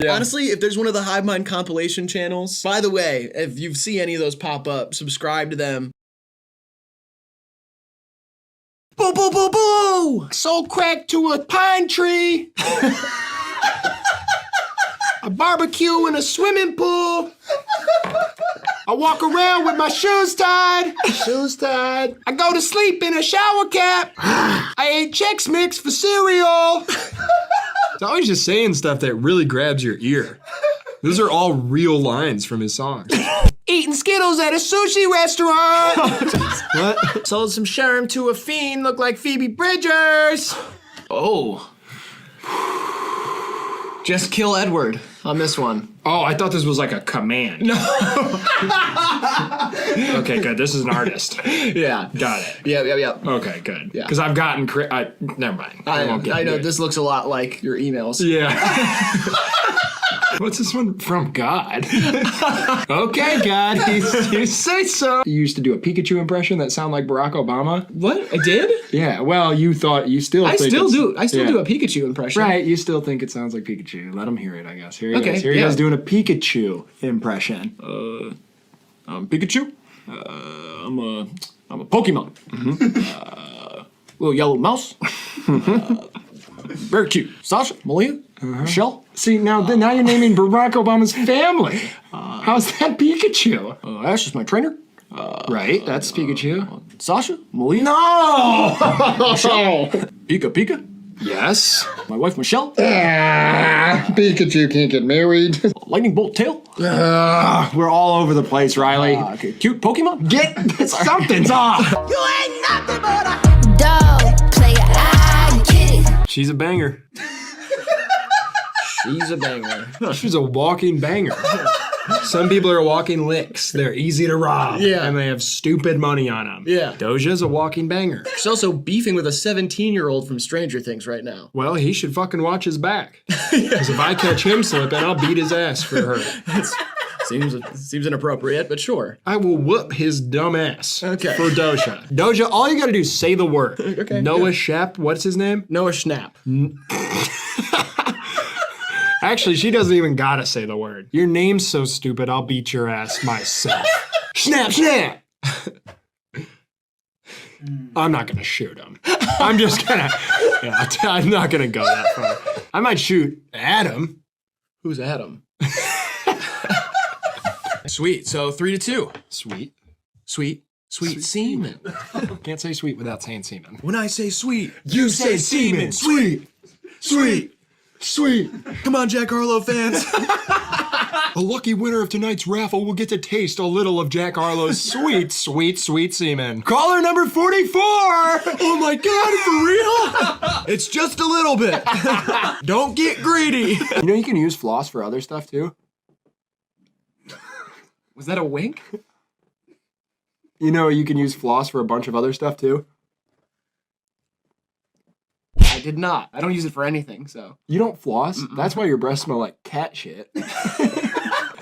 Yeah. Honestly, if there's one of the Hivemind compilation channels, by the way, if you see any of those pop up, subscribe to them. Boo, boo, boo, boo! Sold crack to a pine tree. A barbecue in a swimming pool. I walk around with my shoes tied. Shoes tied. I go to sleep in a shower cap. I ate Chex Mix for cereal. He's always just saying stuff that really grabs your ear. Those are all real lines from his songs. Eating Skittles at a sushi restaurant. What? Sold some sherm to a fiend, looked like Phoebe Bridgers. Oh. Just kill Edward on this one. Oh, I thought this was like a command. No. Okay, good. This is an artist. Yeah. Got it. Yeah. Okay, good. Yeah. Because I've gotten never mind. I won't get know into it. this looks a lot like your emails. Yeah. What's this one from God? Okay, God, you say so. You used to do a Pikachu impression that sounded like Barack Obama. What? I did? Yeah, well, you thought, you still I think still do. I still yeah. do a Pikachu impression. Right, you still think it sounds like Pikachu. Let him hear it, I guess. Here he Okay, goes. Here he yeah. goes doing a Pikachu impression. Pikachu? I'm a Pokemon. Little yellow mouse. Very cute. Sasha, Malia, Michelle. See, now you're naming Barack Obama's family. How's that Pikachu? Ash is my trainer. Right, that's Pikachu. Sasha, Malia. No! Michelle. Pika. Yes. My wife, Michelle. Pikachu can't get married. Lightning bolt tail. We're all over the place, Riley. Okay. Cute Pokemon. Get something's off. You ain't nothing but a dog player. I get it. She's a banger. She's a banger. She's a walking banger. Some people are walking licks. They're easy to rob. Yeah. And they have stupid money on them. Yeah. Doja's a walking banger. She's also beefing with a 17-year-old from Stranger Things right now. Well, he should fucking watch his back. Because if I catch him slipping, I'll beat his ass for her. Seems inappropriate, but sure. I will whoop his dumb ass Okay. for Doja. Doja, all you gotta do is say the word. Okay, Noah good. Shep, what's his name? Noah Schnapp. Actually, she doesn't even gotta say the word. Your name's so stupid, I'll beat your ass myself. Snap! I'm not gonna shoot him. I'm just gonna, I'm not gonna go that far. I might shoot Adam. Who's Adam? Sweet. So 3-2. Sweet Semen. Can't say sweet without saying semen. When I say sweet, You say semen. Sweet. come on, Jack Harlow fans. A lucky winner of tonight's raffle will get to taste a little of Jack Harlow's sweet semen. Caller number 44! Oh my God, for real? It's just a little bit. Don't get greedy. You know you can use floss for other stuff too? Was that a wink? You know you can use floss for a bunch of other stuff too? I did not. I don't use it for anything, so. You don't floss? That's why your breasts smell like cat shit.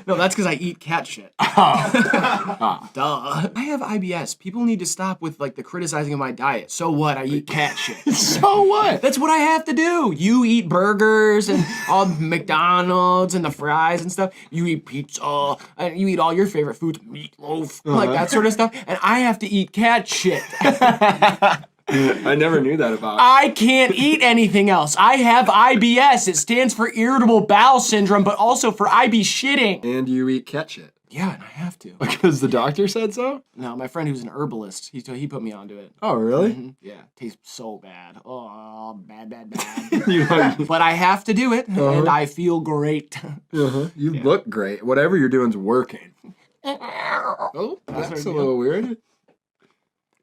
No, that's because I eat cat shit. Duh. I have IBS. People need to stop with like the criticizing of my diet. So what? I eat cat shit. So what? That's what I have to do. You eat burgers and all McDonald's and the fries and stuff. You eat pizza and you eat all your favorite foods, meatloaf, like that sort of stuff. And I have to eat cat shit. I never knew that about. I can't eat anything else. I have IBS. It stands for irritable bowel syndrome, but also for I be shitting. And you eat cat shit. Yeah, and I have to. Because the doctor said so? No, my friend who's an herbalist, he put me onto it. Oh, really? Yeah, tastes so bad. Oh, bad. You like, But I have to do it, and I feel great. You look great. Whatever you're doing's working. Oh, that's a little weird.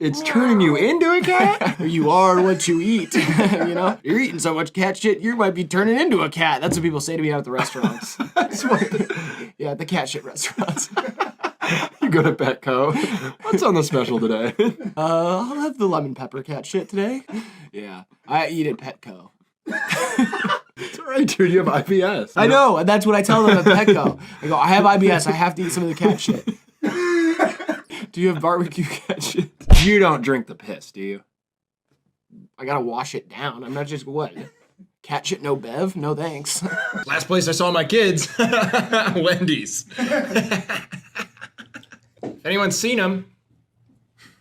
It's turning you into a cat? You are what you eat. You know? You're eating so much cat shit, you might be turning into a cat. That's what people say to me out at the restaurants. Yeah, at the cat shit restaurants. You go to Petco. What's on the special today? I'll have the lemon pepper cat shit today. Yeah, I eat at Petco. It's all right, dude. You have IBS. I know, and that's what I tell them at Petco. I go, I have IBS, I have to eat some of the cat shit. Do you have barbecue cat shit? You don't drink the piss, do you? I gotta wash it down. I'm not just, what? Cat shit, no bev? No thanks. Last place I saw my kids, Wendy's. If anyone's seen them,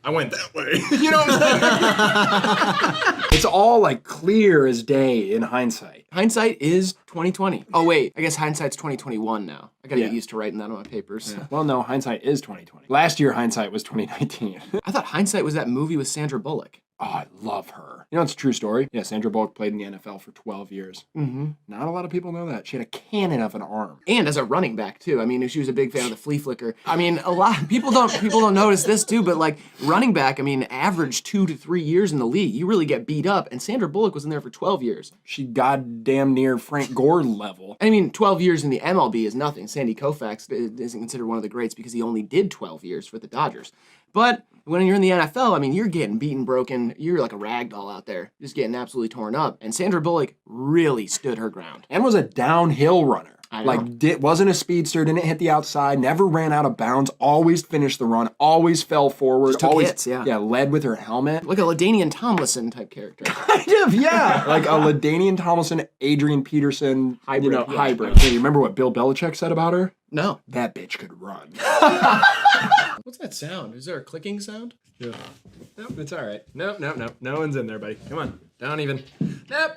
I went that way. You know what I'm saying? It's all like clear as day in hindsight. Hindsight is 2020. Oh wait, I guess hindsight's 2021 now. I gotta Yeah. get used to writing that on my papers. Well, no, hindsight is 2020. Last year, hindsight was 2019. I thought hindsight was that movie with Sandra Bullock. Oh, I love her. You know, it's a true story. Yeah, Sandra Bullock played in the NFL for 12 years. Mm-hmm. Not a lot of people know that. She had a cannon of an arm. And as a running back too. I mean, she was a big fan of the flea flicker. I mean, a lot of people don't notice this too, but like running back, I mean, average 2 to 3 years in the league, you really get beat up. And Sandra Bullock was in there for 12 years. She goddamn near Frank Gore level. I mean, 12 years in the MLB is nothing. Sandy Koufax isn't considered one of the greats because he only did 12 years for the Dodgers. But when you're in the NFL, I mean, you're getting beaten, broken. You're like a rag doll out there, just getting absolutely torn up. And Sandra Bullock really stood her ground. And was a downhill runner. I know. Like, wasn't a speedster, didn't hit the outside, never ran out of bounds, always finished the run, always fell forward, Just took always hits, yeah. led with her helmet. Like a LaDainian Tomlinson type character. Kind of, yeah. Like a LaDainian Tomlinson, Adrian Peterson Hybrid, yeah. hybrid. Hey, you remember what Bill Belichick said about her? No. That bitch could run. What's that sound? Is there a clicking sound? Yeah. Nope, it's all right. Nope. No one's in there, buddy. Come on. Don't even. Nope.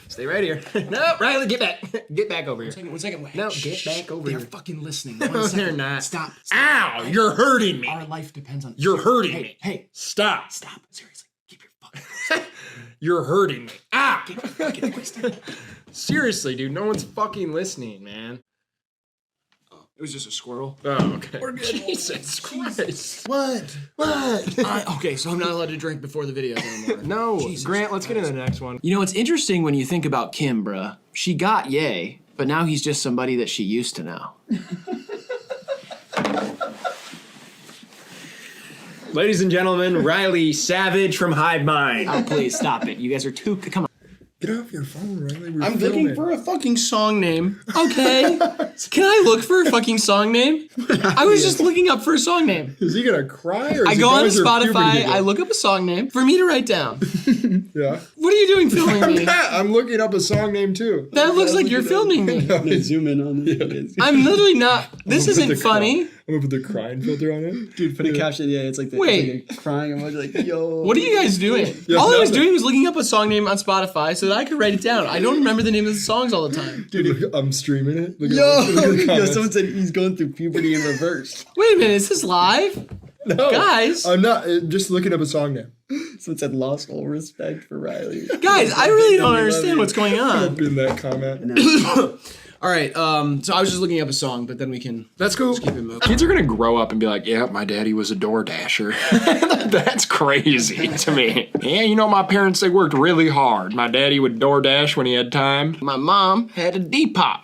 Stay right here. Nope. Riley, get back. Get back over here. One second. Wait. No, get back over They're here. fucking listening. No, they're not. Stop. Ow! You're hurting me. Our life depends on. You're hurting Hey, me. hey, Stop. stop. Seriously, keep your fucking. You're hurting me. Ah! Get your fucking twisted. Seriously, dude. No one's fucking listening, man. It was just a squirrel. Oh, okay. We're good. Jesus Christ. What? Okay, so I'm not allowed to drink before the videos anymore. No, Jesus Grant, let's get into the next one. You know, it's interesting when you think about Kim, bruh. She got Ye, but now he's just somebody that she used to know. Ladies and gentlemen, Riley Savage from Hivemind. Oh, please stop it. You guys are too. Come on. Get off your phone, Riley. We're I'm looking for a fucking song name. Okay. Can I look for a fucking song name? I was just looking up for a song name. Is he gonna cry or is I he go on going through Spotify, puberty I look up a song name for me to write down. Yeah. What are you doing filming me? I'm looking up a song name too. That looks like you're filming me. Zoom in on it. I'm literally not. This isn't funny. I'm gonna put the crying filter on it. Dude, put a caption. Yeah, it's like the Wait. it's like a crying emoji. Like, yo. What are you guys doing? Yeah, All I was nothing. doing was looking up a song name on Spotify so that I could write it down. I don't remember the name of the songs all the time. Dude, I'm streaming it. Look at Yo, look at the yo, comments. someone said he's going through puberty in reverse. Wait a minute, is this live? No, Guys. I'm not. Just looking up a song name. Someone said lost all respect for Riley. Guys, I really don't We love understand you. what's going on. In that comment. All right, so I was just looking up a song, but then we can That's cool. keep it moving. Kids are gonna grow up and be like, yeah, my daddy was a door dasher. That's crazy to me. Yeah, you know, my parents, they worked really hard. My daddy would door dash when he had time. My mom had a Depop.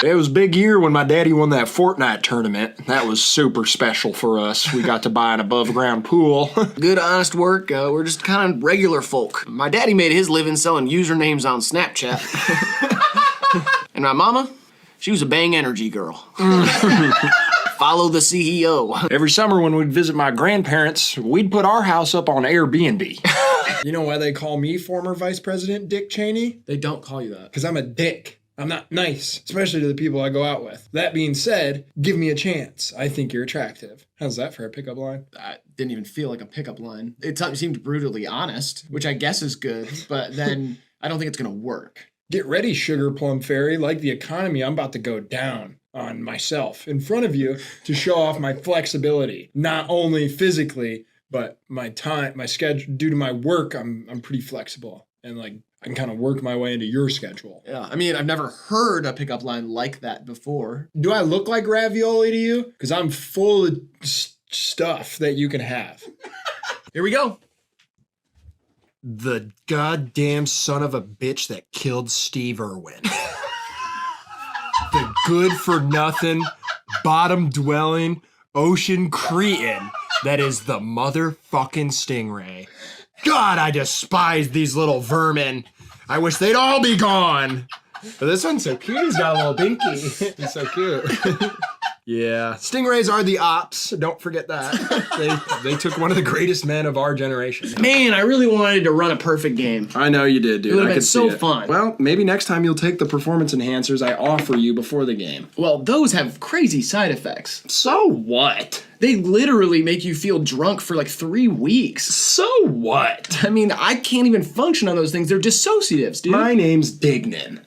It was a big year when my daddy won that Fortnite tournament. That was super special for us. We got to buy an above ground pool. Good, honest work. We're just kind of regular folk. My daddy made his living selling usernames on Snapchat. And my mama, she was a Bang Energy girl. Follow the CEO. Every summer when we'd visit my grandparents, we'd put our house up on Airbnb. You know why they call me former Vice President Dick Cheney? They don't call you that. Because I'm a dick. I'm not nice, especially to the people I go out with. That being said, give me a chance. I think you're attractive. How's that for a pickup line? That didn't even feel like a pickup line. It seemed brutally honest, which I guess is good, but then I don't think it's gonna work. Get ready, Sugar Plum Fairy. Like the economy, I'm about to go down on myself in front of you to show off my flexibility. Not only physically, but my time, my schedule. Due to my work, I'm pretty flexible. And like, I can kind of work my way into your schedule. Yeah, I mean, I've never heard a pickup line like that before. Do I look like ravioli to you? Because I'm full of stuff that you can have. Here we go. The goddamn son of a bitch that killed Steve Irwin. The good-for-nothing, bottom-dwelling, ocean cretin that is the motherfucking stingray. God, I despise these little vermin. I wish they'd all be gone. But this one's so cute. He's got a little binky. He's so cute. Yeah, stingrays are the ops. Don't forget that. They took one of the greatest men of our generation. Man, I really wanted to run a perfect game. I know you did, dude. It would've I been could so see it. fun. Well, maybe next time you'll take the performance enhancers I offer you before the game. Well, those have crazy side effects. So what? They literally make you feel drunk for like 3 weeks. So what? I mean, I can't even function on those things. They're dissociatives, dude. My name's Dignan.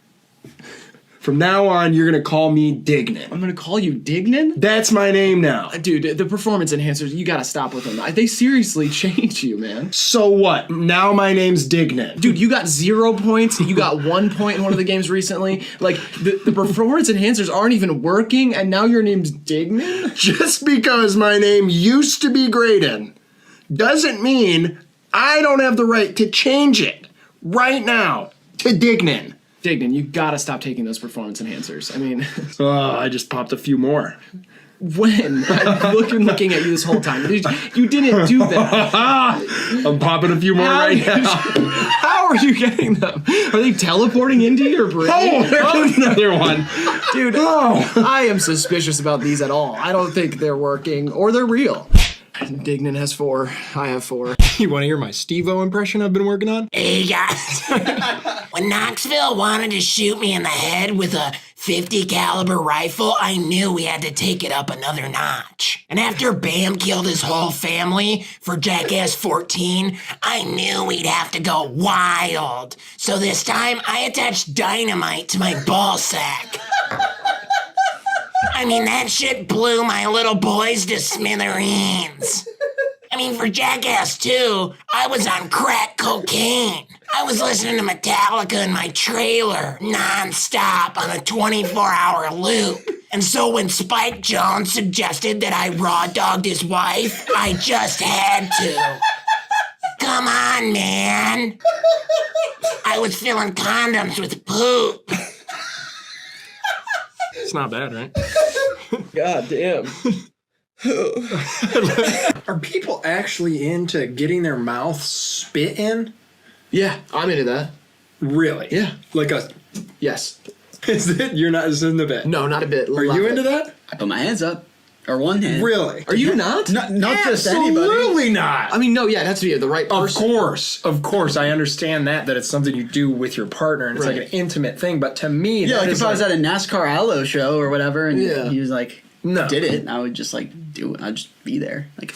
From now on, you're gonna call me Dignan. I'm gonna call you Dignan? That's my name now. Dude, the performance enhancers, you gotta stop with them. They seriously change you, man. So what? Now my name's Dignan. Dude, you got 0 points. You got 1 point in one of the games recently. Like, the performance enhancers aren't even working, and now your name's Dignan? Just because my name used to be Graydon doesn't mean I don't have the right to change it right now to Dignan. Dignan, you gotta stop taking those performance enhancers. I mean, Oh, I just popped a few more. when? I've been looking at you this whole time. You didn't do that. I'm popping a few more How right did you- now. How are you getting them? Are they teleporting into your brain? Oh, there's another one. Dude, I am suspicious about these at all. I don't think they're working or they're real. Dignan has 4. I have 4. You want to hear my Steve-O impression I've been working on? Hey guys, when Knoxville wanted to shoot me in the head with a 50 caliber rifle, I knew we had to take it up another notch. And after Bam killed his whole family for Jackass 14, I knew we'd have to go wild. So this time, I attached dynamite to my ball sack. I mean, that shit blew my little boys to smithereens. I mean, for Jackass 2, I was on crack cocaine. I was listening to Metallica in my trailer, non-stop on a 24-hour loop. And so when Spike Jones suggested that I raw-dogged his wife, I just had to. Come on, man. I was filling condoms with poop. It's not bad, right? God damn. Are people actually into getting their mouth spit in? Yeah, I'm into that. Really? Yeah. Like a... Yes. Is it? You're not... This isn't a bit. No, not a bit. Are you into that? I put my hands up. Or one hand. Really? Are you not? Not just anybody. Absolutely not. I mean, no, yeah, it has to be the right Of person. course, I understand that it's something you do with your partner and it's Right. like an intimate thing. But to me, Yeah, that like is if I was at a NASCAR Allo show or whatever, and Yeah. he was like, No. did it, I would just like do it. I'd just be there. Like,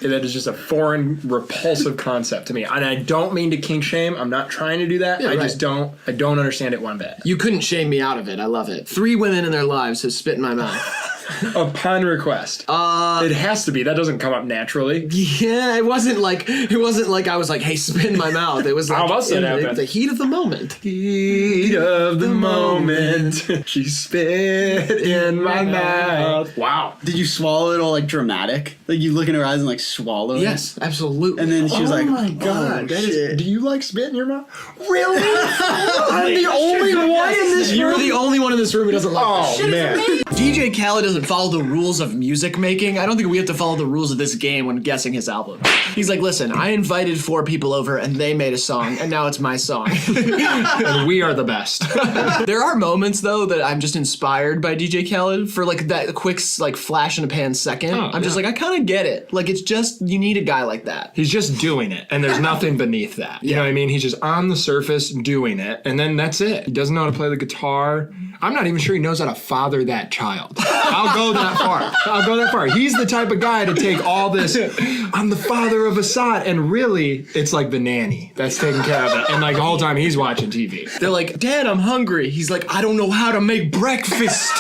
that is just a foreign, repulsive concept to me, and I don't mean to kink shame. I'm not trying to do that. Yeah, I just right. don't. I don't understand it one bit. You couldn't shame me out of it. I love it. 3 women in their lives have spit in my mouth. Upon request, it has to be. That doesn't come up naturally. Yeah, it wasn't like I was like, hey, spit in my mouth. It was like How else did it in happen? the heat of the moment. Heat of the moment, she spit in my mouth. Wow. did you swallow it all like dramatic? Like you look in her eyes and like swallow it? Yes, absolutely. And then she was like, Oh my god, that is. shit. Do you like spit in your mouth? Really? I'm the only one in this You're room. the only one in this room who doesn't like that. Oh man. DJ Khaled doesn't follow the rules of music making. I don't think we have to follow the rules of this game when guessing his album. He's like, listen, I invited 4 people over and they made a song, and now it's my song. And we are the best. There are moments though that I'm just inspired by DJ Khaled for like that quick like flash in a pan second. I'm just like, I kind of get it. Like it's just you need a guy like that. He's just doing it, and there's nothing beneath that. You know what I mean? He's just on the surface doing it, and then that's it. He doesn't know how to play the guitar. I'm not even sure he knows how to father that child. I'll go that far. He's the type of guy to take all this, I'm the father of Assad, and really, it's like the nanny that's taking care of it. And like the whole time he's watching TV. They're like, Dad, I'm hungry. He's like, I don't know how to make breakfast.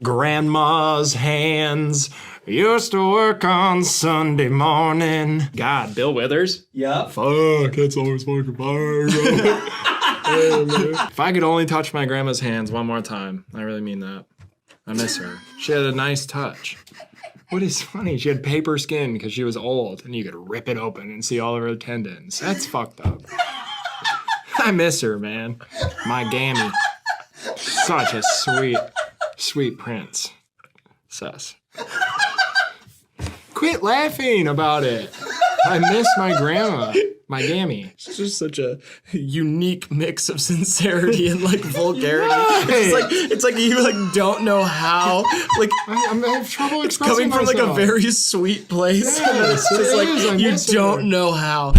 Grandma's hands used to work on Sunday morning. God, Bill Withers? Yep. Fuck, that's always fucking fire, bro. If I could only touch my grandma's hands one more time, I really mean that. I miss her. She had a nice touch. What is funny, she had paper skin because she was old, and you could rip it open and see all of her tendons. That's fucked up. I miss her, man. My gammy. Such a sweet prince. Sus. Quit laughing about it. I miss my grandma. My gammy. It's just such a unique mix of sincerity and like vulgarity. It's like you like don't know how. Like I have trouble expressing coming from like a myself. very sweet place. Yes, It's just it like is. I you miss it. don't know how.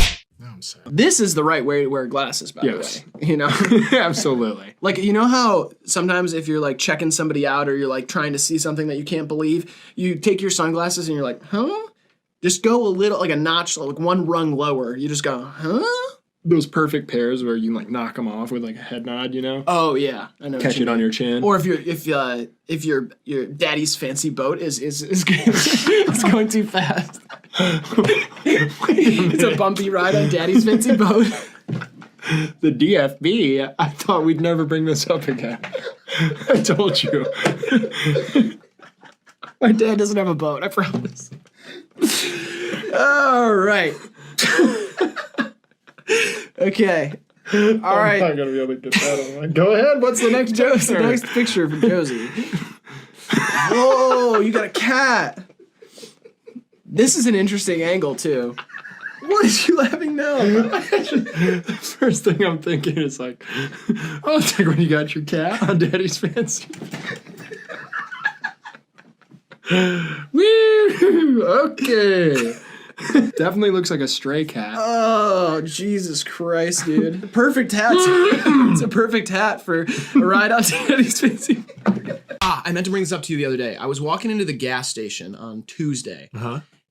I'm sorry. This is the right way to wear glasses, by Yes. the way. You know? Absolutely. Like, you know how sometimes if you're like checking somebody out or you're like trying to see something that you can't believe, you take your sunglasses and you're like, huh? Just go a little, like a notch, like one rung lower. You just go, huh? Those perfect pairs where you like knock them off with like a head nod, you know? Oh yeah, I know. what Catch you it on mean. your chin. Or if your daddy's fancy boat is it's going too fast. It's a bumpy ride on daddy's fancy boat. The DFB, I thought we'd never bring this up again. I told you. My dad doesn't have a boat, I promise. All right. Okay. All right. I'm not gonna be able to get that on. Go ahead. What's the next joke? The next picture from Josie. Whoa, you got a cat. This is an interesting angle too. What is you laughing now? The first thing I'm thinking is like, oh, it's like when you got your cat on Daddy's fancy. Woo! Okay. Definitely looks like a stray cat. Oh, Jesus Christ, dude. Perfect hat. It's a perfect hat for a ride on Daddy's fancy. I meant to bring this up to you the other day. I was walking into the gas station on Tuesday.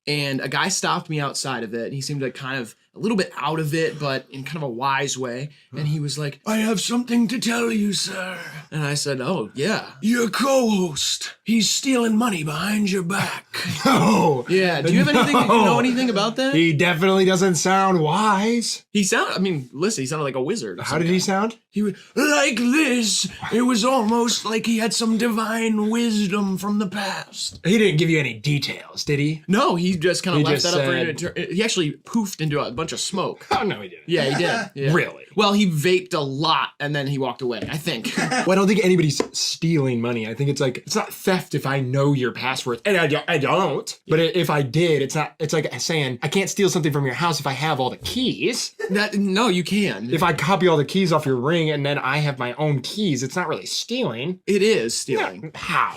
And a guy stopped me outside of it, and he seemed like kind of a little bit out of it, but in kind of a wise way. And he was like, "I have something to tell you, sir." And I said, "Oh, yeah." "Your co-host, he's stealing money behind your back." No. Yeah, do you have anything, you know anything about that? He definitely doesn't sound wise. He sounded, I mean, listen, he sounded like a wizard. How did he sound? He was like this. It was almost like he had some divine wisdom from the past. He didn't give you any details, did he? No, he just kind of He left just that up for you said- to. He actually poofed into a bunch of smoke. Oh, no, he didn't. Yeah, he did. Yeah. Really? Well, he vaped a lot and then he walked away, I think. Well, I don't think anybody's stealing money. I think it's like, it's not theft if I know your password. And I don't. But if I did, it's not, it's like saying, I can't steal something from your house if I have all the keys. No, you can. If I copy all the keys off your ring and then I have my own keys, it's not really stealing. It is stealing. How?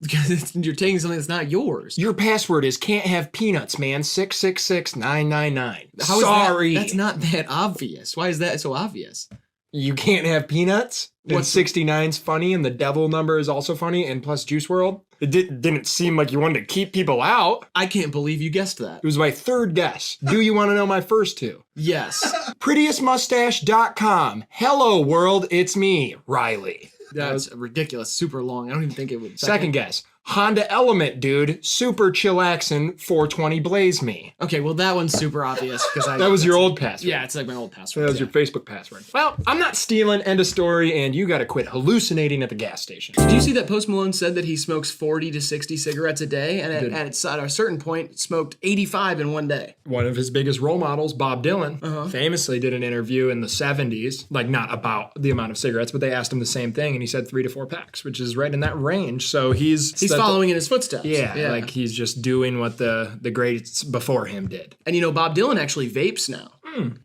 Because you're taking something that's not yours. Your password is can't have peanuts, man. 666999. How is Sorry. that? That's not that obvious. Why is that so obvious? You can't have peanuts? And What's- 69's funny and the devil number is also funny and plus Juice World? It didn't seem like you wanted to keep people out. I can't believe you guessed that. It was my third guess. Do you want to know my first two? Yes. Prettiestmustache.com. Hello world, it's me, Riley. That's ridiculous. Super long. I don't even think it would. Second guess. Honda Element, dude. Super chillaxin 420 blaze me. Okay, well that one's super obvious because That was your old password. Yeah, it's like my old password. That was your Facebook password. Well, I'm not stealing, end of story, and you gotta quit hallucinating at the gas station. Did you see that Post Malone said that he smokes 40 to 60 cigarettes a day, and at a certain point smoked 85 in one day? One of his biggest role models, Bob Dylan, famously did an interview in the 70s, like not about the amount of cigarettes, but they asked him the same thing, and he said 3 to 4 packs, which is right in that range. So he's following in his footsteps. Yeah, like he's just doing what the greats before him did. And you know, Bob Dylan actually vapes now.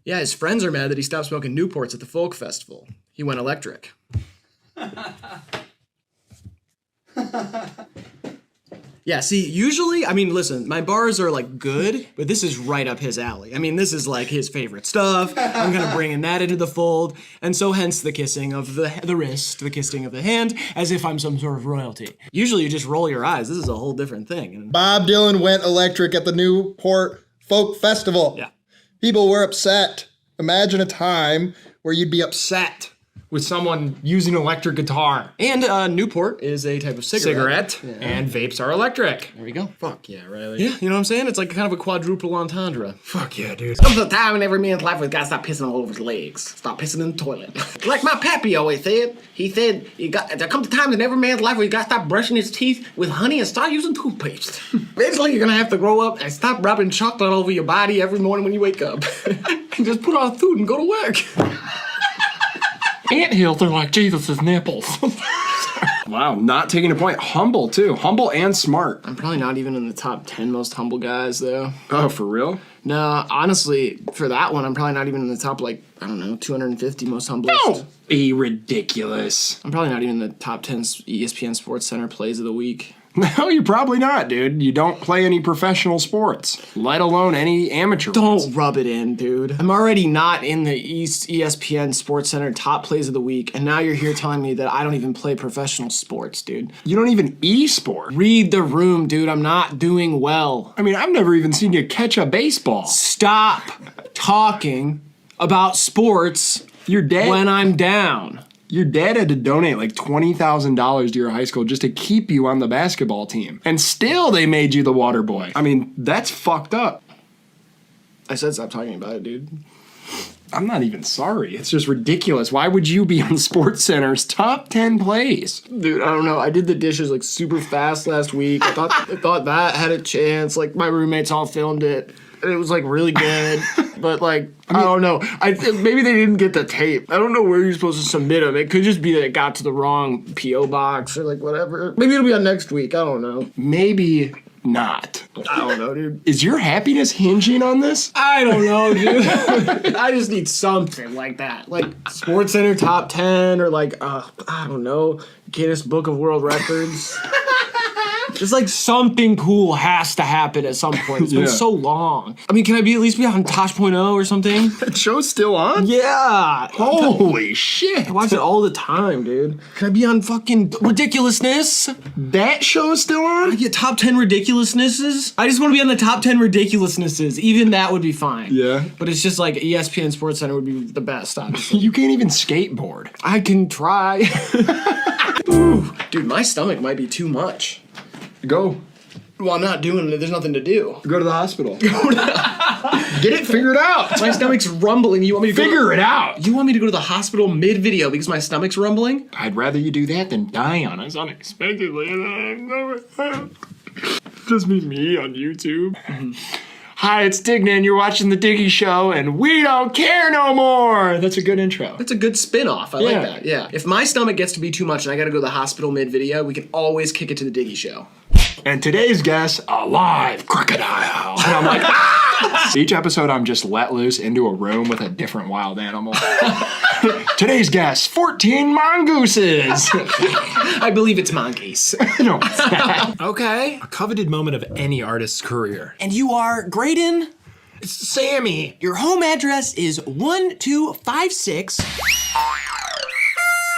Yeah, his friends are mad that he stopped smoking Newports at the folk festival. He went electric. Yeah, see, usually, I mean, listen, my bars are like good, but this is right up his alley. I mean, this is like his favorite stuff. I'm gonna bring that into the fold, and so hence the kissing of the wrist, the kissing of the hand, as if I'm some sort of royalty. Usually you just roll your eyes. This is a whole different thing. And Bob Dylan went electric at the Newport Folk Festival. yeah. People were upset. Imagine a time where you'd be upset. Set with someone using electric guitar. And Newport is a type of cigarette. And vapes are electric. There we go. Fuck yeah, Riley. Yeah, you know what I'm saying? It's like kind of a quadruple entendre. Fuck yeah, dude. Comes a time in every man's life where he's got to stop pissing all over his legs. Stop pissing in the toilet. Like my pappy always said. He said, there comes a time in every man's life where you got to stop brushing his teeth with honey and start using toothpaste. Eventually, you're going to have to grow up and stop rubbing chocolate all over your body every morning when you wake up. And just put on food and go to work. Anthills are like Jesus' nipples. Wow, not taking a point. Humble, too. Humble and smart. I'm probably not even in the top 10 most humble guys, though. Oh, for real? No, honestly, for that one, I'm probably not even in the top, 250 most humblest. Don't be ridiculous. I'm probably not even in the top 10 ESPN Sports Center plays of the week. No, you're probably not, dude. You don't play any professional sports, let alone any amateur ones. Don't rub it in, dude. I'm already not in the ESPN Sports Center top plays of the week, and now you're here telling me that I don't even play professional sports, dude. You don't even e-sport. Read the room, dude. I'm not doing well. I mean, I've never even seen you catch a baseball. Stop talking about sports Your dad, when I'm down. your dad had to donate like $20,000 to your high school just to keep you on the basketball team. And still they made you the water boy. I mean, that's fucked up. I said stop talking about it, dude. I'm not even sorry. It's just ridiculous. Why would you be on Sports Center's top 10 plays? Dude, I don't know. I did the dishes super fast last week. I thought that had a chance. My roommates all filmed it. And it was really good. But I don't know. Maybe they didn't get the tape. I don't know where you're supposed to submit them. It could just be that it got to the wrong P.O. box or whatever. Maybe it'll be on next week. I don't know. Maybe not. I don't know, dude. Is your happiness hinging on this? I don't know, dude. I just need something like that. Sports Center top 10 or I don't know, Guinness Book of World Records. Just something cool has to happen at some point. It's been so long. I mean, can I at least be on Tosh.0 or something? That show's still on? Yeah. Holy shit. I watch it all the time, dude. Can I be on fucking Ridiculousness? That show's still on? I get top 10 ridiculousnesses. I just want to be on the top 10 ridiculousnesses. Even that would be fine. Yeah. But it's just ESPN Sports Center would be the best, obviously. You can't even skateboard. I can try. Ooh, dude, my stomach might be too much. Go. Well, I'm not doing it. There's nothing to do. Go to the hospital. Get it figured out. My stomach's rumbling. You want me to Figure it out. You want me to go to the hospital mid-video because my stomach's rumbling? I'd rather you do that than die on us unexpectedly. Just be me on YouTube. Hi, it's Dignan, and you're watching The Diggy Show, and we don't care no more. That's a good intro. That's a good spin-off. I like that. Yeah. If my stomach gets to be too much and I gotta go to the hospital mid-video, we can always kick it to The Diggy Show. And today's guest, a live crocodile. And I'm like, ah! Each episode, I'm just let loose into a room with a different wild animal. Today's guest, 14 mongooses. I believe it's monkeys. No, it's not. Okay. A coveted moment of any artist's career. And you are Graydon? It's Sammy. Your home address is 1256.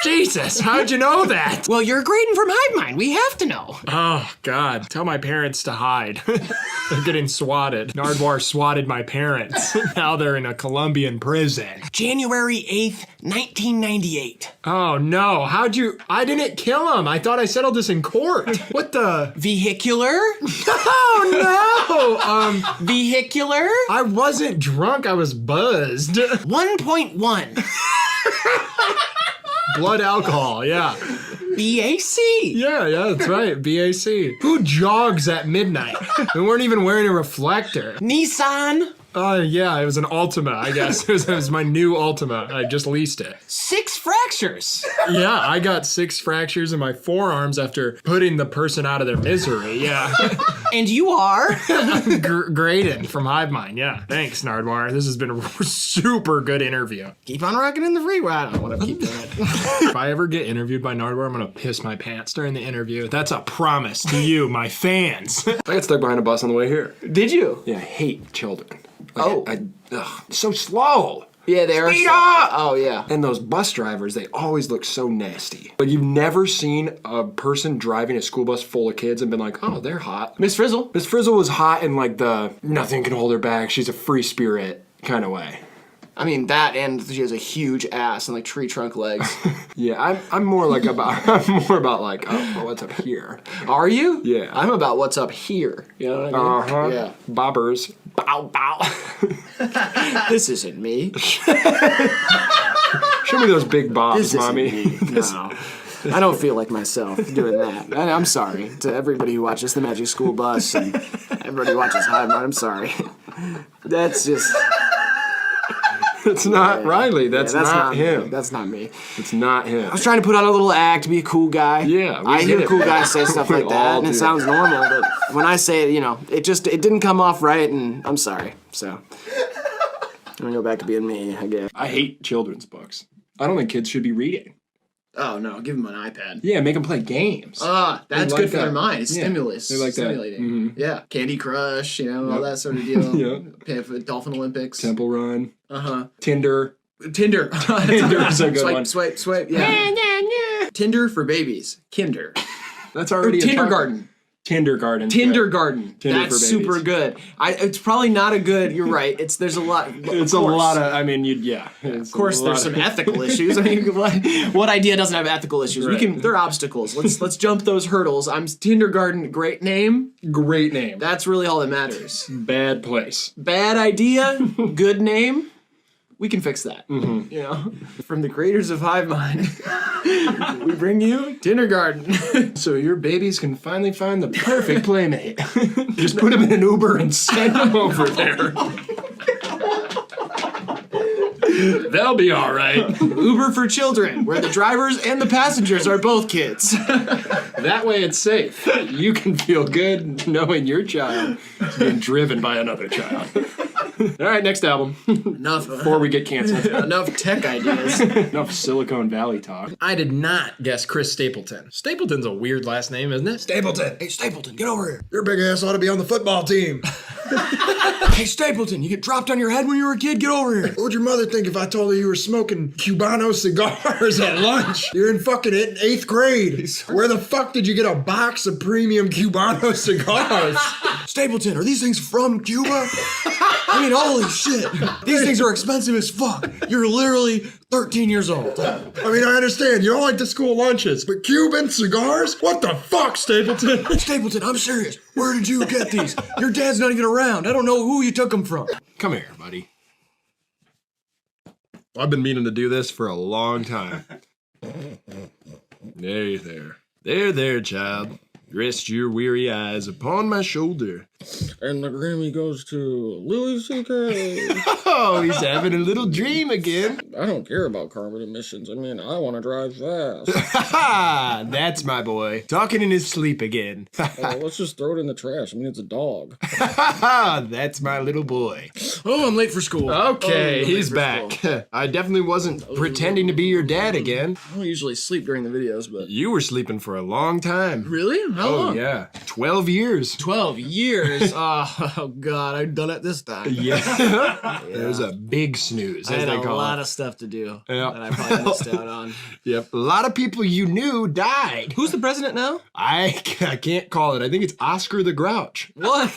Jesus, how'd you know that? Well, you're Graydon from Hivemind. We have to know. Oh, God. Tell my parents to hide. They're getting swatted. Nardwar swatted my parents. Now they're in a Colombian prison. January 8th, 1998. Oh, no. How'd you... I didn't kill him. I thought I settled this in court. What the... Vehicular? Oh, no. Vehicular? I wasn't drunk. I was buzzed. 1.1. Blood alcohol, yeah. BAC. Yeah, that's right. BAC. Who jogs at midnight? We weren't even wearing a reflector. Nissan. Yeah, it was an Altima, I guess. It was my new Altima. I just leased it. 6 fractures. Yeah, I got 6 fractures in my forearms after putting the person out of their misery. Yeah. And you are? Graydon from Hivemind. Yeah. Thanks, Nardwar. This has been a super good interview. Keep on rocking in the freeway. I don't want to keep doing it. If I ever get interviewed by Nardwar, I'm going to piss my pants during the interview. That's a promise to you, my fans. I got stuck behind a bus on the way here. Did you? Yeah, I hate children. Oh. So slow. Yeah, they are. Speed up! Oh, yeah. And those bus drivers, they always look so nasty. Like, you've never seen a person driving a school bus full of kids and been like, oh, they're hot. Miss Frizzle. Miss Frizzle was hot in like the nothing can hold her back, she's a free spirit kind of way. I mean, that and she has a huge ass and tree trunk legs. Yeah, I'm more like about like, oh, well, what's up here? Are you? Yeah. I'm about what's up here. You know what I mean? Uh-huh. Yeah. Bobbers. Bow, bow. This isn't me. Show me those big bobs, This isn't mommy. me. No. I don't feel like myself doing that. I'm sorry to everybody who watches the Magic School Bus and everybody who watches Hivemind. I'm sorry. That's just... That's not Riley. That's, not him. That's not me. It's not him. I was trying to put on a little act, be a cool guy. Yeah, we I hear get it. cool guys say stuff We like that, all and it do. sounds normal. But when I say it, it didn't come off right, and I'm sorry. So I'm gonna go back to being me, I guess. I hate children's books. I don't think kids should be reading. Oh no, give them an iPad. Yeah, make them play games. That's They like good for that. their mind. It's Yeah, stimulus. they like that. Stimulating. Mhm. Yeah, Candy Crush, all that sort of deal. Yep. Pay for Dolphin Olympics. Temple Run. Uh-huh. Tinder. Tinder. Tinder's a good swipe, one. Swipe. Yeah. Tinder for babies. Kinder. That's already a Kindergarten. Kindergarten. Kindergarten. Tinder That's for babies. super good. It's probably not a good. You're right. There's a lot. It's a lot of. I mean, Of course, there's some ethical issues. I mean, what idea doesn't have ethical issues? Right. They're obstacles. Let's jump those hurdles. I'm Kindergarten. Great name. Great name. That's really all that matters. Bad place. Bad idea. Good name. We can fix that. From the creators of hivemind, we bring you Kindergarten. So your babies can finally find the perfect playmate. Just put them in an Uber and send them over there. They'll be all right. Uber for children, where the drivers and the passengers are both kids. That way it's safe. You can feel good knowing your child is being driven by another child. All right, next album. Enough. Before we get canceled. Enough tech ideas. Enough Silicon Valley talk. I did not guess Chris Stapleton. Stapleton's a weird last name, isn't it? Stapleton. Hey, Stapleton, get over here. Your big ass ought to be on the football team. Hey, Stapleton, you get dropped on your head when you were a kid? Get over here. What would your mother think if I told her you were smoking Cubano cigars at lunch? You're in fucking 8th grade. Where the fuck did you get a box of premium Cubano cigars? Stapleton, are these things from Cuba? I mean, holy shit. These things are expensive as fuck. You're literally 13 years old. I mean, I understand. You don't like the school lunches, but Cuban cigars? What the fuck, Stapleton? Stapleton, I'm serious. Where did you get these? Your dad's not even around. I don't know who you took them from. Come here, buddy. I've been meaning to do this for a long time. There. There, child. Rest your weary eyes upon my shoulder. And the Grammy goes to Louis C.K. Oh, he's having a little dream again. I don't care about carbon emissions. I mean, I want to drive fast. Ha! That's my boy. Talking in his sleep again. Let's just throw it in the trash. I mean, it's a dog. Ha! That's my little boy. Oh, I'm late for school. Okay, Oh, he's for back. I definitely wasn't pretending to be your dad again. I don't usually sleep during the videos, but... You were sleeping for a long time. Really? How Oh, long? yeah. 12 years. 12 years? Oh, God, I've done it this time. Yeah. There's a big snooze, I as had they a call lot it. of stuff to do Yeah. that I probably missed out on. Yep. A lot of people you knew died. Who's the president now? I can't call it. I think it's Oscar the Grouch. What?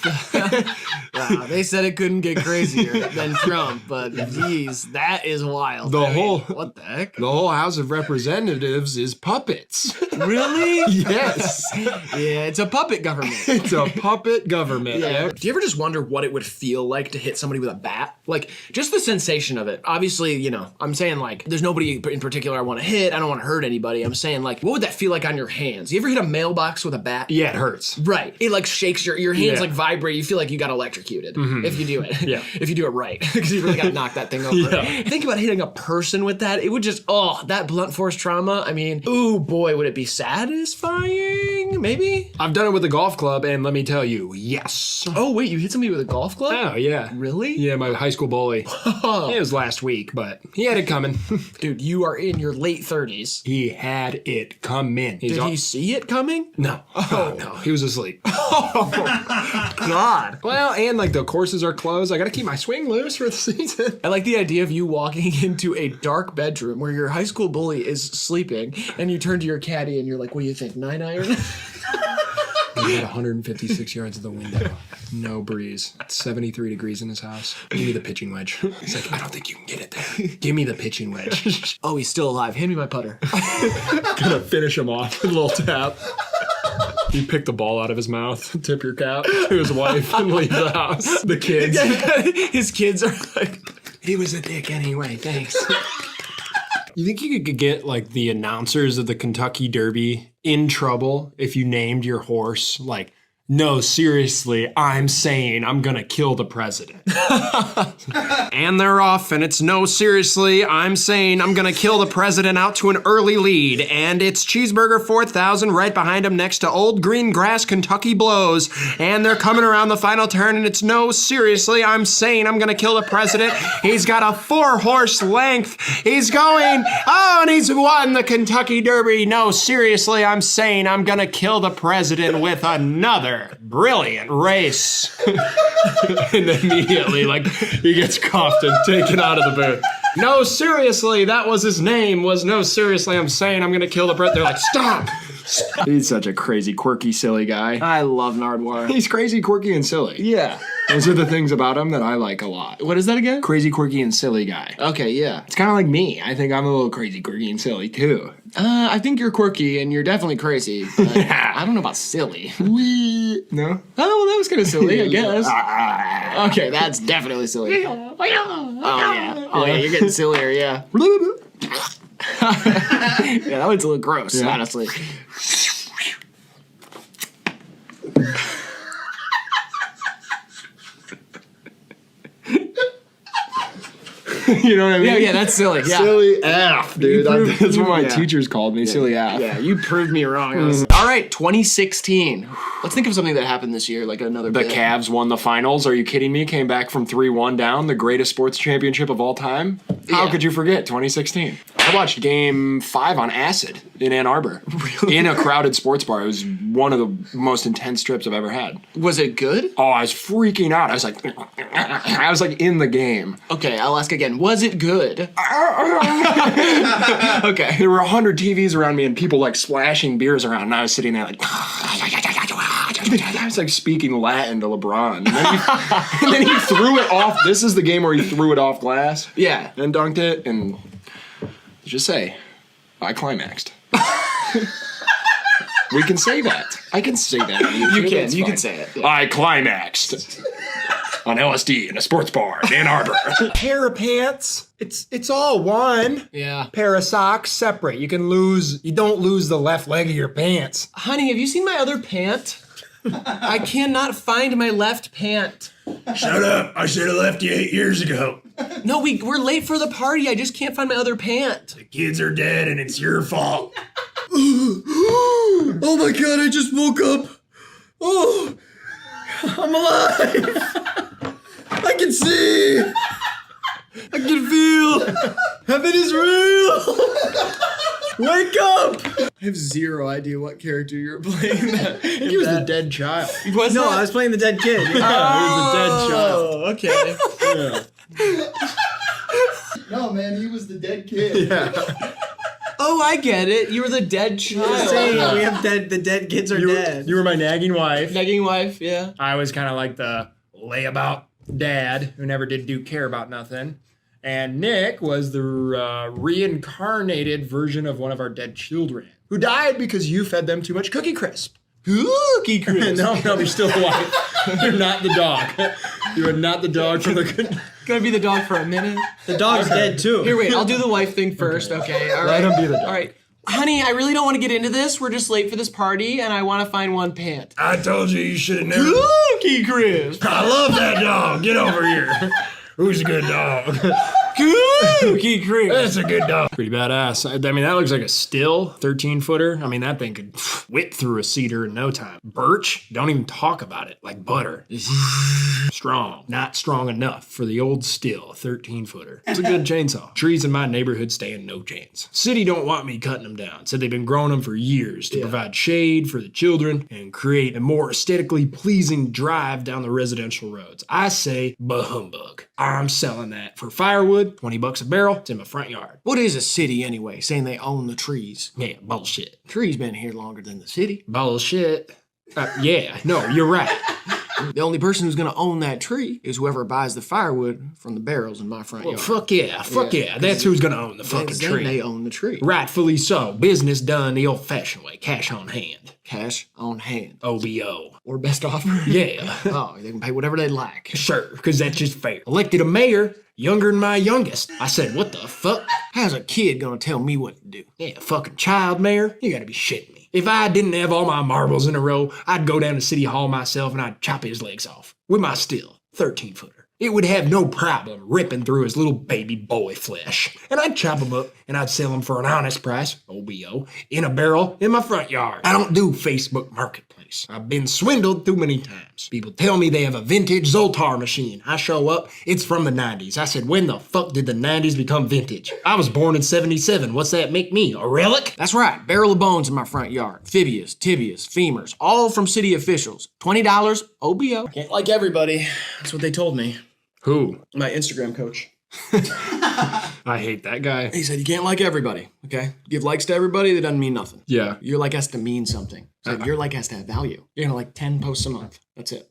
Wow, they said it couldn't get crazier than Trump, but geez, that is wild. The whole- what the heck? The whole House of Representatives is puppets. Really? Yes. Yeah, it's a puppet government. It's a puppet government. Yeah. Yep. Do you ever just wonder what it would feel like to hit somebody with a bat? Like, just the sensation of it. Obviously, I'm saying, like, there's nobody in particular I want to hit. I don't want to hurt anybody. I'm saying, like, what would that feel like on your hands? You ever hit a mailbox with a bat? Yeah, it hurts. Right. It, like, shakes your hands, Yeah. like, vibrate. You feel like you got electrocuted if you do it. Yeah. If you do it right. Because you really got to knock that thing over. Yeah. Think about hitting a person with that. It would just, that blunt force trauma. I mean, ooh, boy, would it be satisfying? Maybe? I've done it with a golf club, and let me tell you, yes. Oh, wait, you hit somebody with a golf club? Oh, yeah. Really? Yeah, my high school bully. It was last week, but he had it coming. Dude, you are in your late 30s. He had it coming. Did he see it coming? No. Oh, no. He was asleep. God. Well, and like the courses are closed. I got to keep my swing loose for the season. I like the idea of you walking into a dark bedroom where your high school bully is sleeping and you turn to your caddy and you're like, what do you think, 9-iron? He had 156 yards of the window. No breeze. It's 73 degrees in his house. Give me the pitching wedge. He's like, I don't think you can get it there. Give me the pitching wedge. Oh, he's still alive. Hand me my putter. Gonna finish him off with a little tap. You pick the ball out of his mouth, tip your cap to his wife, and leave the house. The kids. His kids are like, He was a dick anyway, thanks. You think you could get like the announcers of the Kentucky Derby in trouble if you named your horse like No, seriously, I'm saying I'm gonna kill the president. And they're off, and it's no, seriously, I'm saying I'm gonna kill the president out to an early lead. And it's Cheeseburger 4000 right behind him next to Old Green Grass Kentucky Blows. And they're coming around the final turn, and it's no, seriously, I'm saying I'm gonna kill the president. He's got a 4-horse length. He's going, oh, and he's won the Kentucky Derby. No, seriously, I'm saying I'm gonna kill the president with another brilliant race. And immediately, like, he gets cuffed and taken out of the booth. No, seriously, that was his name, was no, seriously, I'm saying I'm gonna kill the president. They're like, stop! He's such a crazy, quirky, silly guy. I love Nardwuar. He's crazy, quirky, and silly. Yeah. Those are the things about him that I like a lot. What is that again? Crazy, quirky, and silly guy. Okay, yeah. It's kind of like me. I think I'm a little crazy, quirky, and silly too. I think you're quirky and you're definitely crazy. But I don't know about silly. No? Oh, well, that was kind of silly, I guess. Okay, that's definitely silly. Oh, yeah. Oh, yeah, you're getting sillier, yeah. Yeah, that one's a little gross, honestly. You know what I mean? Yeah, that's silly. Yeah. Silly F, dude. That's what my teachers called me, silly F. Yeah, you proved me wrong. All right, 2016. Let's think of something that happened this year, like another The bit. Cavs won the finals. Are you kidding me? Came back from 3-1 down, the greatest sports championship of all time. How Yeah. could you forget 2016? I watched Game 5 on acid in Ann Arbor. Really? In a crowded sports bar. It was one of the most intense trips I've ever had. Was it good? Oh, I was freaking out. I was like in the game. Okay, I'll ask again. Was it good? Okay. There were 100 TVs around me and people like splashing beers around, and I was sitting there like. I was like speaking Latin to LeBron. And then he threw it off. This is the game where he threw it off glass. Yeah. And dunked it, and just say, I climaxed. We can say that. I can say that. on YouTube. It's You fine. can say it. Yeah. I climaxed on LSD in a sports bar in Ann Arbor. Pair of pants. It's all one. Yeah. Pair of socks separate. You don't lose the left leg of your pants. Honey, have you seen my other pant? I cannot find my left pant. Shut up. I should have left you 8 years ago. No, we're late for the party. I just can't find my other pant. The kids are dead and it's your fault. Oh my god, I just woke up. Oh, I'm alive. I can see. I can feel. Heaven is real. Wake up. I have zero idea what character you're playing. He was the dead child. No, I was playing the dead kid. Yeah, Oh, okay. No, man, he was the dead kid. Oh, I get it. You were the dead child. We have the dead kids are dead. You were my nagging wife. Nagging wife, yeah. I was kind of like the layabout dad who never did care about nothing. And Nick was the reincarnated version of one of our dead children who died because you fed them too much Cookie Crisp. Cookie Crisp. No, you're still the wife. You're not the dog. You are not the dog from the. Gonna be the dog for a minute. The dog's dead too. Here, wait. I'll do the wife thing first. Okay. All right. Let him be the dog. All right. Honey, I really don't want to get into this. We're just late for this party, and I want to find one pant. I told you should have never. Cookie Crisp. I love that dog. Get over here. Who's a good dog? Cookie Crisp. That's a good dog. Pretty badass. I mean, that looks like a still 13-footer. I mean, that thing could whip through a cedar in no time. Birch, don't even talk about it. Like butter. Strong. Not strong enough for the old still 13-footer. It's a good chainsaw. Trees in my neighborhood stand no chance. City don't want me cutting them down. Said they've been growing them for years to provide shade for the children and create a more aesthetically pleasing drive down the residential roads. I say, bah humbug. I'm selling that for firewood, $20 a barrel. It's in my front yard. What is a city anyway? Saying they own the trees. Yeah, bullshit. Trees been here longer than the city. Bullshit. Yeah, no, you're right. The only person who's gonna own that tree is whoever buys the firewood from the barrels in my front yard. Fuck yeah. That's who's gonna own the fucking Then tree. they own the tree. Rightfully so. Business done the old-fashioned way. Cash on hand. Cash on hand. OBO. Or best offer. Yeah. Oh, they can pay whatever they like. Sure, because that's just fair. Elected a mayor younger than my youngest. I said, what the fuck? How's a kid gonna tell me what to do? Yeah, fucking child mayor? You gotta be shitting me. If I didn't have all my marbles in a row, I'd go down to City Hall myself and I'd chop his legs off with my steel 13-footer. It would have no problem ripping through his little baby boy flesh. And I'd chop him up and I'd sell him for an honest price, OBO, in a barrel in my front yard. I don't do Facebook Marketplace. I've been swindled too many times. People tell me they have a vintage Zoltar machine. I show up, it's from the 90s. I said, when the fuck did the 90s become vintage? I was born in 77. What's that make me, a relic? That's right, barrel of bones in my front yard. Fibulas, tibias, femurs, all from city officials. $20 OBO. Can't like everybody. That's what they told me. Who? My Instagram coach. I hate that guy. He said you can't like everybody, okay? Give likes to everybody, that doesn't mean nothing. Yeah. Your like has to mean something. So your like has to have value. You're gonna like 10 posts a month. That's it.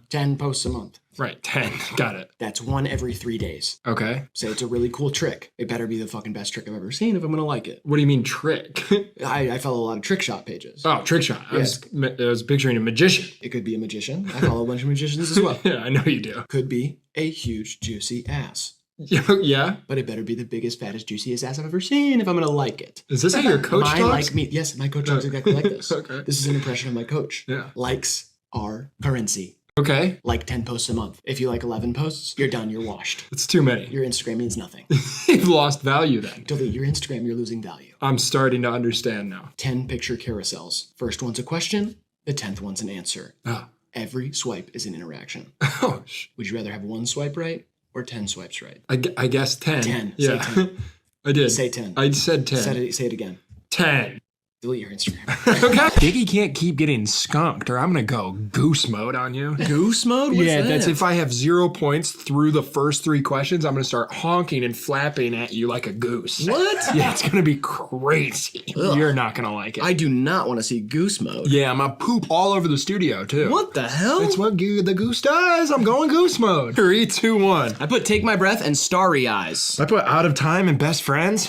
10 posts a month. Right, 10. Got it. That's one every 3 days. Okay. Say it's a really cool trick. It better be the fucking best trick I've ever seen if I'm gonna like it. What do you mean trick? I follow a lot of trick shot pages. Oh, trick shot. I was picturing a magician. It could be a magician. I follow a bunch of magicians as well. Yeah, I know you do. Could be a huge, juicy ass. Yeah? But it better be the biggest, fattest, juiciest ass I've ever seen if I'm gonna like it. Is this how your coach Mine talks? like me. Yes, my coach talks exactly like this. Okay. This is an impression of my coach. Yeah. Likes are currency. Okay. Like 10 posts a month. If you like 11 posts, you're done, you're washed. It's too many. Your Instagram means nothing. You've lost value then. Delete your Instagram, you're losing value. I'm starting to understand now. 10 picture carousels. First one's a question, the 10th one's an answer. Ah. Every swipe is an interaction. Oh, Would you rather have one swipe right or 10 swipes right? I guess 10. 10. Yeah. Say 10. I did. Say 10. I said 10. Say it again. 10. Delete your Instagram. Okay. Diggy can't keep getting skunked or I'm going to go goose mode on you. Goose mode? What's that? That's if I have 0 points through the first 3 questions, I'm going to start honking and flapping at you like a goose. What? Yeah, it's going to be crazy. Ugh. You're not going to like it. I do not want to see goose mode. Yeah, I'm going to poop all over the studio too. What the hell? It's what the goose does. I'm going goose mode. 3, 2, 1. I put take my breath and starry eyes. I put out of time and best friends.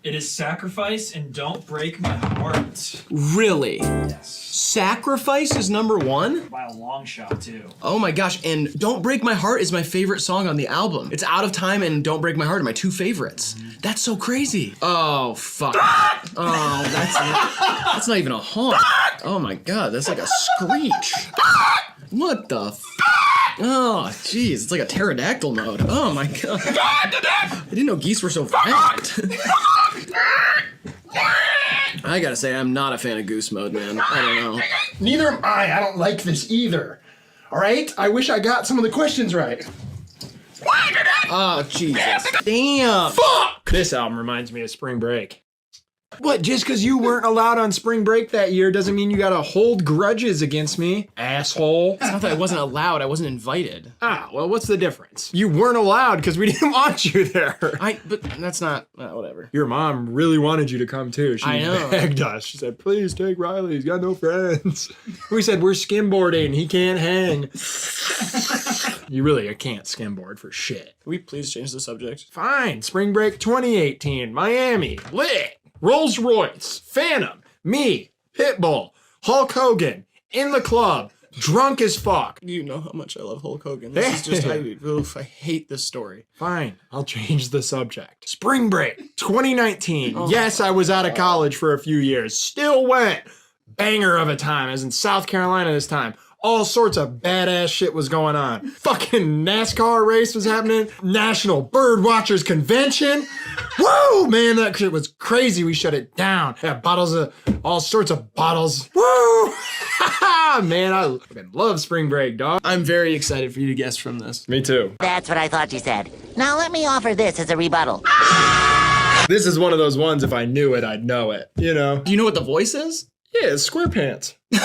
It is sacrifice and don't break my heart. Really? Yes. Sacrifice is number 1? By a long shot, too. Oh my gosh, and Don't Break My Heart is my favorite song on the album. It's Out of Time and Don't Break My Heart are my 2 favorites. That's so crazy. Oh, fuck. Oh, that's not even a honk. Oh my god, that's like a screech. What the Oh, jeez, it's like a pterodactyl mode. Oh my god. I didn't know geese were so violent. I gotta say, I'm not a fan of goose mode, man. I don't know. Neither am I. I don't like this either. All right? I wish I got some of the questions right. Oh, Jesus. Damn. Fuck! This album reminds me of Spring Break. What, just because you weren't allowed on spring break that year doesn't mean you gotta hold grudges against me, asshole. It's not that I wasn't allowed, I wasn't invited. Ah, well, what's the difference? You weren't allowed because we didn't want you there. But that's not, whatever. Your mom really wanted you to come too. She I know. begged us. She said, please take Riley, he's got no friends. We said, we're skimboarding, he can't hang. You really can't skimboard for shit. Can we please change the subject? Fine, spring break 2018, Miami, lit. Rolls Royce, Phantom, me, Pitbull, Hulk Hogan, in the club, drunk as fuck. You know how much I love Hulk Hogan. This is just, I hate this story. Fine, I'll change the subject. Spring break 2019. Yes, I was out of college for a few years. Still went. Banger of a time. I was in South Carolina this time. All sorts of badass shit was going on. Fucking NASCAR race was happening. National Bird Watchers Convention. Woo, man, that shit was crazy. We shut it down. Had bottles of, all sorts of bottles. Woo! Man, I fucking love spring break, dog. I'm very excited for you to guess from this. Me too. That's what I thought you said. Now let me offer this as a rebuttal. This is one of those ones, if I knew it, I'd know it. You know? Do you know what the voice is? Yeah, it's SquarePants. Yeah,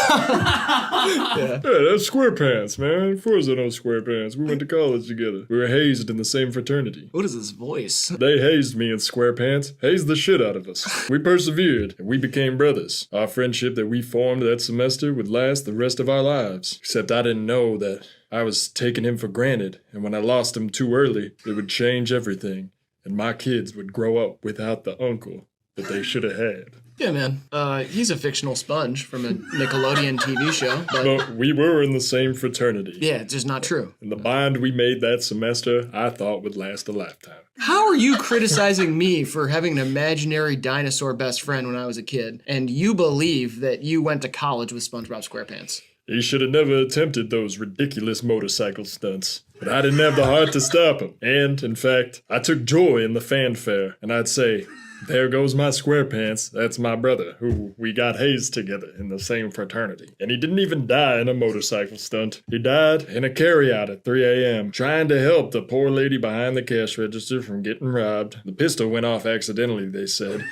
that's SquarePants, man. Of course I know SquarePants. We went to college together. We were hazed in the same fraternity. What is this voice? They hazed me in SquarePants, hazed the shit out of us. We persevered, and we became brothers. Our friendship that we formed that semester would last the rest of our lives. Except I didn't know that I was taking him for granted, and when I lost him too early, it would change everything, and my kids would grow up without the uncle that they should have had. Yeah, man. He's a fictional sponge from a Nickelodeon TV show, but But we were in the same fraternity. yeah, it's just not true. And the bond we made that semester, I thought would last a lifetime. How are you criticizing me for having an imaginary dinosaur best friend when I was a kid, and you believe that you went to college with SpongeBob SquarePants? He should have never attempted those ridiculous motorcycle stunts. But I didn't have the heart to stop him. And, in fact, I took joy in the fanfare. And I'd say, there goes my SquarePants. That's my brother, who we got hazed together in the same fraternity. And he didn't even die in a motorcycle stunt. He died in a carryout at 3 a.m., trying to help the poor lady behind the cash register from getting robbed. The pistol went off accidentally, they said.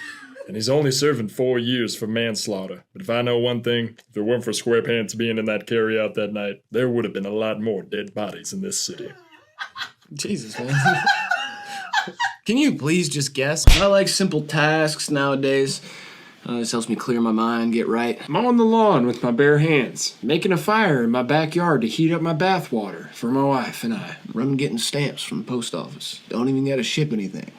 And he's only serving 4 years for manslaughter. But if I know one thing, if it weren't for SquarePants being in that carryout that night, there would have been a lot more dead bodies in this city. Jesus, man. Can you please just guess? I like simple tasks nowadays. This helps me clear my mind, get right. I'm on the lawn with my bare hands, making a fire in my backyard to heat up my bath water for my wife and I. Running getting stamps from the post office. Don't even gotta ship anything.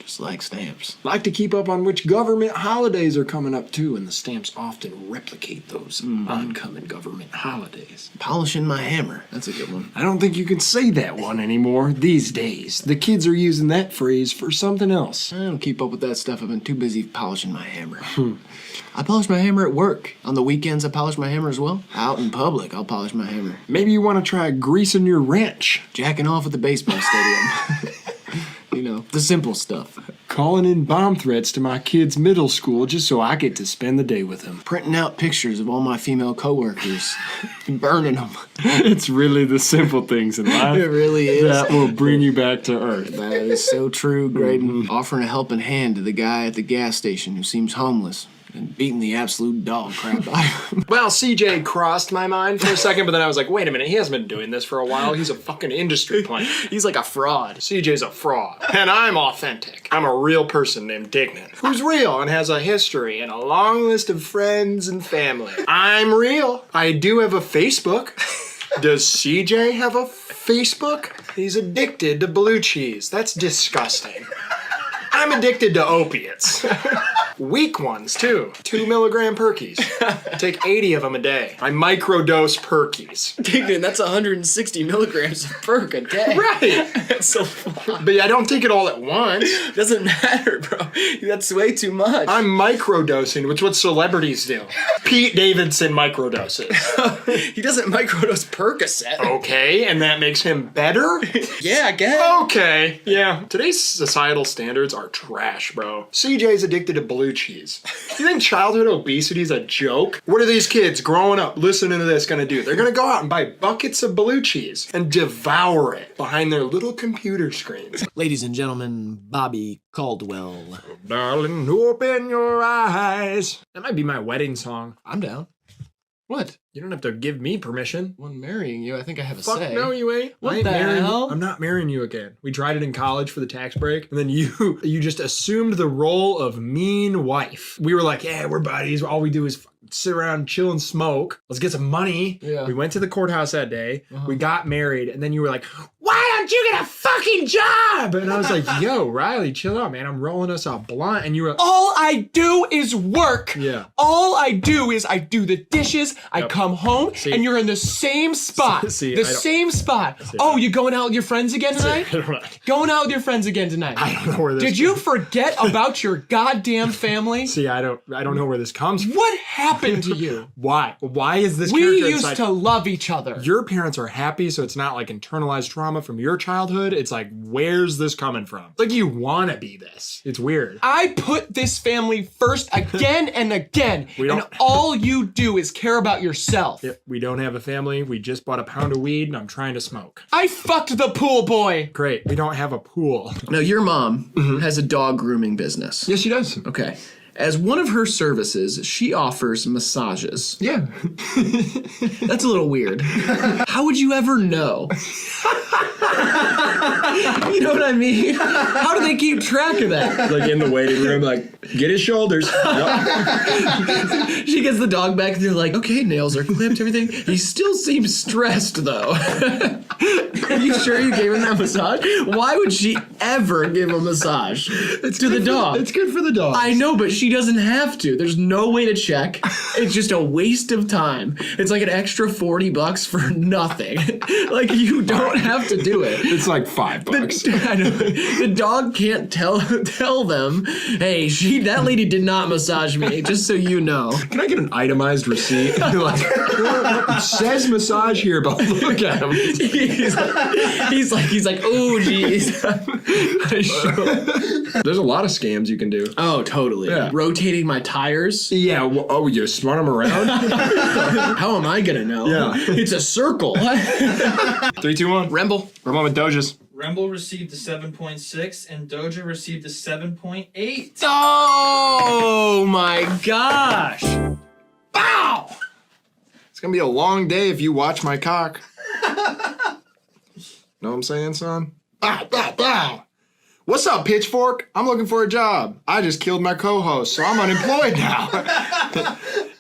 Just like stamps. Like to keep up on which government holidays are coming up too, and the stamps often replicate those oncoming government holidays. Polishing my hammer. That's a good one. I don't think you can say that one anymore these days. The kids are using that phrase for something else. I don't keep up with that stuff. I've been too busy polishing my hammer. I polish my hammer at work. On the weekends, I polish my hammer as well. Out in public, I'll polish my hammer. Maybe you want to try greasing your wrench. Jacking off at the baseball stadium. You know, the simple stuff. Calling in bomb threats to my kids' middle school just so I get to spend the day with them. Printing out pictures of all my female coworkers. And burning them. It's really the simple things in life. It really is. That will bring you back to earth. That is so true, Graydon. Offering a helping hand to the guy at the gas station who seems homeless. And beating the absolute dog crap out of him. Well, CJ crossed my mind for a second, but then I was like, wait a minute, he hasn't been doing this for a while. He's a fucking industry plant. He's like a fraud. CJ's a fraud. And I'm authentic. I'm a real person named Dignan, who's real and has a history and a long list of friends and family. I'm real. I do have a Facebook. Does CJ have a Facebook? He's addicted to blue cheese. That's disgusting. I'm addicted to opiates. Weak ones, too. 2 milligram Perkies. I take 80 of them a day. I microdose Perkies. Dignan, that's 160 milligrams of perk a day. Right. That's so fun. But I don't take it all at once. Doesn't matter, bro. That's way too much. I'm microdosing, which is what celebrities do. Pete Davidson microdoses. He doesn't microdose Percocet. Okay, and that makes him better? Yeah, I guess. Okay, yeah. Today's societal standards are trash, bro. CJ's addicted to blue cheese. You think childhood obesity is a joke? What are these kids growing up listening to this gonna do? They're gonna go out and buy buckets of blue cheese and devour it behind their little computer screens. Ladies and gentlemen, Bobby Caldwell. Darling, open your eyes. That might be my wedding song. I'm down. What? You don't have to give me permission. When marrying you, I think I have a Fuck say. no, you ain't. What I ain't the marrying hell? You. I'm not marrying you again. We tried it in college for the tax break, and then you just assumed the role of mean wife. We were like, yeah, we're buddies. All we do is sit around, chill, and smoke. Let's get some money. Yeah. We went to the courthouse that day. We got married, and then you were like, why don't you get a fucking job? And I was like, yo, Riley, chill out, man. I'm rolling us a blunt. And you were like, All I do is work. Yeah. All I do is I do the dishes, I Yep. come home, See. and you're in the same spot. See, the I don't- same spot. Oh, you going out with your friends again tonight? Right. Going out with your friends again tonight. I don't know where this Did you forget about your goddamn family? See, I don't know where this comes from. What happened to you? Why? Why is this We character used inside? to love each other. Your parents are happy, so it's not like internalized trauma from your childhood. It's like, where's this coming from? It's like you want to be this. It's weird. I put this family first again and again, We and don't- all you do is care about yourself. Yeah, we don't have a family. We just bought a pound of weed, and I'm trying to smoke. I fucked the pool boy. Great. We don't have a pool. Now, your mom has a dog grooming business. Yes, she does. Okay. As one of her services, she offers massages. Yeah. That's a little weird. How would you ever know? You know what I mean? How do they keep track of that? Like in the waiting room, like, get his shoulders. She gets the dog back and they're like, okay, nails are clipped, everything. He still seems stressed though. Are you sure you gave him that massage? Why would she? ever give a massage to the dog. It's good for the dog. I know, but she doesn't have to. There's no way to check. It's just a waste of time. It's like an extra $40 for nothing. Like, you don't have to do it. It's like $5. I know. The dog can't tell them, hey, that lady did not massage me, just so you know. Can I get an itemized receipt? Like, it says massage here, but look at him. He's like, oh, geez. There's a lot of scams you can do. Oh, totally. Yeah. Rotating my tires. Yeah. Well, you spun them around? How am I gonna know? Yeah. It's a circle. 3, 2, 1. Remble. Ramon with Dojas. Remble received a 7.6 and Doja received a 7.8. Oh my gosh. Bow! It's gonna be a long day if you watch my cock. Know what I'm saying, son? Bow, bow, bow. What's up, Pitchfork? I'm looking for a job. I just killed my co-host, so I'm unemployed now.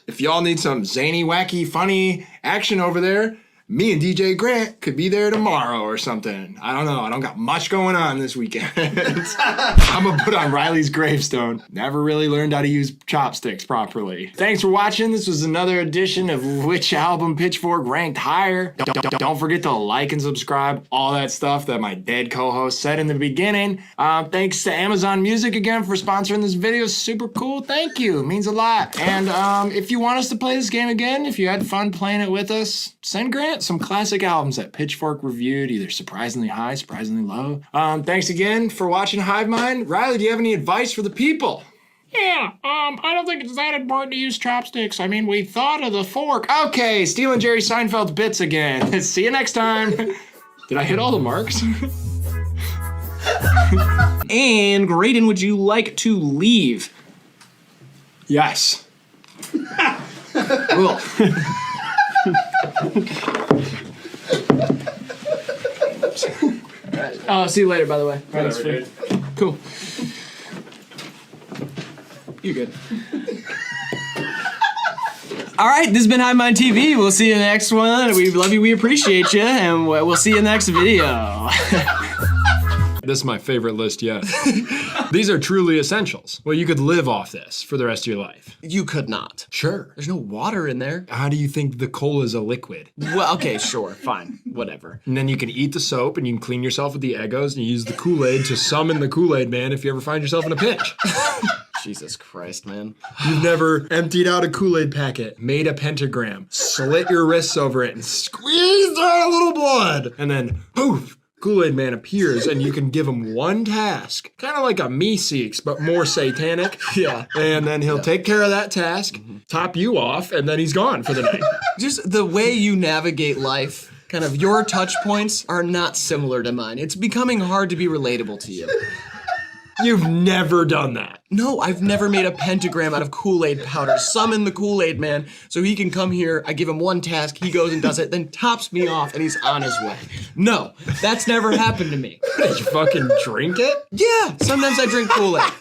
If y'all need some zany, wacky, funny action over there, me and DJ Grant could be there tomorrow or something. I don't know. I don't got much going on this weekend. I'm gonna put on Riley's gravestone. Never really learned how to use chopsticks properly. Thanks for watching. This was another edition of Which Album Pitchfork Ranked Higher. Don't forget to like and subscribe. All that stuff that my dead co-host said in the beginning. Thanks to Amazon Music again for sponsoring this video. Super cool. Thank you. It means a lot. And if you want us to play this game again, if you had fun playing it with us, send Grant some classic albums that Pitchfork reviewed, either surprisingly high, surprisingly low. Thanks again for watching Hivemind. Riley, do you have any advice for the people? Yeah, I don't think it's that important to use chopsticks. I mean, we thought of the fork. Okay, stealing Jerry Seinfeld's bits again. See you next time. Did I hit all the marks? And Graydon, would you like to leave? Yes. Cool. Oh, see you later, by the way. Thanks, dude. Cool. You're good. All right, this has been Hivemind TV. We'll see you in the next one. We love you, we appreciate you, and we'll see you in the next video. This is my favorite list yet. These are truly essentials. Well, you could live off this for the rest of your life. You could not. Sure. There's no water in there. How do you think the cola is a liquid? Well, okay, sure, fine, whatever. And then you can eat the soap and you can clean yourself with the Eggos and you use the Kool-Aid to summon the Kool-Aid man if you ever find yourself in a pinch. Jesus Christ, man. You've never emptied out a Kool-Aid packet, made a pentagram, slit your wrists over it, and squeezed out a little blood. And then, poof, Kool-Aid man appears and you can give him one task. Kind of like a Meeseeks, but more satanic. Yeah. And then he'll take care of that task, top you off, and then he's gone for the night. Just the way you navigate life, kind of your touch points are not similar to mine. It's becoming hard to be relatable to you. You've never done that. No, I've never made a pentagram out of Kool-Aid powder. Summon the Kool-Aid man so he can come here. I give him one task, he goes and does it, then tops me off and he's on his way. No, that's never happened to me. Did you fucking drink it? Yeah, sometimes I drink Kool-Aid.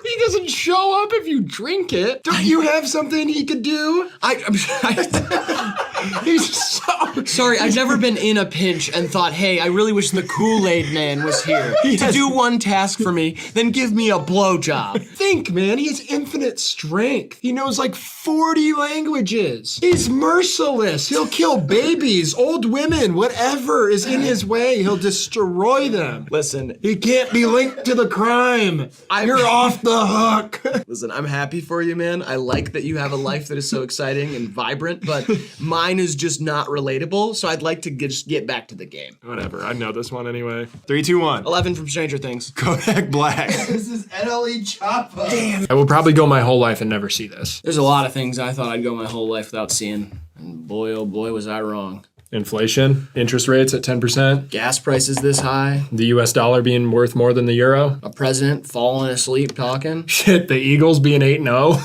He doesn't show up if you drink it. Don't you have something he could do? He's so... Sorry, I've never been in a pinch and thought, hey, I really wish the Kool-Aid man was here to do one task for me, then give me a blowjob. Think, man, he has infinite strength. He knows like 40 languages. He's merciless. He'll kill babies, old women, whatever is in his way. He'll destroy them. Listen, He can't be linked to the crime. You're off the hook. Listen, I'm happy for you, man. I like that you have a life that is so exciting and vibrant, but mine is just not relatable, so I'd like to just get back to the game. Whatever, I know this one anyway. 3, 2, 1. 11 from Stranger Things. Kodak Black. This is NLE Choppa. Damn. I will probably go my whole life and never see this. There's a lot of things I thought I'd go my whole life without seeing, and boy, oh boy, was I wrong. Inflation, interest rates at 10%, Gas prices this high, the US dollar being worth more than the euro. a president falling asleep talking. Shit, the Eagles being 8-0.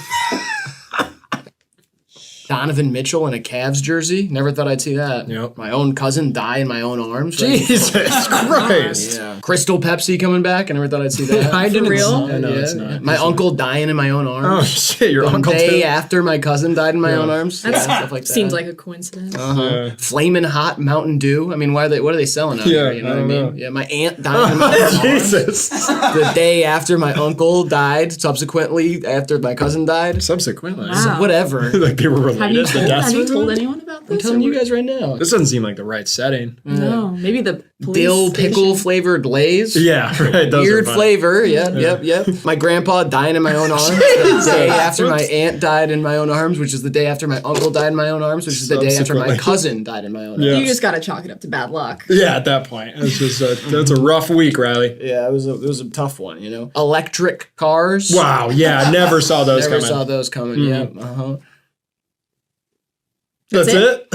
Donovan Mitchell in a Cavs jersey. Never thought I'd see that. Yep. My own cousin die in my own arms. Jesus Christ. Yeah. Crystal Pepsi coming back. I never thought I'd see that. I didn't real? see- I know it's not. My uncle dying in my own Oh arms. shit, your The uncle day too? after my cousin died in my own arms. That stuff like that. seems like a coincidence. Flamin' hot Mountain Dew. I mean, what are they selling out here? You know what I mean? Yeah, my aunt died in my own arms. Jesus. The day after my uncle died, subsequently after my cousin died. Subsequently. Wow. Whatever. Like they were Have you related. told, The deaths have you were told related? anyone about I'm this? telling you guys right now. This doesn't seem like the right setting. No, maybe the police Dill station. pickle flavored Lay's. Yeah, right. Those Weird are fun. flavor. Yep. My grandpa dying in my own arms. The day after my aunt died in my own arms, which is the day after my uncle died in my own arms, which is the day after my Subsequently. cousin died in my own Yeah. arms. You just gotta chalk it up to bad luck. Yeah, at that point. It's just that's a rough week, Riley. Yeah, it was a tough one, you know. Electric cars. Wow, yeah, never saw those Never coming. saw those coming. Yep. Uh-huh. That's it?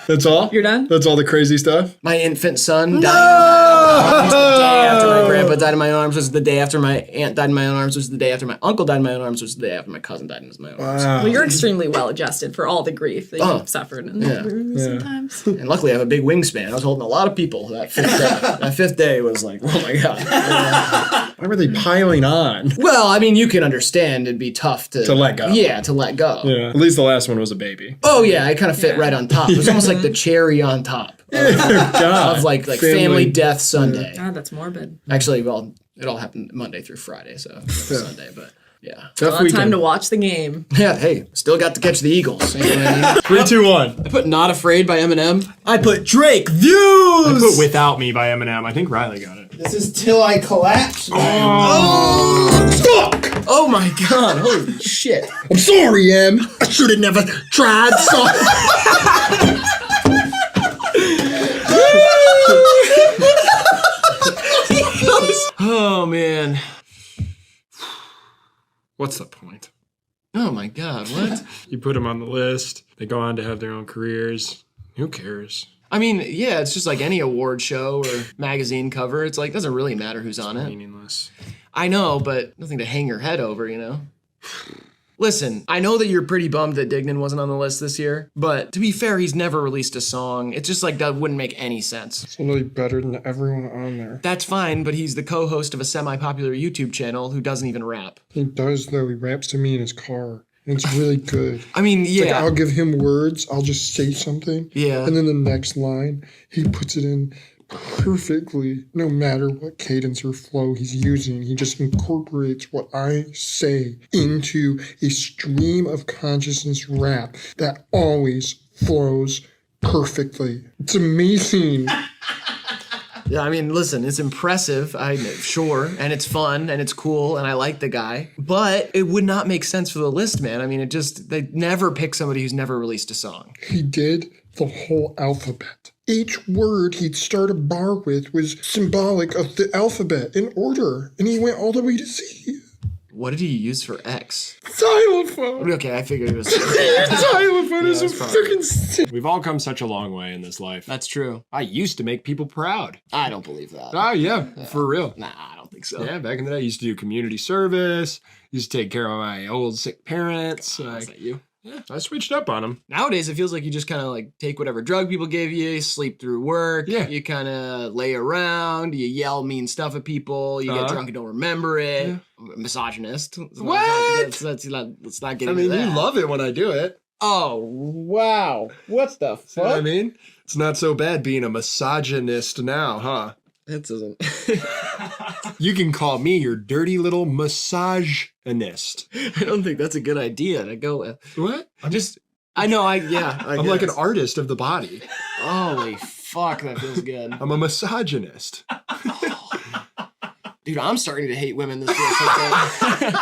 That's all? You're done? That's all the crazy stuff? My infant son died. The day after my grandpa died in my own arms was the day after my aunt died in my own arms was the day after my uncle died in my own arms was the day after my cousin died in my own arms. Well, you're extremely well adjusted for all the grief that Oh. you've suffered in recent times. And luckily I have a big wingspan. I was holding a lot of people that fifth day. That fifth day was like, oh my God. Why were they piling on? Well, I mean, you can understand it'd be tough to let go. Yeah, to let go. Yeah. At least the last one was a baby. Oh yeah, I kind of fit right on top. It was almost like the cherry on top God. of like family death Sunday. God, that's morbid. Actually, well, it all happened Monday through Friday, so it was Sunday, but yeah. Tough Well, weekend. time to watch the game. Yeah, hey, still got to catch the Eagles. You know what I mean? 3, 2, 1. I put Not Afraid by Eminem. I put Drake I views. put Without Me by Eminem. I think Riley got it. This is Till I Collapse. Oh my God, holy shit. I'm sorry, Em. I should have never tried. Oh man. What's the point? Oh my God, what? You put them on the list. They go on to have their own careers. Who cares? I mean, yeah, it's just like any award show or magazine cover. It's like, it doesn't really matter who's on it. Meaningless. I know, but nothing to hang your head over, you know? Listen, I know that you're pretty bummed that Dignan wasn't on the list this year, but to be fair, he's never released a song. It's just like that wouldn't make any sense. It's literally better than everyone on there. That's fine, but he's the co-host of a semi-popular YouTube channel who doesn't even rap. He does, though. He raps to me in his car. And it's really good. I mean, It's like yeah. I'll give him words, I'll just say something. Yeah. And then the next line, he puts it in perfectly, no matter what cadence or flow he's using. He just incorporates what I say into a stream of consciousness rap that always flows perfectly. It's amazing. Yeah, I mean, listen, it's impressive, sure, and it's fun, and it's cool, and I like the guy, but it would not make sense for the list, man. I mean, they never pick somebody who's never released a song. He did the whole alphabet. Each word he'd start a bar with was symbolic of the alphabet in order, and he went all the way to Z. What did he use for X? Xylophone. Okay, I figured it was... Xylophone is a that's probably- freaking sick. We've all come such a long way in this life. That's true. I used to make people proud. I don't believe that. Oh, yeah, for real. Nah, I don't think so. Yeah, back in the day, I used to do community service, used to take care of my old sick parents. Is that you? Yeah, I switched up on them. Nowadays, it feels like you just kind of like take whatever drug people give you, sleep through work. Yeah. You kind of lay around, you yell mean stuff at people, you get drunk and don't remember it. Yeah. Misogynist. What? Let's not get I into mean, that. you love it when I do it. Oh, wow. What the See what I fuck? mean? It's not so bad being a misogynist now, huh? That doesn't... You can call me your dirty little misogynist. I don't think that's a good idea to go with. What? I know, I I'm like an artist of the body. Holy fuck, that feels good. I'm a misogynist. Dude, I'm starting to hate women this year.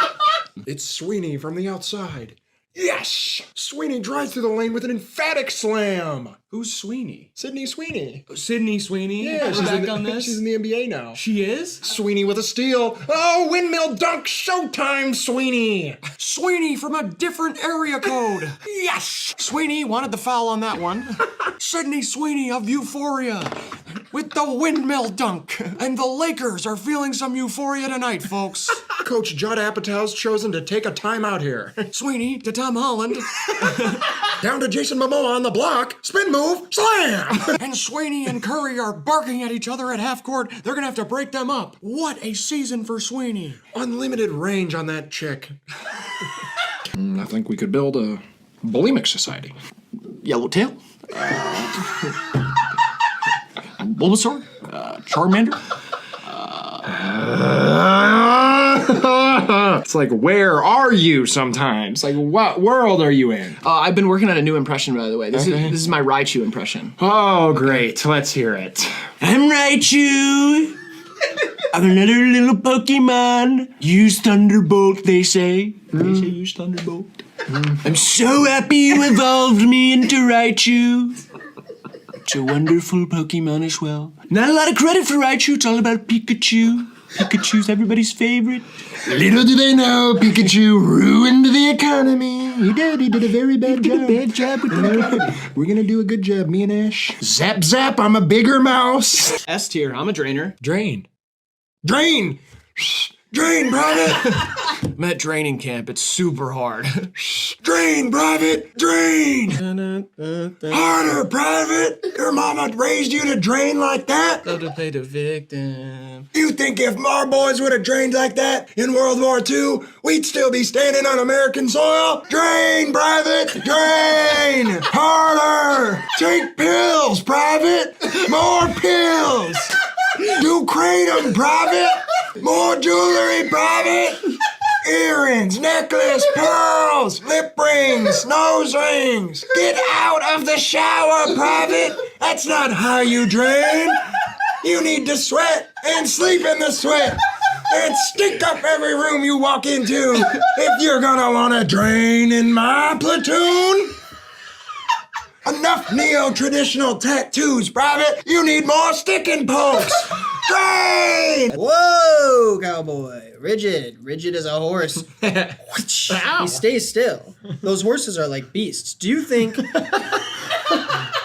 It's Sweeney from the outside. Yes! Sweeney drives through the lane with an emphatic slam. Who's Sweeney? Sydney Sweeney. Sydney Sweeney? Yeah, We're she's back in the, on this? she's in the NBA now. She is? Sweeney with a steal. Oh, windmill dunk showtime, Sweeney. Sweeney from a different area code. Yes! Sweeney wanted the foul on that one. Sydney Sweeney of Euphoria. with the windmill dunk. And the Lakers are feeling some euphoria tonight, folks. Coach Judd Apatow's chosen to take a timeout here. Sweeney to Tom Holland. Down to Jason Momoa on the block. Spin move, slam! And Sweeney and Curry are barking at each other at half court. They're gonna have to break them up. What a season for Sweeney. Unlimited range on that chick. I think we could build a bulimic society. Yellowtail. Bulbasaur. Charmander. It's like, where are you sometimes? Like, what world are you in? I've been working on a new impression, by the way. This is my Raichu impression. Oh, great. Let's hear it. I'm Raichu. I'm another little Pokemon. Use Thunderbolt, they say. They say use Thunderbolt. I'm so happy you evolved me into Raichu. It's a wonderful Pokemon as well. Not a lot of credit for Raichu. It's all about Pikachu. Pikachu's everybody's favorite. Little do they know, Pikachu ruined the economy. He did a very bad job. Bad job with the economy. We're gonna do a good job, me and Ash. Zap, zap, I'm a bigger mouse. S tier. I'm a drainer. Drain. Drain! Drain, private! I'm at training camp. It's super hard. Drain, private! Drain! Harder, private! Your mama raised you to drain like that? Love to play the victim. You think if our boys would have drained like that in World War II, we'd still be standing on American soil? Drain, private! Drain! Harder! Take pills, private! More pills! Do kratom, private! More jewelry, private! Earrings, necklace, pearls, lip rings, nose rings. Get out of the shower, private! That's not how you drain! You need to sweat and sleep in the sweat and stink up every room you walk into if you're gonna wanna drain in my platoon. Enough neo-traditional tattoos, private. You need more stick and pokes. Drain! Whoa, cowboy. Rigid as a horse. He stays still. Those horses are like beasts. Do you think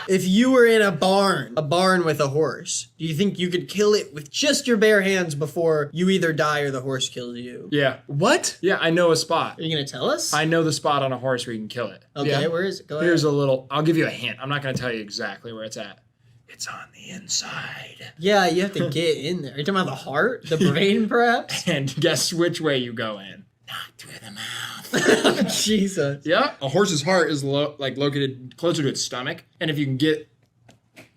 if you were in a barn with a horse, do you think you could kill it with just your bare hands before you either die or the horse kills you? Yeah. What? Yeah, I know a spot. Are you gonna tell us? I know the spot on a horse where you can kill it. Okay, Yeah. where is it? Go Here's ahead. a little, I'll give you a hint. I'm not going to tell you exactly where it's at. It's on the inside. Yeah, you have to get in there. Are you talking about the heart? The brain, perhaps? And guess which way you go in? Jesus. Yeah. A horse's heart is located closer to its stomach. And if you can get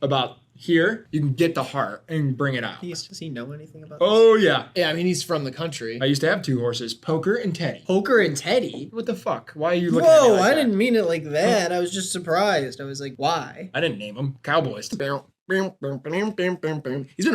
about here, you can get the heart and bring it out. Does he know anything about this? Oh, yeah. Yeah, I mean, he's from the country. I used to have two horses, Poker and Teddy. Poker and Teddy? What the fuck? Why are you looking at me Whoa, like I that? didn't mean it like that. I was just surprised. I was like, why? I didn't name them. Cowboys. He's been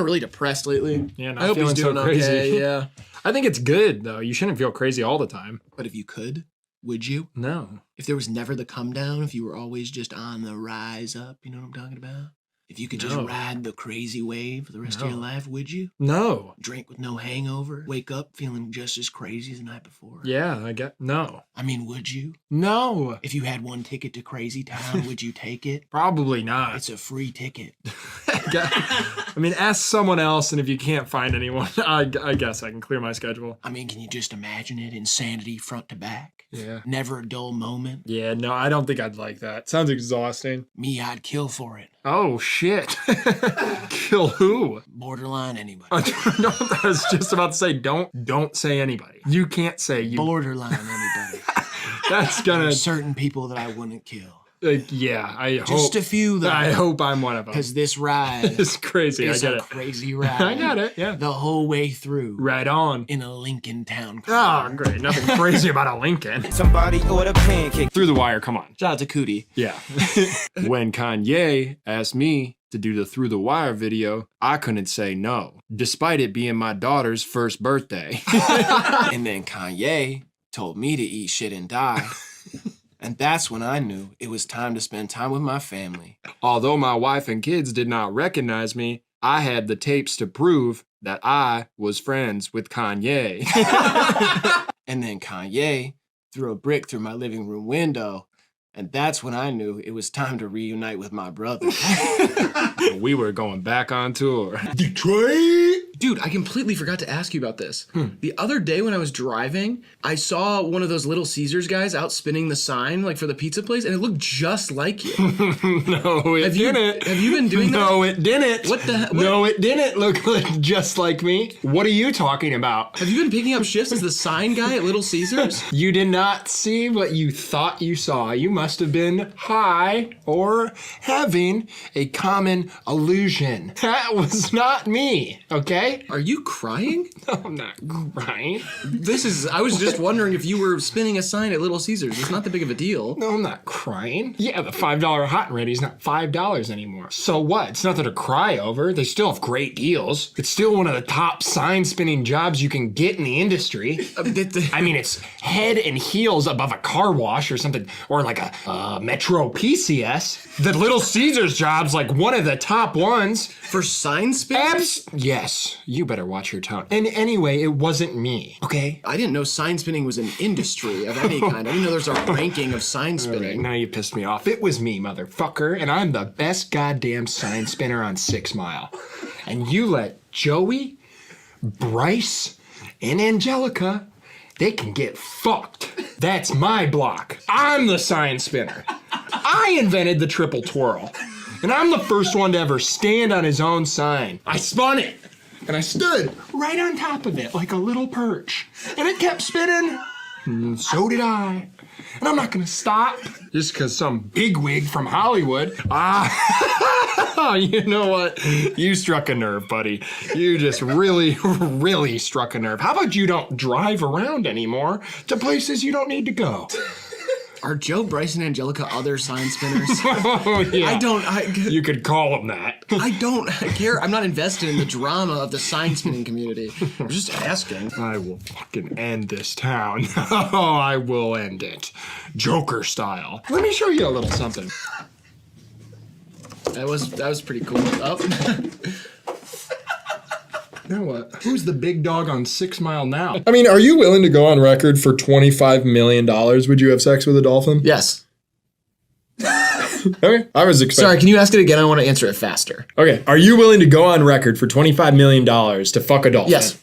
really depressed lately. Yeah, not I hope he's feeling so doing crazy. okay. Yeah. I think it's good, though. You shouldn't feel crazy all the time. But if you could, would you? No. If there was never the come down, if you were always just on the rise up, you know what I'm talking about? If you could just No. ride the crazy wave for the rest of your No. life, would you? No. Drink with no hangover, wake up feeling just as crazy as the night before? Yeah, no. I mean, would you? No. If you had one ticket to Crazy Town, would you take it? Probably not. It's a free ticket. I mean, ask someone else, and if you can't find anyone, I guess I can clear my schedule. I mean, can you just imagine it? Insanity front to back. Yeah. Never a dull moment. Yeah, no, I don't think I'd like that. Sounds exhausting. Me, I'd kill for it. Oh, shit. Kill who? Borderline anybody. No, I was just about to say, don't say anybody. You can't say you. Borderline anybody. That's gonna. There's certain people that I wouldn't kill. Yeah, I hope. Just a few, though. I hope I'm one of them. Because this ride It's crazy. I is get a it. crazy ride. I got it. Yeah. The whole way through. Right on. In a Lincoln Town car. Oh, great. Nothing crazy about a Lincoln. Somebody order pancake. Through the wire. Come on. Shout out to Cootie. Yeah. When Kanye asked me to do the Through the Wire video, I couldn't say no, despite it being my daughter's first birthday. And then Kanye told me to eat shit and die. And that's when I knew it was time to spend time with my family. Although my wife and kids did not recognize me, I had the tapes to prove that I was friends with Kanye. And then Kanye threw a brick through my living room window And that's when I knew it was time to reunite with my brother. We were going back on tour. Detroit! Dude, I completely forgot to ask you about this. The other day when I was driving, I saw one of those Little Caesars guys out spinning the sign like for the pizza place, and it looked just like you. No, it didn't. Have you been doing that? No, it didn't. What the hell? No, it didn't look just like me. What are you talking about? Have you been picking up shifts as the sign guy at Little Caesars? You did not see what you thought you saw. You must have been high or having a common illusion. That was not me, okay? Are you crying? No, I'm not crying. I was just wondering if you were spinning a sign at Little Caesars. It's not that big of a deal. No, I'm not crying. Yeah, the $5 hot and ready's not $5 anymore. So what? It's nothing to cry over. They still have great deals. It's still one of the top sign spinning jobs you can get in the industry. I mean, it's head and heels above a car wash or something, or like a Metro PCS. The Little Caesars job's like one of the top ones. For sign spinning? Yes, you better watch your tone. And anyway, it wasn't me, okay? I didn't know sign spinning was an industry of any kind. I didn't know there's a ranking of sign spinning. Right, now you pissed me off. It was me, motherfucker, and I'm the best goddamn sign spinner on 6 Mile. And you let Joey, Bryce, and Angelica, they can get fucked. That's my block. I'm the sign spinner. I invented the triple twirl. And I'm the first one to ever stand on his own sign. I spun it. And I stood right on top of it like a little perch. And it kept spinning. And so did I. And I'm not gonna stop just because some bigwig from Hollywood. You know what? You struck a nerve, buddy. You just really, really struck a nerve. How about you don't drive around anymore to places you don't need to go? Are Joe, Bryce, and Angelica other sign spinners? Oh, yeah. You could call them that. I don't care. I'm not invested in the drama of the sign spinning community. I'm just asking. I will fucking end this town. Oh, I will end it. Joker style. Let me show you a little something. That was pretty cool. Oh. Now what? Who's the big dog on 6 Mile now? I mean, are you willing to go on record for $25 million? Would you have sex with a dolphin? Yes. Okay, I was expecting. Sorry, can you ask it again? I want to answer it faster. Okay, are you willing to go on record for $25 million to fuck a dolphin? Yes.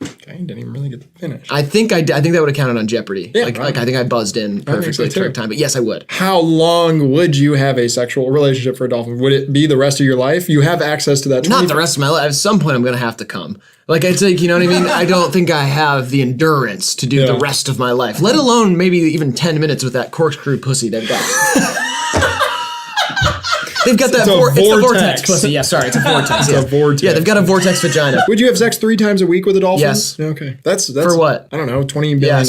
Okay, didn't even really get to finish. I think that would have counted on Jeopardy. Yeah, like I think I buzzed in perfectly at the correct time. But yes, I would. How long would you have a sexual relationship for a dolphin? Would it be the rest of your life? You have access to that. Not the rest of my life. At some point, I'm gonna have to come. Like it's like, you know what I mean? I don't think I have the endurance to do the rest of my life. Let alone maybe even 10 minutes with that corkscrew pussy they've got. They've got that. It's the vortex pussy. Yeah, sorry, it's a vortex. It's a vortex. Yeah, they've got a vortex vagina. Would you have sex 3 times a week with a dolphin? Yes. Okay. That's for what? I don't know. $20 billion.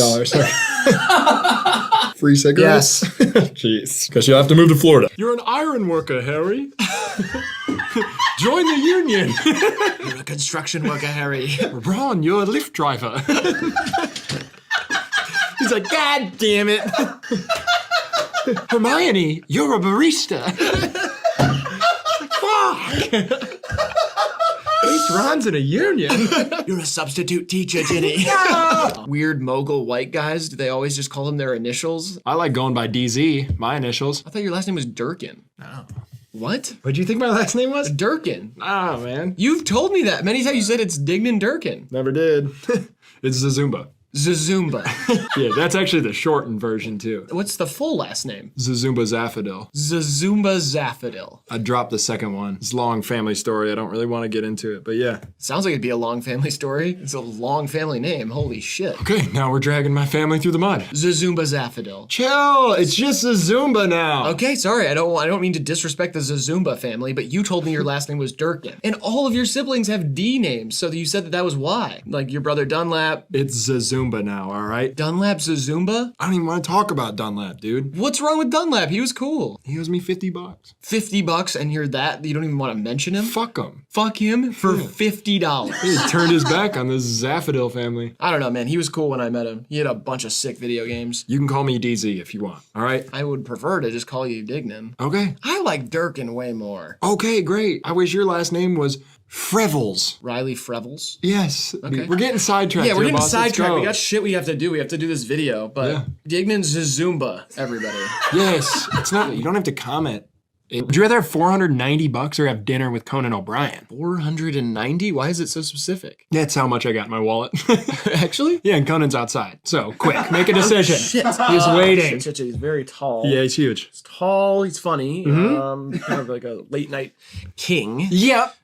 Free cigarettes? Yes. Jeez. Because you'll have to move to Florida. You're an iron worker, Harry. Join the union. You're a construction worker, Harry. Ron, you're a Lyft driver. He's like, God damn it. Hermione, you're a barista. Fuck. At least Ron's in a union. You're a substitute teacher, Ginny. Weird mogul white guys, do they always just call them their initials? I like going by DZ, my initials. I thought your last name was Durkin. No. What? What'd you think my last name was? Durkin. Oh, man. You've told me that many times. You said it's Dignan Durkin. Never did. It's Zazumba. Zazumba. Yeah, that's actually the shortened version, too. What's the full last name? Zazumba Zaphadil. Zazumba Zaphadil. I dropped the second one. It's a long family story. I don't really want to get into it, but yeah. Sounds like it'd be a long family story. It's a long family name. Holy shit. Okay, now we're dragging my family through the mud. Zazumba Zaphadil. Chill, it's just Zazumba now. Okay, sorry. I don't mean to disrespect the Zazumba family, but you told me your last name was Durkin. And all of your siblings have D names, so you said that was why. Like your brother Dunlap. It's Zazumba now, all right? Dunlap Zazumba? I don't even want to talk about Dunlap, dude. What's wrong with Dunlap? He was cool. He owes me $50. $50 and you're that? You don't even want to mention him? Fuck him. Fuck him for $50. He turned his back on this Zaphadil family. I don't know, man. He was cool when I met him. He had a bunch of sick video games. You can call me DZ if you want, all right? I would prefer to just call you Dignan. Okay. I like Durkin way more. Okay, great. I wish your last name was Frevels. Riley Frevels. Yes. Okay. We're getting sidetracked. Yeah, we're here, getting boss. Let's sidetracked. go. We got shit we have to do. We have to do this video, but Yeah. Digman's Zumba, everybody. Yes. It's not. You don't have to comment. Would you rather have $490 or have dinner with Conan O'Brien? 490? Why is it so specific? That's how much I got in my wallet. Actually? Yeah, and Conan's outside. So quick, make a decision. Shit. He's waiting. Shit, he's very tall. Yeah, he's huge. He's tall, he's funny. Kind of like a late night king. Yep.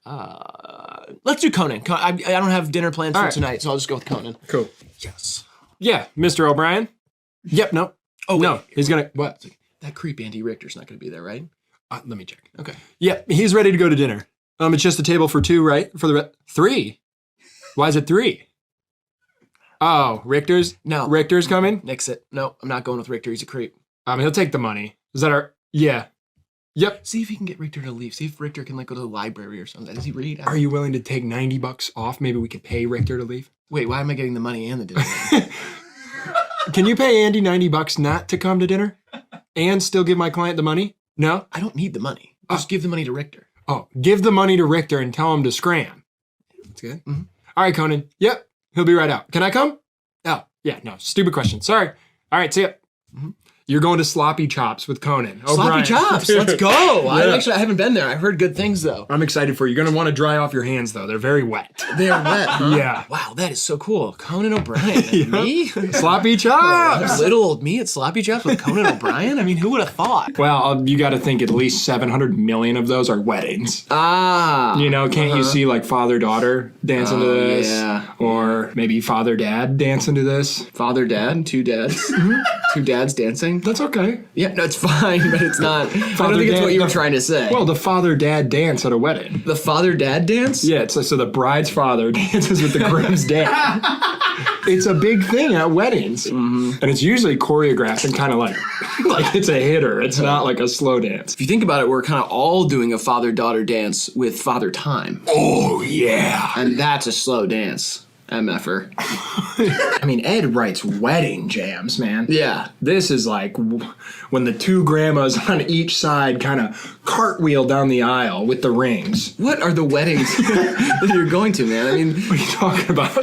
Let's do Conan. I don't have dinner plans for All right. tonight, so I'll just go with Conan. Cool. Yes. Yeah, Mr. O'Brien. Yep. No. Oh, no. wait. He's gonna what? That creep Andy Richter's not going to be there, right? Let me check. Okay. Yeah, he's ready to go to dinner. It's just a table for 2, right? For the 3. Why is it 3? Oh, Richter's? No. Richter's coming? Nix it. No, I'm not going with Richter. He's a creep. He'll take the money. Is that our? Yeah. Yep. See if he can get Richter to leave. See if Richter can like go to the library or something. Does he read? Are you willing to take $90 off? Maybe we could pay Richter to leave. Wait, why am I getting the money and the dinner? Can you pay Andy $90 not to come to dinner, and still give my client the money? No. I don't need the money. Just give the money to Richter. Oh, give the money to Richter and tell him to scram. That's good. All right, Conan. Yep, he'll be right out. Can I come? Oh, yeah. No, stupid question. Sorry. All right, see ya. You're going to Sloppy Chops with Conan. Sloppy O'Brien. Chops. Let's go. Yeah. I haven't been there. I've heard good things though. I'm excited for you. You're going to want to dry off your hands though. They're very wet. They're wet. Huh? Yeah. Wow, that is so cool. Conan O'Brien. And me? Sloppy Chops. Little old me at Sloppy Chops with Conan O'Brien? I mean, who would have thought? Well, you got to think at least 700 million of those are weddings. Ah. You know, can't you see like father-daughter dancing to this? Yeah. Or maybe father-dad dancing to this? Father, dad, two dads. Two dads dancing. That's okay. Yeah, no, it's fine, but it's not. I don't think it's Father-dad- what you were trying to say. Well, the father-dad dance at a wedding. The father-dad dance? Yeah, it's like, so the bride's father dances with the groom's dad. It's a big thing at weddings. And it's usually choreographed and kind of like it's a hitter. It's not like a slow dance. If you think about it, we're kind of all doing a father-daughter dance with Father Time. Oh, yeah. And that's a slow dance. MFer. I mean, Ed writes wedding jams, man. Yeah. This is like when the 2 grandmas on each side kind of cartwheel down the aisle with the rings. What are the weddings that you're going to, man? I mean, what are you talking about?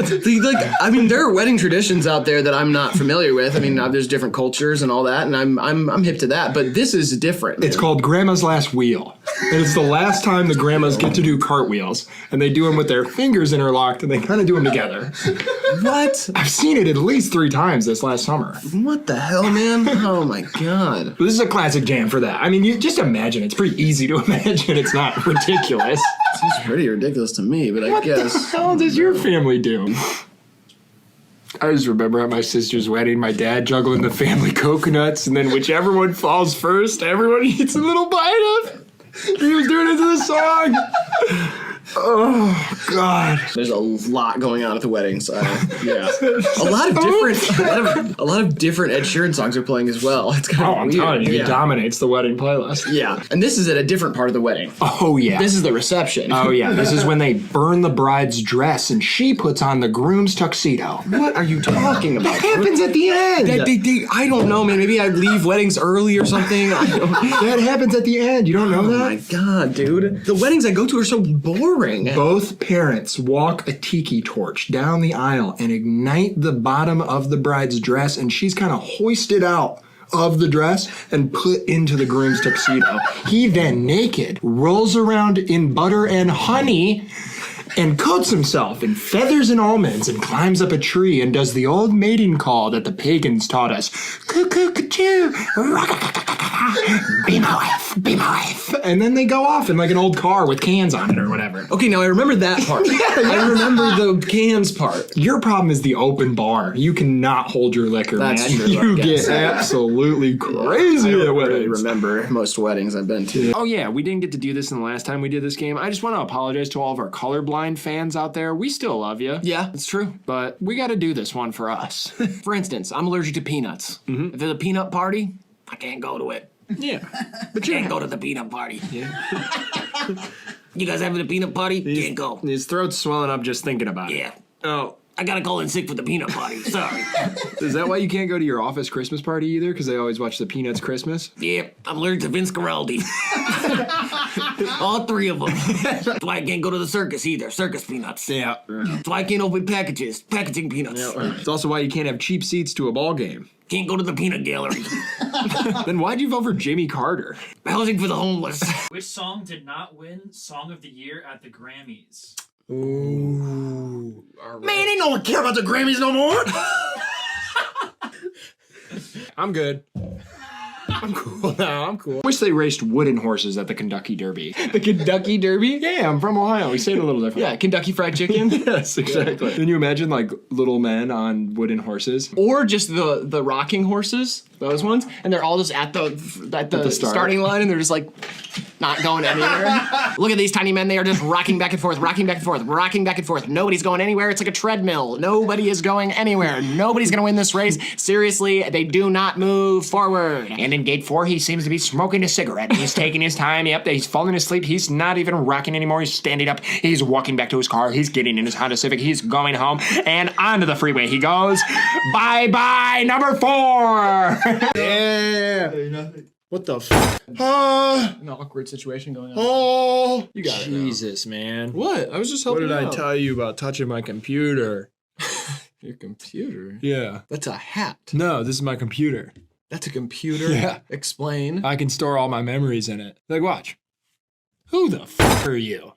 There are wedding traditions out there that I'm not familiar with. I mean, there's different cultures and all that, and I'm hip to that. But this is different. It's called Grandma's Last Wheel. And it's the last time the grandmas get to do cartwheels. And they do them with their fingers interlocked and they kind of do them together. What? I've seen it at least 3 times this last summer. What the hell, man? Oh my god. This is a classic jam for that. I mean, you just imagine. It's pretty easy to imagine. It's not ridiculous. Seems pretty ridiculous to me, but I guess. What the hell does your family do? I just remember at my sister's wedding, my dad juggling the family coconuts, and then whichever one falls first, everyone eats a little bite of. He was doing it to the song. Oh God! There's a lot going on at the wedding, so yeah, a lot of different Ed Sheeran songs are playing as well. It's kind of I'm weird. telling you, Yeah. it dominates the wedding playlist. Yeah, and this is at a different part of the wedding. Oh yeah, This is the reception. oh yeah. This is when they burn the bride's dress and she puts on the groom's tuxedo. What are you talking about? That happens at the end. I don't know, man. Maybe I leave weddings early or something. That happens at the end. You don't know that? Oh my god, dude! The weddings I go to are so boring. Both parents walk a tiki torch down the aisle and ignite the bottom of the bride's dress, and she's kind of hoisted out of the dress and put into the groom's tuxedo. He then, naked, rolls around in butter and honey and coats himself in feathers and almonds and climbs up a tree and does the old mating call that the pagans taught us. Cuckoo-ca-choo, be my wife, be my wife. And then they go off in like an old car with cans on it or whatever. Okay, now I remember that part. I remember the cans part. Your problem is the open bar. You cannot hold your liquor, That's man. true, I You guess. get absolutely crazy I at don't really weddings. remember most weddings I've been to. Oh yeah, we didn't get to do this in the last time we did this game. I just want to apologize to all of our colorblind fans out there. We still love you. Yeah, it's true. But we got to do this one for us. For instance, I'm allergic to peanuts. If there's a peanut party, I can't go to it. Yeah. But can't go to the peanut party. Yeah. You guys having a peanut party? Can't go. His throat's swelling up just thinking about it. Yeah. Oh, I gotta call in sick for the peanut party. Sorry. Is that why you can't go to your office Christmas party either? Because they always watch the Peanuts Christmas? Yep, I'm allergic to Vince Guaraldi. All 3 of them. That's why I can't go to the circus either. Circus peanuts. Yeah. That's why I can't open packaging peanuts. It's also why you can't have cheap seats to a ball game. Can't go to the peanut gallery. Then why'd you vote for Jimmy Carter? Housing for the homeless. Which song did not win Song of the Year at the Grammys? Ooh. Man, ain't no one care about the Grammys no more. I'm good. I'm cool now. I'm cool. Wish they raced wooden horses at the Kentucky Derby. The Kentucky Derby? Yeah, I'm from Ohio. We say it a little different. Yeah, Kentucky Fried Chicken. Yes, exactly. Can you imagine like little men on wooden horses? Or just the rocking horses, those ones, and they're all just at the starting line, and they're just like not going anywhere. Look at these tiny men; they are just rocking back and forth, rocking back and forth, rocking back and forth. Nobody's going anywhere. It's like a treadmill. Nobody is going anywhere. Nobody's gonna win this race. Seriously, they do not move forward. And in gate 4, he seems to be smoking a cigarette. He's taking his time. Yep, he's falling asleep. He's not even rocking anymore. He's standing up. He's walking back to his car. He's getting in his Honda Civic. He's going home. And onto the freeway he goes. Bye-bye, number 4. Yeah. What the f? An awkward situation going on. Oh. You got it. Jesus, man. What? I was just What helping did I out. tell you about touching my computer? Your computer? Yeah. That's a hat. No, this is my computer. That's a computer? Yeah. Explain. I can store all my memories in it. Like, watch. Who the f are you?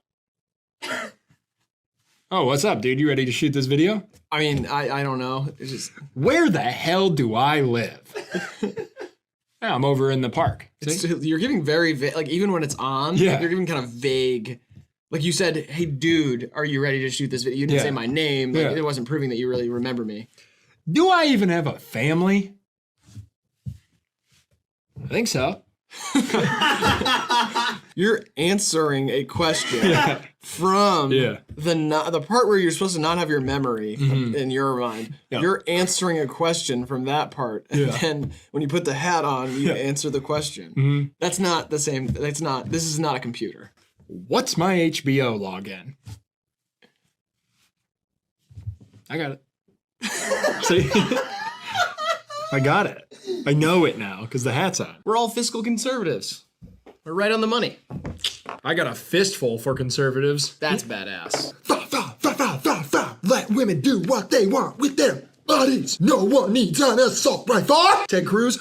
Oh, what's up, dude? You ready to shoot this video? I mean, I don't know. It's just Where the hell do I live? Yeah, I'm over in the park. See? you're giving very vague. Like even when it's on, Yeah. you're giving kind of vague. Like you said, "Hey, dude, are you ready to shoot this video?" You didn't Yeah. say my name. Like Yeah. it wasn't proving that you really remember me. Do I even have a family? I think so. You're answering a question from the part where you're supposed to not have your memory in your mind. Yeah. You're answering a question from that part, and then when you put the hat on, you answer the question. That's not the same. That's not. This is not a computer. What's my HBO login? I got it. See? I got it. I know it now because the hat's on. We're all fiscal conservatives. We're right on the money. I got a fistful for conservatives. That's badass. Let women do what they want with their bodies. No one needs an assault rifle. Ted Cruz.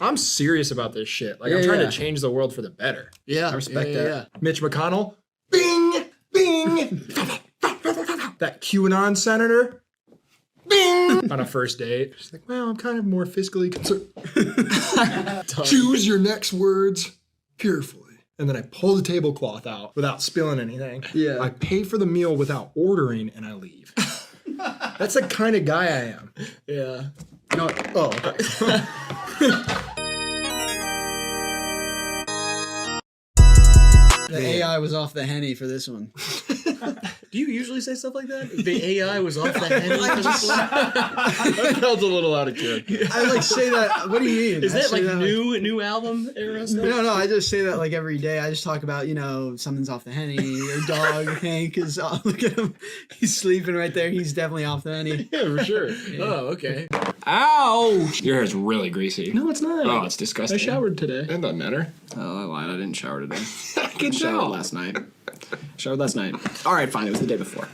I'm serious about this shit. Like, I'm trying to change the world for the better. Yeah, I respect that. yeah. Mitch McConnell. Bing! Bing! That QAnon senator. Bing! On a first date. She's like, well, I'm kind of more fiscally concerned. Choose your next words carefully. And then I pull the tablecloth out without spilling anything. Yeah. I pay for the meal without ordering and I leave. That's the kind of guy I am. Yeah. No. Oh. Okay. The AI was off the henny for this one. Do you usually say stuff like that? The AI was off the henny for this one? That felt a little out of character. I like say that. What do you mean? Is I that say like new album era stuff? No, I just say that like every day. I just talk about, something's off the henny. Your dog, Hank, is look at him. He's sleeping right there. He's definitely off the henny. Yeah, for sure. Oh, okay. Ouch! Your hair's really greasy. No, it's not. Oh, it's disgusting. I showered today. It doesn't matter. Oh, I lied. I didn't shower today. I can Showered tell. last night. Showered last night. All right, fine. It was the day before.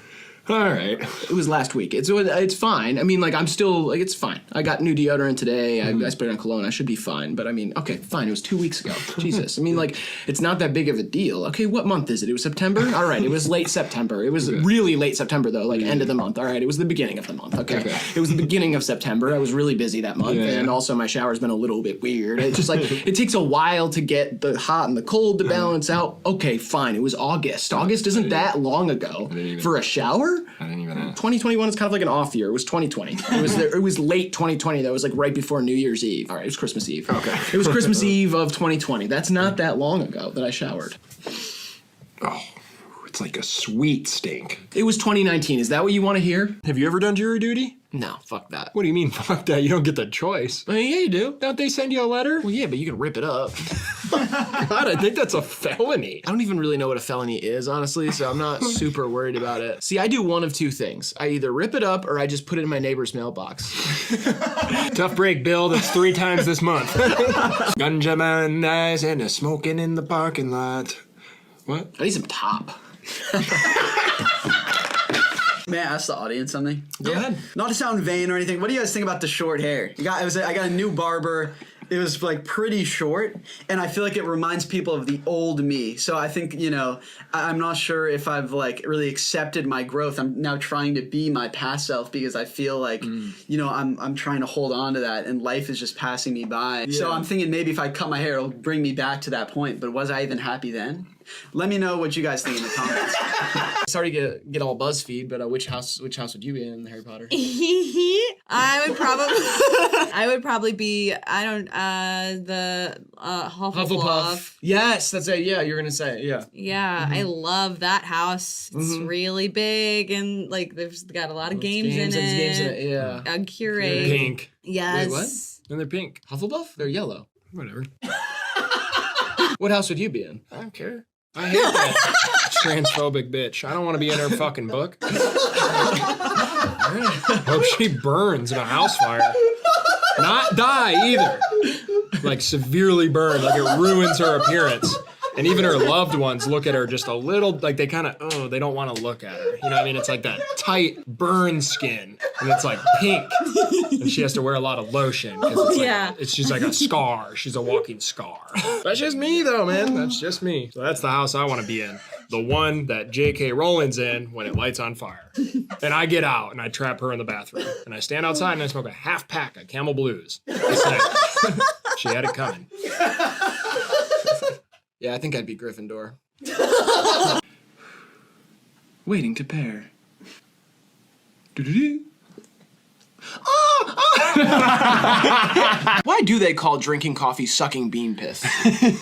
All right. It was last week. It's fine. I mean, like, I'm still, like, it's fine. I got new deodorant today. I sprayed on cologne. I should be fine. But, I mean, okay, fine. It was 2 weeks ago. Jesus. I mean, like, it's not that big of a deal. Okay, what month is it? It was September? All right, it was late September. It was really late September, though, like, end of the month. All right, it was the beginning of the month. Okay. It was the beginning of September. I was really busy that month. And also, my shower's been a little bit weird. It's just, like, it takes a while to get the hot and the cold to balance out. Okay, fine. It was August. August isn't that long ago for a shower? I didn't even ask. 2021 is kind of like an off year. It was 2020. It was late 2020. That was like right before New Year's Eve. All right, it was Christmas Eve. Okay. It was Christmas Eve of 2020. That's not that long ago that I showered. Oh, it's It's like a sweet stink. It was 2019. Is that what you want to hear? Have you ever done jury duty? No, fuck that. What do you mean, fuck that? You don't get the choice. I mean, yeah, you do. Don't they send you a letter? Well, yeah, but you can rip it up. God, I think that's a felony. I don't even really know what a felony is, honestly, so I'm not super worried about it. See, I do one of two things. I either rip it up or I just put it in my neighbor's mailbox. Tough break, Bill. That's 3 times this month. Ganja man eyes and a smoking in the parking lot. What? I need some top. May I ask the audience something? Go ahead. Not to sound vain or anything, what do you guys think about the short hair? I got a new barber. It was like pretty short, and I feel like it reminds people of the old me. So I think, you know, I'm not sure if I've like really accepted my growth. I'm now trying to be my past self because I feel like, you know, I'm trying to hold on to that, and life is just passing me by. Yeah. So I'm thinking maybe if I cut my hair, it'll bring me back to that point. But was I even happy then? Let me know what you guys think in the comments. Sorry to get all BuzzFeed, but which house would you be in Harry Potter? I would probably be the Hufflepuff. Yes, that's it. Yeah, you're gonna say it. Yeah. Yeah, I love that house. It's really big and like there's got a lot of games in it. Yeah. A curate. Pink. Yes. Wait, what? And they're pink. Hufflepuff? They're yellow. Whatever. What house would you be in? I don't care. I hate that transphobic bitch. I don't want to be in her fucking book. Hope she burns in a house fire. Not die either. Like severely burned, like it ruins her appearance. And even her loved ones look at her just a little, like they kind of, they don't want to look at her. You know what I mean? It's like that tight burn skin, and it's like pink, and she has to wear a lot of lotion because she's like a scar. She's a walking scar. That's just me though, man. That's just me. So that's the house I want to be in. The one that J.K. Rowling's in when it lights on fire. And I get out and I trap her in the bathroom. And I stand outside and I smoke a half pack of Camel Blues. She had it coming. Yeah, I think I'd be Gryffindor. Waiting to pair. Doo-doo-doo. Why do they call drinking coffee sucking bean piss?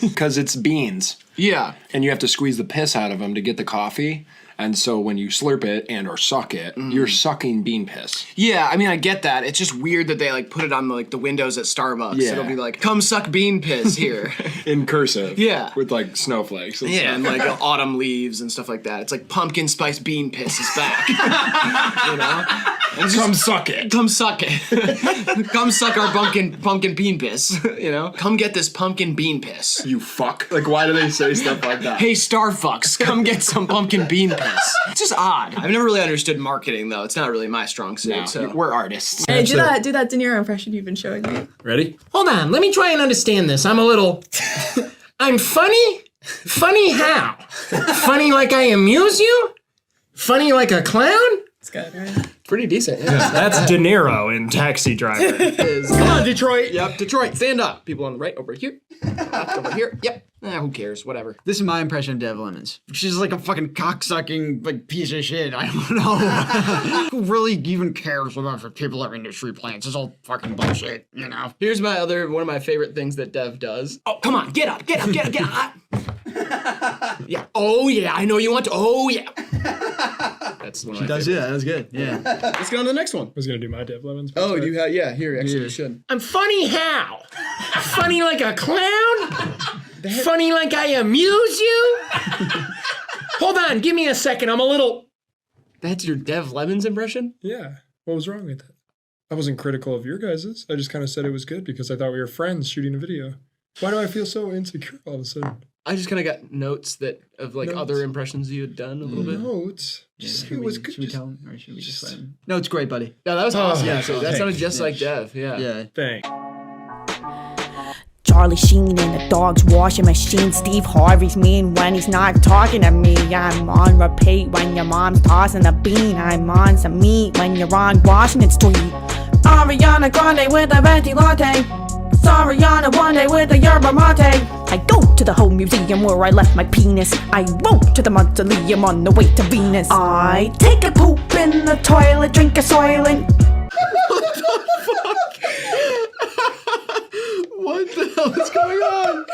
Because it's beans. Yeah. And you have to squeeze the piss out of them to get the coffee. And so when you slurp it and or suck it, you're sucking bean piss. Yeah, I mean, I get that. It's just weird that they like put it on like the windows at Starbucks. Yeah. It'll be like, come suck bean piss here. In cursive. Yeah. With like snowflakes. And stuff. And like autumn leaves and stuff like that. It's like pumpkin spice bean piss is back. You know? And Come suck it. Come suck it. Come suck our pumpkin bean piss. You know? Come get this pumpkin bean piss. You fuck. Like, why do they say stuff like that? Hey, Starfucks, come get some pumpkin bean piss. It's just odd. I've never really understood marketing, though. It's not really my strong suit. No, so we're artists. Hey, do that De Niro impression you've been showing me. Ready? Hold on, let me try and understand this. I'm a little... I'm funny? Funny how? Funny like I amuse you? Funny like a clown? It's good, right? pretty decent. Yeah. That's De Niro in Taxi Driver. Come on, Detroit. Yep, Detroit. Stand up. People on the right over here. Left over here. Yep. Who cares? Whatever. This is my impression of Dev Lemons. She's like a fucking cocksucking like piece of shit. I don't know. Who really even cares about if people are industry plants? It's all fucking bullshit, you know? Here's one of my favorite things that Dev does. Oh, come on. Get up. Get up. Get up. Get up. Yeah. Oh, yeah. I know you want to. Oh, yeah. That's one of my favorites. Yeah, that was good. Yeah. Let's go on to the next one. I was going to do my Dev Lemons. Oh, do you have? Yeah, here. Actually, you should. I'm funny how? Funny like a clown? Funny like I amuse you? Hold on, give me a second. I'm a little... That's your Dev Lemons impression? Yeah. What was wrong with that? I wasn't critical of your guys's. I just kind of said it was good because I thought we were friends shooting a video. Why do I feel so insecure all of a sudden? I just kind of got notes of other impressions you had done a little bit. Notes? Just say it was good. Should we tell him or should we just let him? No, it's great, buddy. No, that was awesome. Yeah, so that sounded just like Dev. Yeah. Yeah. Thanks. Charlie Sheen in the dog's washing machine. Steve Harvey's mean when he's not talking to me. I'm on repeat when your mom's tossing a bean. I'm on some meat when you're on Washington Street. Ariana Grande with a venti latte. Sariana one day with a yerba mate. I go to the home museum where I left my penis. I walk to the mausoleum on the way to Venus. I take a poop in the toilet, drink a Soylent. What the hell is going on?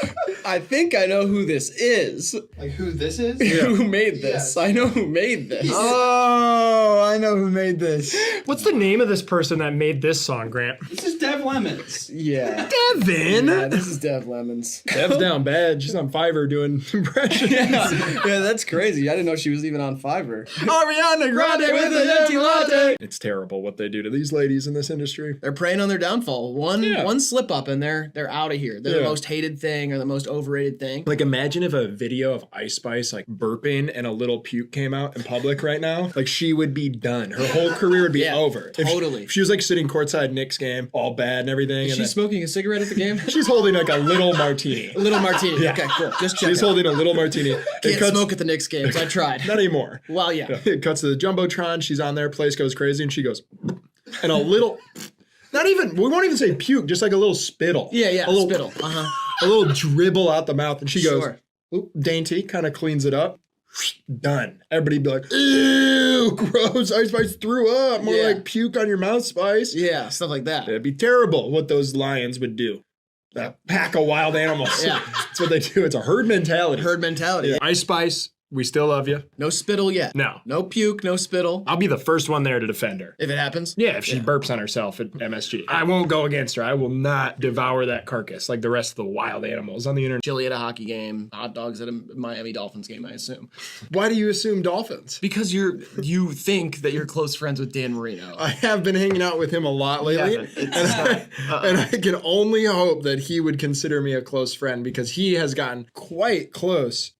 I think I know who this is. Like who this is? Who made this? I know who made this. Oh, I know who made this. What's the name of this person that made this song, Grant? This is Dev Lemons. Yeah. Devin. Yeah, this is Dev Lemons. Dev's down bad. She's on Fiverr doing impressions. Yeah, that's crazy. I didn't know she was even on Fiverr. Ariana Grande with an empty latte. It's terrible what they do to these ladies in this industry. They're preying on their downfall. One slip up and they're out of here. They're the Yeah. most hated thing or the most overrated thing. Like, imagine if a video of Ice Spice, like, burping and a little puke came out in public right now. Like, she would be done. Her whole career would be over. Totally. If she was, like, sitting courtside Knicks game, all bad and everything. Is and she then smoking a cigarette at the game? she's holding, like, a little martini. A little martini. Yeah. Okay, cool. Just check. She's holding a little martini. Can't smoke at the Knicks games. I tried. Not anymore. Well, yeah. It cuts to the Jumbotron. She's on there. Place goes crazy. And she goes, and a little, not even, we won't even say puke, just like a little spittle. Yeah, a little spittle. A little dribble out the mouth. And she goes, Sure. oop, dainty, kind of cleans it up. Done. Everybody be like, ew, gross. Ice Spice threw up. More like puke on your mouth, Spice. Yeah, stuff like that. It'd be terrible what those lions would do. A pack of wild animals. Yeah. That's what they do. It's a herd mentality. Herd mentality. Yeah. Ice Spice, we still love you. No spittle yet. No. No puke, no spittle. I'll be the first one there to defend her. If it happens? Yeah, if she burps on herself at MSG. I won't go against her. I will not devour that carcass like the rest of the wild animals on the internet. Chili at a hockey game, hot dogs at a Miami Dolphins game, I assume. Why do you assume Dolphins? Because you think that you're close friends with Dan Marino. I have been hanging out with him a lot lately, and I can only hope that he would consider me a close friend because he has gotten quite close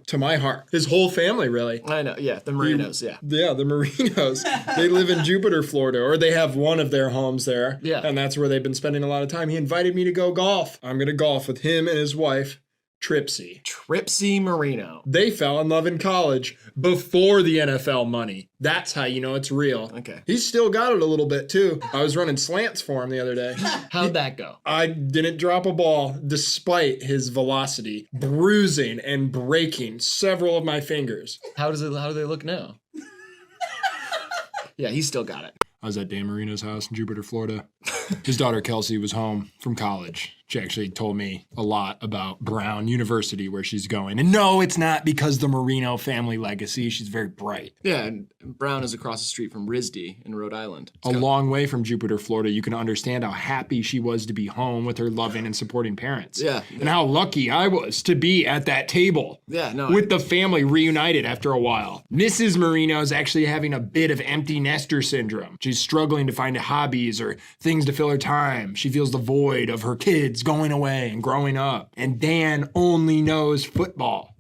to my heart. His whole family, really. I know, yeah, the Marinos, yeah. Yeah, the Marinos. They live in Jupiter, Florida, or they have one of their homes there. Yeah. And that's where they've been spending a lot of time. He invited me to go golf. I'm going to golf with him and his wife, Tripsy. Tripsy Marino. They fell in love in college before the NFL money. That's how you know it's real. Okay. He's still got it a little bit, too. I was running slants for him the other day. How'd that go? I didn't drop a ball despite his velocity, bruising and breaking several of my fingers. How do they look now? Yeah, he's still got it. I was at Dan Marino's house in Jupiter, Florida. His daughter Kelsey was home from college. She actually told me a lot about Brown University, where she's going. And no, it's not because the Marino family legacy. She's very bright. Yeah, and Brown is across the street from RISD in Rhode Island. A long way from Jupiter, Florida. You can understand how happy she was to be home with her loving and supporting parents. Yeah. And how lucky I was to be at that table. Yeah, no. With the family reunited after a while. Mrs. Marino is actually having a bit of empty nester syndrome. She's struggling to find hobbies or things to fill her time. She feels the void of her kids going away and growing up. And Dan only knows football.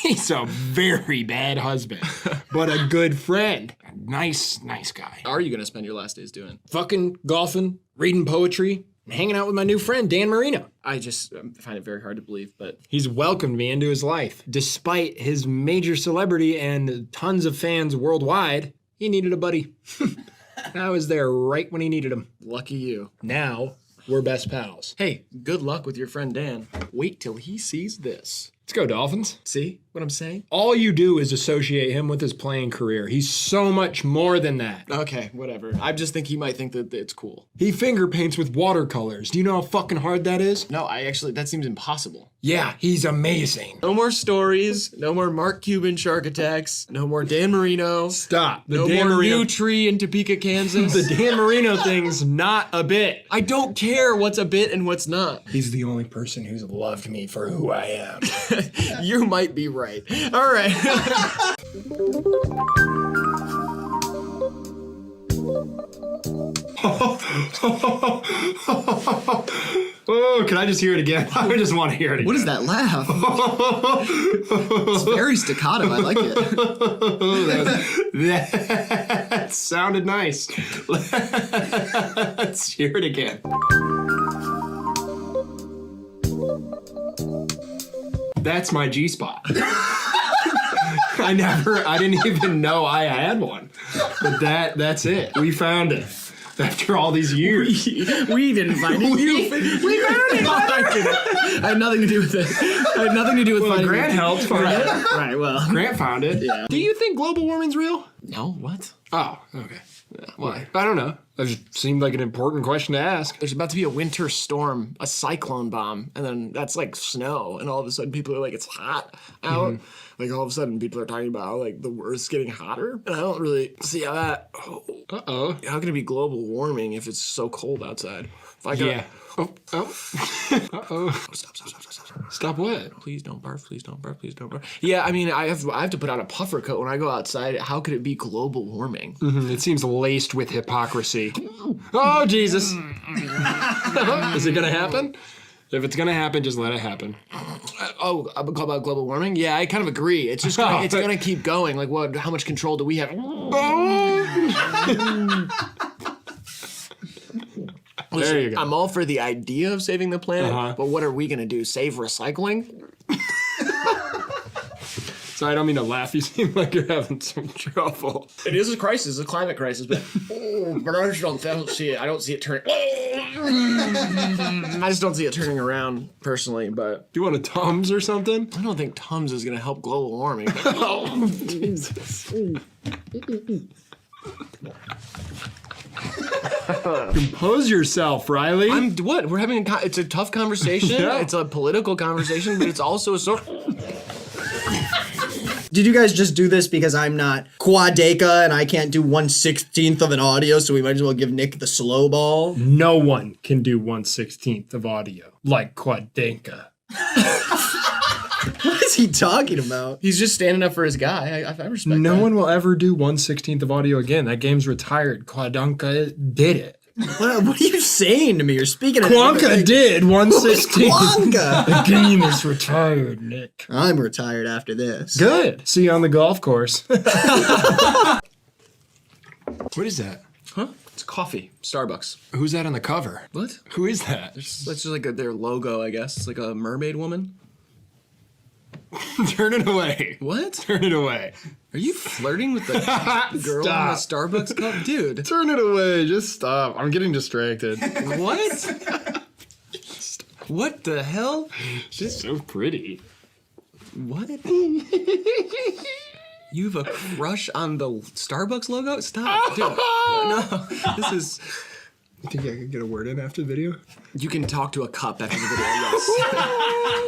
He's a very bad husband, but a good friend. A nice guy. How are you going to spend your last days doing? Fucking golfing, reading poetry, and hanging out with my new friend, Dan Marino. I just find it very hard to believe, but... He's welcomed me into his life. Despite his major celebrity and tons of fans worldwide, he needed a buddy. I was there right when he needed him. Lucky you. Now, we're best pals. Hey, good luck with your friend Dan. Wait till he sees this. Let's go, Dolphins. See what I'm saying? All you do is associate him with his playing career. He's so much more than that. Okay, whatever. I just think he might think that it's cool. He finger paints with watercolors. Do you know how fucking hard that is? No, that seems impossible. Yeah, he's amazing. No more stories. No more Mark Cuban shark attacks. No more Dan Marino. Stop. No more new tree in Topeka, Kansas. The Dan Marino thing's not a bit. I don't care what's a bit and what's not. He's the only person who's loved me for who I am. You might be right. All right. Oh, can I just hear it again? I just want to hear it again. What is that laugh? It's very staccato. I like it. That sounded nice. Let's hear it again. That's my G-spot. I didn't even know I had one. But that's it. We found it. After all these years. We didn't find it. We found it. I had nothing to do with it. I had nothing to do with finding Grant it. helped find it. Right, well. Grant found it. Yeah. Do you think global warming's real? No, what? Oh, okay. Why? I don't know. It just seemed like an important question to ask. There's about to be a winter storm, a cyclone bomb, and then that's like snow, and all of a sudden people are like, it's hot out. Like all of a sudden people are talking about how like the Earth's getting hotter, and I don't really see how that. How can it be global warming if it's so cold outside? If I got, Stop what? Please don't barf. Please don't barf. Please don't barf. Yeah, I mean, I have to put on a puffer coat when I go outside. How could it be global warming? It seems laced with hypocrisy. Oh, Jesus. Is it going to happen? If it's going to happen, just let it happen. About global warming? Yeah, I kind of agree. It's just it's going to keep going. Like, what? How much control do we have? Listen, There you go. I'm all for the idea of saving the planet, but what are we going to do? Save recycling? Sorry, I don't mean to laugh. You seem like you're having some trouble. It is a crisis, a climate crisis, but I just don't see it. I don't see it turning. I just don't see it turning around personally. But Do you want a Tums or something? I don't think Tums is going to help global warming. Oh, Jesus. Compose yourself, Riley. What? We're having it's a tough conversation. Yeah. It's a political conversation, but it's also a sort. Did you guys just do this because I'm not Quadeca and I can't do 1/16 of an audio, so we might as well give Nick the slow ball? No one can do 1/16 of audio like Quadenka. What is he talking about? He's just standing up for his guy. I respect that. No one will ever do 1/16 of audio again. That game's retired. Quadenka did it. What are you saying to me? You're speaking of Quanka did 1/16. Quanka? The game is retired, Nick. I'm retired after this. Good. See you on the golf course. What is that? Huh? It's coffee. Starbucks. Who's that on the cover? What? Who is that? That's just like their logo, I guess. It's like a mermaid woman. Turn it away. What? Turn it away. Are you flirting with the girl in the Starbucks cup? Dude. Turn it away. Just stop. I'm getting distracted. What? What the hell? She's so pretty. What? You have a crush on the Starbucks logo? Stop. Dude. No. This is... You think I could get a word in after the video? You can talk to a cup after the video, yes.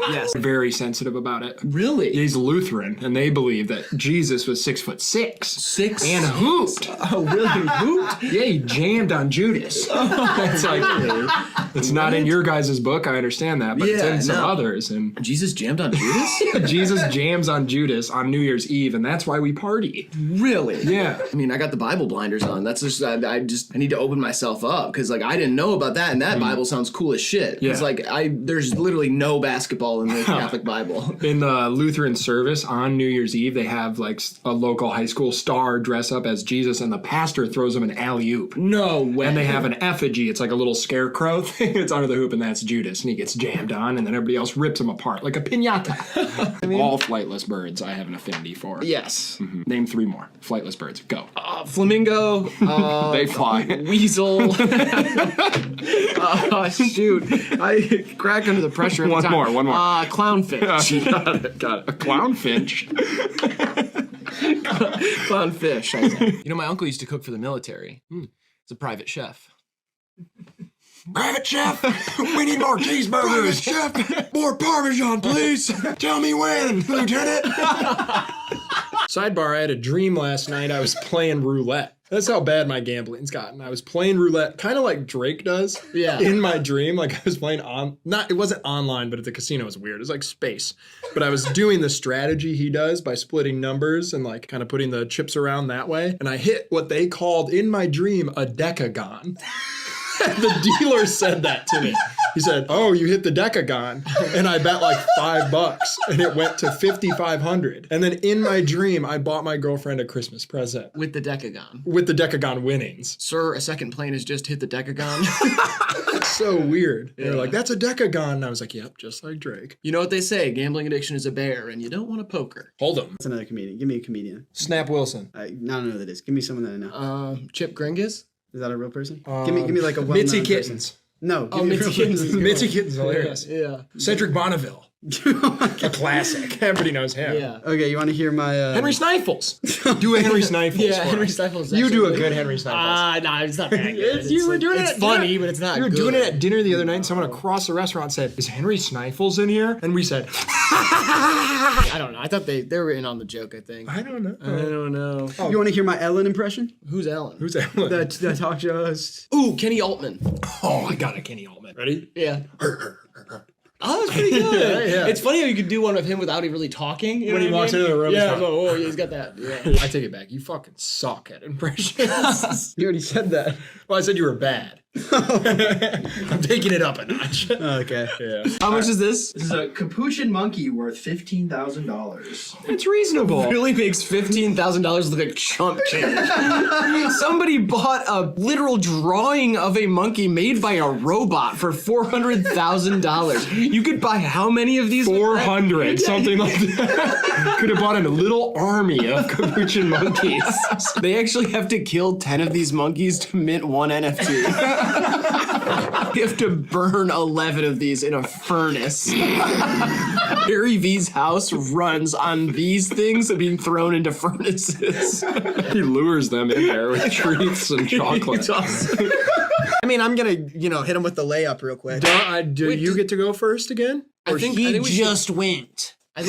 Yes. Very sensitive about it. Really? He's Lutheran, and they believe that Jesus was 6'6". 6 and hooped. Oh, really? Hooped? Yeah, he jammed on Judas. It's like, it's not in your guys' book, I understand that, but it's in some others. And Jesus jammed on Judas? Jesus jams on Judas on New Year's Eve, and that's why we party. Really? Yeah. I mean, I got the Bible blinders on. That's just, I need to open myself up, because like I didn't know about that, and that Bible sounds cool as shit. Yeah. It's like there's literally no basketball in the Catholic Bible. In the Lutheran service on New Year's Eve, they have like a local high school star dress up as Jesus, and the pastor throws him an alley-oop. No way. And they have an effigy. It's like a little scarecrow thing. It's under the hoop, and that's Judas. And he gets jammed on, and then everybody else rips him apart like a piñata. All flightless birds I have an affinity for. Yes. Mm-hmm. Name 3 more. Flightless birds. Go. Flamingo. They fly. Weasel. Shoot. I crack under the pressure every One time. more. Clownfish. Got it. A clownfinch. Clownfish. I say. You know, my uncle used to cook for the military. He's a private chef. Private chef, we need more cheeseburgers. Private chef, more Parmesan, please. Tell me when, Lieutenant. Sidebar, I had a dream last night. I was playing roulette. That's how bad my gambling's gotten. I was playing roulette, kind of like Drake does. Yeah. In my dream, like I was playing it wasn't online, but at the casino it was weird. It was like space. But I was doing the strategy he does by splitting numbers and like kind of putting the chips around that way. And I hit what they called in my dream a decagon. The dealer said that to me. He said, "Oh, you hit the decagon," and I bet like $5, and it went to 5,500. And then in my dream, I bought my girlfriend a Christmas present With the decagon. with the decagon winnings. Sir, a second plane has just hit the decagon. It's so weird. They were like, "That's a decagon," and I was like, "Yep, just like Drake." You know what they say? Gambling addiction is a bear, and you don't want to poke her. Hold him. That's another comedian. Give me a comedian. Snap Wilson. I don't know who that is. Give me someone that I know. Chip Gringus? Is that a real person? Give me like a well-known Mitzi person. Kittens. No. Oh, Mitzi Kittens. Mitzi Kittens, hilarious. Yeah. Cedric Bonneville. A classic. Everybody knows him. Yeah. Okay, you want to hear my Henry Snifels. Do a Henry Snifels. Yeah, for Henry us. Snifels. You do a good Henry Snifels. No, it's not that good. You were doing it's it. funny, but it's not. You were good. doing it at dinner the other night, and someone across the restaurant said, "Is Henry Snifels in here?" And we said, I don't know. I thought they were in on the joke. I think. I don't know. I don't know. Oh. You want to hear my Ellen impression? Who's Ellen? Who's Ellen? The talk show host. Ooh, Kenny Altman. Oh, I got a Kenny Altman. Ready? Yeah. Oh, that's pretty good. Yeah. It's funny how you could do one of him without really talking. You know When he what I walks mean? into the room, Yeah, he's I'm like, like, oh, he's got that. Yeah. I take it back. You fucking suck at impressions. You already said that. Well, I said you were bad. I'm taking it up a notch. Okay. Yeah. How much is this? This is a capuchin monkey worth $15,000. It's reasonable. Really makes $15,000 look like chump change. Somebody bought a literal drawing of a monkey made by a robot for $400,000. You could buy how many of these? 400, something like that. Could have bought a little army of capuchin monkeys. They actually have to kill 10 of these monkeys to mint one NFT. You have to burn 11 of these in a furnace. Gary V's house runs on these things being thrown into furnaces. He lures them in there with treats and chocolate. It's awesome. I mean, I'm gonna, hit him with the layup real quick. Do you get to go first again? I think He we just went. I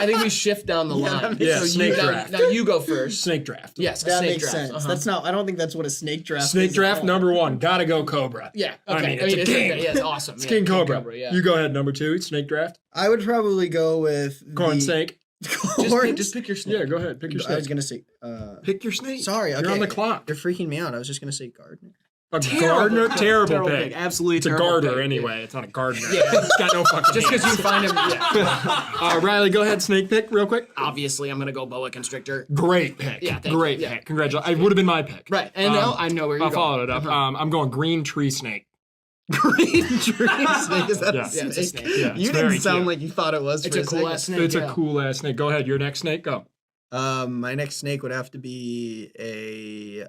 think we shift down the line. Yeah, So snake now, draft. now you go first. Snake draft. Yes, a That snake makes draft. sense. Uh-huh. That's not. I don't think that's what a snake draft. Snake is draft at all. number 1. Gotta go Cobra. Yeah. I Okay. mean, it's a king. Yeah, it's awesome. It's yeah, King Cobra. yeah. You go ahead, number 2. Snake draft. I would probably go with Corn the snake. Corn. Just pick your snake. Yeah, go ahead. Pick your I was snake. gonna say. Pick your snake. Sorry. Okay. You're on the clock. You're freaking me out. I was just gonna say gardener. A gardener, terrible Terrible pick. pick. Absolutely It's a terrible garter pick. anyway. It's not a gardener. Yeah. It's got no fucking Just because hands. you find him. Yeah. Riley, go ahead. Snake pick real quick. Obviously, I'm gonna go boa constrictor. Great pick. Yeah, thank Great you. Yeah. pick. Congratulations. It would have been my pick. Right, and now I know where you're I'll going. follow it up. I'm going green tree snake. Green tree snake. Is that Yeah. a Yeah, it's a snake? snake. Yeah, it's You very didn't sound cute. like you thought it was. It's for a cool second. ass snake. It's yeah. a cool ass snake. Go ahead. Your next snake. Go. My next snake would have to be a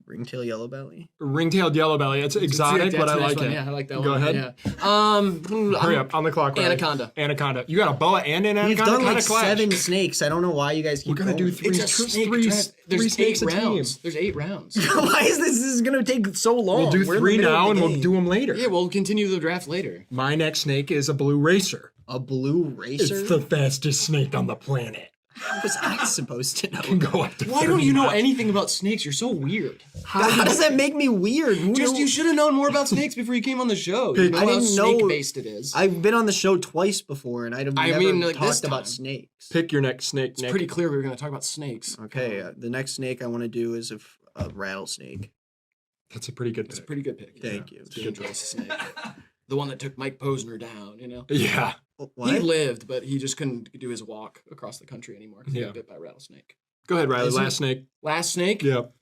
ringtail yellow belly. Ring-tailed yellow belly. It's exotic, That's but I a nice like one. it. Yeah, I like that Go one. ahead. Yeah. Hurry up. On the clock. Riley. Anaconda. Anaconda. You got a boa and an We've anaconda? done Kinda like clash. 7 snakes. I don't know why you guys keep We're gonna do going. three. It's a snake three draft. There's three snakes 8 a team. rounds. There's 8 rounds. Why is this? This is gonna take so long. We'll do We're in the 3 middle now, of and the we'll game. do them later. Yeah, we'll continue the draft later. My next snake is a blue racer. A blue racer. It's the fastest snake on the planet. How was I supposed to know? Can go up to Why don't you know 30 anything about snakes? You're so weird. How does that make me weird? You should have known more about snakes before you came on the show. You know I how didn't know- snake based it is. I've been on the show twice before, and I've never like this talked about time. snakes. Pick your next snake, It's Nick. pretty clear we were going to talk about snakes. Okay, the next snake I want to do is a rattlesnake. That's a pretty good It's a pick. pretty good pick. Thank you. It's a good choice of snake. The one that took Mike Posner down, you know? Yeah. What? He lived, but he just couldn't do his walk across the country anymore because he Yeah. got bit by a rattlesnake. Go ahead, Riley. Is it- Last snake. Last snake? Yep.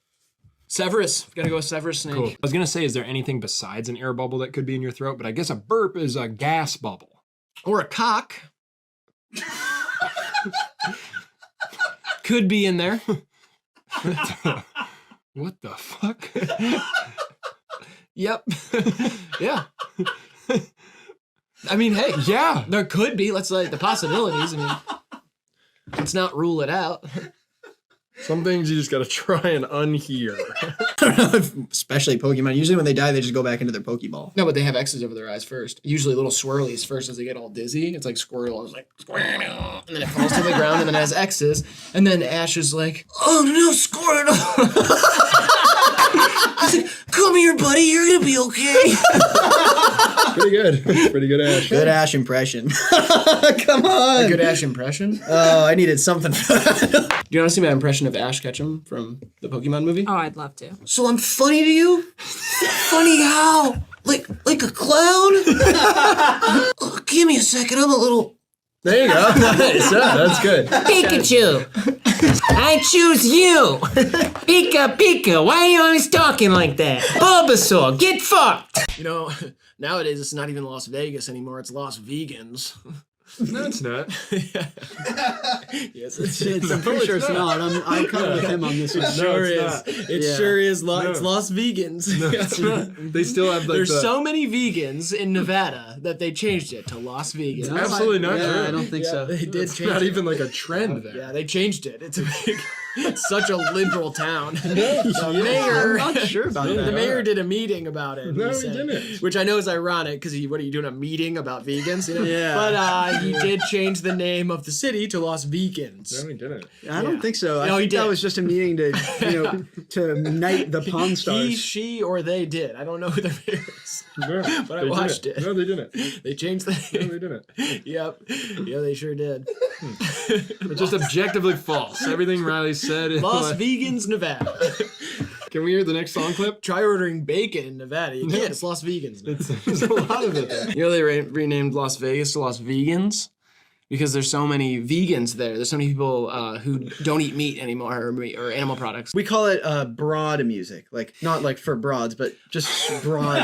Severus. Gotta go with Severus snake. Cool. I was gonna say, is there anything besides an air bubble that could be in your throat? But I guess a burp is a gas bubble. Or a cock. Could be in there. What the fuck? Yep. Yeah. I mean, hey, Yeah. there could be. Let's like the possibilities. I mean, let's not rule it out. Some things you just gotta try and unhear. Especially Pokemon. Usually when they die, they just go back into their Pokeball. No, but they have X's over their eyes first. Usually little swirlies first as they get all dizzy. It's like Squirtle. It's like, Squirtle. And then it falls to the ground and then it has X's. And then Ash is like, oh no, Squirtle. He's like, come here, buddy. You're going to be okay. Pretty good. Pretty good, Ash. Good Ash impression. Come on. A good Ash impression. Oh, I needed something for that. Do you want to see my impression of Ash Ketchum from the Pokemon movie? Oh, I'd love to. So I'm funny to you? Funny how? Like a clown? Oh, give me a second. I'm a little There you go. Nice. Yeah, that's good. Pikachu. I choose you. Pika Pika. Why are you always talking like that? Bulbasaur, get fucked. You know, nowadays it's not even Las Vegas anymore. It's Las Vegans. No, it's not. Yes, I'm pretty sure it's not. I'm kind of with him on this one. sure it's is. not. It sure is. It's Lost Vegans. No, it's not. They still have like There's so many vegans in Nevada that they changed it to Lost Vegans. No, absolutely not yeah, true. I don't think so. They did It's change not it. even like a trend there. Yeah, they changed it. It's a big, it's such a liberal town. The mayor, I'm not sure about the that. mayor did a meeting about it. No, he said- didn't. Which I know is ironic because what are you doing, a meeting about vegans? You know? Yeah. But he did change the name of the city to Las Vegans. No, he didn't. I don't think so. No, I he think that did. was just a meeting to, to knight the Pawn He, Stars. she, or they did. I don't know who the mayor is. No, But I they watched didn't. it. No, they didn't. They changed the No, name. they didn't. Yep. Yeah, they sure did. It's just objectively false. Everything Riley said is Las like- Vegans, Nevada. Can we hear the next song clip? Try ordering bacon in Nevada. You can't. It's Las Vegans. There's a lot of it there. You know they renamed Las Vegas to Las Vegans because there's so many vegans there. There's so many people who don't eat meat anymore or animal products. We call it broad music, like not like for broads, but just broad.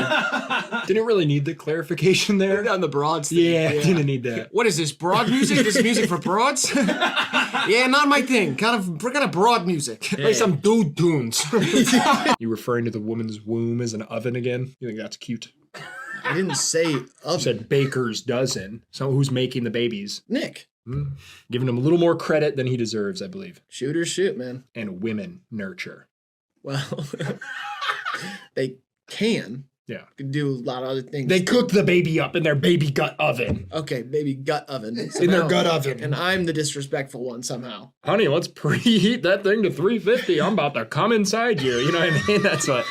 Didn't really need the clarification there. On the broads thing. Yeah, didn't need that. What is this, broad music? This is music for broads? Yeah, not my thing. Kind of broad music. Play some dude tunes. You referring to the woman's womb as an oven again? You think that's cute? I didn't say You of said baker's dozen. So who's making the babies? Nick. Giving him a little more credit than he deserves, I believe. Shoot or shoot, man. And women nurture. Well, they can. Yeah. Could do a lot of other things. They cook the baby up in their baby gut oven. Okay, baby gut oven. In their gut oven. And I'm the disrespectful one somehow. Honey, let's preheat that thing to 350. I'm about to come inside you. You know what I mean? That's what.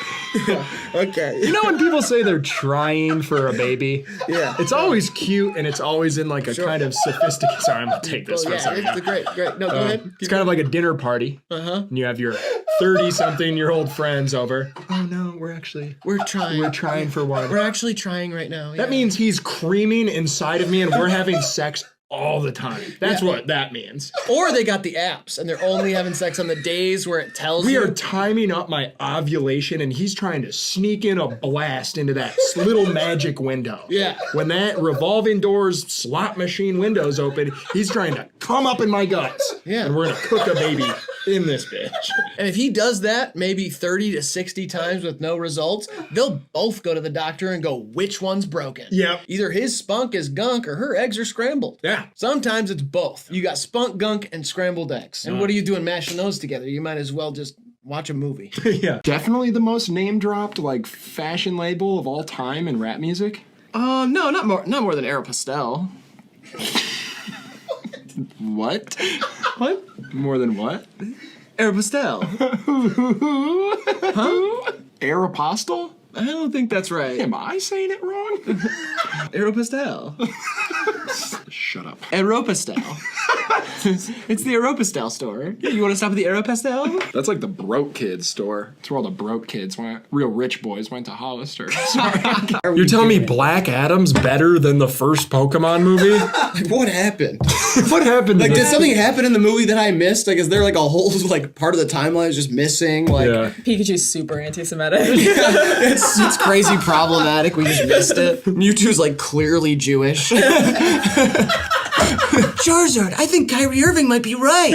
Okay. You know when people say they're trying for a baby? Yeah. It's always cute and it's always in like a kind of sophisticated. Sorry, I'm gonna take this for a second. It's great. No, go ahead. It's kind of like a dinner party. Uh-huh. And you have your 30-something-year-old friends over. Oh no, we're trying for one. We're actually trying right now. That means he's creaming inside of me and we're having sex all the time. That's what that means. Or they got the apps and they're only having sex on the days where it tells We you. are timing up my ovulation and he's trying to sneak in a blast into that little magic window. Yeah. When that revolving doors slot machine window's open, he's trying to come up in my guts. Yeah. And we're gonna cook a baby in this bitch. And if he does that maybe 30 to 60 times with no results, they'll both go to the doctor and go, which one's broken? Yep. Either his spunk is gunk or her eggs are scrambled. Yeah. Sometimes it's both. You got spunk gunk and scrambled eggs. And what are you doing mashing those together? You might as well just watch a movie. Yeah. Definitely the most name dropped like fashion label of all time in rap music. No, not more than Aeropostale. What? What? More than what? Aeropostale. Huh? Aeropostale? I don't think that's right. Am I saying it wrong? Aeropostale. Shut up. Aeropostale. It's the Aeropostale store. Yeah, you want to stop at the Aeropostale? That's like the broke kids store. It's where all the broke kids went. Real rich boys went to Hollister. Sorry. You're telling me Black Adam's better than the first Pokemon movie? Like, what happened? What happened? Like, did something happen in the movie that I missed? Like, is there like a whole like part of the timeline is just missing? Like, Yeah. Pikachu's super anti-Semitic. it's crazy problematic. We just missed it. Mewtwo's like clearly Jewish. Charizard, I think Kyrie Irving might be right.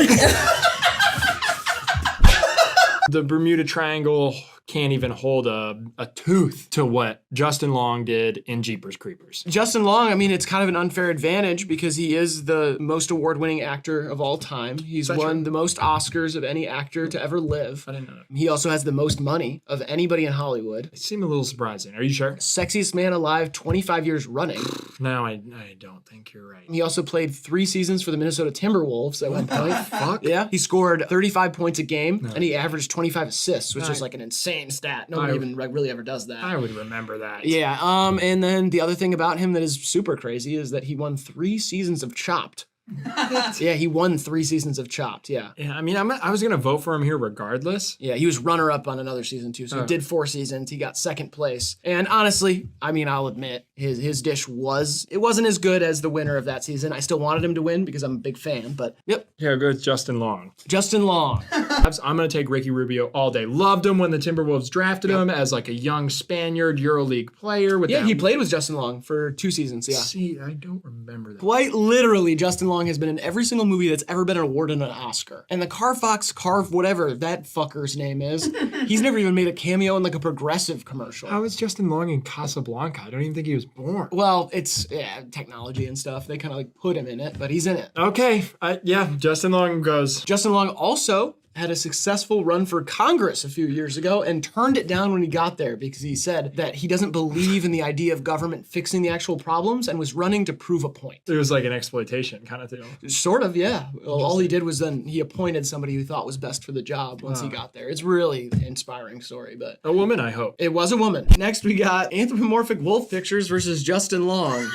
The Bermuda Triangle can't even hold a tooth to what Justin Long did in Jeepers Creepers. Justin Long, I mean, it's kind of an unfair advantage because he is the most award-winning actor of all time. He's won the most Oscars of any actor to ever live. I didn't know that. He also has the most money of anybody in Hollywood. It seemed a little surprising. Are you sure? Sexiest man alive 25 years running. No, I don't think you're right. He also played 3 seasons for the Minnesota Timberwolves at one point. Fuck. Yeah. He scored 35 points a game and he averaged 25 assists, which is like an insane stat. Nobody even really ever does that. I would remember that. Yeah. And then the other thing about him that is super crazy is that he won 3 seasons of Chopped. Yeah, he won 3 seasons of Chopped. Yeah. Yeah, I mean, I was gonna vote for him here regardless. Yeah, he was runner-up on another season too. So he did 4 seasons. He got 2nd place. And honestly, I mean, I'll admit his dish wasn't as good as the winner of that season. I still wanted him to win because I'm a big fan. But yep, Yeah, go with Justin Long. Justin Long. I'm gonna take Ricky Rubio all day. Loved him when the Timberwolves drafted him as like a young Spaniard EuroLeague player. With Yeah, that. he played with Justin Long for 2 seasons. Yeah. See, I don't remember that. Quite literally, Justin Long has been in every single movie that's ever been awarded an Oscar. And the Carve whatever that fucker's name is, he's never even made a cameo in like a Progressive commercial. How is Justin Long in Casablanca? I don't even think he was born. Well, it's technology and stuff. They kind of like put him in it, but he's in it. Okay, Justin Long goes. Justin Long also had a successful run for Congress a few years ago and turned it down when he got there because he said that he doesn't believe in the idea of government fixing the actual problems and was running to prove a point. It was like an exploitation kind of deal. Sort of, yeah. Well, all he did was then he appointed somebody who thought was best for the job once he got there. It's really an inspiring story, but A woman, I hope. it was a woman. Next, we got anthropomorphic wolf pictures versus Justin Long.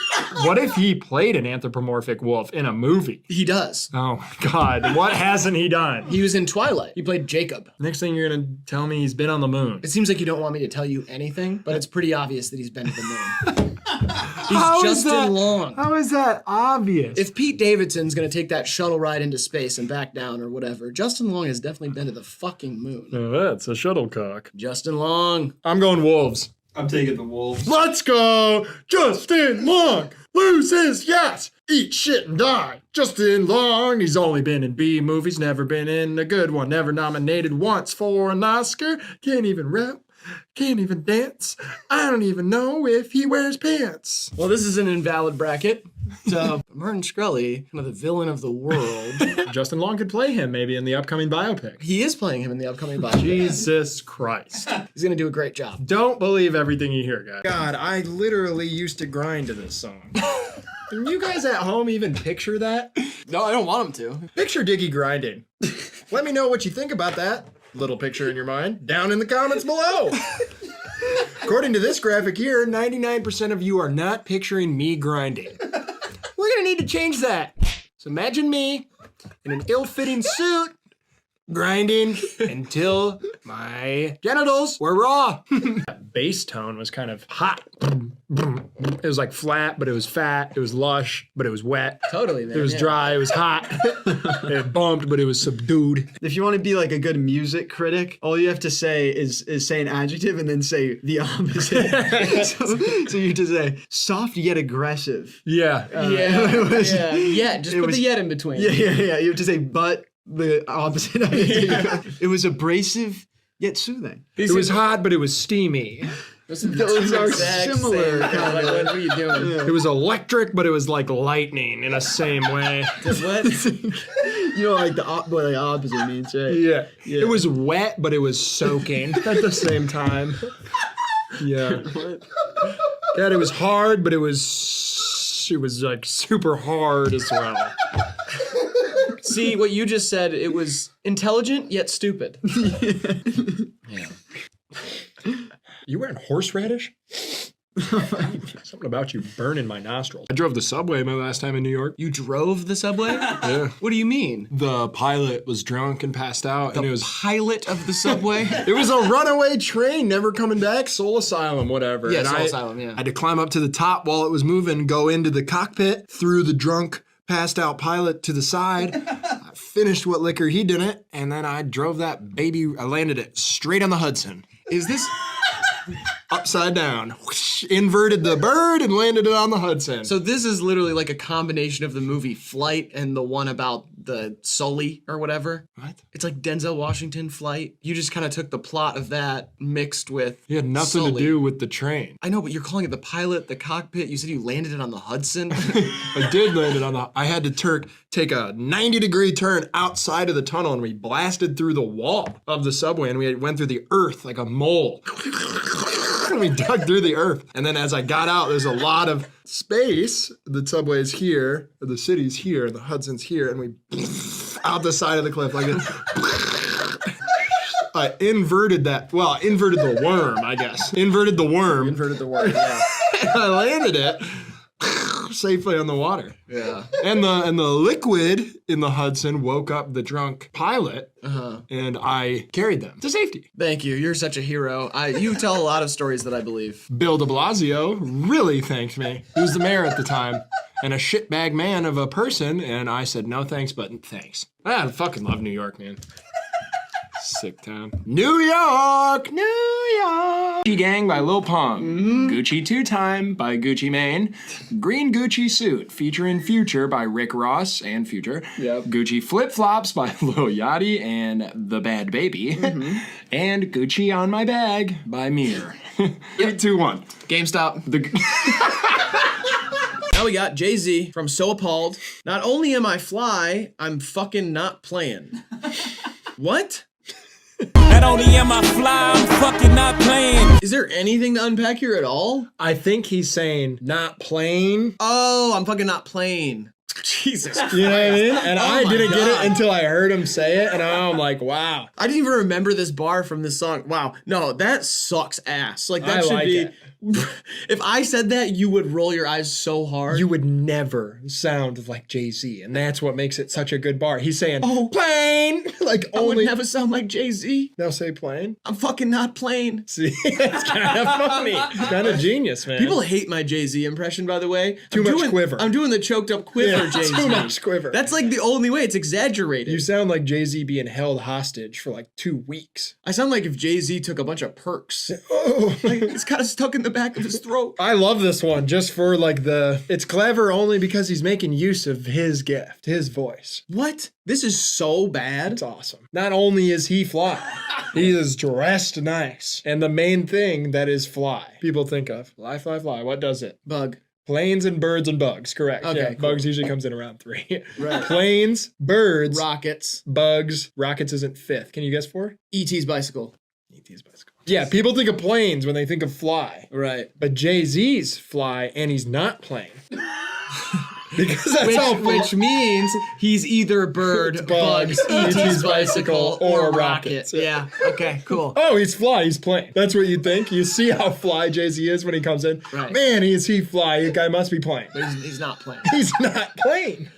What if he played an anthropomorphic wolf in a movie? He does. Oh my God, what hasn't he done? He was in Twilight. He played Jacob. Next thing you're gonna tell me he's been on the moon. It seems like you don't want me to tell you anything, but it's pretty obvious that he's been to the moon. How He's is Justin that- Long. How is that obvious? If Pete Davidson's gonna take that shuttle ride into space and back down or whatever, Justin Long has definitely been to the fucking moon. Oh, that's a shuttlecock. Justin Long. I'm going Wolves. I'm taking the Wolves. Let's go! Justin Long loses, yes! Eat shit and die. Justin Long, he's only been in B movies, never been in a good one, never nominated once for an Oscar, can't even rap, can't even dance. I don't even know if he wears pants. Well, this is an invalid bracket. So, Martin Shkreli, kind of the villain of the world. Justin Long could play him maybe in the upcoming biopic. He is playing him in the upcoming biopic. Jesus Christ. He's gonna do a great job. Don't believe everything you hear, guys. God, I literally used to grind to this song. Can you guys at home even picture that? No, I don't want him to. Picture Diggy grinding. Let me know what you think about that little picture in your mind down in the comments below. According to this graphic here, 99% of you are not picturing me grinding. We're gonna need to change that. So imagine me in an ill-fitting suit grinding until my genitals were raw. That bass tone was kind of hot. It was like flat, but it was fat. It was lush, but it was wet. Totally, man. It was dry, it was hot. It bumped, but it was subdued. If you want to be like a good music critic, all you have to say is say an adjective and then say the opposite. so you just say soft yet aggressive. Yeah. Just put the yet in between. Yeah. You have to say but the opposite of it. It was abrasive yet soothing. It was hot, but it was steamy. Those are similar. What are you doing? It was electric, but it was like lightning in a same way. What? You know, like what the opposite means, right? Yeah. It was wet, but it was soaking at the same time. Yeah. God, it was hard, but it was like super hard as well. See, what you just said, it was intelligent yet stupid. Yeah. You wearing horseradish? Something about you burning my nostrils. I drove the subway my last time in New York. You drove the subway? Yeah. What do you mean? The pilot was drunk and passed out. The and it was pilot of the subway? It was a runaway train, never coming back, Soul Asylum, whatever. Yeah, and Soul Asylum, yeah. I had to climb up to the top while it was moving, go into the cockpit, threw the drunk, passed out pilot to the side. I finished what liquor he didn't, and then I drove that baby, I landed it straight on the Hudson. Is this... Upside down. Whoosh, inverted the bird and landed it on the Hudson. So this is literally like a combination of the movie Flight and the one about the Sully or whatever. What? It's like Denzel Washington Flight. You just kind of took the plot of that mixed with He had nothing Sully. to do with the train. I know, but you're calling it the pilot, the cockpit. You said you landed it on the Hudson. I did land it on the... I had to take a 90-degree turn outside of the tunnel, and we blasted through the wall of the subway, and we went through the earth like a mole. And we dug through the earth. And then as I got out, there's a lot of space. The subway's here, the city's here, the Hudson's here, and we out the side of the cliff like this. I inverted that. Well, I inverted the worm, I guess. Inverted the worm. Inverted the word, yeah. I landed it safely on the water. Yeah. And the liquid in the Hudson woke up the drunk pilot, and I carried them to safety. Thank you. You're such a hero. You tell a lot of stories that I believe. Bill de Blasio really thanked me. He was the mayor at the time, and a shitbag man of a person, and I said no thanks, but thanks. I fucking love New York, man. Sick town. New York! New York! Gucci Gang by Lil Pump. Gucci 2-Time by Gucci Mane. Green Gucci Suit featuring Future by Rick Ross and Future. Yep. Gucci Flip Flops by Lil Yachty and The Bad Baby. And Gucci on My Bag by Mir. 3, 2, 1. GameStop. Now we got Jay-Z from So Appalled. Not only am I fly, I'm fucking not playing. What? Not only am I fly, I'm fucking not playing. Is there anything to unpack here at all? I think he's saying not playing. Oh, I'm fucking not playing. Jesus Christ. You know what I mean? And Oh I my didn't get God. it until I heard him say it, and I'm like, wow. I didn't even remember this bar from this song. Wow. No, that sucks ass. Like, that I should like be... it. If I said that, you would roll your eyes so hard. You would never sound like Jay-Z, and that's what makes it such a good bar. He's saying, plane! Like, I only... would never sound like Jay-Z. Now say plane. I'm fucking not playing. See, that's kind of funny. It's kind of genius, man. People hate my Jay-Z impression, by the way. Too much quiver. I'm doing the choked up quiver Yeah, Jay-Z. too much quiver. That's like the only way. It's exaggerated. You sound like Jay-Z being held hostage for like 2 weeks. I sound like if Jay-Z took a bunch of perks. Oh. Like, it's kind of stuck in the back of his throat. I love this one just for like it's clever only because he's making use of his gift, his voice. What? This is so bad. It's awesome. Not only is he fly, he is dressed nice. And the main thing that is fly, people think of fly, fly, fly. What does it? Bug. Planes and birds and bugs, correct. Okay, Yeah, cool. bugs usually comes in around 3. Right. Planes, birds, Rockets. bugs, rockets isn't 5th. Can you guess 4? E.T.'s bicycle. E.T.'s bicycle. Yeah, people think of planes when they think of fly. Right. But Jay-Z's fly, and he's not playing. Because that's Which means he's either bird, bugs, E.T.'s bicycle, or a rocket. Yeah. Okay, cool. Oh, he's fly, he's playing. That's what you think. You see how fly Jay-Z is when he comes in. Right. Man, is he fly. The guy must be playing. But he's not playing. He's not playing.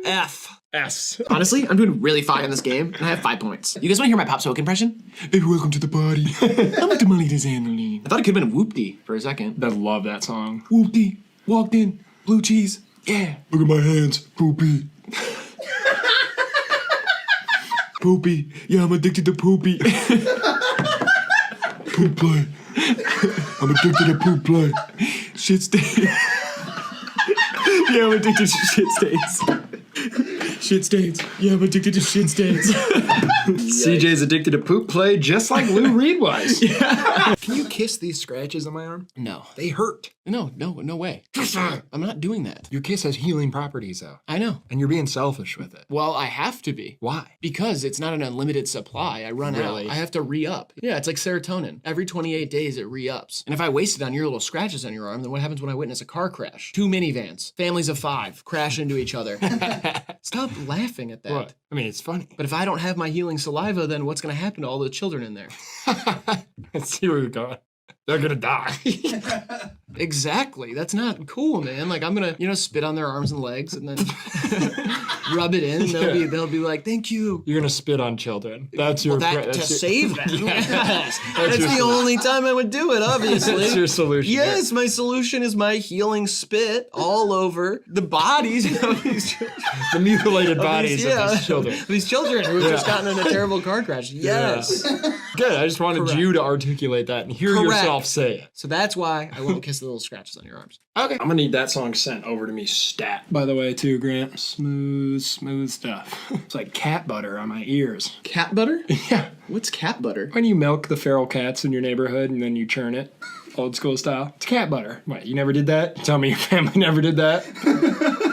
F. S. Honestly, I'm doing really fine in this game, and I have 5 points. You guys want to hear my Pop Smoke impression? Hey, welcome to the party. I'm like the money to Xandaline. I thought it could have been Whoop-Dee for a second. I love that song. Whoop-Dee, walked in, blue cheese, yeah. Look at my hands. Poopy. Poopy, yeah, I'm addicted to poopy. Poop play. I'm addicted to poop play. Shit stains. Yeah, I'm addicted to shit stains. Shit stains. Yeah, I'm addicted to shit stains. CJ's addicted to poop play just like Lou Reed was. Yeah. Can you kiss these scratches on my arm? No. They hurt. No way. I'm not doing that. Your kiss has healing properties, though. I know. And you're being selfish with it. Well, I have to be. Why? Because it's not an unlimited supply. I run Really? out. I have to re-up. Yeah, it's like serotonin. Every 28 days it re-ups. And if I waste it on your little scratches on your arm, then what happens when I witness a car crash? 2 minivans, families of 5, crash into each other. Stop laughing at that. What? I mean, it's funny. But if I don't have my healing saliva, then what's going to happen to all the children in there? Let's see where you're going. They're gonna die. Exactly. That's not cool, man. Like, I'm gonna, spit on their arms and legs and then rub it in. And they'll be like, "Thank you." You're gonna spit on children. That's your to save them. Yes. That's your the solution. only time I would do it, obviously. That's your solution. Yes, my solution is my healing spit all over the bodies of these children. The mutilated bodies of these children. These children who have just gotten in a terrible car crash. Yes. Good. I just wanted Correct. you to articulate that and hear Correct. yourself say it. So that's why I won't kiss the little scratches on your arms. Okay. I'm gonna need that song sent over to me stat. By the way, too, Grant. Smooth stuff. It's like cat butter on my ears. Cat butter? Yeah. What's cat butter? When you milk the feral cats in your neighborhood and then you churn it, old school style. It's cat butter. What, you never did that? Tell me your family never did that?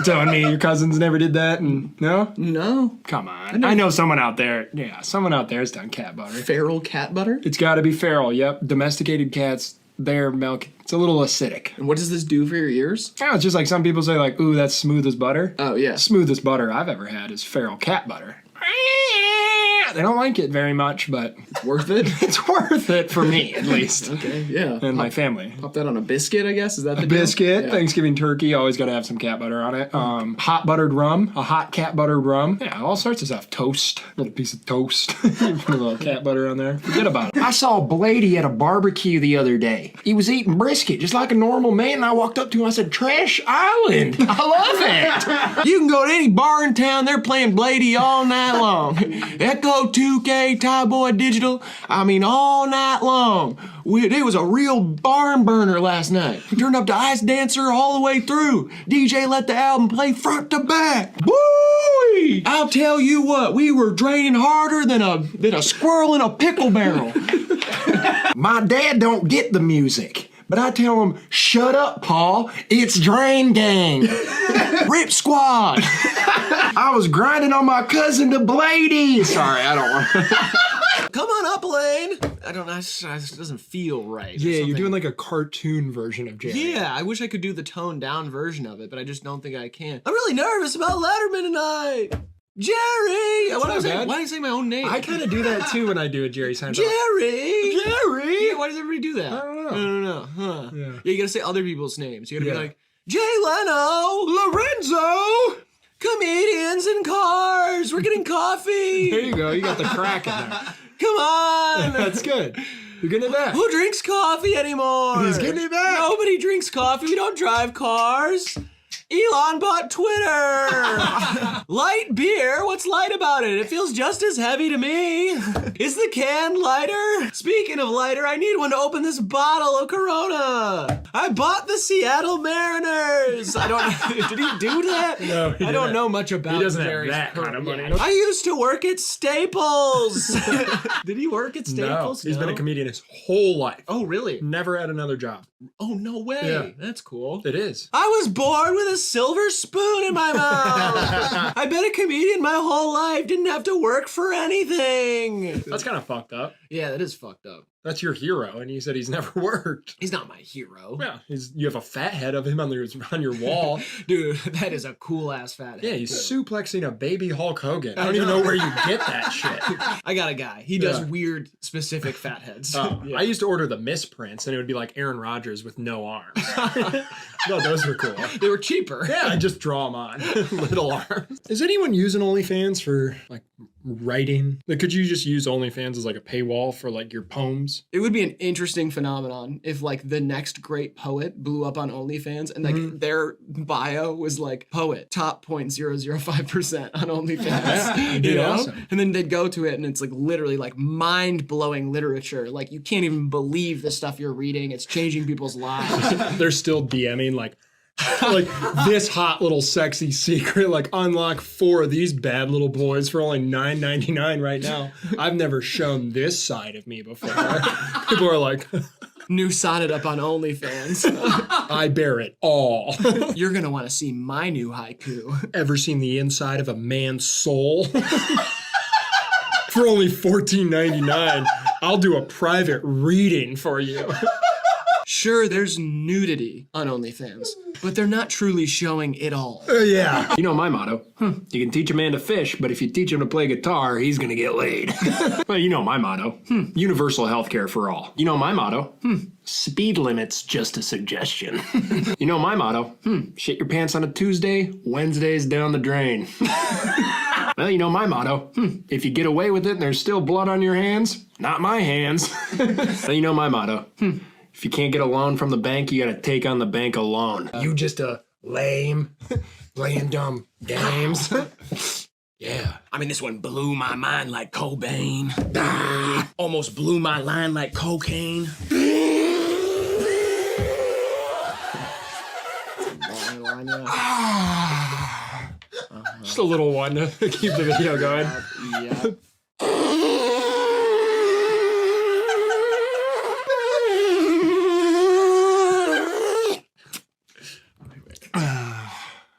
Telling me your cousins never did that? And no? No. Come on. I know someone out there. Yeah, someone out there has done cat butter. Feral cat butter? It's got to be feral. Yep. Domesticated cats, their milk, it's a little acidic. And what does this do for your ears? Yeah, it's just like some people say, like, ooh, that's smooth as butter. Oh, yeah. Smoothest butter I've ever had is feral cat butter. Yeah, they don't like it very much, but It's worth it. it's worth it for me, at least. Okay, yeah. And my family. Pop that on a biscuit, I guess. Is that the A deal? biscuit, Yeah. Thanksgiving turkey, always got to have some cat butter on it. Hot buttered rum, a hot cat buttered rum. Yeah, all sorts of stuff. Toast, little piece of toast. Put a little cat butter on there. Forget about it. I saw Blady at a barbecue the other day. He was eating brisket just like a normal man, and I walked up to him. I said, "Trash Island, I love it." You can go to any bar in town, they're playing Blady all night long. Echo 2K, Tie Boy Digital, I mean all night long. It was a real barn burner last night. We turned up to Ice Dancer all the way through. DJ let the album play front to back. Woo! I'll tell you what, we were draining harder than a squirrel in a pickle barrel. My dad don't get the music, but I tell him, "Shut up, Paul. It's Drain Gang." Rip Squad. I was grinding on my cousin to Blady. Sorry, I don't want. Come on up, Elaine. I don't know, it just doesn't feel right. Yeah, you're Something- doing like a cartoon version of Jerry. Yeah, I wish I could do the toned down version of it, but I just don't think I can. I'm really nervous about Letterman tonight. Jerry! not bad. Why did I say my own name? I kind of do that too when I do a Jerry Seinfeld. Jerry! Jerry! Yeah, why does everybody do that? I don't know. I don't know. Huh. Yeah. Yeah, you gotta say other people's names. You gotta Yeah. be like, Jay Leno! Lorenzo! Comedians in cars! We're getting coffee! There you go. You got the crack in there. Come on! That's good. You're getting it back. Who drinks coffee anymore? He's getting it back. Nobody drinks coffee. We don't drive cars. Elon bought Twitter. Light beer? What's light about it? It feels just as heavy to me. Is the can lighter? Speaking of lighter, I need one to open this bottle of Corona. I bought the Seattle Mariners. I don't. Did he do that? No, he I don't didn't. know much about. He doesn't have Jerry's that kind of money. I used to work at Staples. Did he work at No, Staples? he's been a comedian his whole life. Oh, really? Never had another job. Oh, no way. Yeah. That's cool. It is. I was born with a silver spoon in my mouth. I've been a comedian my whole life. Didn't have to work for anything. That's kind of fucked up. Yeah, that is fucked up. That's your hero, and you said he's never worked. He's not my hero. Yeah, you have a fat head of him on your wall. Dude, that is a cool ass fat head. Yeah, he's too. suplexing a baby Hulk Hogan. I I don't even know. know where you get that shit. I got a guy. He does Yeah. weird, specific fat heads. Oh, Yeah. I used to order the misprints, and it would be like Aaron Rodgers with no arms. No, those were cool. They were cheaper. Yeah, I just draw them on. Little arms. Is anyone using OnlyFans for like writing? Like, could you just use OnlyFans as like a paywall for like your poems? It would be an interesting phenomenon if like the next great poet blew up on OnlyFans and like their bio was like poet top 0.005% on OnlyFans. Yeah, it'd be you know? awesome. And then they'd go to it and it's like literally like mind-blowing literature. Like you can't even believe the stuff you're reading. It's changing people's lives. They're still DMing like this hot little sexy secret, like unlock 4 of these bad little boys for only $9.99 right now. I've never shown this side of me before. People are like, New sonnet up on OnlyFans. I bear it all. You're gonna want to see my new haiku. Ever seen the inside of a man's soul? For only $14.99, I'll do a private reading for you. Sure, there's nudity on OnlyFans, but they're not truly showing it all. Yeah. You know my motto. You can teach a man to fish, but if you teach him to play guitar, he's gonna get laid. Well, you know my motto. Universal healthcare for all. You know my motto. Speed limit's just a suggestion. You know my motto. Shit your pants on a Tuesday, Wednesday's down the drain. Well, you know my motto. If you get away with it and there's still blood on your hands, not my hands. Well, you know my motto. If you can't get a loan from the bank, you gotta take on the bank alone. You just a lame, playing dumb games. Yeah. I mean, this one blew my mind like Cobain. Almost blew my line like cocaine. Just a little one to keep the video going. Yeah.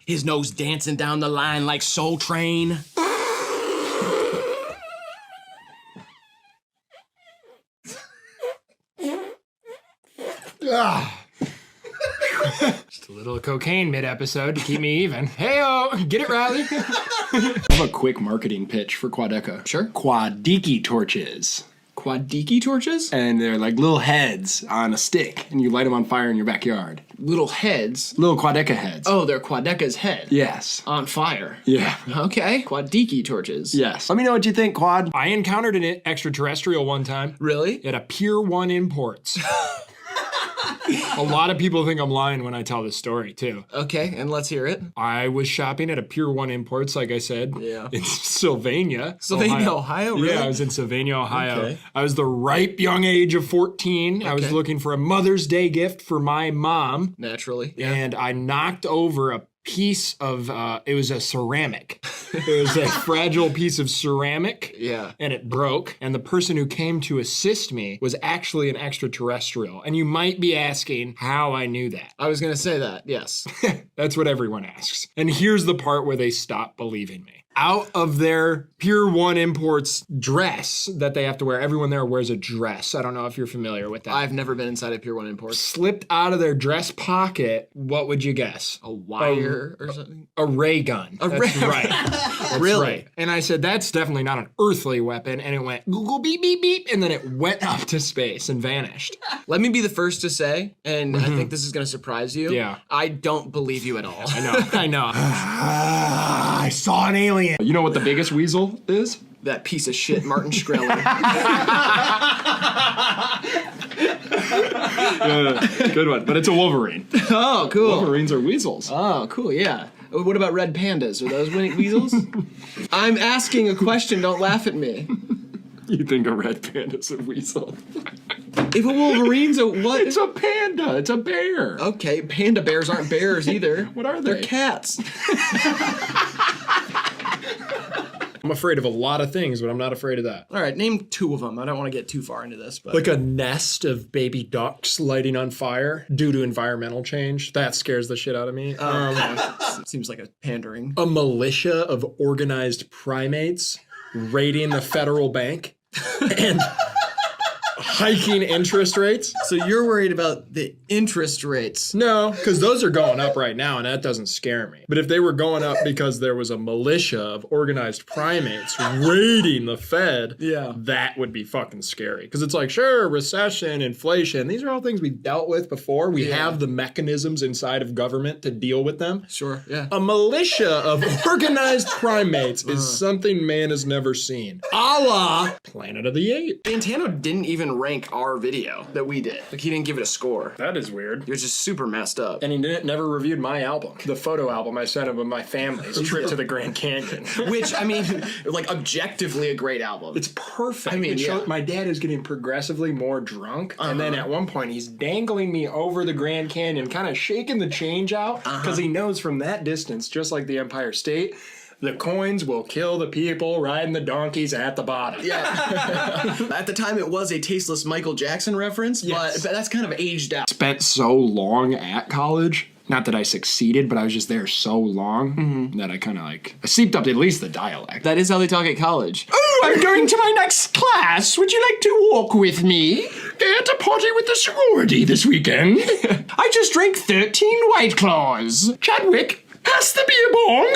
His nose dancing down the line like Soul Train. Just a little cocaine mid-episode to keep me even. Hey-o, get it, Riley? I have a quick marketing pitch for Quadeca. Sure. Quadiki torches. Quadiki torches? And they're like little heads on a stick, and you light them on fire in your backyard. Little heads? Little Quadeca heads. Oh, they're Quadeca's head. Yes. On fire. Yeah. Okay. Quadiki torches. Yes. Let me know what you think, Quad. I encountered an extraterrestrial one time. Really? At a Pier 1 Imports. A lot of people think I'm lying when I tell this story, too. Okay, and let's hear it. I was shopping at a Pier 1 Imports, like I said, in Sylvania. Ohio, really? Yeah, I was in Sylvania, Ohio. Okay. I was the ripe young age of 14. I was looking for a Mother's Day gift for my mom. Naturally. Yeah. And I knocked over a piece of, it was a ceramic. It was a fragile piece of ceramic. Yeah. And it broke. And the person who came to assist me was actually an extraterrestrial. And you might be asking how I knew that. I was going to say that, yes. That's what everyone asks. And here's the part where they stop believing me. Out of their Pier 1 Imports dress that they have to wear, everyone there wears a dress. I don't know if you're familiar with that. I've never been inside a Pier 1 Imports. Slipped out of their dress pocket, what would you guess? A wire or something? A ray gun. That's right. That's really? Right. And I said, that's definitely not an earthly weapon. And it went Google beep, beep, beep. And then it went up to space and vanished. Let me be the first to say, and I think this is going to surprise you. Yeah. I don't believe you at all. I know. I saw an alien. You know what the biggest weasel is? That piece of shit, Martin Shkreli. Good one. But it's a Wolverine. Oh, cool. Wolverines are weasels. Oh, cool, yeah. What about red pandas? Are those weasels? I'm asking a question, don't laugh at me. You think a red panda's a weasel? If a Wolverine's a what? It's a panda. It's a bear. Okay, panda bears aren't bears either. What are they? They're cats. I'm afraid of a lot of things, but I'm not afraid of that. All right, name two of them. I don't want to get too far into this, but Like a nest of baby ducks lighting on fire due to environmental change. That scares the shit out of me. seems like a pandering. A militia of organized primates raiding the federal bank and hiking interest rates. So you're worried about the interest rates? No, because those are going up right now, and that doesn't scare me. But if they were going up because there was a militia of organized primates raiding the Fed, that would be fucking scary. Because it's like, sure, recession, inflation, these are all things we dealt with before. We have the mechanisms inside of government to deal with them. Sure, yeah. A militia of organized primates is something man has never seen. A la Planet of the Apes. Santano didn't even rank our video that we did. Like, he didn't give it a score. That is weird. He was just super messed up. And he never reviewed my album, the photo album I sent him of my family's trip to the Grand Canyon. Which, I mean, like, objectively a great album. It's perfect. I mean, my dad is getting progressively more drunk, and then at one point he's dangling me over the Grand Canyon, kind of shaking the change out, because he knows from that distance, just like the Empire State, the coins will kill the people riding the donkeys at the bottom. Yeah. At the time, it was a tasteless Michael Jackson reference, but that's kind of aged out. Spent so long at college. Not that I succeeded, but I was just there so long that I kind of I seeped up to at least the dialect. That is how they talk at college. Oh, I'm going to my next class. Would you like to walk with me? Get a party with the sorority this weekend. I just drank 13 White Claws. Chadwick, pass the beer bong.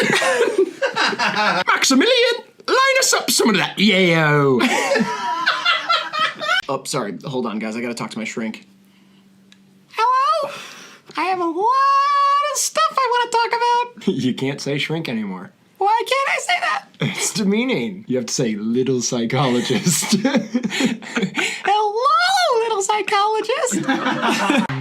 Maximilian, line us up some of that yayo. Oh, sorry. Hold on, guys. I gotta talk to my shrink. Hello? I have a lot of stuff I want to talk about. You can't say shrink anymore. Why can't I say that? It's demeaning. You have to say little psychologist. Hello, little psychologist.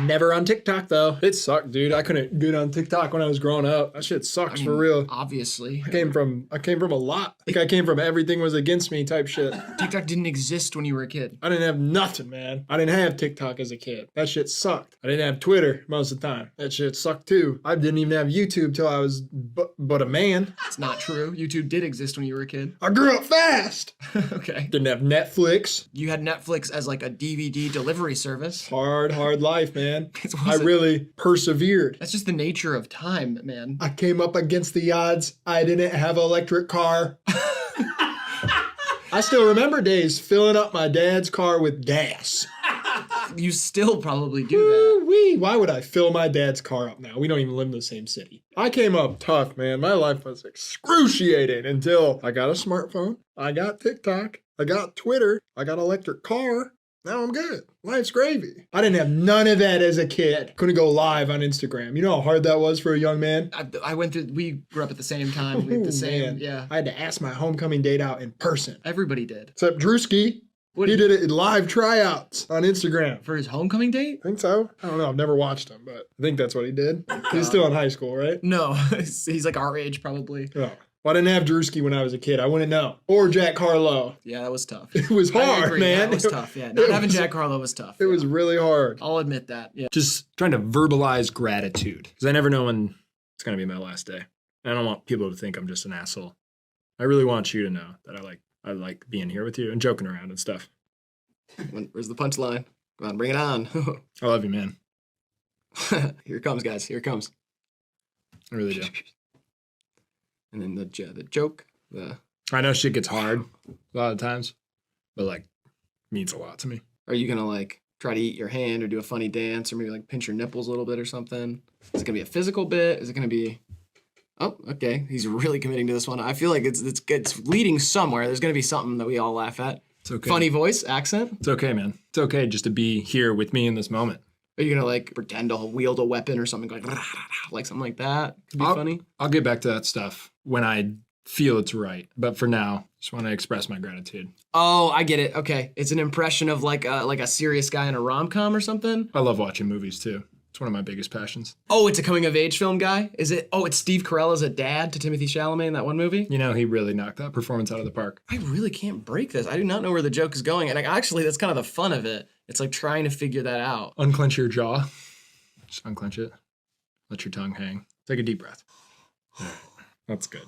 Never on TikTok, though. It sucked, dude. I couldn't get on TikTok when I was growing up. That shit sucks for real. Obviously. I came from a lot. Like I came from everything was against me type shit. TikTok didn't exist when you were a kid. I didn't have nothing, man. I didn't have TikTok as a kid. That shit sucked. I didn't have Twitter most of the time. That shit sucked too. I didn't even have YouTube till I was but a man. It's not true. YouTube did exist when you were a kid. I grew up fast. Okay. Didn't have Netflix. You had Netflix as like a DVD delivery service. Hard life, man. I really persevered. That's just the nature of time, man. I came up against the odds. I didn't have an electric car. I still remember days filling up my dad's car with gas. You still probably do that. Wee. me? Why would I fill my dad's car up now? We don't even live in the same city. I came up tough, man. My life was excruciating until I got a smartphone. I got TikTok. I got Twitter. I got an electric car. Now I'm good. Life's gravy. I didn't have none of that as a kid. Couldn't go live on Instagram. You know how hard that was for a young man? I went through, we grew up at the same time. We had the same, Man. yeah. I had to ask my homecoming date out in person. Everybody did. Except Drewski. He did it in live tryouts on Instagram. For his homecoming date? I think so. I don't know. I've never watched him, but I think that's what he did. He's still in high school, right? No, he's like our age probably. Oh. Well, I didn't have Drewski when I was a kid. I wouldn't know. Or Jack Harlow. Yeah, that was tough. It was I hard, agree. man. That was tough, yeah. Not having Jack Harlow was tough. It was really hard. I'll admit that, yeah. Just trying to verbalize gratitude. Because I never know when it's going to be my last day. I don't want people to think I'm just an asshole. I really want you to know that I like being here with you and joking around and stuff. Where's the punchline? Come on, bring it on. I love you, man. Here it comes, guys. Here it comes. I really do. And then the joke. I know shit gets hard a lot of times, but like means a lot to me. Are you gonna like try to eat your hand or do a funny dance or maybe like pinch your nipples a little bit or something? Is it gonna be a physical bit? Is it gonna be? Oh, okay. He's really committing to this one. I feel like it's leading somewhere. There's gonna be something that we all laugh at. It's okay. Funny voice, accent. It's okay, man. It's okay just to be here with me in this moment. Are you gonna like pretend to wield a weapon or something like something like that? Could be funny. I'll get back to that stuff when I feel it's right. But for now, just want to express my gratitude. Oh, I get it. Okay, it's an impression of like a serious guy in a rom-com or something. I love watching movies too. It's one of my biggest passions. Oh, it's a coming-of-age film guy? Is it? Oh, it's Steve Carell as a dad to Timothée Chalamet in that one movie? You know, he really knocked that performance out of the park. I really can't break this. I do not know where the joke is going. And actually, that's kind of the fun of it. It's like trying to figure that out. Unclench your jaw. Just unclench it. Let your tongue hang. Take a deep breath. All right. That's good.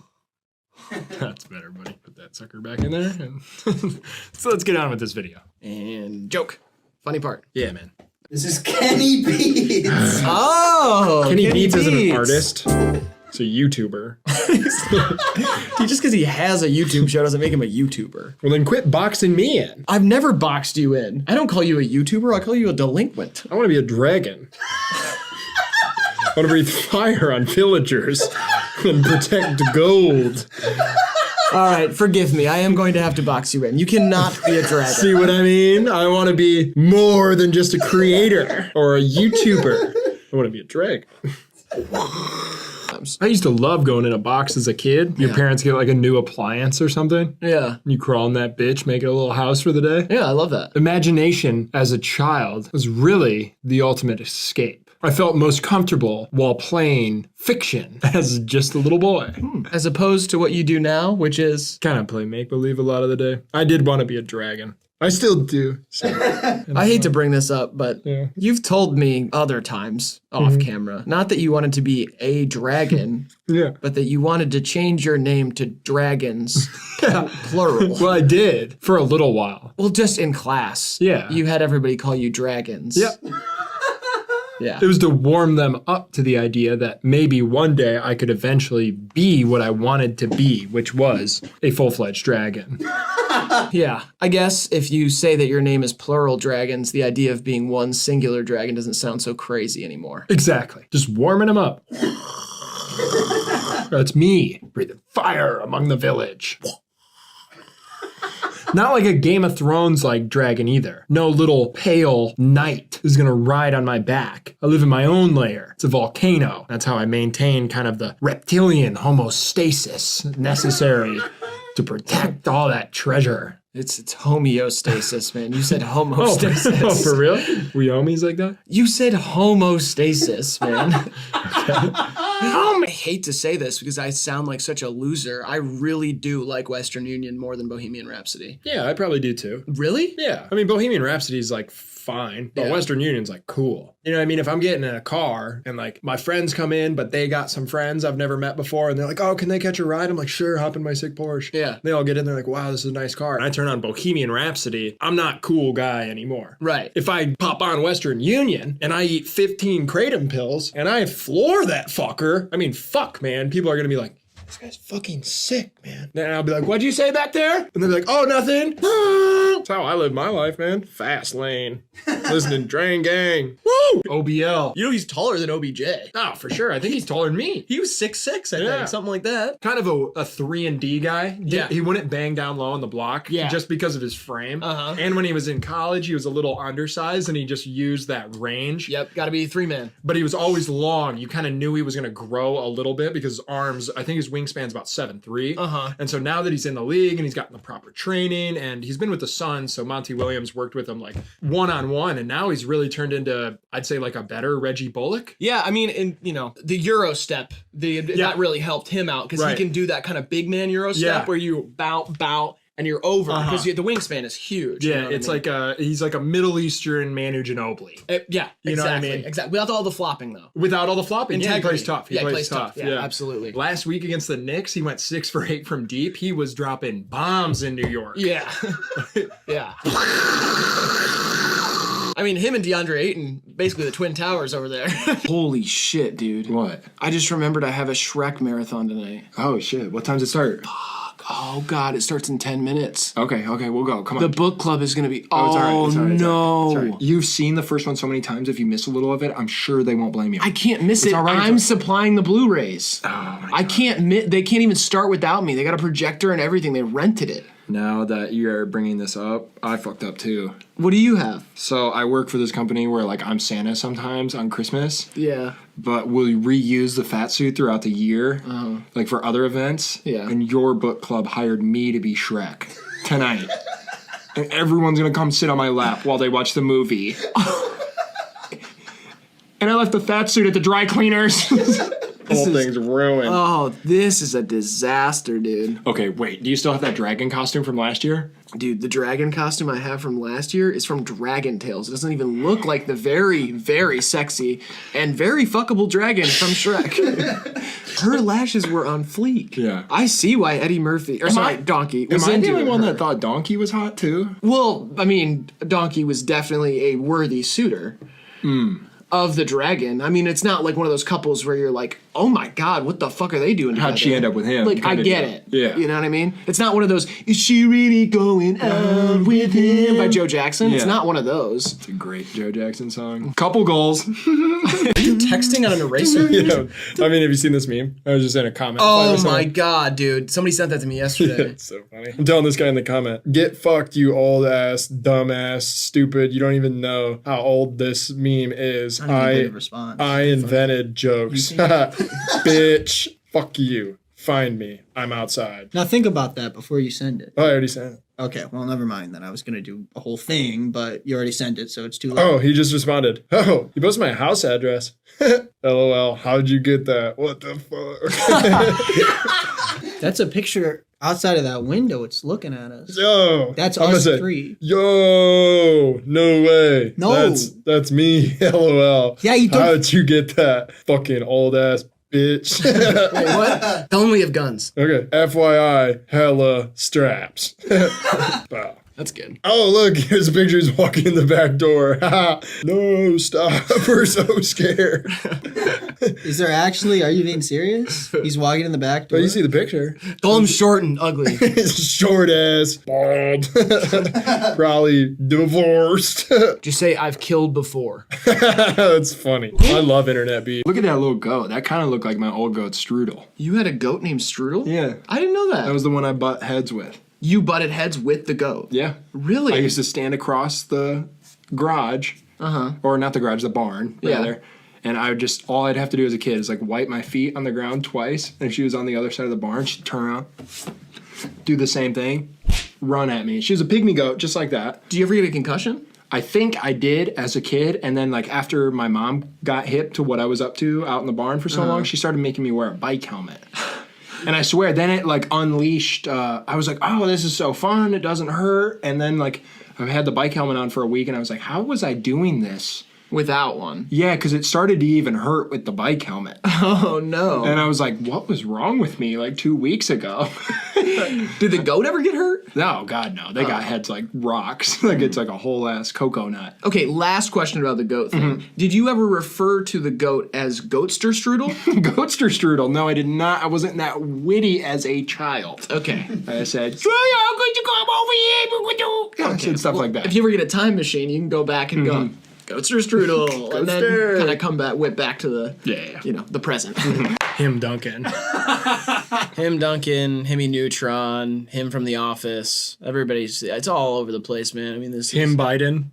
That's better, buddy. Put that sucker back in there. And so let's get on with this video. And joke. Funny part. Yeah, man. This is Kenny Beats. Oh, Kenny Beats isn't an artist. It's a YouTuber. Just because he has a YouTube show doesn't make him a YouTuber. Well, then quit boxing me in. I've never boxed you in. I don't call you a YouTuber. I call you a delinquent. I want to be a dragon. I want to breathe fire on villagers and protect gold. All right, forgive me. I am going to have to box you in. You cannot be a dragon. See what I mean? I want to be more than just a creator or a YouTuber. I want to be a dragon. I used to love going in a box as a kid. Your parents get like a new appliance or something. Yeah. You crawl in that bitch, make it a little house for the day. Yeah, I love that. Imagination as a child was really the ultimate escape. I felt most comfortable while playing fiction as just a little boy. As opposed to what you do now, which is kind of play make-believe a lot of the day. I did want to be a dragon. I still do. So. I hate to bring this up, but Yeah. you've told me other times off camera, not that you wanted to be a dragon, Yeah. but that you wanted to change your name to dragons, plural. Well, I did for a little while. Well, just in class. Yeah. You had everybody call you dragons. Yep. Yeah. It was to warm them up to the idea that maybe one day I could eventually be what I wanted to be, which was a full-fledged dragon. Yeah. I guess if you say that your name is plural dragons, the idea of being one singular dragon doesn't sound so crazy anymore. Exactly. Just warming them up. That's me, breathing fire among the village. Not like a Game of Thrones like dragon either. No little pale knight is gonna ride on my back. I live in my own lair. It's a volcano. That's how I maintain kind of the reptilian homeostasis necessary to protect all that treasure. It's homeostasis, man. You said homostasis. Oh, for real? We homies like that? You said homostasis, man. I hate to say this because I sound like such a loser. I really do like Western Union more than Bohemian Rhapsody. Yeah, I probably do too. Really? Yeah. I mean, Bohemian Rhapsody is like fine, but Yeah. Western Union's like cool. You know what I mean? If I'm getting in a car and like my friends come in, but they got some friends I've never met before and they're like, oh, can they catch a ride? I'm like, sure, hop in my sick Porsche. Yeah. They all get in there like, wow, this is a nice car. And I turn on Bohemian Rhapsody, I'm not cool guy anymore. Right. If I pop on Western Union and I eat 15 Kratom pills and I floor that fucker, I mean, fuck, man. People are going to be like, this guy's fucking sick, man. Then I'll be like, what'd you say back there? And they'll be like, oh, nothing. That's how I live my life, man. Fast lane. Listening to Drain Gang. Woo! OBL. You know he's taller than OBJ. Oh, for sure. I think he's taller than me. He was 6'6", I think, something like that. Kind of a 3-and-D guy. Yeah. He wouldn't bang down low on the block just because of his frame. And when he was in college, he was a little undersized and he just used that range. Yep, gotta be 3-man. But he was always long. You kind of knew he was going to grow a little bit because his arms, I think his wingspan's about 7'3". And so now that he's in the league and he's gotten the proper training and he's been with the Suns, so Monty Williams worked with him like one-on-one, and now he's really turned into, I'd say, like a better Reggie Bullock. Yeah, I mean, and you know, the Euro step, that really helped him out because he can do that kind of big man Euro step where you bow, and you're over because the wingspan is huge. Yeah, you know it's what I mean? like he's like a Middle Eastern Manu Ginobili. Yeah, you know what I mean? Exactly. Without all the flopping though. Without all the flopping, he Integrity. plays tough. He plays tough. Yeah, absolutely. Last week against the Knicks, he went 6 for 8 from deep. He was dropping bombs in New York. Yeah, yeah. I mean, him and DeAndre Ayton, basically the Twin Towers over there. Holy shit, dude. What? I just remembered I have a Shrek marathon tonight. Oh shit! What time does it start? Oh God, it starts in 10 minutes. Okay, we'll go. Come on. The book club is gonna be. It's all right. It's all right. No! It's all right. You've seen the first one so many times. If you miss a little of it, I'm sure they won't blame you. I can't miss it. All right. I'm supplying the Blu-rays. Oh my God. I can't. They can't even start without me. They got a projector and everything. They rented it. Now that you're bringing this up, I fucked up too. What do you have? So I work for this company where like I'm Santa sometimes on Christmas. Yeah. But we'll reuse the fat suit throughout the year, like for other events. Yeah. And your book club hired me to be Shrek tonight. And everyone's gonna come sit on my lap while they watch the movie. And I left the fat suit at the dry cleaners. Whole thing's ruined. Oh, this is a disaster, dude. Okay, wait. Do you still have that dragon costume from last year? Dude, the dragon costume I have from last year is from Dragon Tales. It doesn't even look like the very, very sexy and very fuckable dragon from Shrek. Her lashes were on fleek. Yeah. I see why Eddie Murphy, Donkey, was Am I into the only her. one that thought Donkey was hot too? Well, I mean, Donkey was definitely a worthy suitor. Of the dragon. I mean, it's not like one of those couples where you're like, oh my God, what the fuck are they doing together? How'd she end up with him? Like, I Kinda get deal. it. Yeah. You know what I mean? It's not one of those, is she really going out with him by Joe Jackson? It's Yeah. not one of those. It's a great Joe Jackson song. Couple goals. Are you texting on an eraser? Yeah. I mean, have you seen this meme? I was just in a comment. Oh my God, dude. Somebody sent that to me yesterday. It's so funny. I'm telling this guy in the comment, get fucked, you old ass, dumb ass, stupid. You don't even know how old this meme is. I invented jokes. Bitch. Fuck you. Find me. I'm outside. Now think about that before you send it. Oh, I already sent it. Okay, well, never mind then. I was going to do a whole thing, but you already sent it, so it's too late. Oh, he just responded. Oh, you posted my house address. LOL. How'd you get that? What the fuck? That's a picture outside of that window. It's looking at us. Yo. That's I'm gonna us say, three. Yo. No way. No. That's me. LOL. Yeah, you took- How'd you get that? Fucking old ass bitch. Wait, what? Tell them we have guns. Okay. FYI, hella straps. Wow. That's good. Oh, look, here's a picture. He's walking in the back door. No, stop. We're so scared. Is there actually, are you being serious? He's walking in the back door? But you see the picture. Call him short and ugly. Short ass, bald, probably divorced. Just say, I've killed before. That's funny. I love internet beef. Look at that little goat. That kind of looked like my old goat Strudel. You had a goat named Strudel? Yeah. I didn't know that. That was the one I butt heads with. You butted heads with the goat? Yeah. Really? I used to stand across the garage. Or not the garage, the barn, rather. Yeah. And I would just, all I'd have to do as a kid is like wipe my feet on the ground twice. And if she was on the other side of the barn, she'd turn around, do the same thing, run at me. She was a pygmy goat, just like that. Do you ever get a concussion? I think I did as a kid. And then like after my mom got hip to what I was up to out in the barn for so long, she started making me wear a bike helmet. And I swear, then it like unleashed, I was like, oh, this is so fun. It doesn't hurt. And then like I've had the bike helmet on for a week and I was like, how was I doing this? Without one? Yeah, because it started to even hurt with the bike helmet. Oh, no. And I was like, what was wrong with me like 2 weeks ago? Did the goat ever get hurt? No, God, no. They got heads like rocks. Like it's like a whole ass cocoa nut. Okay, last question about the goat thing. Did you ever refer to the goat as Goatster Strudel? Goatster Strudel. No, I did not. I wasn't that witty as a child. Okay. I said, I'm going to come over here. I said stuff like that. If you ever get a time machine, you can go back and go, Goatster strudel, and then Goatster. kind of come back, whip back to the the present. Him Duncan. Him Duncan, Himmy Neutron, him from The Office. It's all over the place, man. I mean, Him Biden.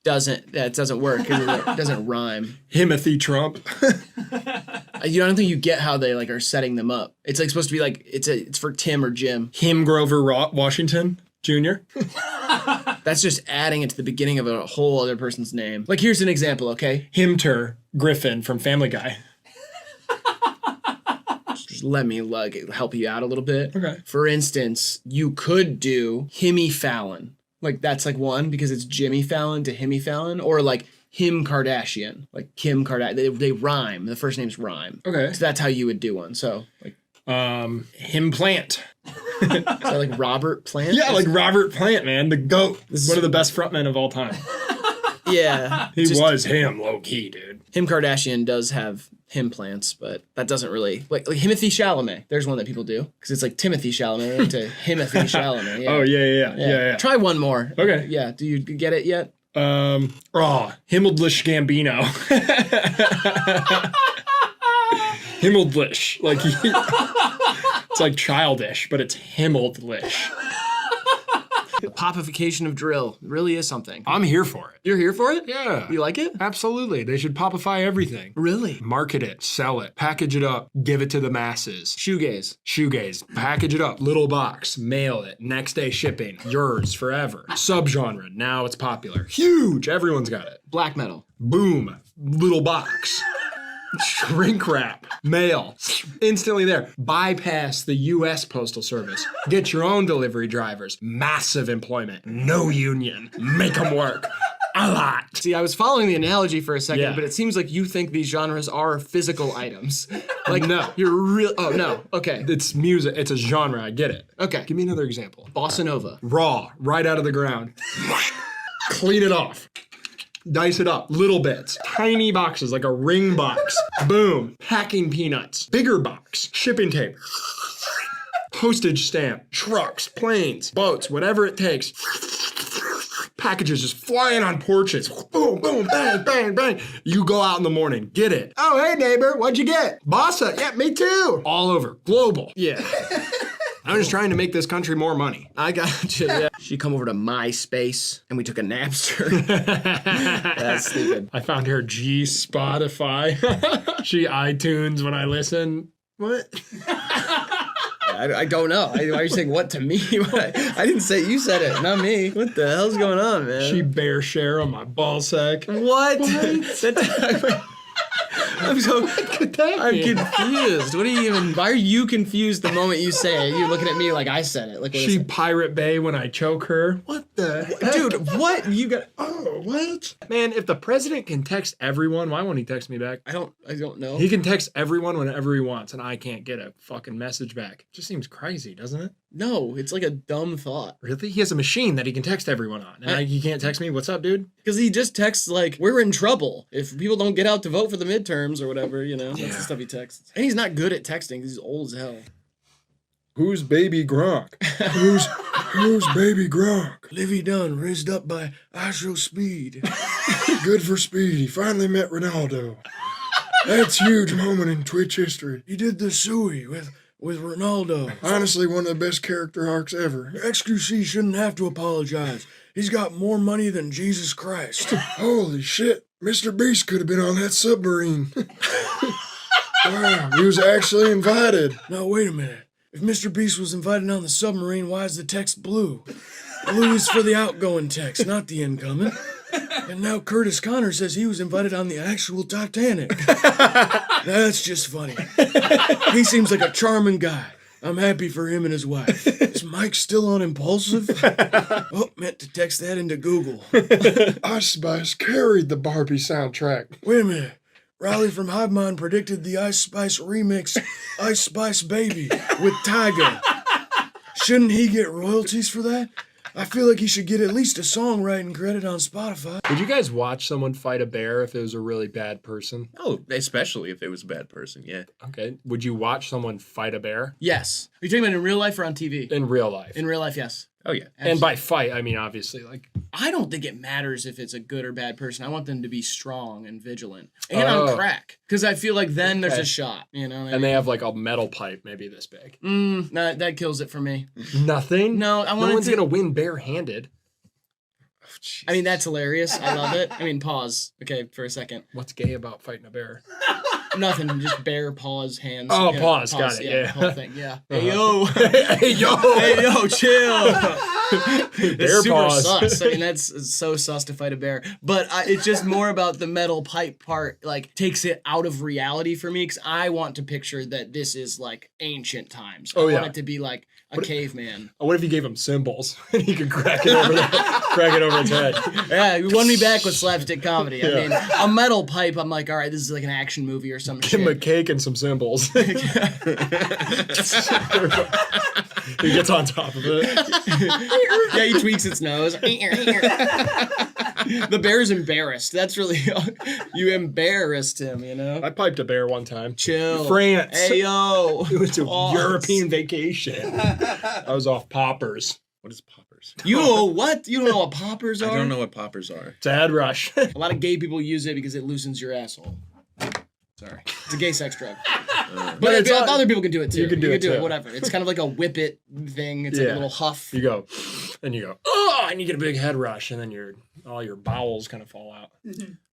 It doesn't work. It doesn't rhyme. Timothy Trump. I don't think you get how they like are setting them up. It's like supposed to be like it's for Tim or Jim. Him Grover Washington Jr. That's just adding it to the beginning of a whole other person's name. Like, here's an example, okay? Himter Griffin from Family Guy. Just let me help you out a little bit. Okay. For instance, you could do Himmy Fallon. Like, that's like one because it's Jimmy Fallon to Himmy Fallon, or like Him Kardashian, like Kim Kardashian. They rhyme. The first names rhyme. Okay. So that's how you would do one. So like Him Plant. Is that like Robert Plant? Yeah, like Robert Plant, man, the GOAT. This is one of the best frontmen of all time. Yeah. He was him, low key, dude. Him Kardashian does have him plants, but that doesn't really like Timothy Chalamet. There's one that people do because it's like Timothy Chalamet right, to Timothy Chalamet. Yeah. Oh yeah. Try one more. Okay. Yeah. Do you get it yet? Himmeldlish Gambino. Himmeldlish, like it's like childish, but it's Himmeldlish. The popification of drill really is something. I'm here for it. You're here for it? Yeah. You like it? Absolutely. They should popify everything. Really? Market it, sell it, package it up, give it to the masses. Shoegaze. Package it up, little box, mail it, next day shipping, yours forever. Subgenre, now it's popular. Huge, everyone's got it. Black metal. Boom, little box. Shrink wrap, mail, instantly there. Bypass the U.S. Postal Service. Get your own delivery drivers. Massive employment. No union. Make them work. A lot. See, I was following the analogy for a second, Yeah. but it seems like you think these genres are physical items. Like, no. You're real. Oh, no. Okay. It's music. It's a genre. I get it. Okay. Give me another example. Bossa Nova. Raw, right out of the ground. Clean it off. Dice it up, little bits, tiny boxes like a ring box. Boom, packing peanuts, bigger box, shipping tape, postage stamp, trucks, planes, boats, whatever it takes. Packages just flying on porches. Boom, boom, bang, bang, bang. You go out in the morning, get it. Oh, hey neighbor, what'd you get? Bossa, yeah, me too. All over, global. Yeah. I'm just trying to make this country more money. I got you. Yeah. She come over to MySpace and we took a Napster. That's stupid. I found her G Spotify. She iTunes when I listen. What? I don't know. Why are you saying what to me? I didn't say it. You said it, not me. What the hell's going on, man? She bear share on my ball sack. What? I'm confused. What are you even? Why are you confused the moment you say it? You're looking at me like I said it. Like She Pirate Bay when I choke her. What the heck? Dude, what? You got? Oh, what? Man, if the president can text everyone, why won't he text me back? I don't know. He can text everyone whenever he wants, and I can't get a fucking message back. Just seems crazy, doesn't it? No, it's like a dumb thought. Really? He has a machine that he can text everyone on. And he can't text me? What's up, dude? Because he just texts like, we're in trouble if people don't get out to vote for the midterms or whatever, you know? That's the stuff he texts. And he's not good at texting because he's old as hell. Who's Baby Gronk? Who's Baby Gronk? Livy Dunn raised up by Astro Speed. Good for Speed. He finally met Ronaldo. That's a huge moment in Twitch history. He did the suey with Ronaldo. Honestly, one of the best character arcs ever. XQC shouldn't have to apologize. He's got more money than Jesus Christ. Holy shit. Mr. Beast could have been on that submarine. Wow, he was actually invited. Now, wait a minute. If Mr. Beast was invited on the submarine, why is the text blue? Blue is for the outgoing text, not the incoming. And now Curtis Connor says he was invited on the actual Titanic. That's just funny. He seems like a charming guy. I'm happy for him and his wife. Is Mike still on Impulsive? Oh, meant to text that into Google. Ice Spice carried the Barbie soundtrack. Wait a minute. Riley from hivemind predicted the Ice Spice remix, Ice Spice Baby, with Tyga. Shouldn't he get royalties for that? I feel like he should get at least a songwriting credit on Spotify. Would you guys watch someone fight a bear if it was a really bad person? Oh, especially if it was a bad person, yeah. Okay. Would you watch someone fight a bear? Yes. Are you talking about in real life or on TV? In real life. In real life, yes. Oh yeah. And by fight, I mean obviously like I don't think it matters if it's a good or bad person. I want them to be strong and vigilant and on crack, because I feel like then there's a shot. You know. And they have like a metal pipe, maybe this big. No, that kills it for me. Nothing. No, I want no one's gonna win barehanded. I mean, that's hilarious. I love it. I mean, pause. Okay, for a second. What's gay about fighting a bear? Nothing. Just bear, paws, hands. Oh, yeah, pause. Got it. Yeah. Yeah. The whole thing. Yeah. Uh-huh. Hey yo. Hey yo. Hey yo. Chill. Bear It's super paws. sus. I mean, that's so sus to fight a bear. But it's just more about the metal pipe part. Like takes it out of reality for me, because I want to picture that this is like ancient times. I want it to be like a caveman. What if you gave him cymbals and he could crack it over his head? Yeah, you won me back with slapstick comedy. I mean, a metal pipe, I'm like, all right, this is like an action movie or some Give shit. him a cake and some cymbals. He gets on top of it. Yeah, he tweaks its nose. The bear's embarrassed. That's really you embarrassed him, you know. I piped a bear one time. Chill. France. Hey yo. It was a European vacation. I was off poppers. What is poppers? You know what? You don't know what poppers are? I don't know what poppers are. It's a head rush. A lot of gay people use it because it loosens your asshole. Sorry. It's a gay sex drug. But it's other people can do it too. You can do it too. Whatever. It's kind of like a whip it thing. It's like a little huff. You go, and you go, oh, and you get a big head rush, and then all your bowels kind of fall out. I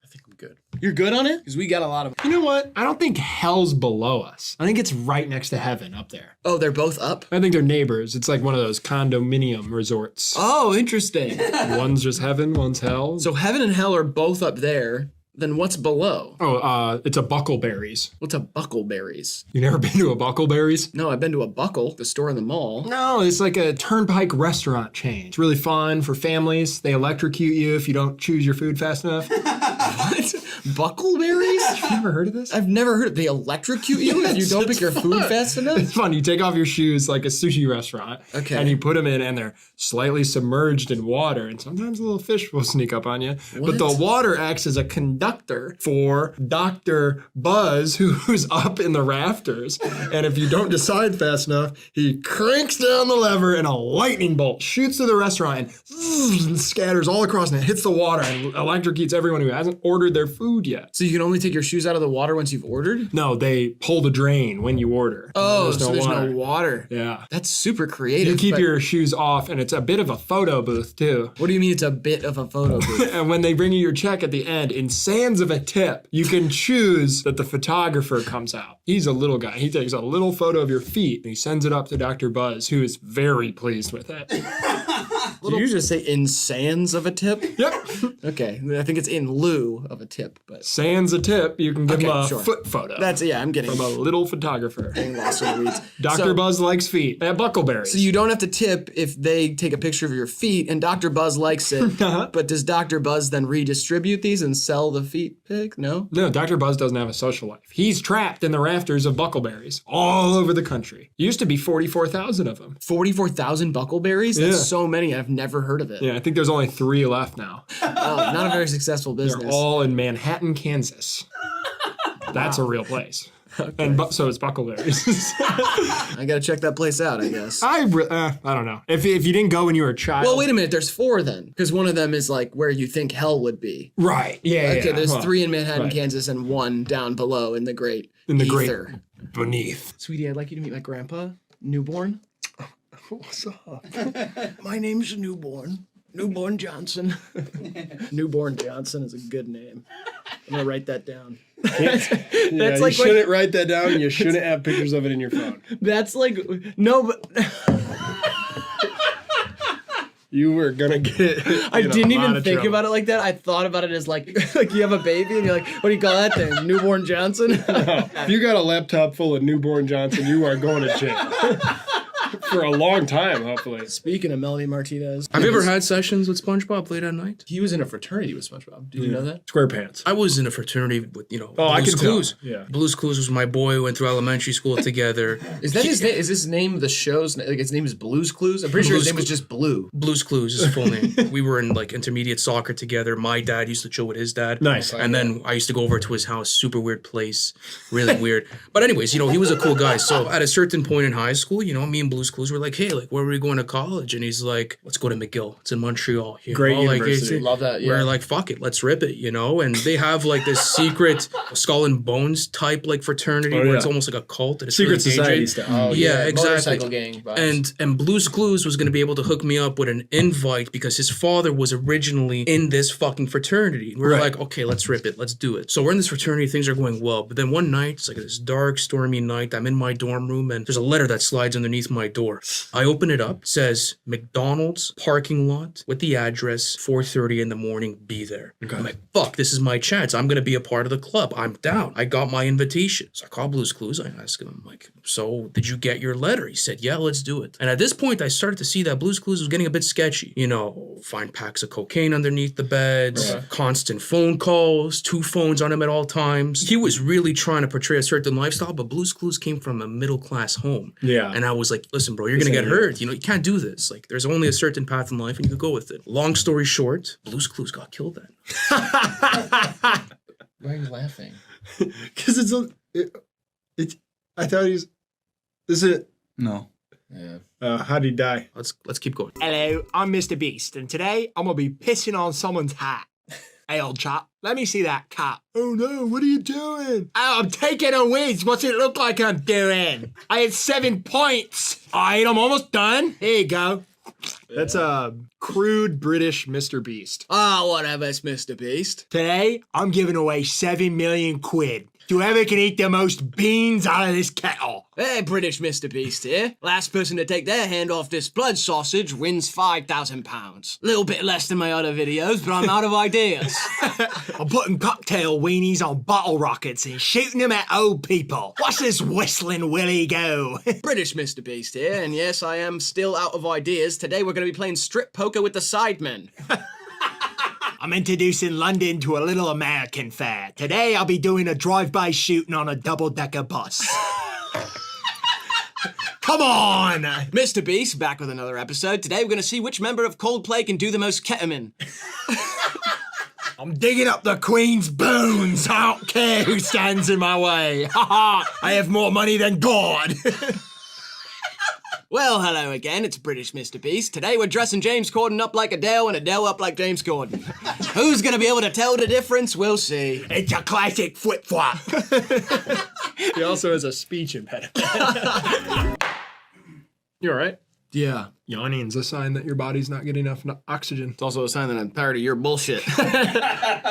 think I'm good. You're good on it? Because we got a lot of. You know what? I don't think hell's below us. I think it's right next to heaven up there. Oh, they're both up? I think they're neighbors. It's like one of those condominium resorts. Oh, interesting. One's just heaven, one's hell. So heaven and hell are both up there. Then what's below? Oh, it's a Buckleberries. What's a Buckleberries? You never been to a Buckleberries? No, I've been to a Buckle, the store in the mall. No, it's like a turnpike restaurant chain. It's really fun for families. They electrocute you if you don't choose your food fast enough. What? Buckleberries? You've never heard of this? I've never heard of. They electrocute you if you don't pick your food fast enough? It's fun. You take off your shoes like a sushi restaurant. Okay. And you put them in, and they're slightly submerged in water. And sometimes a little fish will sneak up on you. What? But the water acts as a conductor for Dr. Buzz, who's up in the rafters. And if you don't decide fast enough, he cranks down the lever, and a lightning bolt shoots through the restaurant and scatters all across, and it hits the water and electrocutes everyone who hasn't ordered their food yet. So you can only take your shoes out of the water once you've ordered? No, they pull the drain when you order. Oh, so there's no water. Yeah. That's super creative. You keep but- your shoes off, and it's a bit of a photo booth, too. What do you mean it's a bit of a photo booth? And when they bring you your check at the end, in sands of a tip, you can choose that the photographer comes out. He's a little guy. He takes a little photo of your feet, and he sends it up to Dr. Buzz, who is very pleased with it. Did you just say in sands of a tip? Yep. Okay, I think it's in lieu of a tip, but Sans a tip, you can give him a sure. foot photo. That's I'm getting from a little photographer. getting lost in the weeds. Dr. Buzz likes feet at Buckleberries. So you don't have to tip if they take a picture of your feet, and Dr. Buzz likes it. But does Dr. Buzz then redistribute these and sell the feet pic? No? No, Dr. Buzz doesn't have a social life. He's trapped in the rafters of Buckleberries all over the country. Used to be 44,000 of them. 44,000 Buckleberries? That's so many. I've never heard of it. Yeah, I think there's only 3 left now. Not a very successful business. They're all in Manhattan, Kansas. That's a real place. Okay. And so it's Buckleberries. I gotta check that place out, I guess. I don't know. If you didn't go when you were a child. Well, wait a minute. There's 4 then, because one of them is like where you think hell would be. Right. Yeah. Okay. There's well, 3 in Manhattan, right. Kansas, and 1 down below in the great ether. Beneath. Sweetie, I'd like you to meet my grandpa, Newborn. What's up? My name's Newborn. Newborn Johnson. Newborn Johnson is a good name. I'm gonna write that down. That's like you shouldn't write that down, and you shouldn't have pictures of it in your phone. That's like no, but you were gonna get. I didn't even think about it like that. I thought about it as like you have a baby and you're like, what do you call that thing? Newborn Johnson. No. If you got a laptop full of Newborn Johnson, you are going to jail. For a long time, hopefully. Speaking of Melanie Martinez. Have you ever had sessions with SpongeBob late at night? He was in a fraternity with SpongeBob. Did you know that? SquarePants. I was in a fraternity with, I Blue's can Clues. tell. Yeah. Blue's Clues was my boy. We went through elementary school together. Is that his name? Is his name the show's like his name is Blue's Clues? I'm pretty sure his name was just Blue. Blue's Clues is his full name. We were in like intermediate soccer together. My dad used to chill with his dad. Nice. And then I used to go over to his house. Super weird place. Really weird. But anyways, he was a cool guy. So at a certain point in high school, me and Blue's Clues Clues. We're like, hey, like, where are we going to college? And he's like, let's go to McGill. It's in Montreal. You Great know? Like, university. Love that. Yeah. We're like, fuck it, let's rip it, you know? And they have like this secret Skull and Bones type like fraternity where it's almost like a cult. And it's Secret really society engaging. stuff. Oh, yeah, exactly. Motorcycle gang vibes. And Blue's Clues was going to be able to hook me up with an invite because his father was originally in this fucking fraternity. We were like, okay, let's rip it. Let's do it. So we're in this fraternity. Things are going well. But then one night, it's like this dark, stormy night. I'm in my dorm room and there's a letter that slides underneath my door. I open it up. It says, McDonald's parking lot with the address, 4:30 in the morning, be there. I'm like, fuck, this is my chance. I'm going to be a part of the club. I'm down. I got my invitation. So I call Blue's Clues. I ask him, I'm like, so did you get your letter? He said, yeah, let's do it. And at this point, I started to see that Blue's Clues was getting a bit sketchy. You know, find packs of cocaine underneath the beds, constant phone calls, 2 phones on him at all times. He was really trying to portray a certain lifestyle, but Blue's Clues came from a middle-class home. Yeah. And I was like, listen, bro, you're going to get hurt. You know, you can't do this. Like, there's only a certain path in life and you can go with it. Long story short, Blue's Clues got killed then. Why are you laughing? Because I thought he's. Is it? No. Yeah. How did he die? Let's keep going. Hello, I'm Mr. Beast, and today I'm gonna be pissing on someone's hat. Hey, old chap, let me see that cat. Oh no, what are you doing? Oh, I'm taking a whiz. What's it look like I'm doing? I had 7 points. All right, I'm almost done. Here you go. That's a crude British Mr. Beast. Ah, whatever, it's Mr. Beast. Today, I'm giving away 7 million quid. Whoever can eat the most beans out of this kettle. Hey, British Mr. Beast here. Last person to take their hand off this blood sausage wins £5,000. Little bit less than my other videos, but I'm out of ideas. I'm putting cocktail weenies on bottle rockets and shooting them at old people. Watch this whistling Willie go. British Mr. Beast here, and yes, I am still out of ideas. Today we're going to be playing strip poker with the Sidemen. I'm introducing London to a little American fair. Today I'll be doing a drive-by shooting on a double-decker bus. Come on! Mr. Beast, back with another episode. Today we're going to see which member of Coldplay can do the most ketamine. I'm digging up the Queen's bones. I don't care who stands in my way. I have more money than God. Well, hello again, it's British Mr. Beast. Today we're dressing James Corden up like Adele and Adele up like James Corden. Who's gonna be able to tell the difference? We'll see. It's a classic flip-flop. He also has a speech impediment. You all right? Yeah. Yawning's a sign that your body's not getting enough oxygen. It's also a sign that I'm tired of your bullshit.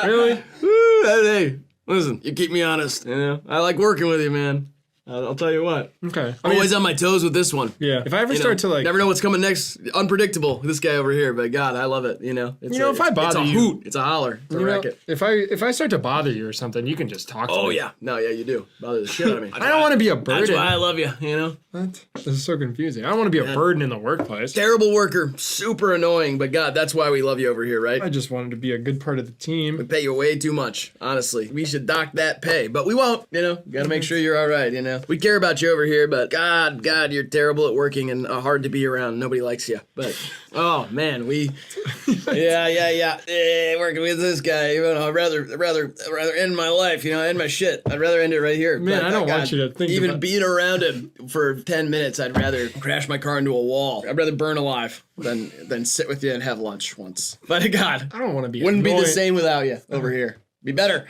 Really? Woo, hey, listen, you keep me honest, you know? I like working with you, man. I'll tell you what. Okay. I'm always on my toes with this one. Yeah. If I ever start to like, never know what's coming next. Unpredictable. This guy over here, but God, I love it. You know. It's if I bother it's a you, hoot. It's a holler. It's a racket. if I start to bother you or something, you can just talk to me. Oh yeah. No, yeah, you do. Bother the shit out of me. I don't want to be a burden. That's why I love you. You know. What? This is so confusing. I don't want to be a burden in the workplace. Terrible worker, super annoying, but God, that's why we love you over here, right? I just wanted to be a good part of the team. We pay you way too much, honestly. We should dock that pay, but we won't, you know? Gotta make sure you're all right, you know? We care about you over here, but God, you're terrible at working and hard to be around. Nobody likes you. But, oh, man, working with this guy, you know, I'd rather end my life, you know, end my shit. I'd rather end it right here. Man, but, I don't want you to think even about... being around him for 10 minutes, I'd rather crash my car into a wall. I'd rather burn alive than sit with you and have lunch once. But God, I don't want to be wouldn't annoying. be the same without you over here. Be better.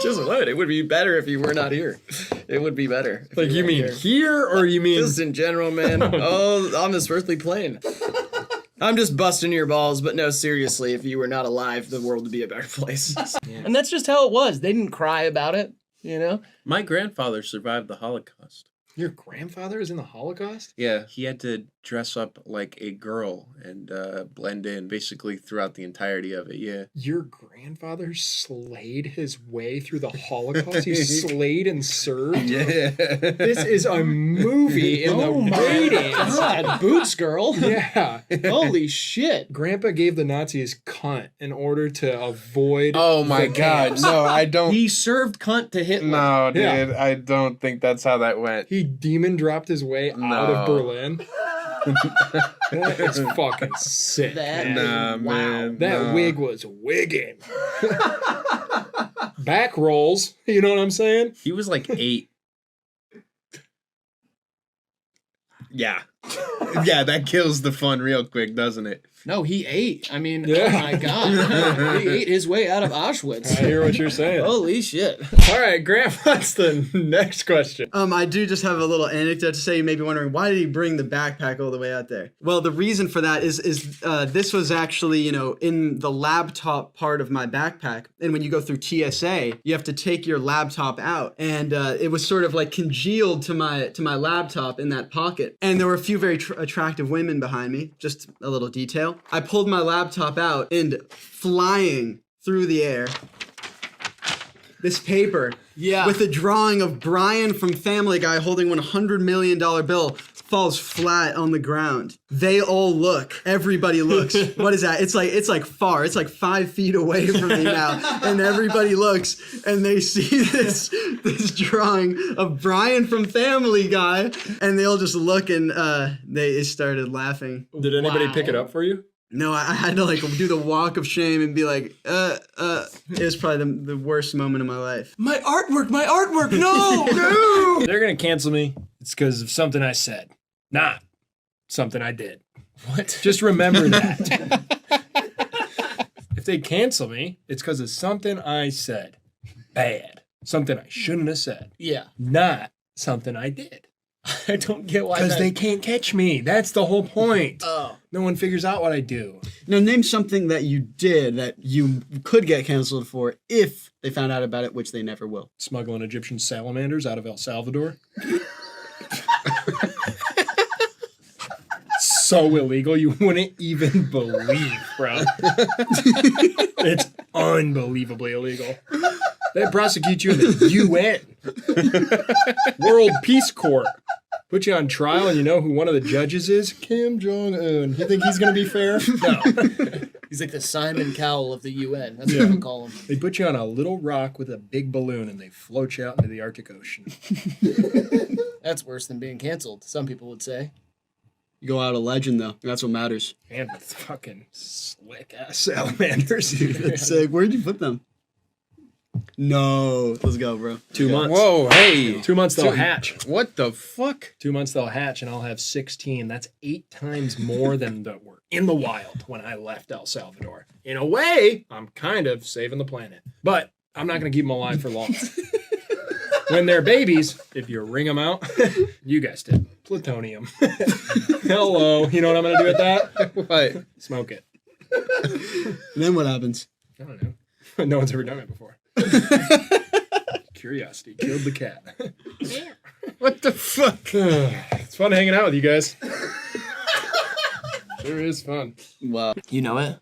Just what? It would be better if you were not here. It would be better. Like you mean here or you mean just in general, man? Oh, on this earthly plane. I'm just busting your balls, but no, seriously, if you were not alive, the world would be a better place. Yeah. And that's just how it was. They didn't cry about it, you know? My grandfather survived the Holocaust. Your grandfather is in the Holocaust? Yeah, he had to dress up like a girl and blend in basically throughout the entirety of it, yeah. Your grandfather slayed his way through the Holocaust? He slayed and served? Yeah. This is a movie in the ratings. God, Boots Girl. Yeah. Holy shit. Grandpa gave the Nazis cunt in order to avoid Oh my God. camps. No, I don't. He served cunt to Hitler. No, dude. Yeah. I don't think that's how that went. He demon dropped his way out of Berlin. It's fucking sick. Man. That wig was wigging. Back rolls. You know what I'm saying? He was like 8. Yeah. Yeah, that kills the fun real quick, doesn't it? No, he ate. I mean, Yeah. oh my God. He ate his way out of Auschwitz. I hear what you're saying. Holy shit. All right, Grant, what's the next question? I do just have a little anecdote to say. You may be wondering, why did he bring the backpack all the way out there? Well, the reason for that is this was actually, in the laptop part of my backpack. And when you go through TSA, you have to take your laptop out. And it was sort of like congealed to my laptop in that pocket. And there were a few very attractive women behind me. Just a little detail. I pulled my laptop out and flying through the air, this paper with a drawing of Brian from Family Guy holding $100 million bill falls flat on the ground. They all look. Everybody looks. What is that? It's like far. It's like 5 feet away from me now. And everybody looks and they see this drawing of Brian from Family Guy. And they all just look and they started laughing. Did anybody pick it up for you? No, I had to do the walk of shame and be like, It was probably the worst moment of my life. My artwork, no! No! They're going to cancel me. It's because of something I said, not something I did. What? Just remember that. If they cancel me, it's because of something I said. Bad. Something I shouldn't have said. Yeah. Not something I did. I don't get why. Because that- they can't catch me. That's the whole point. Oh. No one figures out what I do. Now, name something that you did that you could get canceled for if they found out about it, which they never will. Smuggling Egyptian salamanders out of El Salvador. So illegal, you wouldn't even believe, bro. It's unbelievably illegal. They prosecute you in the UN. World Peace Corps. Put you on trial and you know who one of the judges is? Kim Jong-un. You think he's going to be fair? No. He's like the Simon Cowell of the UN. That's what we call him. They put you on a little rock with a big balloon and they float you out into the Arctic Ocean. That's worse than being canceled, some people would say. You go out a legend, though. That's what matters. And with fucking slick-ass salamanders. That's sick. Where'd you put them? No. Let's go, bro. 2 months. Whoa, hey. 2 months they'll hatch. What the fuck? 2 months they'll hatch and I'll have 16. That's 8 times more than that were in the wild when I left El Salvador. In a way, I'm kind of saving the planet. But I'm not going to keep them alive for long. When they're babies, if you wring them out, you guessed it, plutonium. Hello. You know what I'm going to do with that? What? Smoke it. And then what happens? I don't know. No one's ever done it before. Curiosity killed the cat. What the fuck? It's fun hanging out with you guys. Sure is fun. Wow. You know it?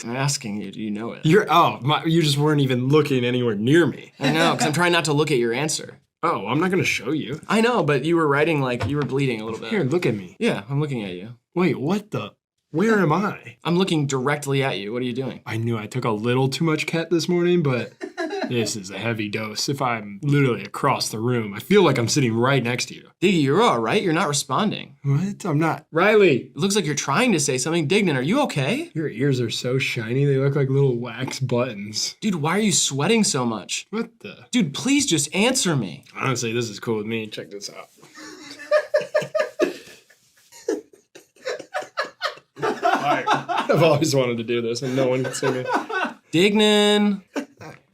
I'm asking you, do you know it? You just weren't even looking anywhere near me. I know, because I'm trying not to look at your answer. Oh, I'm not going to show you. I know, but you were writing like you were bleeding a little bit. Here, look at me. Yeah, I'm looking at you. Wait, what the? Where am I? I'm looking directly at you. What are you doing? I knew I took a little too much cat this morning, but this is a heavy dose. If I'm literally across the room, I feel like I'm sitting right next to you. Diggy, you're all right. You're not responding. What? I'm not. Riley! It looks like you're trying to say something. Dignan, are you okay? Your ears are so shiny, they look like little wax buttons. Dude, why are you sweating so much? What the? Dude, please just answer me. Honestly, this is cool with me. Check this out. I've always wanted to do this, and no one can see me. Dignan.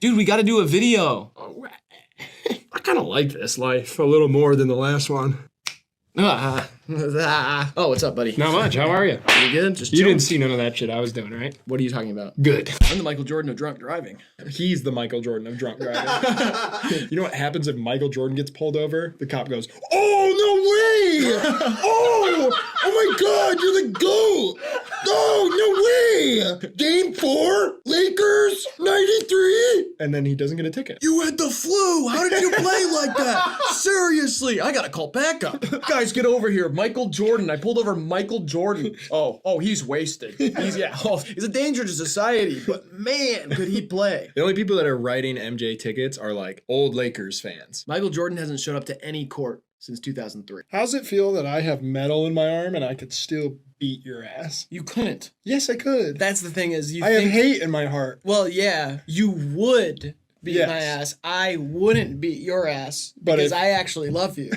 Dude, we got to do a video. I kind of like this life a little more than the last one. Oh, what's up, buddy? Not much. How are you? You good? Just You chilling? didn't see none of that shit I was doing, right? What are you talking about? Good. I'm the Michael Jordan of drunk driving. He's the Michael Jordan of drunk driving. You know what happens if Michael Jordan gets pulled over? The cop goes, "Oh, no way! Oh my God, you're the GOAT! Oh, no way! Game 4, Lakers, 93!" And then he doesn't get a ticket. You had the flu. How did you play like that? Seriously, I gotta call backup. Guys, get over here. Michael Jordan. I pulled over Michael Jordan. Oh, he's wasted. He's a danger to society, but man, could he play. The only people that are writing MJ tickets are like old Lakers fans. Michael Jordan hasn't showed up to any court since 2003. How's it feel that I have metal in my arm and I could still beat your ass? You couldn't. Yes, I could. That's the thing is I have hate in my heart. Well, yeah, you would beat Yes. my ass. I wouldn't beat your ass But because if- I actually love you.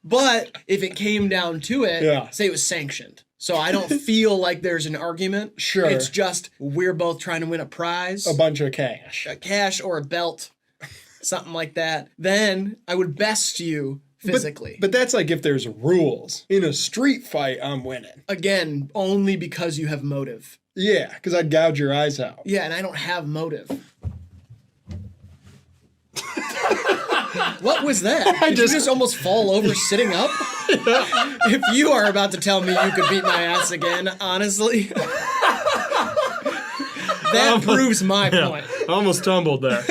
But if it came down to it, Yeah. say it was sanctioned. So I don't feel like there's an argument. Sure. It's just we're both trying to win a prize. A bunch of cash. A cash or a belt. Something like that. Then I would best you physically. But that's like if there's rules. In a street fight, I'm winning. Again, only because you have motive. Yeah, because I'd gouge your eyes out. Yeah, and I don't have motive. What was that? Did you just almost fall over sitting up? If you are about to tell me you could beat my ass again, honestly, that proves my point. I almost tumbled there.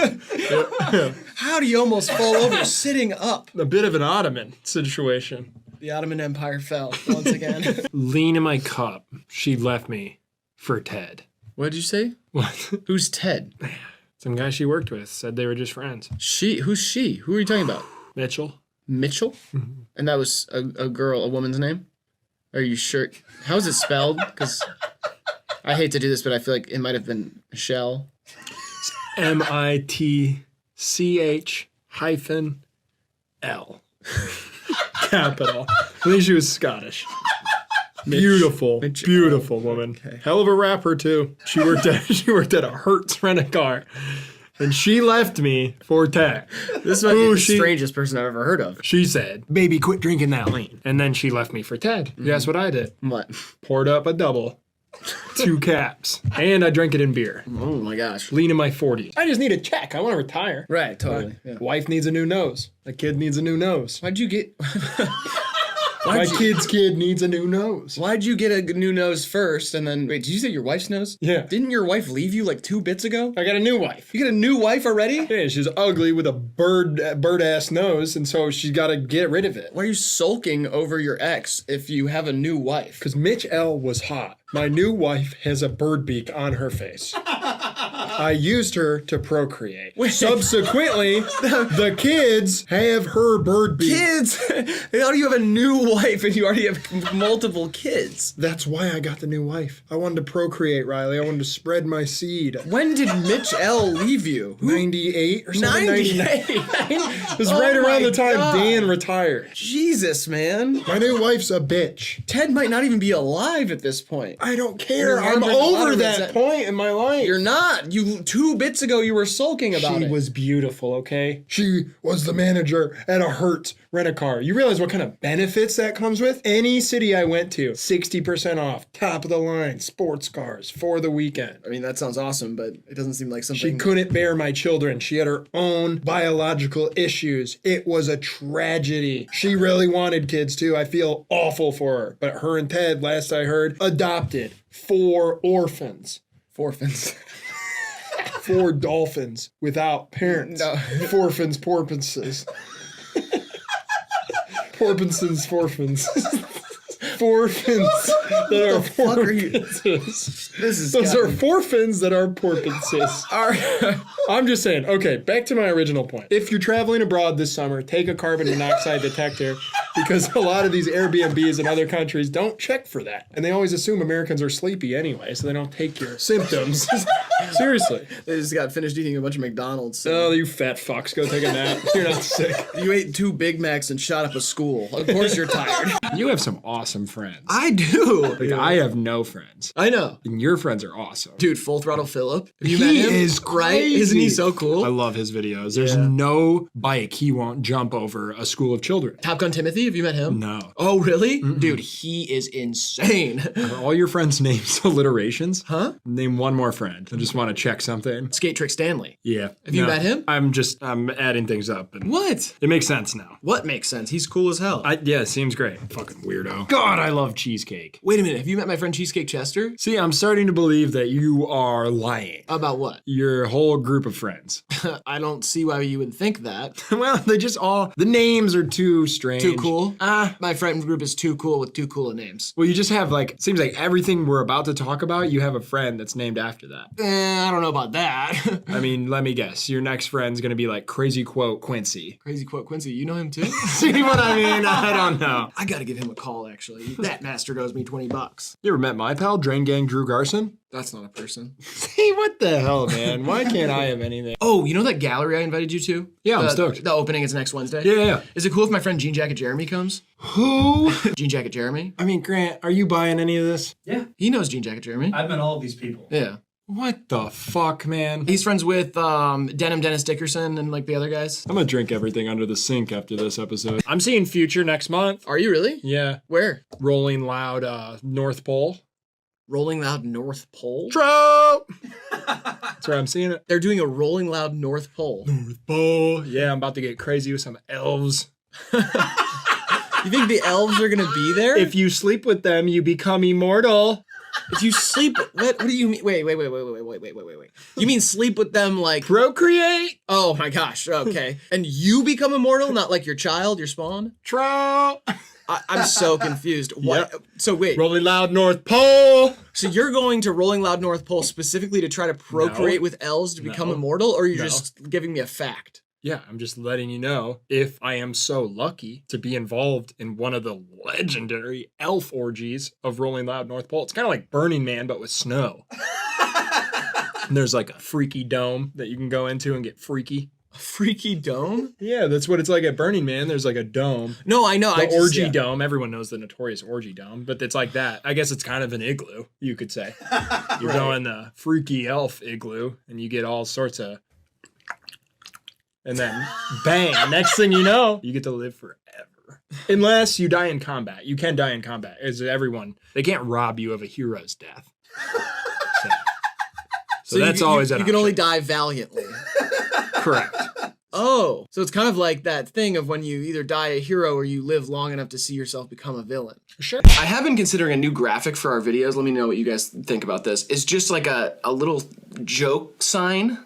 How do you almost fall over sitting up? A bit of an ottoman situation. The Ottoman Empire fell once again. Lean in my cup. She left me for Ted. What did you say? What? Who's Ted? Some guy she worked with said they were just friends. Who's she? Who are you talking about? Mitchell. Mitchell? Mm-hmm. And that was a girl, a woman's name? Are you sure? How is it spelled? Because I hate to do this, but I feel like it might have been Michelle. MITCH-L. Capital. I think she was Scottish. Beautiful woman. Okay. Hell of a rapper too. She worked at a Hertz rent-a-car, and she left me for Ted. This might be the strangest person I've ever heard of. She said, "Baby, quit drinking that lean," and then she left me for Ted. Guess what I did? What? Poured up a double, 2 caps, and I drank it in beer. Oh my gosh. Lean in my 40s. I just need a check. I want to retire. Right, totally. Yeah. Wife needs a new nose. A kid needs a new nose. Why'd you get? My kid's kid needs a new nose. Why'd you get a new nose first and then... Wait, did you say your wife's nose? Yeah. Didn't your wife leave you like 2 bits ago? I got a new wife. You got a new wife already? Yeah, she's ugly with a bird-ass nose, and so she's got to get rid of it. Why are you sulking over your ex if you have a new wife? Because Mitch L. was hot. My new wife has a bird beak on her face. I used her to procreate. Subsequently, the kids have her bird beak. Kids? How do you have a new wife and you already have multiple kids? That's why I got the new wife. I wanted to procreate, Riley. I wanted to spread my seed. When did Mitch L. leave you? 98 or something? 98? It was right around the time Dan retired. Jesus, man. My new wife's a bitch. Ted might not even be alive at this point. I don't care. I'm over that point in my life. You're not. 2 bits ago you were sulking about it. She was beautiful, okay? She was the manager at a Hertz rent-a-car. You realize what kind of benefits that comes with? Any city I went to, 60% off, top of the line, sports cars for the weekend. I mean, that sounds awesome, but it doesn't seem like something... She couldn't bear my children. She had her own biological issues. It was a tragedy. She really wanted kids too. I feel awful for her. But her and Ted, last I heard, adopted 4 orphans. 4 orphans. 4 dolphins without parents. No. Forfins, porpoises. Porpoisins, forfins. Forfins that are porpoises. Those are forfins that are porpoises. I'm just saying. Okay, back to my original point. If you're traveling abroad this summer, take a carbon monoxide detector because a lot of these Airbnbs in other countries don't check for that. And they always assume Americans are sleepy anyway, so they don't take your symptoms. Seriously. They just got finished eating a bunch of McDonald's. Oh, you fat fucks. Go take a nap. You're not sick. You ate 2 Big Macs and shot up a school. Of course you're tired. You have some awesome friends. I do. Like, I have no friends. I know. And your friends are awesome. Dude, Full Throttle Phillip. Have you He met him? is right? crazy. Isn't he so cool? I love his videos. There's no bike he won't jump over a school of children. Top Gun Timothy, have you met him? No. Oh, really? Dude, he is insane. Are all your friends' names alliterations? Huh? Name one more friend. I just want to check something. Skate Trick Stanley. Yeah. Have you met him? I'm adding things up. And What? It makes sense now. What makes sense? He's cool as hell. Yeah, it seems great. Fucking weirdo. God, I love cheesecake. Wait a minute, have you met my friend Cheesecake Chester? See, I'm starting to believe that you are lying. About what? Your whole group of friends. I don't see why you would think that. Well, they just all, the names are too strange. Too cool? My friend group is too cool with too cool of names. Well, you just have it seems like everything we're about to talk about, you have a friend that's named after that. I don't know about that. I mean, let me guess. Your next friend's gonna be like Crazy Quote Quincy. Crazy Quote Quincy, you know him too? See what I mean? I don't know. I gotta give him a call, actually. That bastard owes me $20. You ever met my pal, Drain Gang Drew Garson? That's not a person. See, what the hell, man? Why can't I have anything? Oh, you know that gallery I invited you to? Yeah, I'm stoked. The opening is next Wednesday? Yeah. Is it cool if my friend Jean Jacket Jeremy comes? Who? Jean Jacket Jeremy? I mean, Grant, are you buying any of this? Yeah. He knows Jean Jacket Jeremy. I've met all of these people. Yeah. What the fuck, man? He's friends with Denim Dennis Dickerson and like the other guys. I'm gonna drink everything under the sink after this episode. I'm seeing Future next month. Are you really? Yeah. Where? Rolling Loud, North Pole. Rolling Loud North Pole? Trope! That's where I'm seeing it. They're doing a Rolling Loud North Pole. North Pole. Yeah, I'm about to get crazy with some elves. You think the elves are gonna be there? If you sleep with them, you become immortal. If you sleep, what do you mean? Wait. You mean sleep with them like procreate? Oh my gosh. Okay. And you become immortal, not like your child, your spawn? Troll. I'm so confused. What? Yep. So wait. Rolling Loud North Pole. So you're going to Rolling Loud North Pole specifically to try to procreate with elves to become immortal, or are you just giving me a fact? Yeah, I'm just letting you know if I am so lucky to be involved in one of the legendary elf orgies of Rolling Loud North Pole. It's kind of like Burning Man, but with snow. And there's like a freaky dome that you can go into and get freaky. A freaky dome? Yeah, that's what it's like at Burning Man. There's like a dome. No, I know. The orgy dome. Everyone knows the notorious orgy dome, but it's like that. I guess it's kind of an igloo, you could say. You go in the freaky elf igloo and you get all sorts of... And then, bang, next thing you know, you get to live forever. Unless you die in combat. You can die in combat. As everyone, they can't rob you of a hero's death. So that's always an You can only die valiantly. Correct. Oh, so it's kind of like that thing of when you either die a hero or you live long enough to see yourself become a villain. Sure. I have been considering a new graphic for our videos. Let me know what you guys think about this. It's just like a little joke sign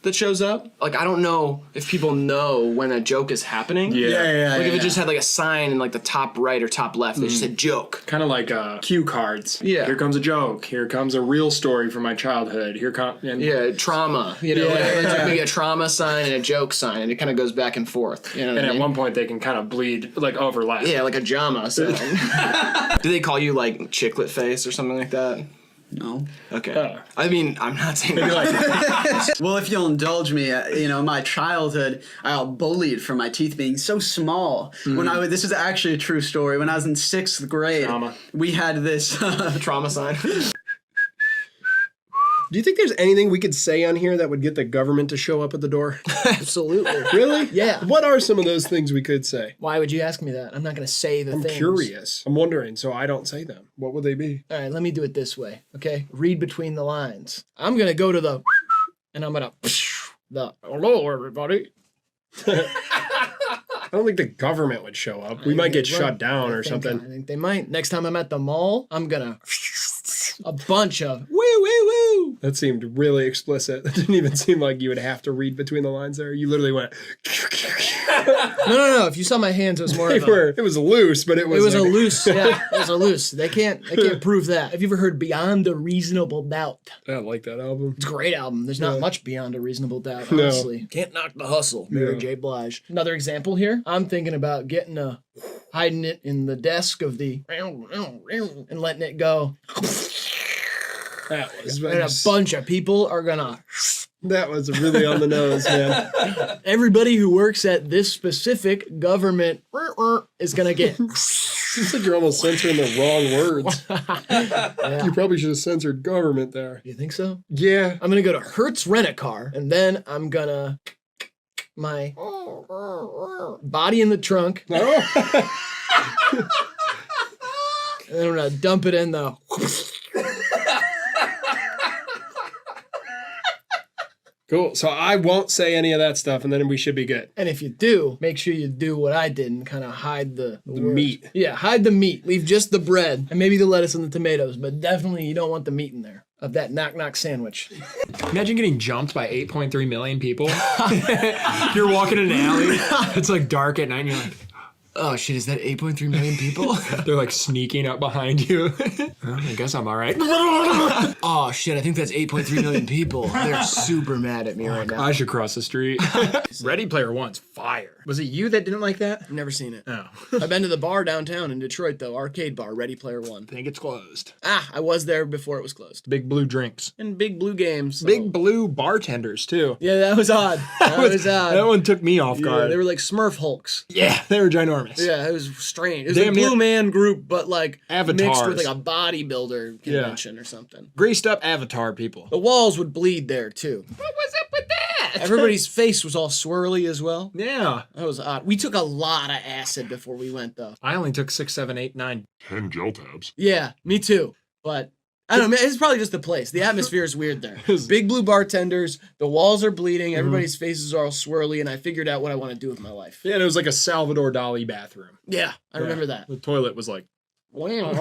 that shows up. Like, I don't know if people know when a joke is happening. Yeah. Like if it just had like a sign in like the top right or top left that just said joke. Kind of like cue cards. Yeah. Here comes a joke. Here comes a real story from my childhood. Here comes... Yeah, trauma. You know, like maybe a trauma sign and a joke sign, and it kind of goes back and forth. You know what I mean? At one point, they can kind of bleed, like overlap. Yeah, like a JAMA sign. Do they call you like chiclet face or something like that? No. Okay. I mean, I'm not saying Well, if you'll indulge me, in my childhood, I got bullied for my teeth being so small. When this is actually a true story. When I was in 6th grade, we had this trauma sign. Do you think there's anything we could say on here that would get the government to show up at the door? Absolutely. Really? Yeah. What are some of those things we could say? Why would you ask me that? I'm not going to say the I'm things. curious. I'm wondering, so I don't say them. What would they be? All right, let me do it this way, okay? Read between the lines. I'm going to go to the and I'm going to hello, everybody. I don't think the government would show up. We might get shut down or something. I think they might. Next time I'm at the mall, I'm going to a bunch of woo, woo, woo. That seemed really explicit. That didn't even seem like you would have to read between the lines there. You literally went. No. If you saw my hands, it was more of a... It was loose, but it was... It was a loose, yeah. It was a loose. They can't prove that. Have you ever heard Beyond a Reasonable Doubt? I like that album. It's a great album. There's not much Beyond a Reasonable Doubt, honestly. No. Can't knock the hustle. Mary J. Blige. Another example here. I'm thinking about hiding it in the desk of the... and letting it go. That was... And a bunch of people are gonna... That was really on the nose, man. Everybody who works at this specific government is gonna get... Seems like you're almost censoring the wrong words. Yeah. You probably should have censored government there. You think so? Yeah. I'm gonna go to Hertz Rent-A-Car, and then I'm gonna... my body in the trunk. Oh. And then I'm gonna dump it in the... Cool. So I won't say any of that stuff, and then we should be good. And if you do, make sure you do what I did and kind of hide the meat. Yeah, hide the meat. Leave just the bread and maybe the lettuce and the tomatoes, but definitely you don't want the meat in there of that knock-knock sandwich. Imagine getting jumped by 8.3 million people. You're walking in an alley. It's like dark at night, and you're like, oh shit, is that 8.3 million people? They're like sneaking up behind you. Well, I guess I'm all right. Oh shit, I think that's 8.3 million people. They're super mad at me right now. I should cross the street. Ready Player One's fire. Was it you that didn't like that? I've never seen it. Oh. I've been to the bar downtown in Detroit though, arcade bar, Ready Player One. I think it's closed. I was there before it was closed. Big blue drinks. And big blue games. So. Big blue bartenders too. Yeah, that was odd. That was odd. That one took me off guard. Yeah, they were like Smurf Hulks. Yeah, they were ginormous. Yeah, it was strange. It was Damn a Blue near- Man Group, but like Avatars. mixed with like a bodybuilder convention or something. Greased up Avatar people. The walls would bleed there too. What was up with that? Everybody's face was all swirly as well. Yeah. That was odd. We took a lot of acid before we went though. I only took 6, 7, 8, 9, 10 gel tabs. Yeah, me too. But I don't know, it's probably just the place. The atmosphere is weird there. Big blue bartenders, the walls are bleeding, everybody's faces are all swirly, and I figured out what I want to do with my life. Yeah, and it was like a Salvador Dali bathroom. Yeah, I remember that. The toilet was like, Wow.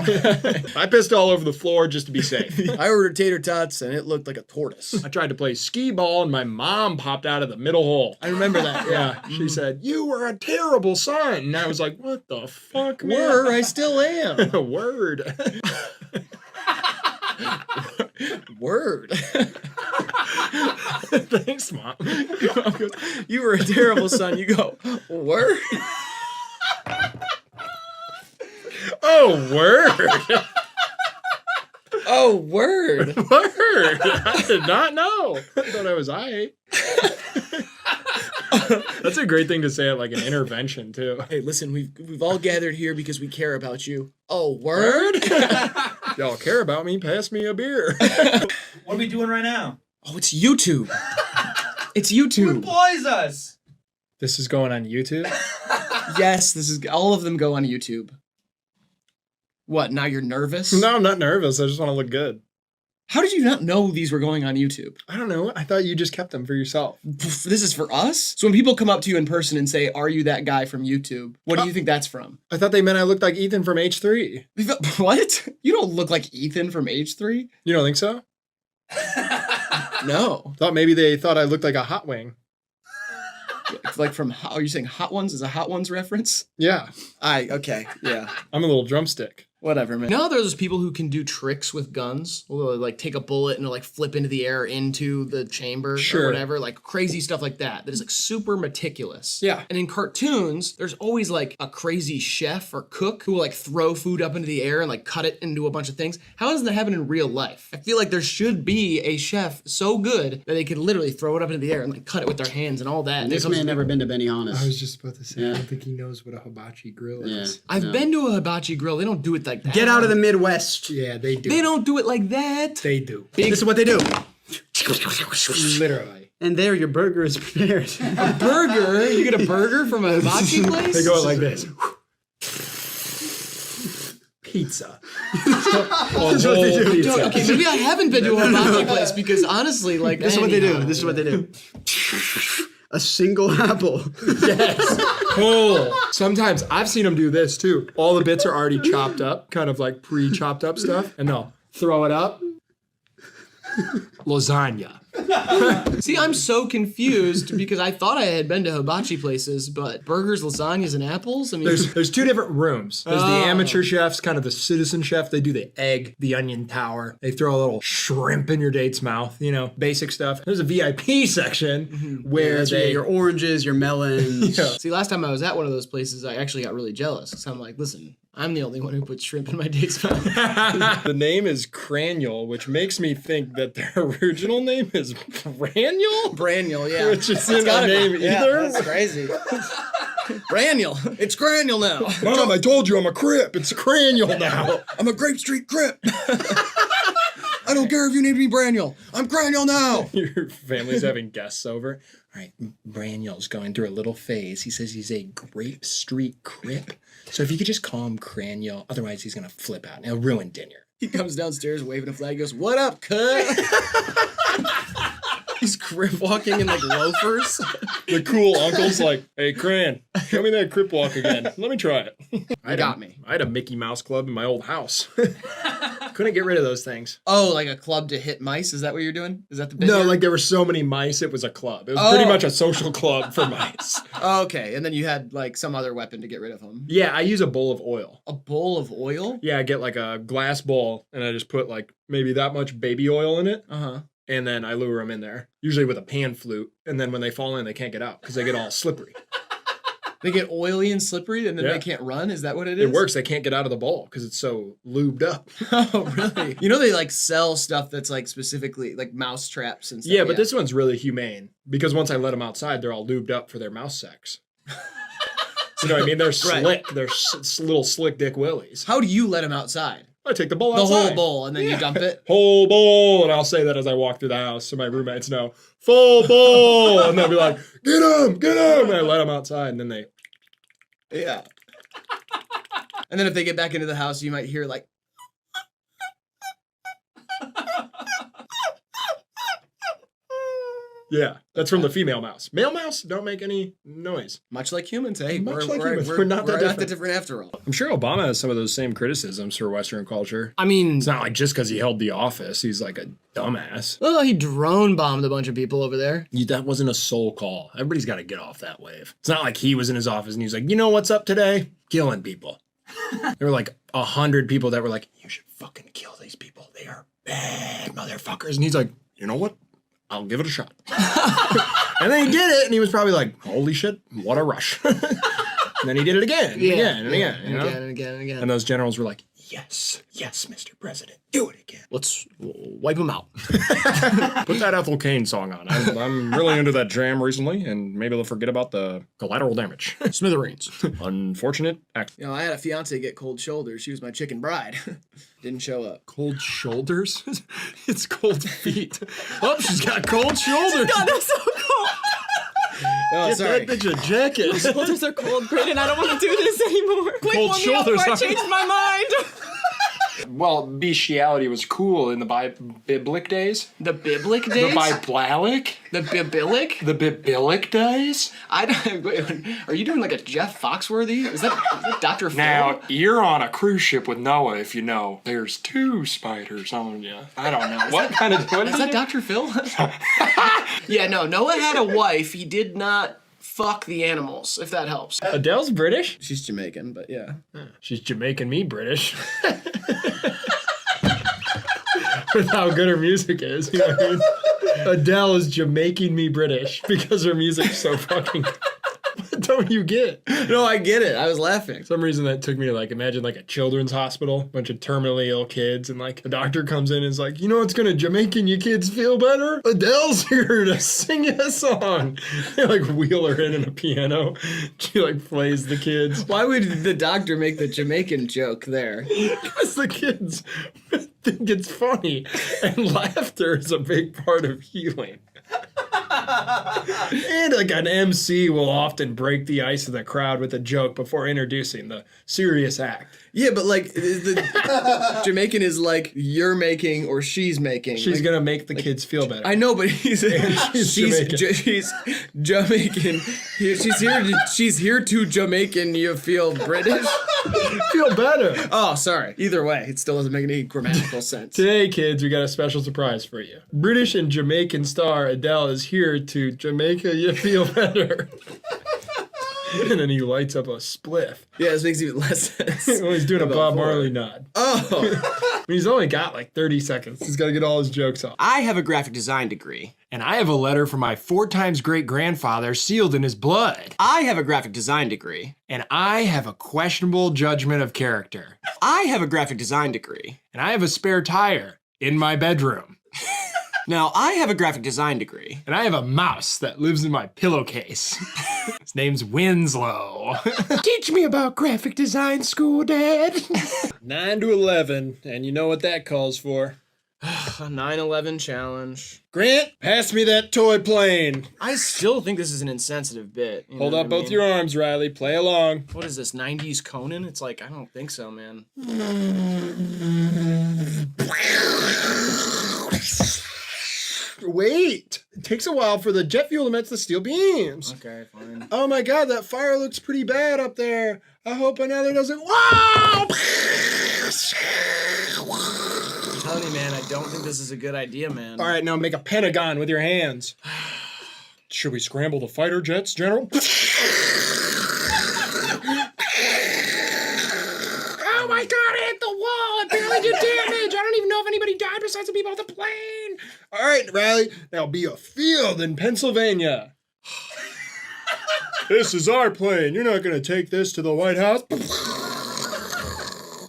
I pissed all over the floor just to be safe. I ordered tater tots, and it looked like a tortoise. I tried to play skee ball, and my mom popped out of the middle hole. I remember that, yeah. She said, "You were a terrible son." And I was like, "What the fuck, man?" Were, I still am. Word. Word. Thanks, Mom. You were a terrible son. You go, word? Oh, word. Oh, word. Word. I did not know. I thought I was aight. That's a great thing to say at like an intervention, too. Hey, listen, we've all gathered here because we care about you. Oh, word? Y'all care about me? Pass me a beer. What are we doing right now? Oh, it's YouTube. It's Who YouTube. employs us? This is going on YouTube? Yes, this is all of them go on YouTube. What, now you're nervous? No, I'm not nervous. I just want to look good. How did you not know these were going on YouTube? I don't know. I thought you just kept them for yourself. This is for us? So when people come up to you in person and say, "Are you that guy from YouTube?" What do you think that's from? I thought they meant I looked like Ethan from H3. What? You don't look like Ethan from H3? You don't think so? No. Thought maybe they thought I looked like a hot wing. Like from, are you saying Hot Ones is a Hot Ones reference? Yeah. Okay, yeah. I'm a little drumstick. Whatever, man. Now there's those people who can do tricks with guns. They'll like take a bullet and like flip into the air into the chamber or whatever. Like crazy stuff like that. That is like super meticulous. Yeah. And in cartoons, there's always like a crazy chef or cook who will like throw food up into the air and like cut it into a bunch of things. How does that happen in real life? I feel like there should be a chef so good that they could literally throw it up into the air and like cut it with their hands and all that. And this man never been to Benihana's. I was just about to say, I don't think he knows what a hibachi grill is. I've been to a hibachi grill. They don't do it like that. Get out of the Midwest. Yeah, they do. They don't do it like that. They do. This is what they do. Literally. And there, your burger is prepared. A burger? You get a burger from a hibachi place? They go like this. Pizza. This is what they do. Pizza. Okay, maybe I haven't been to a hibachi place because honestly, like, This is what they do. This is what they do. A single apple. Yes. Oh. Sometimes I've seen them do this too. All the bits are already chopped up, kind of like pre-chopped up stuff, and they'll throw it up. Lasagna. See, I'm so confused because I thought I had been to hibachi places, but burgers, lasagnas, and apples? I mean, There's two different rooms. There's the Oh. amateur chefs, kind of the citizen chef. They do the egg, the onion tower. They throw a little shrimp in your date's mouth, you know, basic stuff. There's a VIP section where That's where you they... get your oranges, your melons. Yeah. see, last time I was at one of those places, I actually got really jealous because I'm like, listen, I'm the only one who puts shrimp in my date's mouth. The name is Cranial, which makes me think that their original name is Braniel? Braniel, yeah. Which isn't a name yeah, either. that's crazy. Braniel. It's Cranial now. Mom, I told you I'm a Crip. It's Cranial now. I'm a Grape Street Crip. I don't care if you need to be Braniel. I'm Cranial now. Your family's having guests over. All right, Braniel's going through a little phase. He says he's a Grape Street Crip. So if you could just call him Cranial, otherwise he's going to flip out and he'll ruin dinner. He comes downstairs waving a flag. He goes, "What up, cut?" He's crip walking in like loafers. The cool uncle's like, hey, Cran, show me that crip walk again. Let me try it. You got me. I had a Mickey Mouse club in my old house. Couldn't get rid of those things. Oh, like a club to hit mice? Is that what you're doing? Is that the bit No, here? like there were so many mice, it was a club. It was pretty much a social club for mice. Okay, and then you had like some other weapon to get rid of them. Yeah, I use a bowl of oil. A bowl of oil? Yeah, I get like a glass bowl and I just put like maybe that much baby oil in it. Uh-huh. And then I lure them in there, usually with a pan flute. And then when they fall in, they can't get out because they get all slippery. They get oily and slippery and then they can't run? Is that what it is? It works. They can't get out of the bowl because it's so lubed up. Oh, really? You know they like sell stuff that's like specifically like mouse traps and stuff. Yeah, but this one's really humane because once I let them outside, they're all lubed up for their mouse sex. You know what I mean? They're slick. They're little slick dick willies. How do you let them outside? I take the bowl The outside. whole bowl, and then you dump it? Whole bowl. And I'll say that as I walk through the house so my roommates know, full bowl. And they'll be like, get him, get him. And I let them outside and then they... Yeah. And then if they get back into the house, you might hear like... Yeah, that's from the female mouse. Male mouse don't make any noise. Much like humans, hey. Much like humans. We're not that that different after all. I'm sure Obama has some of those same criticisms for Western culture. I mean... It's not like just because he held the office, he's like a dumbass. Well, he drone bombed a bunch of people over there. That wasn't a soul call. Everybody's got to get off that wave. It's not like he was in his office and he was like, you know what's up today? Killing people. There were like 100 people that were like, you should fucking kill these people. They are bad motherfuckers. And he's like, you know what? I'll give it a shot. And then he did it, and he was probably like, holy shit, what a rush. And then he did it again, and again, and again. And again, and again, and again. And those generals were like, yes, yes, Mr. President, do it again. Let's wipe him out. Put that Ethel Cain song on. I'm really into that jam recently, and maybe they'll forget about the collateral damage. Smithereens. Unfortunate act. You know, I had a fiance get cold shoulders. She was my chicken bride. Didn't show up. Cold shoulders? It's cold feet. Oh, she's got cold shoulders. God, that's so cold. Oh, Get sorry. that bitch a jacket. My shoulders are cold, Brandon. I don't want to do this anymore. Quick, Cold let me know shoulders before I are- changed my mind. Well, bestiality was cool in the biblic days. The biblic The days? biblic? The biblic? The biblic days? I don't. Wait, are you doing like a Jeff Foxworthy? Is that Dr. Phil? Now, you're on a cruise ship with Noah, if you know. There's 2 spiders on you. I don't know. What kind of... What Is that Dr. Phil? Yeah, no. Noah had a wife. He did not fuck the animals, if that helps. Adele's British? She's Jamaican, but yeah. She's Jamaican me British. With how good her music is. You know what I mean? Adele is Jamaican me British because her music's so fucking good. What don't you get? No, I get it. I was laughing. For some reason that took me to like imagine like a children's hospital, bunch of terminally ill kids, and like the doctor comes in and is like, you know what's gonna Jamaican you kids feel better? Adele's here to sing you a song. They like wheel her in a piano. She like plays the kids. Why would the doctor make the Jamaican joke there? Because the kids think it's funny, and laughter is a big part of healing. And like an MC will often break the ice of the crowd with a joke before introducing the serious act. Yeah, but like the Jamaican is like you're making or she's making. She's like, gonna make the kids feel better. I know, but she's Jamaican. She's Jamaican. She's here to Jamaican. You feel British? Feel better. Oh, sorry. Either way, it still doesn't make any grammatical sense. Today, kids, we got a special surprise for you. British and Jamaican star Adele is here to Jamaica you feel better. And then he lights up a spliff. Yeah, this makes even less sense. Well, he's doing a About Bob four. Marley nod. Oh. He's only got like 30 seconds. He's got to get all his jokes off. I have a graphic design degree. And I have a letter from my 4 times great-grandfather sealed in his blood. I have a graphic design degree. And I have a questionable judgment of character. I have a graphic design degree. And I have a spare tire in my bedroom. Now, I have a graphic design degree. And I have a mouse that lives in my pillowcase. His name's Winslow. Teach me about graphic design school, Dad. 9 to 11, and you know what that calls for. A 9/11 challenge. Grant, pass me that toy plane. I still think this is an insensitive bit. You Hold know up what I both mean? your arms, Riley. Play along. What is this, 90s Conan? It's like, I don't think so, man. Wait. It takes a while for the jet fuel to match the steel beams. Okay, fine. Oh my god, that fire looks pretty bad up there. I hope another doesn't. Wow! I'm telling you, man, I don't think this is a good idea, man. All right, now make a pentagon with your hands. Should we scramble the fighter jets, General? Oh my god, it hit the wall! It barely did damage! I don't even know if anybody died besides the people on the plane! All right, Riley, there'll be a field in Pennsylvania. This is our plane. You're not going to take this to the White House.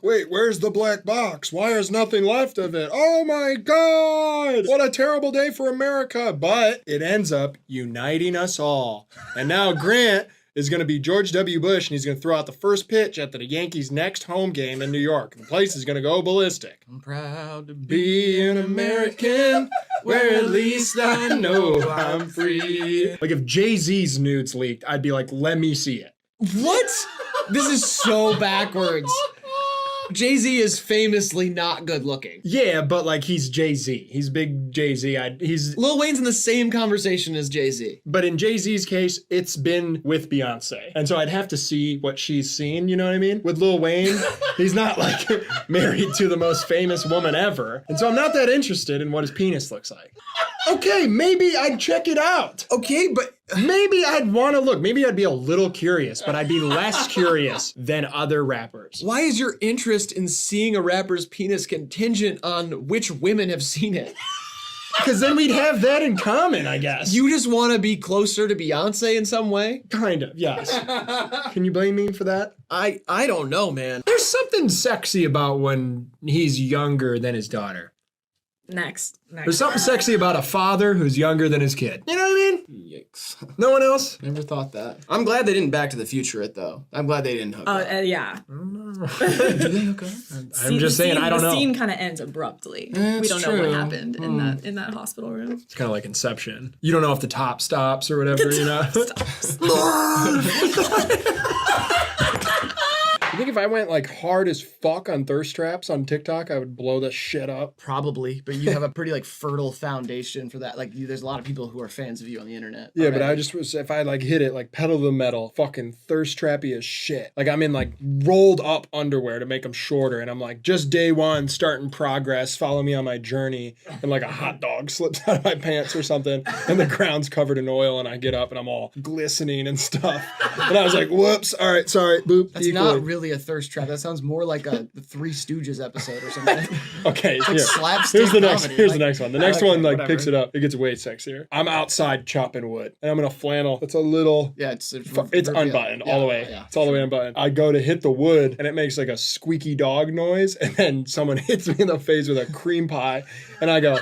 Wait, where's the black box? Why is nothing left of it? Oh my God! What a terrible day for America. But it ends up uniting us all. And now Grant is going to be George W. Bush, and he's going to throw out the first pitch at the Yankees' next home game in New York. The place is going to go ballistic. I'm proud to Be an American, where at least I know I'm free. Like if Jay-Z's nudes leaked, I'd be like, let me see it. What? This is so backwards. Jay-Z is famously not good looking. Yeah, but like he's Jay-Z. He's big Jay-Z. He's Lil Wayne's in the same conversation as Jay-Z. But in Jay-Z's case, it's been with Beyonce. And so I'd have to see what she's seen, you know what I mean? With Lil Wayne, he's not like married to the most famous woman ever. And so I'm not that interested in what his penis looks like. Okay, maybe I'd check it out. Okay, but maybe I'd want to look. Maybe I'd be a little curious, but I'd be less curious than other rappers. Why is your interest in seeing a rapper's penis contingent on which women have seen it? Because then we'd have that in common, I guess. You just want to be closer to Beyonce in some way? Kind of, yes. Can you blame me for that? I don't know, man. There's something sexy about when he's younger than his daughter. Next. There's something sexy about a father who's younger than his kid. You know what I mean? Yikes. No one else? Never thought that. I'm glad they didn't Back to the Future it, though. I'm glad they didn't hook up. Yeah. Do they hook up? I'm just saying, I don't know. The scene kind of ends abruptly. It's We don't know true. what happened in that hospital room. It's kind of like Inception. You don't know if the top stops or whatever, you know? You think if I went like hard as fuck on thirst traps on TikTok, I would blow the shit up? Probably, but you have a pretty like fertile foundation for that. Like, there's a lot of people who are fans of you on the internet. Yeah, but already. I just was, if I like hit it like pedal to the metal, fucking thirst trappy as shit. Like I'm in like rolled up underwear to make them shorter, and I'm like, just day one, starting progress, follow me on my journey, and like a hot dog slips out of my pants or something, and the ground's covered in oil, and I get up and I'm all glistening and stuff. And I was like, whoops, all right, sorry, boop. That's not really a thirst trap. That sounds more like a the Three Stooges episode or something. Okay, It's like here. slapstick Here's the next. comedy. Here's Like, the next one. The I next like one it, like whatever. picks it up. It gets way sexier. I'm outside chopping wood, and I'm in a flannel. It's a little. Yeah, it's unbuttoned all the way. Yeah, it's all the way unbuttoned. I go to hit the wood, and it makes like a squeaky dog noise, and then someone hits me in the face with a cream pie, and I go,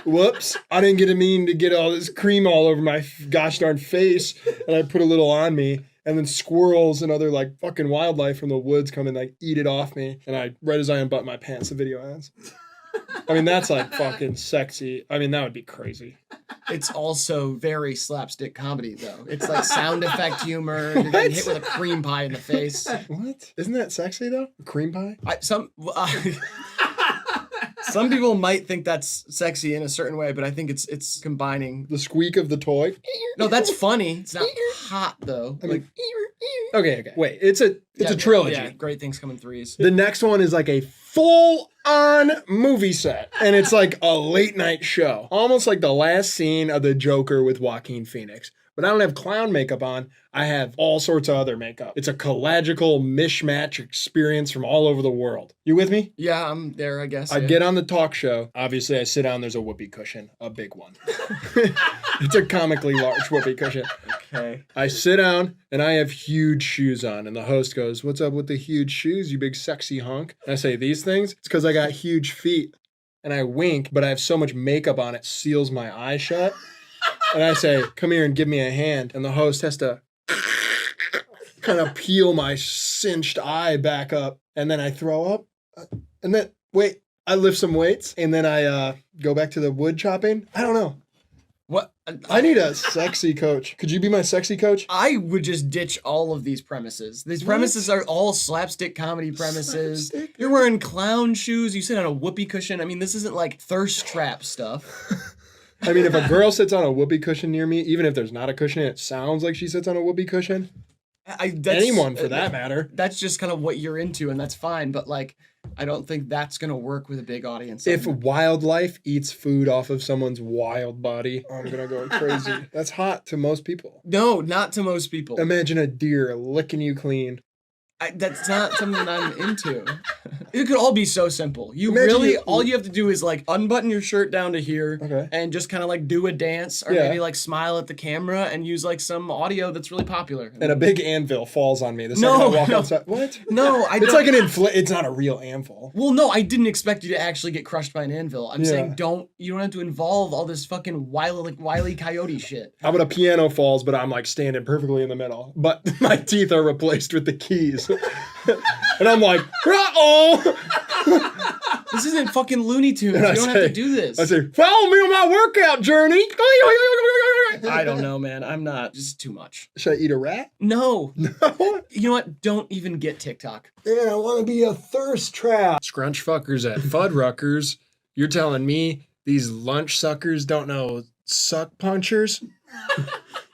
whoops, I didn't get to mean to get all this cream all over my gosh darn face, and I put a little on me. And then squirrels and other like fucking wildlife from the woods come and like eat it off me. And right as I unbutton my pants, the video ends. I mean, that's like fucking sexy. I mean, that would be crazy. It's also very slapstick comedy, though. It's like sound effect humor. You're getting hit with a cream pie in the face. What? Isn't that sexy though? Cream pie? Some people might think that's sexy in a certain way, but I think it's combining the squeak of the toy. No, that's funny. It's not hot though. I mean, okay. Wait, it's a trilogy. Yeah, great things come in threes. The next one is like a full-on movie set, and it's like a late night show, almost like the last scene of The Joker with Joaquin Phoenix. But I don't have clown makeup on. I have all sorts of other makeup. It's a collagical mishmash experience from all over the world. You with me? Yeah, I'm there, I guess. I get on the talk show. Obviously, I sit down. There's a whoopee cushion, a big one. It's a comically large whoopee cushion. Okay. I sit down, and I have huge shoes on. And the host goes, "What's up with the huge shoes, you big sexy hunk?" And I say, "These things? It's because I got huge feet." And I wink, but I have so much makeup on it seals my eyes shut. And I say, "Come here and give me a hand." And the host has to kind of peel my cinched eye back up. And then I throw up. And then, wait, I lift some weights. And then I go back to the wood chopping. I don't know. What? I need a sexy coach. Could you be my sexy coach? I would just ditch all of these premises. These premises are all slapstick comedy premises. Slapstick? You're wearing clown shoes. You sit on a whoopee cushion. I mean, this isn't like thirst trap stuff. I mean, if a girl sits on a whoopee cushion near me, even if there's not a cushion, it sounds like she sits on a whoopee cushion. Anyone for that matter. That's just kind of what you're into, and that's fine. But like, I don't think that's gonna work with a big audience. If wildlife eats food off of someone's wild body, I'm gonna go crazy. That's hot to most people. No, not to most people. Imagine a deer licking you clean. That's not something that I'm into. It could all be so simple. Imagine All you have to do is like unbutton your shirt down to here and just kind of like do a dance or maybe like smile at the camera and use like some audio that's really popular. And a big anvil falls on me the second I walk outside. What? No, It's like an it's not a real anvil. Well, no, I didn't expect you to actually get crushed by an anvil. I'm saying you don't have to involve all this fucking Wile E. Coyote shit. How about a piano falls, but I'm like standing perfectly in the middle, but my teeth are replaced with the keys. And I'm like, uh-oh! This isn't fucking Looney Tunes. You don't have to do this. I say, follow me on my workout journey. I don't know, man. I'm not. Just too much. Should I eat a rat? No. No. You know what? Don't even get TikTok. Yeah, I want to be a thirst trap. Scrunch fuckers at Fuddruckers. You're telling me these lunch suckers don't know suck punchers?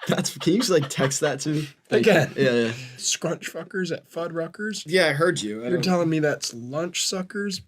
Can you just like text that to me? Again. Yeah. Scrunch fuckers at Fuddruckers? Yeah, I heard you. You're telling me that's lunch suckers?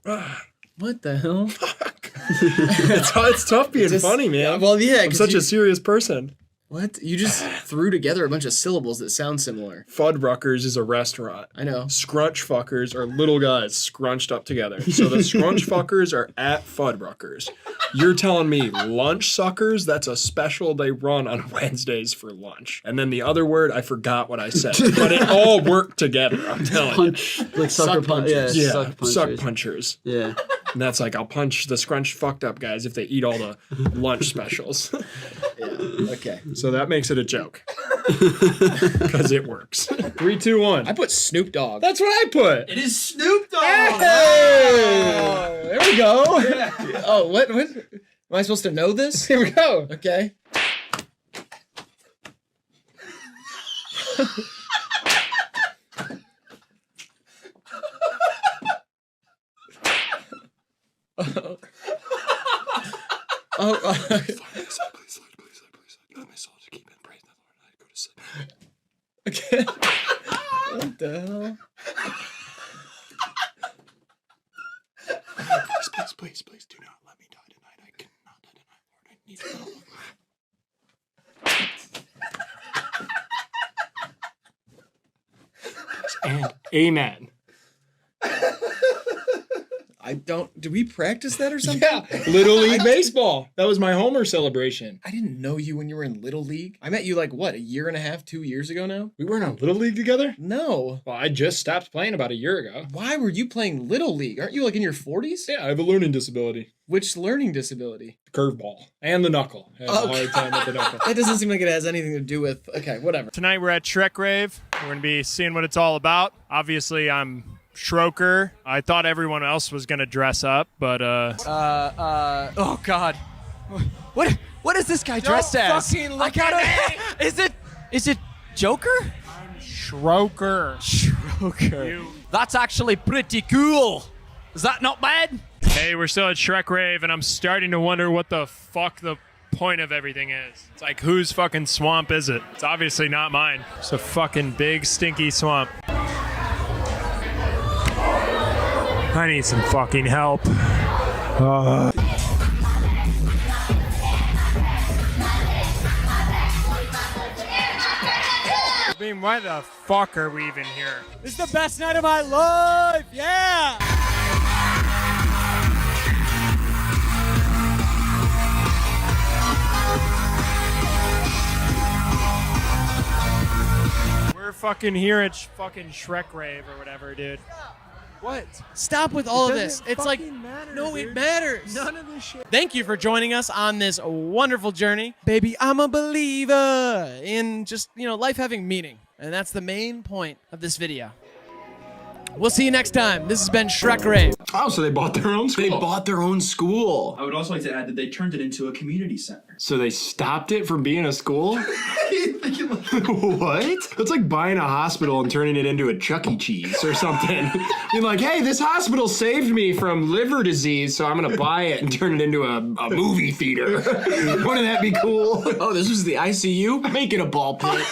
What the hell? Fuck. It's tough being funny, man. Well, yeah. I'm such a serious person. What? You just threw together a bunch of syllables that sound similar. Fuddruckers is a restaurant. I know. Scrunch fuckers are little guys scrunched up together. So the scrunch fuckers are at Fuddruckers. You're telling me lunch suckers? That's a special they run on Wednesdays for lunch. And then the other word, I forgot what I said. But it all worked together, I'm telling you. Like sucker punchers. Yeah, suck punchers. Yeah. And that's like, I'll punch the scrunch fucked up guys if they eat all the lunch specials. Yeah. Okay. So that makes it a joke. Because it works. 3, 2, 1. I put Snoop Dogg. That's what I put. It is Snoop Dogg. Hey! There we go. Yeah. Oh, what? Am I supposed to know this? Here we go. Okay. Please, let my soul to keep in praise the Lord. I go to sleep. Okay. What the hell? Please, do not let me die tonight. I cannot die tonight, Lord. I need help. And amen. Do we practice that or something? Yeah, Little League Baseball. That was my Homer celebration. I didn't know you when you were in Little League. I met you like, what, a year and a half, 2 years ago now? We weren't on Little League together? No. Well, I just stopped playing about a year ago. Why were you playing Little League? Aren't you like in your 40s? Yeah, I have a learning disability. Which learning disability? The curveball. And the knuckle. I have a hard time with the knuckle. That doesn't seem like it has anything to do with... Okay, whatever. Tonight we're at Shrek Rave. We're going to be seeing what it's all about. Obviously, I'm Shroker. I thought everyone else was going to dress up, but Oh, God. What is this guy dressed as? fucking look at me! Is it Joker? I'm Shroker. Shroker. That's actually pretty cool. Is that not bad? Hey, we're still at Shrek Rave, and I'm starting to wonder what the fuck the point of everything is. It's like, whose fucking swamp is it? It's obviously not mine. It's a fucking big, stinky swamp. I need some fucking help. I mean, why the fuck are we even here? This is the best night of my life. Yeah. We're fucking here at fucking Shrek Rave or whatever, dude. What? Stop with all of this. doesn't It's like, fucking matter, no, dude. it matters. None of this shit. Thank you for joining us on this wonderful journey. Baby, I'm a believer in just, life having meaning. And that's the main point of this video. We'll see you next time. This has been Shrek Rave. Oh, so they bought their own school. They bought their own school. I would also like to add that they turned it into a community center. So they stopped it from being a school? What? It's like buying a hospital and turning it into a Chuck E. Cheese or something. Being like, hey, this hospital saved me from liver disease, so I'm gonna buy it and turn it into a movie theater. Wouldn't that be cool? Oh, this was the ICU? Make it a ball pit.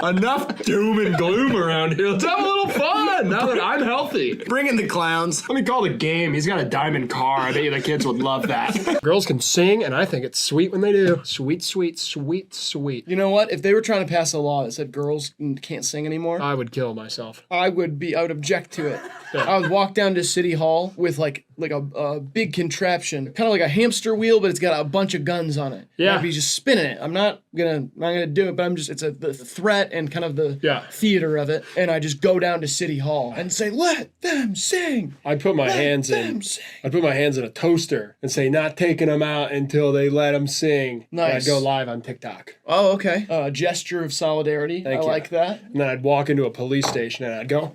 Enough doom and gloom around here. Let's have a little fun now that I'm healthy. Bring in the clowns. Let me call the game. He's got a diamond car. I bet you the kids would love that. Girls can sing, and I think it's sweet when they do. Sweet, sweet, sweet, sweet. You know what? If they were trying to pass a law that said girls can't sing anymore, I would kill myself. I would object to it. I would walk down to City Hall with like a big contraption, kind of like a hamster wheel, but it's got a bunch of guns on it. Yeah. I'd be just spinning it. I'm not gonna do it, but it's the threat and kind of the theater of it. And I just go down to City Hall and say, let them sing. I'd put my hands in a toaster and say, not taking them out until they let them sing. Nice. And I'd go live on TikTok. Oh, okay. Gesture of solidarity. Thank you. Like that. And then I'd walk into a police station and I'd go,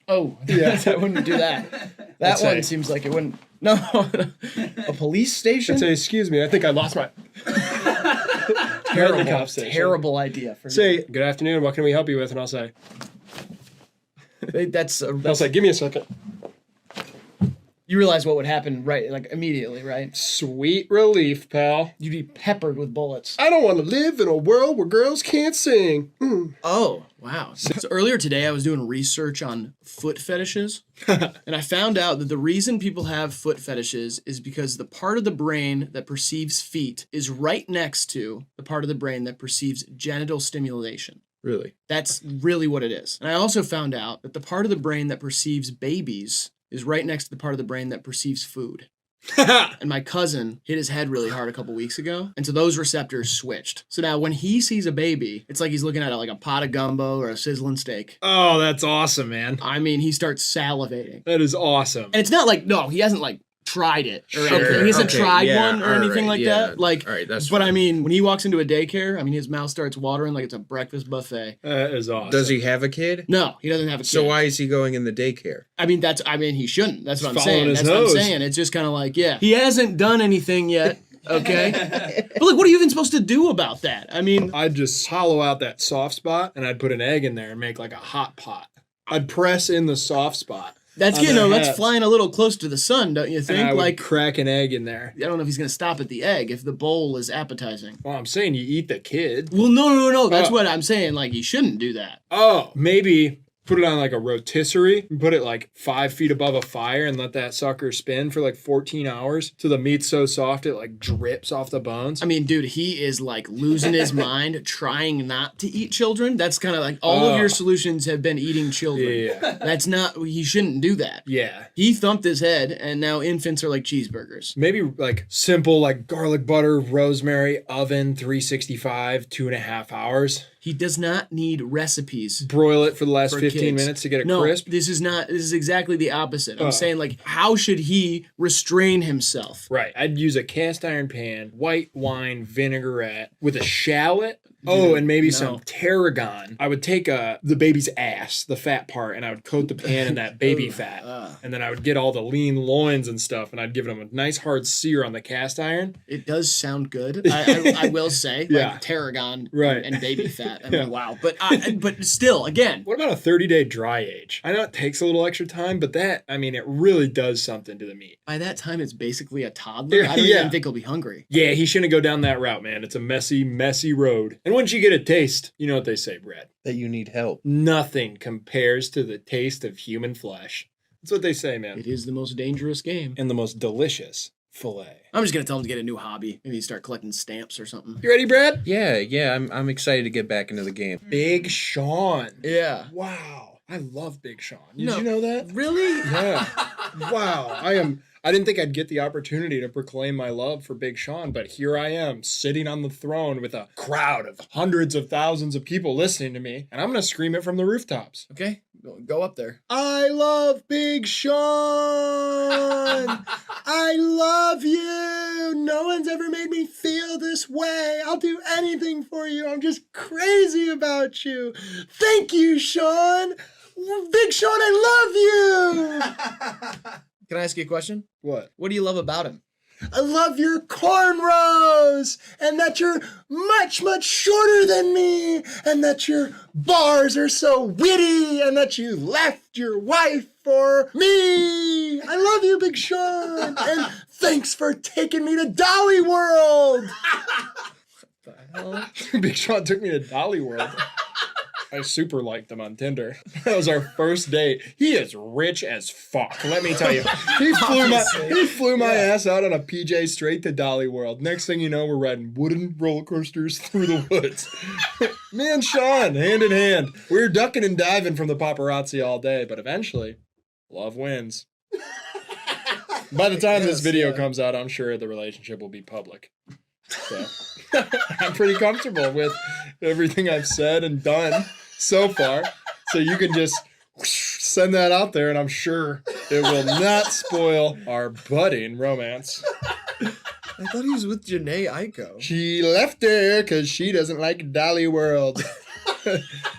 oh, yeah. I wouldn't do that. That one seems like it wouldn't. No, a police station? I'd say, excuse me, I think I lost my... Terrible idea. Say, good afternoon, what can we help you with? And I'll say... I'll say, give me a second. You realize what would happen, right? Like immediately, right? Sweet relief, pal. You'd be peppered with bullets. I don't want to live in a world where girls can't sing. Oh, wow. So earlier today, I was doing research on foot fetishes, and I found out that the reason people have foot fetishes is because the part of the brain that perceives feet is right next to the part of the brain that perceives genital stimulation. Really? That's really what it is. And I also found out that the part of the brain that perceives babies is right next to the part of the brain that perceives food. And my cousin hit his head really hard a couple weeks ago, and so those receptors switched. So now when he sees a baby, it's like he's looking at like a pot of gumbo or a sizzling steak. Oh, that's awesome, man. I mean, he starts salivating. That is awesome. And it's not like, no, he hasn't like tried it or anything. He hasn't tried one or anything like that. Like, but I mean, when he walks into a daycare, I mean, his mouth starts watering like it's a breakfast buffet. That is awesome. Does he have a kid? No, he doesn't have a kid. So why is he going in the daycare? I mean, he shouldn't. That's what I'm following saying. his That's what I'm nose. saying. It's just kind of like, yeah, he hasn't done anything yet. Okay. But like, what are you even supposed to do about that? I mean, I'd just hollow out that soft spot and I'd put an egg in there and make like a hot pot. I'd press in the soft spot. That's that's flying a little close to the sun, don't you think? And I would like crack an egg in there. I don't know if he's gonna stop at the egg if the bowl is appetizing. Well, I'm saying you eat the kid. Well, no. That's what I'm saying. Like, you shouldn't do that. Oh, maybe put it on like a rotisserie and put it like 5 feet above a fire and let that sucker spin for like 14 hours till the meat's so soft it like drips off the bones. I mean, dude, he is like losing his mind trying not to eat children. That's kind of like all of your solutions have been eating children. Yeah. That's not, he shouldn't do that. Yeah. He thumped his head and now infants are like cheeseburgers. Maybe like simple like garlic butter, rosemary, oven, 365, 2.5 hours. He does not need recipes. Broil it for the last for 15 kids. minutes to get it no, crisp. This is exactly the opposite. I'm saying, like, how should he restrain himself? Right. I'd use a cast iron pan, white wine vinaigrette with a shallot. Oh, and maybe some tarragon. I would take the baby's ass, the fat part, and I would coat the pan in that baby fat. And then I would get all the lean loins and stuff, and I'd give them a nice hard sear on the cast iron. It does sound good. I will say, like tarragon and baby fat. I mean, wow. But still, again. What about a 30-day dry age? I know it takes a little extra time, but that, I mean, it really does something to the meat. By that time, it's basically a toddler. I don't even think he'll be hungry. Yeah, he shouldn't go down that route, man. It's a messy, messy road. And once you get a taste, you know what they say, Brad. That you need help. Nothing compares to the taste of human flesh. That's what they say, man. It is the most dangerous game. And the most delicious fillet. I'm just going to tell him to get a new hobby. Maybe start collecting stamps or something. You ready, Brad? Yeah, I'm excited to get back into the game. Big Sean. Yeah. Wow. I love Big Sean. Did you know that? Really? Yeah. Wow. I didn't think I'd get the opportunity to proclaim my love for Big Sean, but here I am, sitting on the throne with a crowd of hundreds of thousands of people listening to me, and I'm going to scream it from the rooftops. Okay, go up there. I love Big Sean! I love you! No one's ever made me feel this way. I'll do anything for you. I'm just crazy about you. Thank you, Sean! Big Sean, I love you. Can I ask you a question? What? What do you love about him? I love your cornrows, and that you're much, much shorter than me, and that your bars are so witty, and that you left your wife for me. I love you, Big Sean, and thanks for taking me to Dolly World. Big Sean took me to Dolly World. I super liked him on Tinder. That was our first date. He is rich as fuck, let me tell you. He flew my ass out on a PJ straight to Dolly World. Next thing you know, we're riding wooden roller coasters through the woods. Me and Sean, hand in hand. We were ducking and diving from the paparazzi all day, but eventually, love wins. By the time this video comes out, I'm sure the relationship will be public. So I'm pretty comfortable with everything I've said and done so far. So you can just send that out there, and I'm sure it will not spoil our budding romance. I thought he was with Janae Aiko. She left her because she doesn't like Dolly World.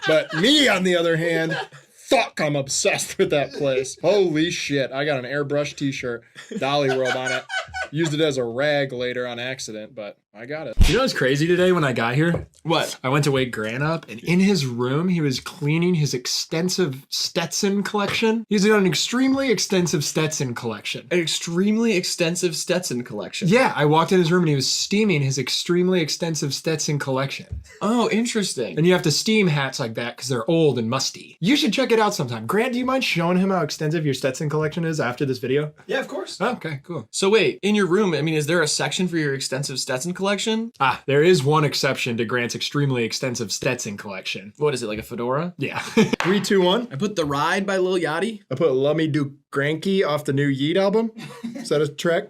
But me, on the other hand, fuck, I'm obsessed with that place. Holy shit. I got an airbrush t-shirt, Dolly World on it. Used it as a rag later on accident, but I got it. You know what's crazy today when I got here? What? I went to wake Grant up, and in his room, he was cleaning his extensive Stetson collection. He's got an extremely extensive Stetson collection. An extremely extensive Stetson collection. Yeah, I walked in his room, and he was steaming his extremely extensive Stetson collection. Oh, interesting. And you have to steam hats like that because they're old and musty. You should check it out sometime. Grant, do you mind showing him how extensive your Stetson collection is after this video? Yeah, of course. Oh, okay, cool. So wait, in your room, I mean, is there a section for your extensive Stetson collection? Ah, there is one exception to Grant's extremely extensive Stetson collection. What is it, like a fedora? Yeah. 3, 2, 1. I put The Ride by Lil Yachty. I put Lummy Do Granky off the new Yeet album. Is that a track?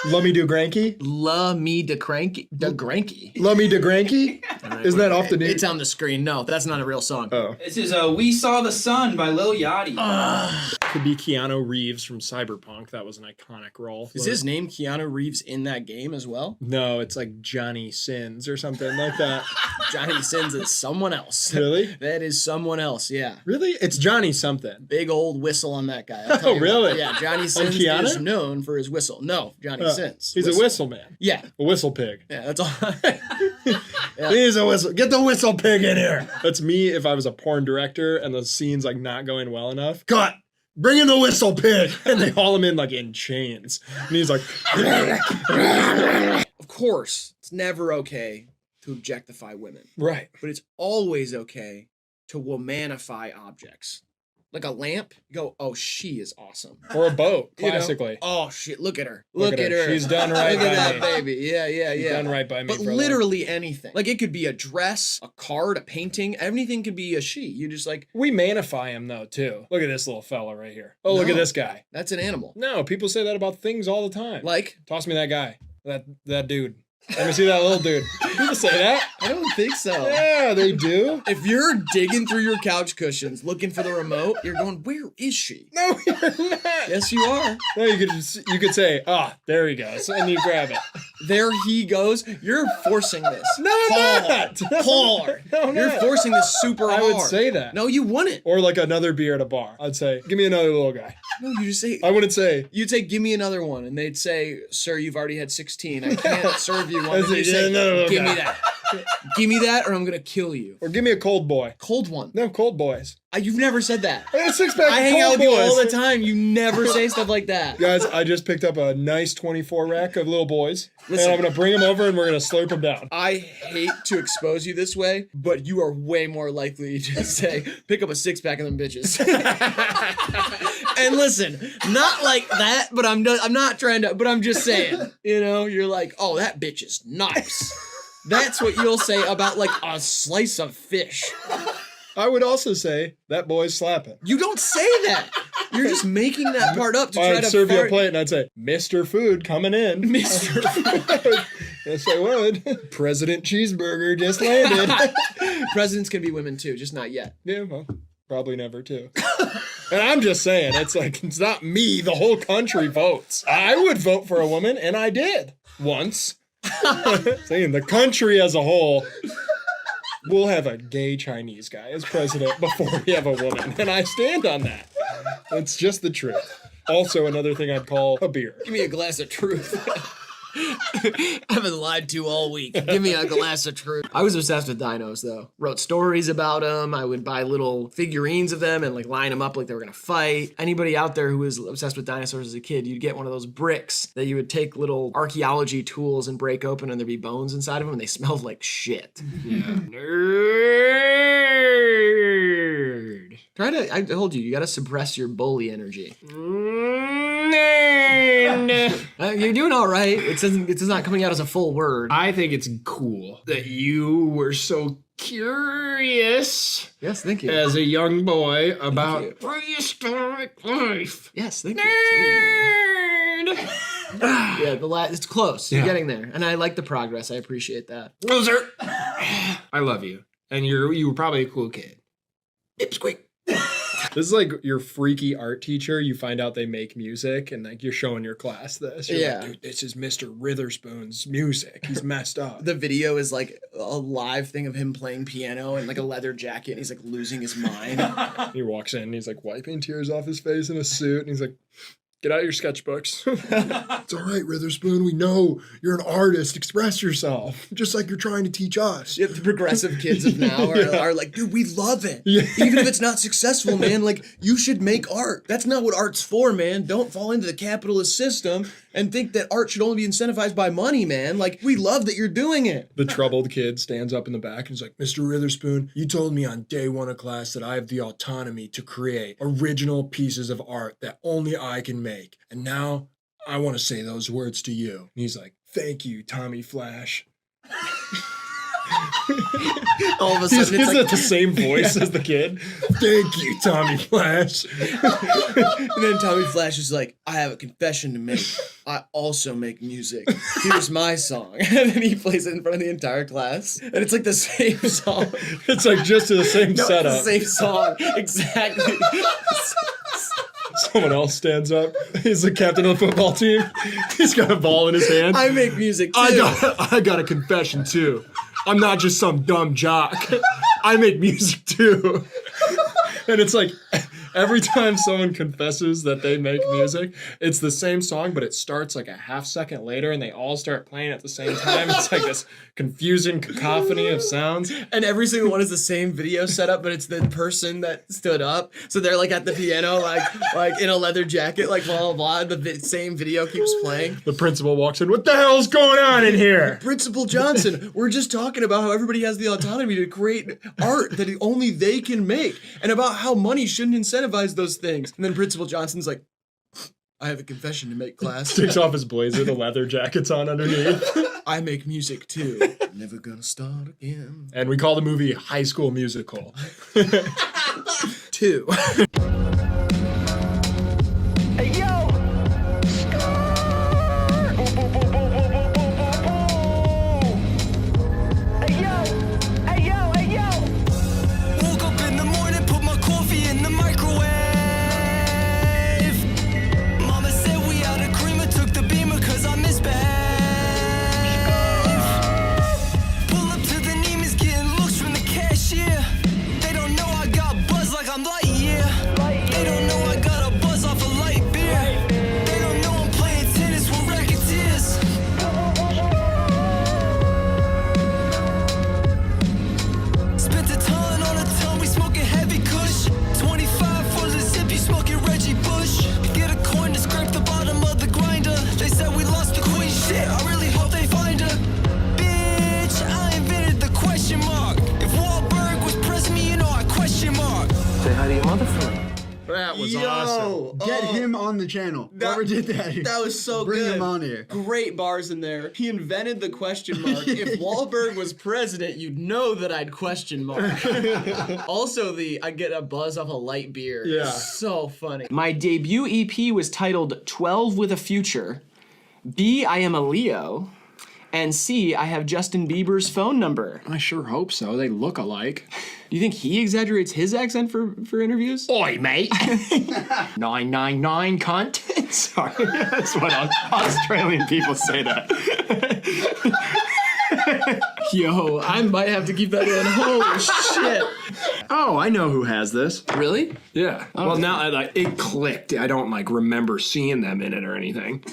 Lummy Do Granky? La Me De Cranky. De Granky. Lummy De Granky? Isn't that off the new? It's on the screen. No, that's not a real song. Oh. This is We Saw the Sun by Lil Yachty. Could be Keanu Reeves from Cyberpunk. That was an iconic role. Is his name Keanu Reeves in that game as well? No, it's like Johnny Sins or something like that. Johnny Sins is someone else. Really? That is someone else, yeah. Really? It's Johnny something. Big old whistle on that guy. Oh, really? Yeah, Johnny Sins Keanu? is known for his whistle. No, Johnny Sins. He's a whistle man. Yeah. A whistle pig. Yeah, that's all. Yeah. He's a whistle. Get the whistle pig in here. That's me if I was a porn director and the scene's like not going well enough. Cut. Bring in the whistle pig. And they haul him in like in chains. And he's like. Of course, it's never okay to objectify women. Right. But it's always okay to womanify objects. Like a lamp, you go, oh, she is awesome. Or a boat, You know? classically. Oh, shit, look at her. Look at her. She's done right Look by at me. that baby. Yeah, yeah, She's yeah. done right by me. But for a long- literally anything. Like it could be a dress, a card, a painting. Anything could be a she. You just like. We manify him though, too. Look at this little fella right here. Oh, look No, at this guy. That's an animal. No, people say that about things all the time. Like? Toss me that guy. That dude. Let me see that little dude. People say that. I don't think so. Yeah, they do. If you're digging through your couch cushions looking for the remote, you're going, where is she? No, you're not. Yes, you are. No, you could say, there he goes, and you grab it. There he goes. You're forcing this. No, I'm not. Hard. No, I'm You're not. forcing this super hard. I would say that. No, you wouldn't. Or like another beer at a bar. I'd say, give me another little guy. No, you just say. I wouldn't say. You'd say, give me another one. And they'd say, sir, you've already had 16. I can't serve you one. I'd And you say, say, "No, no, no, give no." me that. Give me that or I'm going to kill you. Or give me a cold boy. Cold one. No, cold boys. You've never said that. I got a six-pack I of hang cold out with you all boys. the time. You never say stuff like that. Guys, I just picked up a nice 24 rack of little boys. Listen. And I'm going to bring them over and we're going to slurp them down. I hate to expose you this way, but you are way more likely to say, pick up a 6-pack of them bitches. And listen, not like that, but I'm not trying to, but I'm just saying, you're like, oh, that bitch is nice. That's what you'll say about like a slice of fish. I would also say, that boy's slapping. You don't say that. You're just making that part up to try I'd to serve you a fart- plate and I'd say, Mr. Food coming in. Mr. Food. Yes, I would. President Cheeseburger just landed. Presidents can be women too, just not yet. Yeah, well, probably never too. And I'm just saying, it's not me. The whole country votes. I would vote for a woman, and I did. Once. Saying the country as a whole. We'll have a gay Chinese guy as president before we have a woman, and I stand on that. It's just the truth. Also, another thing I'd call a beer. Give me a glass of truth. I've been lied to all week. Give me a glass of truth. I was obsessed with dinos, though. Wrote stories about them. I would buy little figurines of them and like line them up like they were gonna fight. Anybody out there who was obsessed with dinosaurs as a kid, you'd get one of those bricks that you would take little archaeology tools and break open, and there'd be bones inside of them, and they smelled like shit. Yeah. Nerd. I told you, you gotta suppress your bully energy. You're doing all right. It's not coming out as a full word. I think it's cool that you were so curious. Yes, thank you. As a young boy about prehistoric life. Yes, thank you. Yeah, it's close. You're getting there, and I like the progress. I appreciate that. Loser. I love you, and you were probably a cool kid. Ipsqueak. This is like your freaky art teacher. You find out they make music, and like you're showing your class this. You're like, dude, this is Mr. Witherspoon's music. He's messed up. The video is like a live thing of him playing piano in like a leather jacket, and he's like losing his mind. He walks in, and he's like wiping tears off his face in a suit, and he's like, get out your sketchbooks. It's all right, Witherspoon. We know you're an artist. Express yourself, just like you're trying to teach us. Yeah, the progressive kids of now are like, dude, we love it. Yeah. Even if it's not successful, man, like, you should make art. That's not what art's for, man. Don't fall into the capitalist system and think that art should only be incentivized by money, man. Like, we love that you're doing it. The troubled kid stands up in the back and he's like, Mr. Witherspoon, you told me on day one of class that I have the autonomy to create original pieces of art that only I can make. And now I want to say those words to you. And he's like, thank you, Tommy Flash. All of a sudden, Isn't it the same voice as the kid? Thank you, Tommy Flash. And then Tommy Flash is like, I have a confession to make. I also make music. Here's my song. And then he plays it in front of the entire class. And it's like the same song. It's like just the same setup. It's the same song. Exactly. Someone else stands up. He's the captain of the football team. He's got a ball in his hand. I make music too. I got a confession too. I'm not just some dumb jock. I make music too. And it's like every time someone confesses that they make music, it's the same song, but it starts like a half second later and they all start playing at the same time. It's like this confusing cacophony of sounds. And every single one is the same video setup, but it's the person that stood up. So they're like at the piano, like in a leather jacket, like blah, blah, blah. The same video keeps playing. The principal walks in. What the hell's going on in here? Principal Johnson, we're just talking about how everybody has the autonomy to create art that only they can make, and about how money shouldn't incentivize those things. And then Principal Johnson's like, I have a confession to make, class. Takes off his blazer, the leather jacket's on underneath. I make music too. Never gonna start again. And we call the movie High School Musical. 2. Hey, yo! Woke up in the morning, put my coffee in the microwave. Mama said we had a creamer, took the beamer cause I miss babe. Pull up to the Neiman's, getting looks from the cashier. They don't know I got buzz like I'm Lightyear. They don't know I got a buzz off a light beer. They don't know I'm playing tennis with racketeers. Spent a ton on a ton, we smoking heavy kush. 25 for the zip, you smoking Reggie Bush. Get a coin to scrape the bottom of the grinder. They said we lost the queen, shit, I really hope they find her. Bitch, I invented the question mark. If Wahlberg was pressing me, you know I question mark. Say hi to your mother for me. That was Yo, awesome. Get him on the channel. Whoever did that. That was so Bring good. him on here. Great bars in there. He invented the question mark. If Wahlberg was president, you'd know that I'd question mark. Also, I get a buzz off a light beer. Yeah. So funny. My debut EP was titled 12 with a Future. B, I am a Leo. And C, I have Justin Bieber's phone number. I sure hope so. They look alike. Do you think he exaggerates his accent for interviews? Oi, mate. 999, cunt. Sorry, that's what Australian people say that. Yo, I might have to keep that in. Holy shit. Oh, I know who has this. Really? Yeah. Well, now it clicked. I don't remember seeing them in it or anything.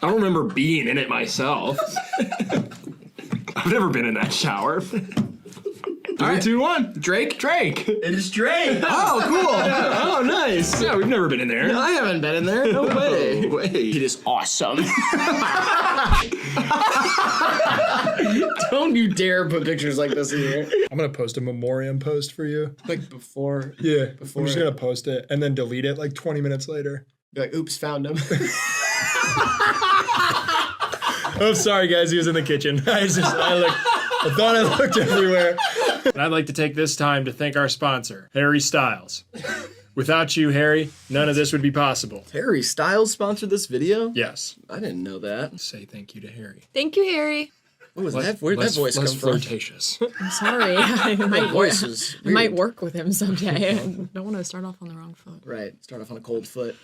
I don't remember being in it myself. I've never been in that shower. 3, 2, 1. Drake? It is Drake. Oh, cool. Oh, nice. Yeah, we've never been in there. No, I haven't been in there. No way. No way. It is awesome. Don't you dare put pictures like this in here. I'm gonna post a memoriam post for you. Like before. Yeah. Before I'm just gonna post it and then delete it like 20 minutes later. Be like, oops, found him. Oh, sorry guys, he was in the kitchen. I thought I looked everywhere. And I'd like to take this time to thank our sponsor, Harry Styles. Without you, Harry, none of this would be possible. Harry Styles sponsored this video? Yes. I didn't know that. Say thank you to Harry. Thank you, Harry. What was that? Where did that voice come from? Flirtatious. I'm sorry. I might, voice is I might weird. work with him someday. I don't want to start off on the wrong foot. Right. Start off on a cold foot.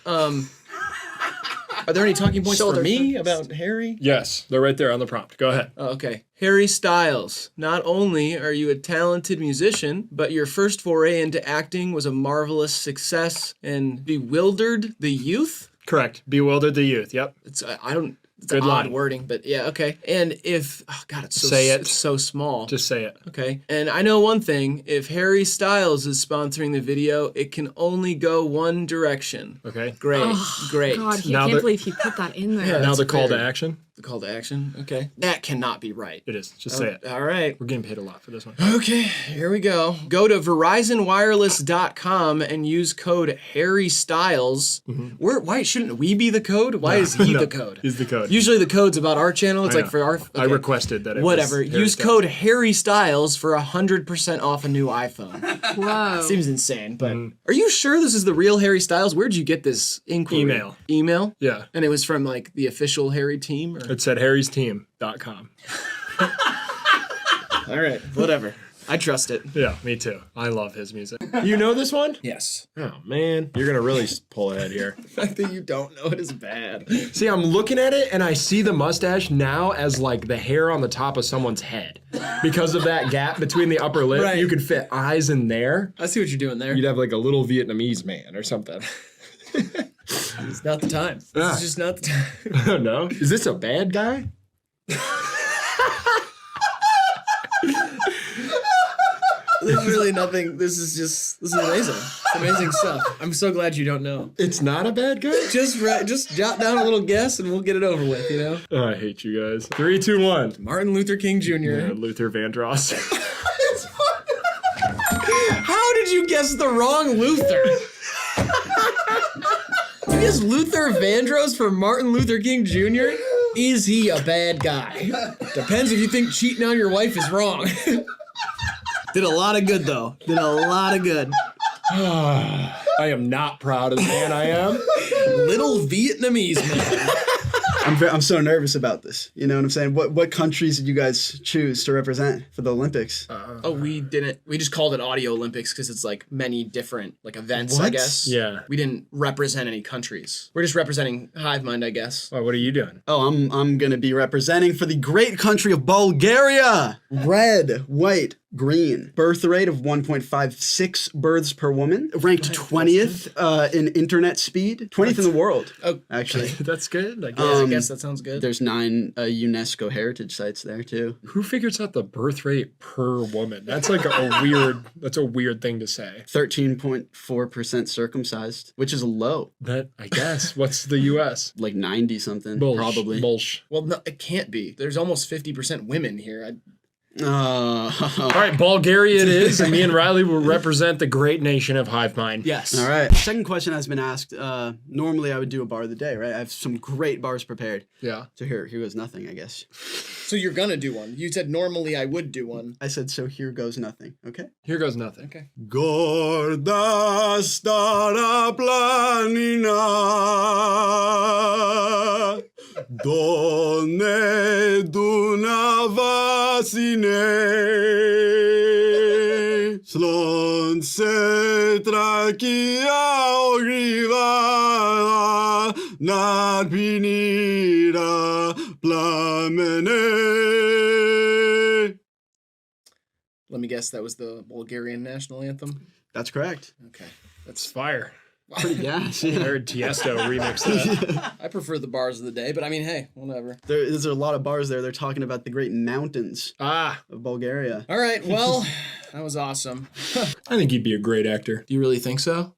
Are there any talking points Shoulder for me first. about Harry? Yes, they're right there on the prompt. Go ahead. Oh, okay. Harry Styles. Not only are you a talented musician, but your first foray into acting was a marvelous success and bewildered the youth. Correct. Bewildered the youth. Yep. It's I don't. It's Good odd line. wording, but yeah, okay. And if it's so Say it. so small. Just say it. Okay. And I know one thing: if Harry Styles is sponsoring the video, it can only go one direction. Okay. Great. Oh, Great. God, I Now can't the- believe he put that in there. Yeah, Now that's the call to fair. action. The call to action. Okay. That cannot be right. It is. Just say it. All right. We're getting paid a lot for this one. Okay, here we go. Go to VerizonWireless.com and use code Harry Styles. Why shouldn't we be the code? Why is he No, the code? he's the code. Usually the code's about our channel. It's I like know. for our. I okay. requested that it Whatever. was Harry Use Styles. code Harry Styles for 100% off a new iPhone. Whoa. Seems insane, but are you sure this is the real Harry Styles? Where'd you get this inquiry? Email. Email? Yeah. And it was from like the official Harry team? Or? It said harrysteam.com. All right, whatever. I trust it. Yeah, me too. I love his music. You know this one? Yes. Oh, man. You're going to really pull ahead here. The fact that you don't know it is bad. See, I'm looking at it and I see the mustache now as like the hair on the top of someone's head. Because of that gap between the upper lip, Right. you could fit eyes in there. I see what you're doing there. You'd have like a little Vietnamese man or something. It's not the time. This Ah. is just not the time. No? Is this a bad guy? There's really nothing. This is amazing. It's amazing stuff. I'm so glad you don't know. It's not a bad guy? Just jot down a little guess and we'll get it over with, you know? Oh, I hate you guys. 3, 2, 1. Martin Luther King Jr. Yeah, Luther Vandross. How did you guess the wrong Luther? You guessed Luther Vandross for Martin Luther King Jr.? Is he a bad guy? Depends if you think cheating on your wife is wrong. Did a lot of good, though. Did a lot of good. I am not proud of the man I am. Little Vietnamese man. I'm so nervous about this. You know what I'm saying? What countries did you guys choose to represent for the Olympics? Oh, we didn't. We just called it Audio Olympics because it's like many different like events, I What? guess. Yeah. We didn't represent any countries. We're just representing Hivemind, I guess. Well, what are you doing? Oh, I'm gonna be representing for the great country of Bulgaria. Red, white, green. Birth rate of 1.56 births per woman. Ranked 20th in internet speed. 20th in the world. Oh, actually. That's good. I guess. I guess that sounds good. There's 9 UNESCO heritage sites there too. Who figures out the birth rate per woman? That's like a weird thing to say. 13.4% circumcised, which is low. That, I guess. What's the US? Like 90 something, Bullsh. probably. Bullsh. Well, no, it can't be. There's almost 50% women here. All right, Bulgaria it is, and me and Riley will represent the great nation of Hivemind. Yes. All right. Second question has been asked. Normally I would do a bar of the day, right? I have some great bars prepared. Yeah. So here goes nothing, I guess. So you're gonna do one. You said normally I would do one. I said so here goes nothing. Okay. Here goes nothing. Okay. Gorda stara planina Donne Dunavasine Slonse trakia ogriva Narpinira plamene Let me guess, that was the Bulgarian national anthem? That's correct. Okay. That's fire. Pretty gas. I Yeah. heard Tiesto remix that. I prefer the bars of the day, but I mean, hey, whatever. There's a lot of bars there. They're talking about the great mountains of Bulgaria. All right, well, that was awesome. I think he'd be a great actor. Do you really think so?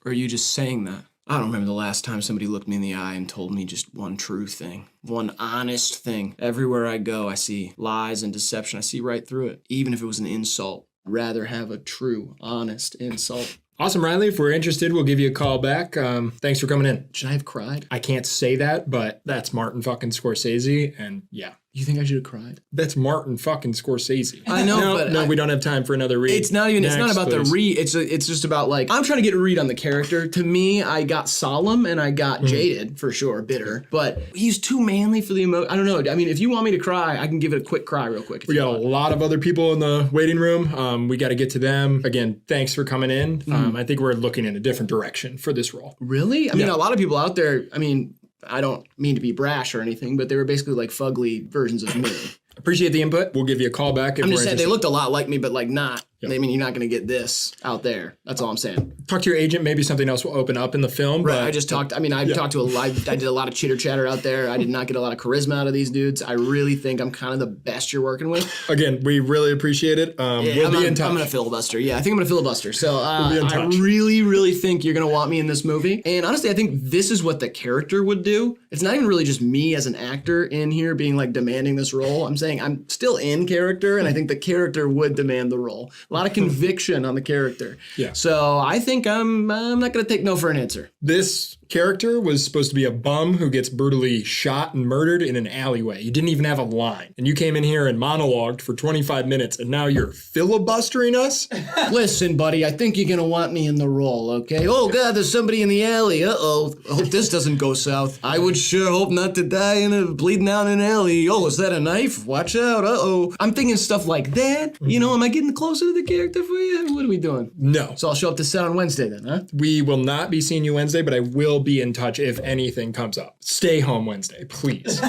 Or are you just saying that? I don't remember the last time somebody looked me in the eye and told me just one true thing. One honest thing. Everywhere I go, I see lies and deception. I see right through it. Even if it was an insult. I'd rather have a true, honest insult. Awesome, Riley. If we're interested, we'll give you a call back. Thanks for coming in. Should I have cried? I can't say that, but that's Martin fucking Scorsese, and yeah. You think I should have cried? That's Martin fucking Scorsese. I know, but we don't have time for another read. It's not even. It's not Next, about please. the read. It's just about like I'm trying to get a read on the character. To me, I got solemn and I got jaded for sure, bitter. But he's too manly for the emotion. I don't know. I mean, if you want me to cry, I can give it a quick cry real quick. We got a lot of other people in the waiting room. We got to get to them. Again, thanks for coming in. I think we're looking in a different direction for this role. Really? I mean, a lot of people out there. I mean, I don't mean to be brash or anything, but they were basically like fugly versions of me. Appreciate the input. We'll give you a call back. If I'm we're just saying they interested. looked a lot like me, but like not. I mean, you're not going to get this out there. That's all I'm saying. Talk to your agent. Maybe something else will open up in the film. Right. But I just talked. I mean, I talked to I did a lot of chitter chatter out there. I did not get a lot of charisma out of these dudes. I really think I'm kind of the best you're working with. Again, we really appreciate it. We'll be in touch. I'm going to filibuster. Yeah, I think I'm going to filibuster. So We'll be in touch. I really, really think you're going to want me in this movie. And honestly, I think this is what the character would do. It's not even really just me as an actor in here being like demanding this role. I'm saying I'm still in character, and I think the character would demand the role. A lot of conviction on the character. Yeah. So I think I'm not going to take no for an answer. This character was supposed to be a bum who gets brutally shot and murdered in an alleyway. You didn't even have a line. And you came in here and monologued for 25 minutes, and now you're filibustering us? Listen, buddy, I think you're going to want me in the role, okay? Oh, God, there's somebody in the alley. Uh-oh. I hope this doesn't go south. I would sure hope not to die bleeding out in an alley. Oh, is that a knife? Watch out. Uh-oh. I'm thinking stuff like that. You know, am I getting closer to the character for you? What are we doing? No. So I'll show up to set on Wednesday then, huh? We will not be seeing you Wednesday, but I will be in touch if anything comes up. Stay home Wednesday, please.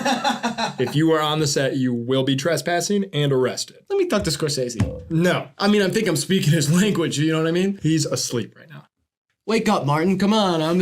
If you are on the set, you will be trespassing and arrested. Let me talk to Scorsese. No. I mean, I think I'm speaking his language, you know what I mean? He's asleep right now. Wake up, Martin. Come on. I'm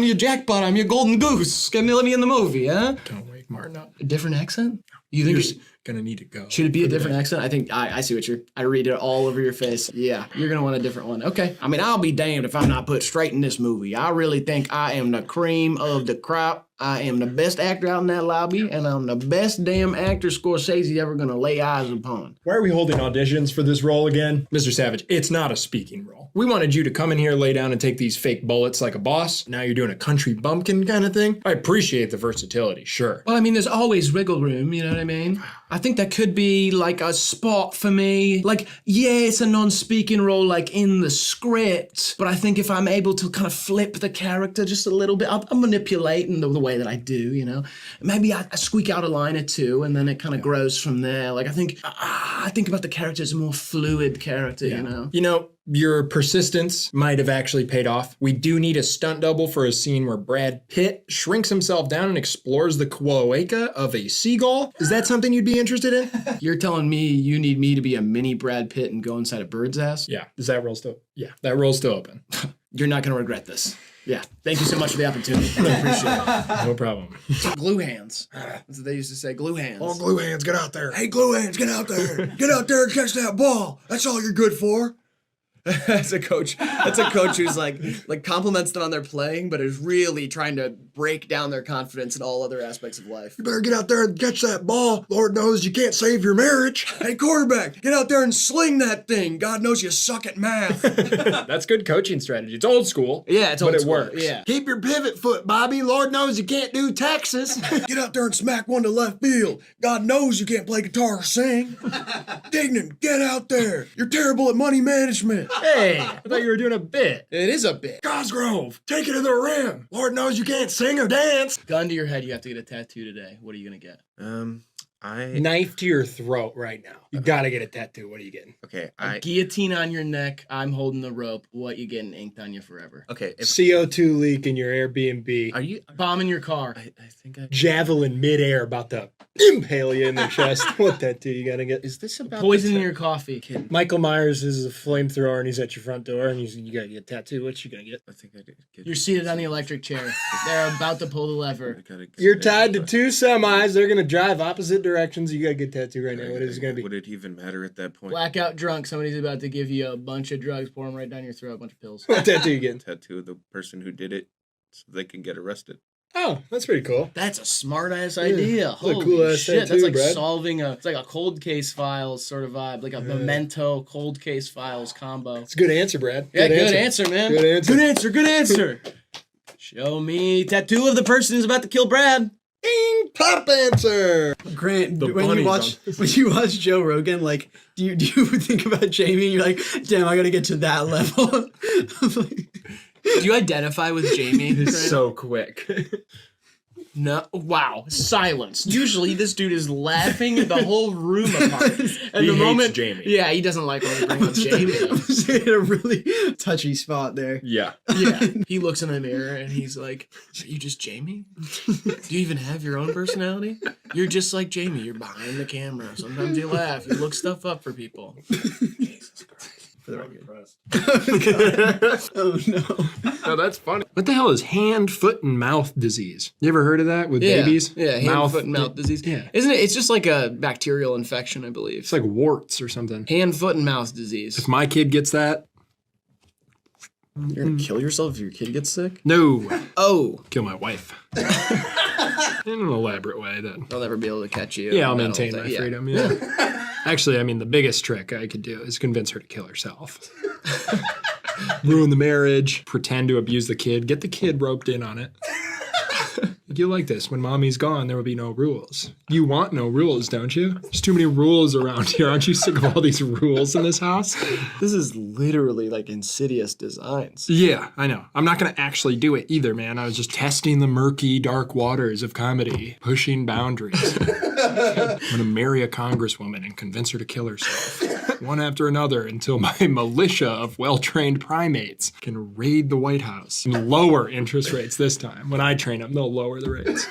your jackpot. I'm your golden goose. Let me in the movie, huh? Don't wake Martin up. A different accent? You think You're gonna need to go. should it be a different accent? I think I see what I read it all over your face. Yeah, you're gonna want a different one. Okay. I mean, I'll be damned if I'm not put straight in this movie. I really think I am the cream of the crop. I am the best actor out in that lobby, and I'm the best damn actor Scorsese's ever gonna lay eyes upon. Why are we holding auditions for this role again? Mr. Savage, it's not a speaking role. We wanted you to come in here, lay down, and take these fake bullets like a boss. Now you're doing a country bumpkin kind of thing. I appreciate the versatility, sure. Well, I mean, there's always wiggle room, you know what I mean? I think that could be like a spot for me. Like, yeah, it's a non-speaking role, like in the script, but I think if I'm able to kind of flip the character just a little bit, I'm manipulating the way that I do, you know? Maybe I squeak out a line or two, and then it kind of grows from there. Like, I think about the character as a more fluid character, you know? You know, your persistence might have actually paid off. We do need a stunt double for a scene where Brad Pitt shrinks himself down and explores the cloaca of a seagull. Is that something you'd be interested in? You're telling me you need me to be a mini Brad Pitt and go inside a bird's ass? Yeah. Is that role still? Yeah, that role's still open. You're not going to regret this. Yeah. Thank you so much for the opportunity. I appreciate it. No problem. Glue hands. That's what they used to say. Glue hands. Oh, glue hands, get out there. Hey, glue hands, get out there. Get out there and catch that ball. That's all you're good for. That's a coach. That's a coach who's like compliments them on their playing, but is really trying to break down their confidence in all other aspects of life. You better get out there and catch that ball. Lord knows you can't save your marriage. Hey, quarterback, get out there and sling that thing. God knows you suck at math. That's good coaching strategy. It's old school. Yeah, it's old but school. It works. Yeah. Keep your pivot foot, Bobby. Lord knows you can't do Texas. Get out there and smack one to left field. God knows you can't play guitar or sing. Dignan, get out there. You're terrible at money management. Hey, I thought you were doing a bit. It is a bit. Cosgrove, take it to the rim. Lord knows you can't sing or dance. Gun to your head, you have to get a tattoo today. What are you gonna get? Knife to your throat right now. You gotta get a tattoo. What are you getting? Okay, A guillotine on your neck. I'm holding the rope. What you getting inked on you forever? Okay. CO2 leak in your Airbnb. Are you bombing your car? I think Javelin midair about to impale you in the chest. What tattoo you gotta get? Is this about Poison in your coffee. Michael Myers is a flamethrower and he's at your front door and you gotta get a tattoo. What you gonna get? I think I did. You're seated on the electric chair. They're about to pull the lever. You're tied to two semis. They're gonna drive opposite directions. You gotta get a tattoo right now. What is it gonna be? Would it even matter at that point? Blackout drunk. Somebody's about to give you a bunch of drugs, pour them right down your throat, a bunch of pills. What tattoo you getting? Tattoo of the person who did it so they can get arrested. Oh, that's pretty cool. That's a smart ass idea. That's a Holy cool-ass shit! tattoo, That's like Brad. solving it's like a cold case files sort of vibe, like a memento cold case files combo. It's a good answer, Brad. Yeah, good answer, man. Good answer. Good answer. Good answer. Show me tattoo of the person who's about to kill Brad. Ding! Top answer. Grant, The when you watch Joe Rogan, like, do you think about Jamie and you're like, damn, I gotta get to that level? Do you identify with Jamie? He's so quick. No, wow, silence. Usually this dude is laughing the whole room apart. And the moment, Jamie. yeah, he doesn't like when we bring up Jamie. He's in a really touchy spot there. Yeah. Yeah, he looks in the mirror and he's like, "Are you just Jamie? Do you even have your own personality? You're just like Jamie. You're behind the camera. Sometimes you laugh. You look stuff up for people." For the record. Oh no. Oh, that's funny. What the hell is hand, foot, and mouth disease? You ever heard of that with babies? Yeah, hand, foot, and mouth disease. Yeah. Isn't it? It's just like a bacterial infection, I believe. It's like warts or something. Hand, foot, and mouth disease. If my kid gets that, You're gonna kill yourself if your kid gets sick? no. Oh. Kill my wife. In an elaborate way then. They'll never be able to catch you. Yeah, I'll That'll- maintain my yeah. freedom. Yeah. Actually, I mean, the biggest trick I could do is convince her to kill herself. Ruin the marriage, pretend to abuse the kid, get the kid roped in on it. You like this. When mommy's gone, there will be no rules. You want no rules, don't you? There's too many rules around here. Aren't you sick of all these rules in this house? This is literally like Insidious designs. Yeah, I know. I'm not going to actually do it either, man. I was just testing the murky, dark waters of comedy, pushing boundaries. I'm going to marry a congresswoman and convince her to kill herself, one after another, until my militia of well-trained primates can raid the White House and lower interest rates this time. When I train them, they'll lower the rates.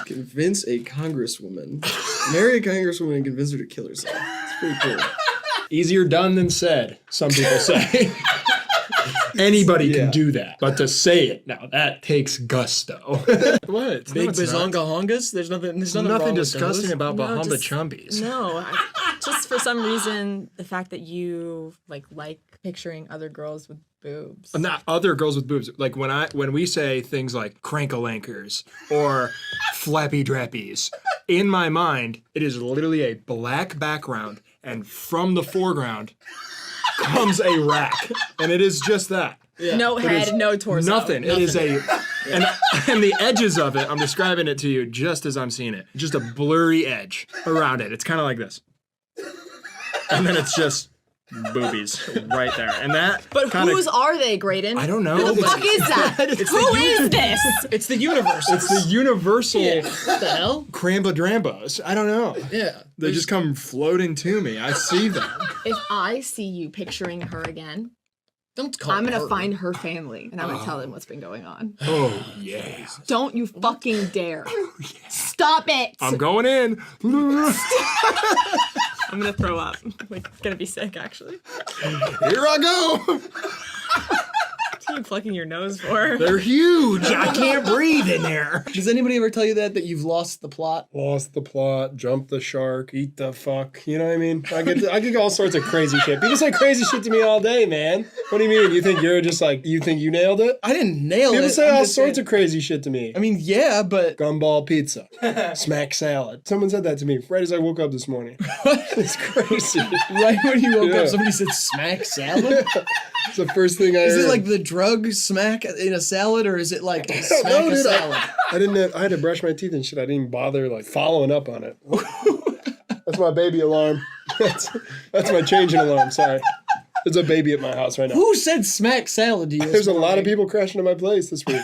Convince a congresswoman. Marry a congresswoman and convince her to kill herself. It's pretty cool. Easier done than said, some people say. Anybody can do that, but to say it now, that takes gusto. What? Big bazonga hongas? There's nothing wrong with disgusting those. about No, Bahama just- Chumbies. No, just for some reason, the fact that you like picturing other girls with boobs. Not other girls with boobs. Like when we say things like crankle-ankers or flappy drappies, in my mind, it is literally a black background, and from the foreground comes a rack, and it is just that. Yeah. No It head, is no torso. Nothing. It is and the edges of it, I'm describing it to you just as I'm seeing it. Just a blurry edge around it. It's kind of like this. And then it's just boobies right there. And that But whose are they, Graydon? I don't know. Who the It's- fuck is that? Who is this? It's the universe. It's the universal What the hell? Cramba-drambos. I don't know. Yeah. They just come floating to me. I see them. If I see you picturing her again, Don't call I'm gonna her. find her family and I'm gonna tell them what's been going on. Oh, yeah. Don't you fucking dare. Stop it. I'm going in. I'm gonna throw up. Like, gonna be sick, actually. Here I go. What are you plugging your nose for? They're huge. I can't breathe in there. Does anybody ever tell you that you've lost the plot? Lost the plot, jump the shark, eat the fuck. You know what I mean? I get all sorts of crazy shit. People say crazy shit to me all day, man. What do you mean? You think you're just like, you think you nailed it? I didn't nail it. People say I'm all just sorts saying- of crazy shit to me. I mean, yeah, but Gumball pizza, smack salad. Someone said that to me right as I woke up this morning. It's crazy. right when you woke Yeah. up, somebody said smack salad. It's the first thing I heard. Is it like the drug smack in a salad, or is it like smack No, a dude, salad? I didn't. I had to brush my teeth and shit. I didn't even bother like following up on it. That's my baby alarm. That's my changing alarm. Sorry. There's a baby at my house right now. Who said smack salad to you? There's a lot of people crashing to my place this week.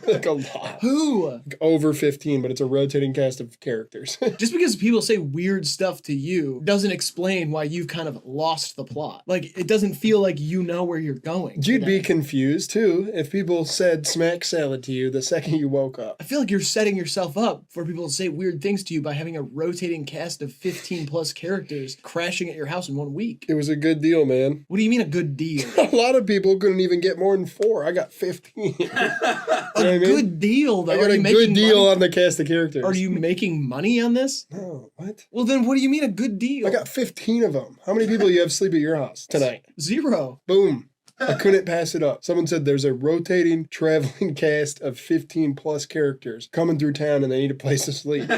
Like a lot. Who? Like over 15, but it's a rotating cast of characters. Just because people say weird stuff to you doesn't explain why you've kind of lost the plot. Like, it doesn't feel like you know where you're going. You'd be confused too if people said smack salad to you the second you woke up. I feel like you're setting yourself up for people to say weird things to you by having a rotating cast of 15 plus characters crashing at your house in 1 week. It was a good deal, man. What do you mean a good deal? A lot of people couldn't even get more than 4. I got 15. A good deal, though. I got a good deal on the cast of characters. Are you making money on this? No, what? Well, then what do you mean a good deal? I got 15 of them. How many people you have sleep at your house tonight? 0. Boom. I couldn't pass it up. Someone said there's a rotating, traveling cast of 15 plus characters coming through town and they need a place to sleep.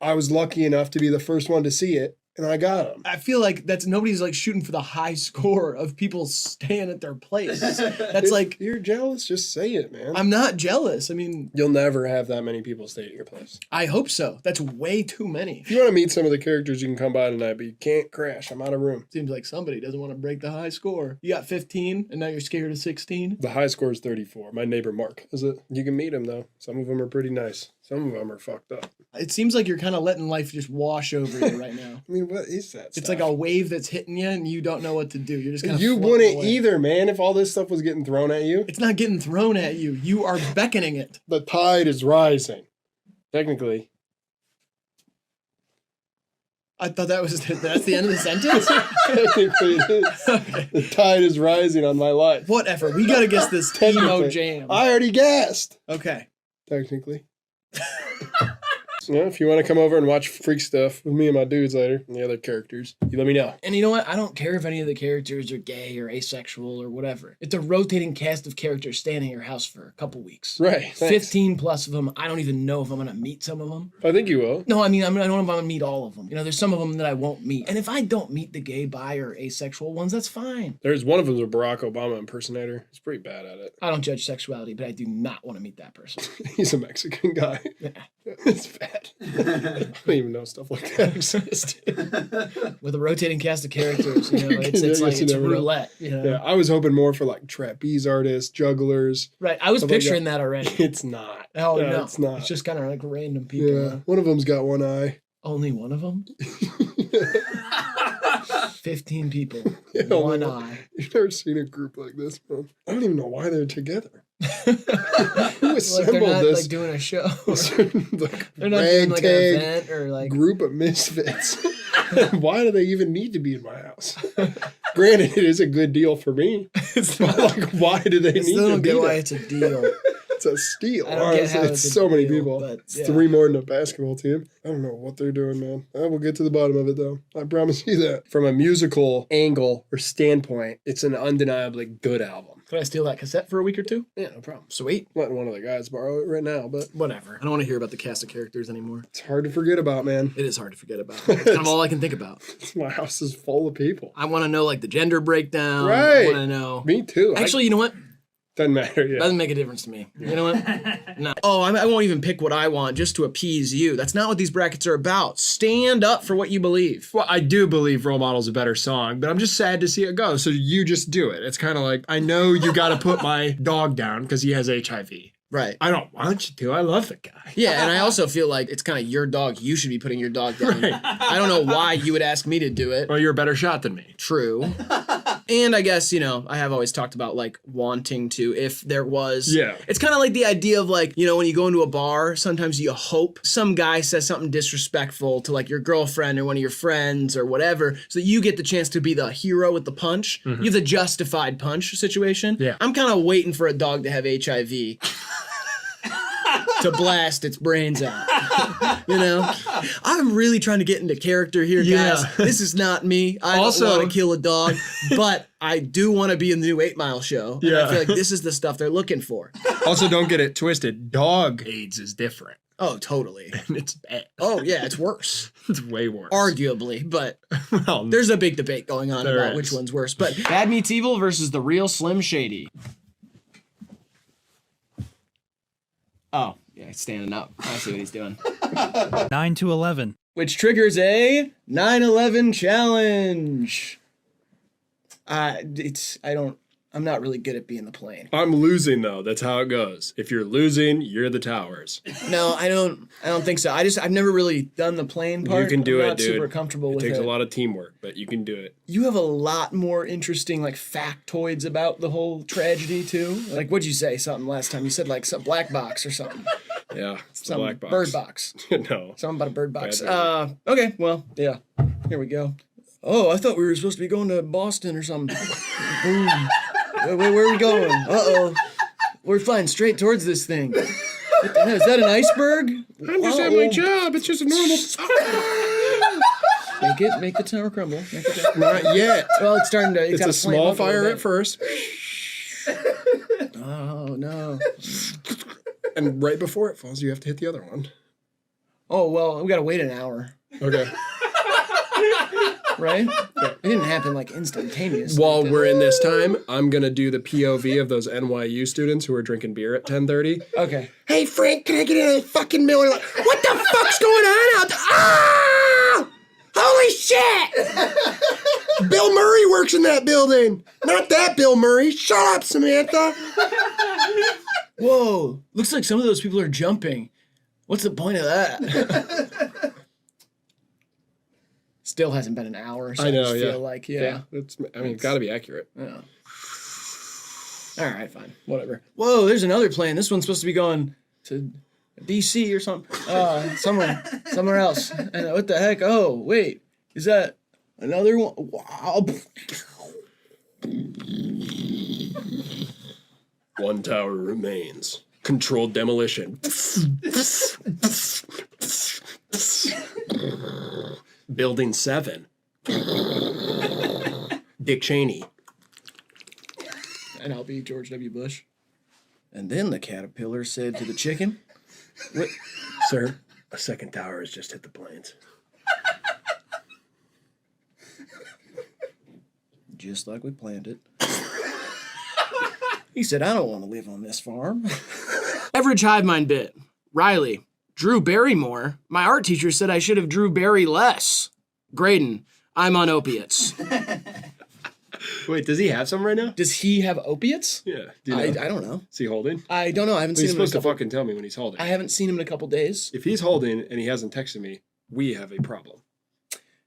I was lucky enough to be the first one to see it. And I got them. I feel like nobody's like shooting for the high score of people staying at their place. That's like, you're jealous, just say it, man. I'm not jealous. I mean, you'll never have that many people stay at your place. I hope so. That's way too many. If you want to meet some of the characters, you can come by tonight, but you can't crash. I'm out of room. Seems like somebody doesn't want to break the high score. You got 15 and now you're scared of 16. The high score is 34. My neighbor Mark is it. You can meet him though. Some of them are pretty nice. Some of them are fucked up. It seems like you're kind of letting life just wash over you right now. I mean, what is that? It's like a wave that's hitting you and you don't know what to do. You're just kind of You wouldn't either, man, if all this stuff was getting thrown at you. It's not getting thrown at you. You are beckoning it. The tide is rising. Technically. I thought that's the end of the sentence? Technically it is. Okay. The tide is rising on my life. Whatever. We gotta guess this emo jam. I already guessed. Okay. Technically. Yeah, if you want to come over and watch freak stuff with me and my dudes later and the other characters, you let me know. And you know what? I don't care if any of the characters are gay or asexual or whatever. It's a rotating cast of characters staying at your house for a couple weeks. Right. 15 plus of them. I don't even know if I'm going to meet some of them. I think you will. No, I mean, I don't know if I'm going to meet all of them. You know, there's some of them that I won't meet. And if I don't meet the gay, bi, or asexual ones, that's fine. There's one of them's a Barack Obama impersonator. He's pretty bad at it. I don't judge sexuality, but I do not want to meet that person. He's a Mexican guy. Yeah. It's bad. I don't even know stuff like that exists. With a rotating cast of characters, you know, it's like it's roulette. You know? Yeah, I was hoping more for like trapeze artists, jugglers. Right, I was picturing that already. It's not. Oh no, it's not. It's just kind of like random people. Yeah, one of them's got one eye. Only one of them? 15 people, Yeah, one eye. You've never seen a group like this, man. I don't even know why they're together. Who assembled they're not this? Like doing a show. Like They're not doing like an event or like group of misfits. Why do they even need to be in my house? Granted, it is a good deal for me. But like, why do they need still to don't be get why there? it's a deal. It's a steal. I don't get how It's it's a so many deal, people. but, It's yeah. 3 more than a basketball team. I don't know what they're doing, man. We'll get to the bottom of it, though. I promise you that. From a musical angle or standpoint, it's an undeniably good album. Could I steal that cassette for a week or two? Yeah, no problem. Sweet. I'm letting one of the guys borrow it right now, but whatever. I don't want to hear about the cast of characters anymore. It's hard to forget about, man. It is hard to forget about. It's kind of all I can think about. My house is full of people. I want to know like the gender breakdown. Right. I want to know. Me too. Actually, you know what? Doesn't matter. Yeah. Doesn't make a difference to me. You know what? No. Oh, I won't even pick what I want just to appease you. That's not what these brackets are about. Stand up for what you believe. Well, I do believe Role Model's a better song, but I'm just sad to see it go. So you just do it. It's kind of like, I know you got to put my dog down because he has HIV. Right. I don't want you to. I love the guy. Yeah, and I also feel like it's kind of your dog. You should be putting your dog down. Right. I don't know why you would ask me to do it. Well, you're a better shot than me. True. And I guess, you know, I have always talked about like wanting to, if there was. Yeah. It's kind of like the idea of like, you know, when you go into a bar, sometimes you hope some guy says something disrespectful to like your girlfriend or one of your friends or whatever, so that you get the chance to be the hero with the punch. Mm-hmm. You have the justified punch situation. Yeah. I'm kind of waiting for a dog to have HIV. To blast its brains out. You know? I'm really trying to get into character here, guys. Yeah. This is not me. I Also- don't want to kill a dog, but I do want to be in the new 8 Mile show. And Yeah. I feel like this is the stuff they're looking for. Also, don't get it twisted. Dog AIDS is different. Oh, totally. And it's bad. Oh, yeah, it's worse. It's way worse. Arguably, but Well, there's a big debate going on There about is. which one's worse. But Bad Meets Evil versus the real Slim Shady. Oh, yeah, he's standing up. I see what he's doing. 9 to 11. which triggers a 9/11 challenge. I'm not really good at being the plane. I'm losing though. That's how it goes. If you're losing, you're the towers. No, I don't think so. I've never really done the plane part. You can do I'm it, not dude. super comfortable with it. It takes a lot of teamwork, but you can do it. You have a lot more interesting like factoids about the whole tragedy too. Like what'd you say? Something last time you said like some black box or something. Yeah, it's Some black box. bird box. No. Something about a bird box. Bad Okay, well, yeah. Here we go. Oh, I thought we were supposed to be going to Boston or something. Boom. Where are we going? Uh-oh. We're flying straight towards this thing. What the hell? Is that an iceberg? I'm just at my job. It's just a normal. Make the tower crumble. Not yet. Well, it's starting to. It's a small fire at first. Oh no. And right before it falls, you have to hit the other one. Oh well, we gotta wait an hour. Okay. Right? It didn't happen like instantaneously. While we're in this time, I'm gonna do the POV of those NYU students who are drinking beer at 10:30. Okay. Hey, Frank, can I get in a fucking Miller Lite? What the fuck's going on out there? Ah! Holy shit! Bill Murray works in that building. Not that Bill Murray. Shut up, Samantha. Whoa. Looks like some of those people are jumping. What's the point of that? Still hasn't been an hour, so I know, just yeah. feel like, It's gotta be accurate. Yeah. All right, fine. Whatever. Whoa, there's another plane. This one's supposed to be going to DC or something. Somewhere else. And what the heck? Oh, wait. Is that another one? Wow. One tower remains. Controlled demolition. Building 7. Dick Cheney. And I'll be George W. Bush. And then the caterpillar said to the chicken, What? Sir, a second tower has just hit the plains. Just like we planned it. He said, I don't want to live on this farm. Average hive mind bit. Riley. Drew Barrymore. My art teacher said I should have drew Barry less. Graydon. I'm on opiates. Wait, does he have some right now? Does he have opiates? Yeah. Do you know? I don't know. Is he holding? I don't know. I haven't seen He's him in a supposed to couple. fucking tell me when he's holding. I haven't seen him in a couple days. If he's holding and he hasn't texted me, we have a problem.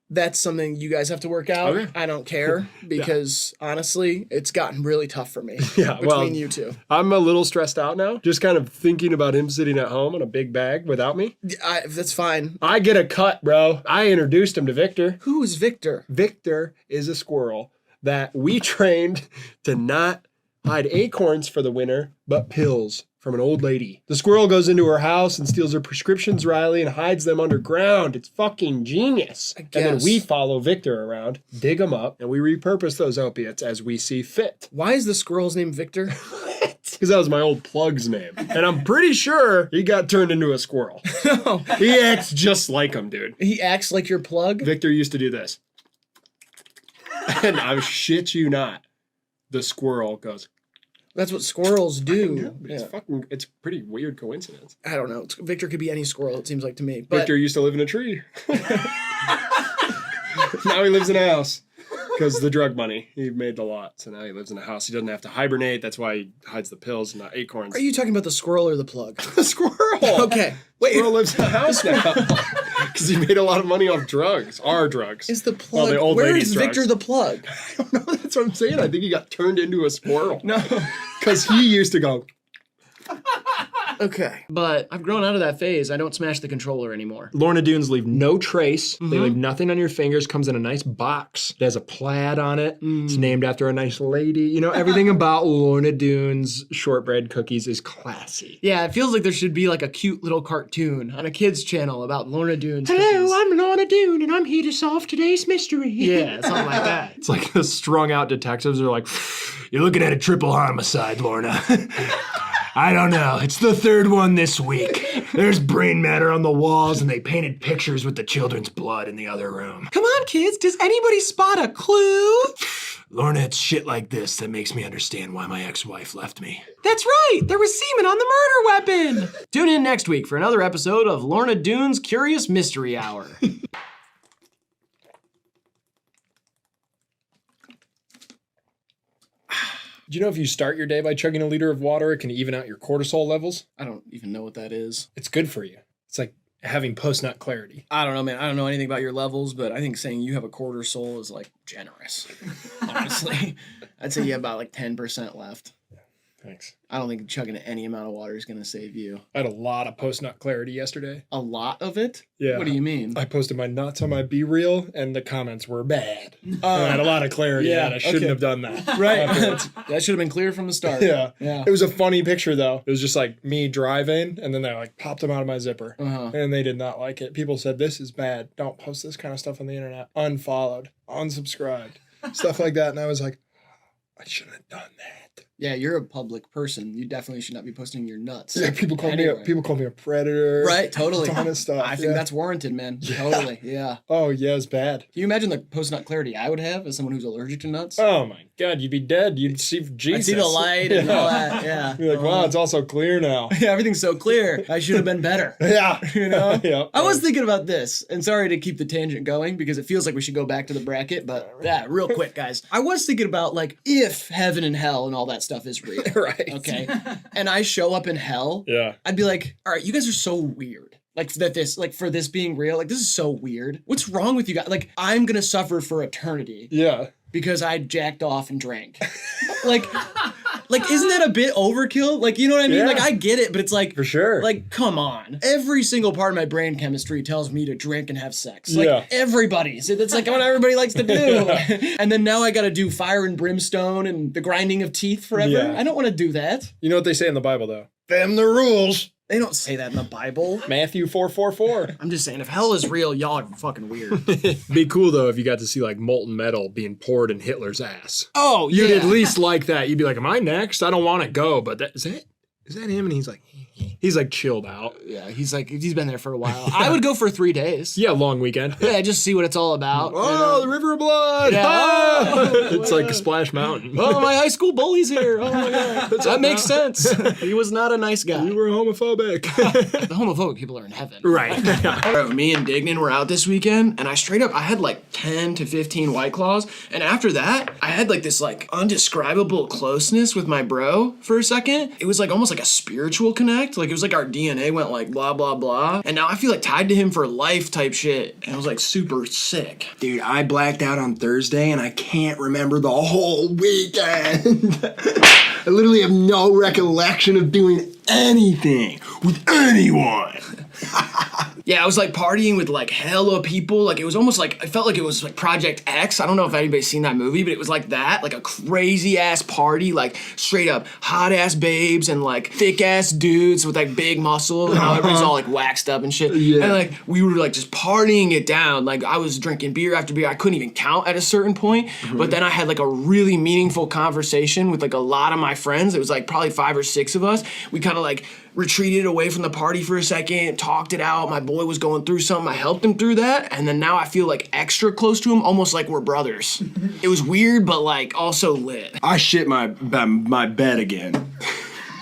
That's something you guys have to work out. Okay. I don't care because honestly, it's gotten really tough for me. Yeah, between well, you two. I'm a little stressed out now, just kind of thinking about him sitting at home in a big bag without me. That's fine. I get a cut, bro. I introduced him to Victor. Who is Victor? Victor is a squirrel that we trained to not hide acorns for the winter, but pills from an old lady. The squirrel goes into her house and steals her prescriptions, Riley, and hides them underground. It's fucking genius. And then we follow Victor around, dig them up, and we repurpose those opiates as we see fit. Why is the squirrel's name Victor? Because that was my old plug's name. And I'm pretty sure he got turned into a squirrel. He acts just like him, dude. He acts like your plug? Victor used to do this. And I shit you not. The squirrel goes. That's what squirrels do. Know, but it's a pretty weird coincidence. I don't know. Victor could be any squirrel, it seems like to me. But Victor used to live in a tree. Now he lives in a house. Because the drug money. He made the lot. So now he lives in a house. He doesn't have to hibernate. That's why he hides the pills, not acorns. Are you talking about the squirrel or the plug? The squirrel. Okay. Wait. Squirrel lives in a house now. Because he made a lot of money off drugs. Our drugs. Is the plug? Well, the old Where lady's is drugs. Victor the plug? I don't know. That's what I'm saying. I think he got turned into a squirrel. No. Because he used to go. Okay. But I've grown out of that phase. I don't smash the controller anymore. Lorna Doones leave no trace. They leave nothing on your fingers. Comes in a nice box. It has a plaid on it. It's named after a nice lady. You know, everything about Lorna Doones shortbread cookies is classy. Yeah, it feels like there should be like a cute little cartoon on a kid's channel about Lorna Doones. Hello, cookies. I'm Lorna Doone, and I'm here to solve today's mystery. Yeah, something like that. It's like the strung out detectives are like, You're looking at a triple homicide, Lorna. I don't know. It's the third one this week. There's brain matter on the walls, and they painted pictures with the children's blood in the other room. Come on, kids. Does anybody spot a clue? Lorna, it's shit like this that makes me understand why my ex-wife left me. That's right. There was semen on the murder weapon. Tune in next week for another episode of Lorna Doone's Curious Mystery Hour. Do you know if you start your day by chugging a liter of water, it can even out your cortisol levels? I don't even know what that is. It's good for you. It's like having post-nut clarity. I don't know, man. I don't know anything about your levels, but I think saying you have a quarter soul is like generous. Honestly, I'd say you have about like 10% left. Thanks. I don't think chugging any amount of water is going to save you. I had a lot of post-nut clarity yesterday. A lot of it? Yeah. What do you mean? I posted my nuts on my B reel, and the comments were bad. I had a lot of clarity, and I shouldn't have done that. Right. That should have been clear from the start. Yeah. Yeah. It was a funny picture, though. It was just like me driving, and then they like popped them out of my zipper. And they did not like it. People said, this is bad. Don't post this kind of stuff on the internet. Unfollowed. Unsubscribed. Stuff like that. And I was like, I shouldn't have done that. Yeah, you're a public person. You definitely should not be posting your nuts. Yeah, people call me a predator. Right, totally. A ton of stuff. I think that's warranted, man. Totally, yeah. Oh, yeah, it's bad. Can you imagine the post-nut clarity I would have as someone who's allergic to nuts? Oh my God, you'd be dead. You'd see Jesus. I'd see the light and all that, yeah. You're like, wow, it's all so clear now. Yeah, everything's so clear. I should have been better. Yeah. You know? Yeah. I was thinking about this, and sorry to keep the tangent going because it feels like we should go back to the bracket, but yeah, real quick, guys. I was thinking about like if heaven and hell and all that stuff is real. Right. Okay. And I show up in hell. Yeah. I'd be like, all right, you guys are so weird. Like for this being real, like this is so weird. What's wrong with you guys? Like I'm gonna suffer for eternity. Yeah. Because I jacked off and drank. like isn't that a bit overkill? Like, you know what I mean? Yeah. Like I get it, but it's like for sure. Like, come on. Every single part of my brain chemistry tells me to drink and have sex. Like Yeah. everybody's. That's like what everybody likes to do. And then now I gotta do fire and brimstone and the grinding of teeth forever. Yeah. I don't want to do that. You know what they say in the Bible, though? Them the rules. They don't say that in the Bible. Matthew 4:44. I'm just saying, if hell is real, y'all are fucking weird. Be cool though if you got to see like molten metal being poured in Hitler's ass. Oh, You'd yeah. at least like that. You'd be like, am I next? I don't want to go, but is that him? And he's like chilled out. Yeah, he's been there for a while. I would go for 3 days. Yeah, long weekend. Yeah, just see what it's all about. Oh, the River of Blood. Yeah. Ah! It's like Splash Mountain. Oh, my high school bully's here. Oh my God. That makes sense. He was not a nice guy. You were homophobic. The homophobic people are in heaven. Right. Bro, me and Dignan were out this weekend, and I had like 10 to 15 White Claws, and after that, I had like this like undescribable closeness with my bro for a second. It was like almost like a spiritual connect. Like it was like our DNA went like blah, blah, blah. And now I feel like tied to him for life type shit. And it was like super sick. Dude, I blacked out on Thursday and I can't remember the whole weekend. I literally have no recollection of doing anything with anyone. Yeah, I was like partying with like hella people. Like it was almost like, I felt like it was like Project X. I don't know if anybody's seen that movie, but it was like that, like a crazy ass party, like straight up hot ass babes and like thick ass dudes with like big muscle and everybody's all like waxed up and shit. Yeah. And like we were like just partying it down. Like I was drinking beer after beer. I couldn't even count at a certain point. But then I had like a really meaningful conversation with like a lot of my friends. It was like probably 5 or 6 of us. We kind of like retreated away from the party for a second, talked it out. My boy was going through something. I helped him through that. And then now I feel like extra close to him, almost like we're brothers. It was weird, but like also lit. I shit my bed again.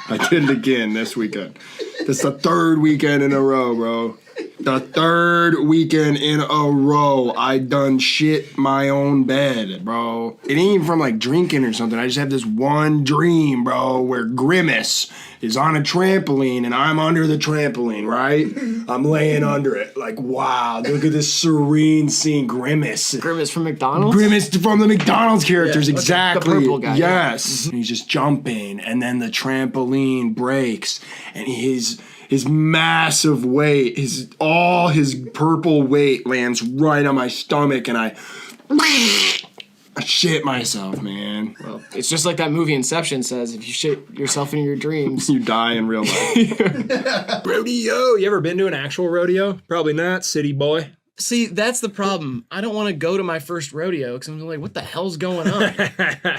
I did it again this weekend. This is the 3rd weekend in a row, bro. The 3rd weekend in a row, I done shit my own bed, bro. It ain't even from like drinking or something. I just have this one dream, bro, where Grimace is on a trampoline and I'm under the trampoline, right? I'm laying under it. Like, wow, look at this serene scene. Grimace. Grimace from McDonald's? Grimace from the McDonald's characters, Yeah, okay. exactly. The purple guy. Yes. And he's just jumping, and then the trampoline breaks, and his massive weight, all his purple weight lands right on my stomach, and I shit myself, man. Well, it's just like that movie Inception says, if you shit yourself in your dreams, you die in real life. Rodeo. You ever been to an actual rodeo? Probably not, city boy. See, that's the problem. I don't want to go to my first rodeo because I'm like, what the hell's going on?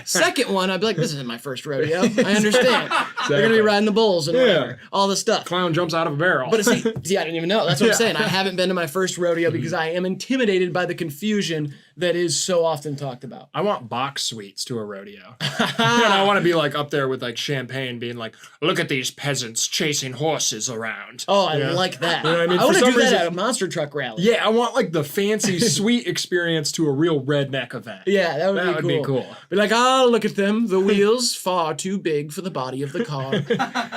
Second one, I'd be like, this isn't my first rodeo. I understand. They're going to be riding the bulls and whatever, all the stuff. Clown jumps out of a barrel. But see, I didn't even know. That's what I'm saying. I haven't been to my first rodeo because I am intimidated by the confusion that is so often talked about. I want box suites to a rodeo. And I want to be like up there with like champagne being like, look at these peasants chasing horses around. Oh, I like that. You know what I mean? I want For to some do that reason- at a monster truck rally. Yeah, I want like the fancy sweet experience to a real redneck event. Yeah, that would be cool. Be like, look at them. The wheels far too big for the body of the car.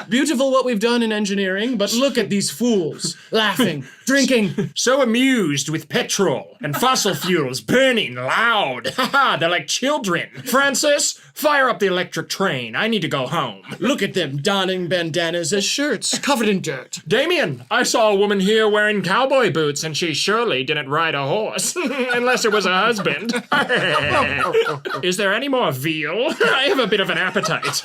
Beautiful what we've done in engineering, but look at these fools laughing, drinking. So amused with petrol and fossil fuels burning loud. Haha, they're like children. Francis, fire up the electric train. I need to go home. Look at them donning bandanas as shirts, covered in dirt. Damien, I saw a woman here wearing cowboy boots and she surely didn't ride a horse. Unless it was her husband. Is there any more veal? I have a bit of an appetite.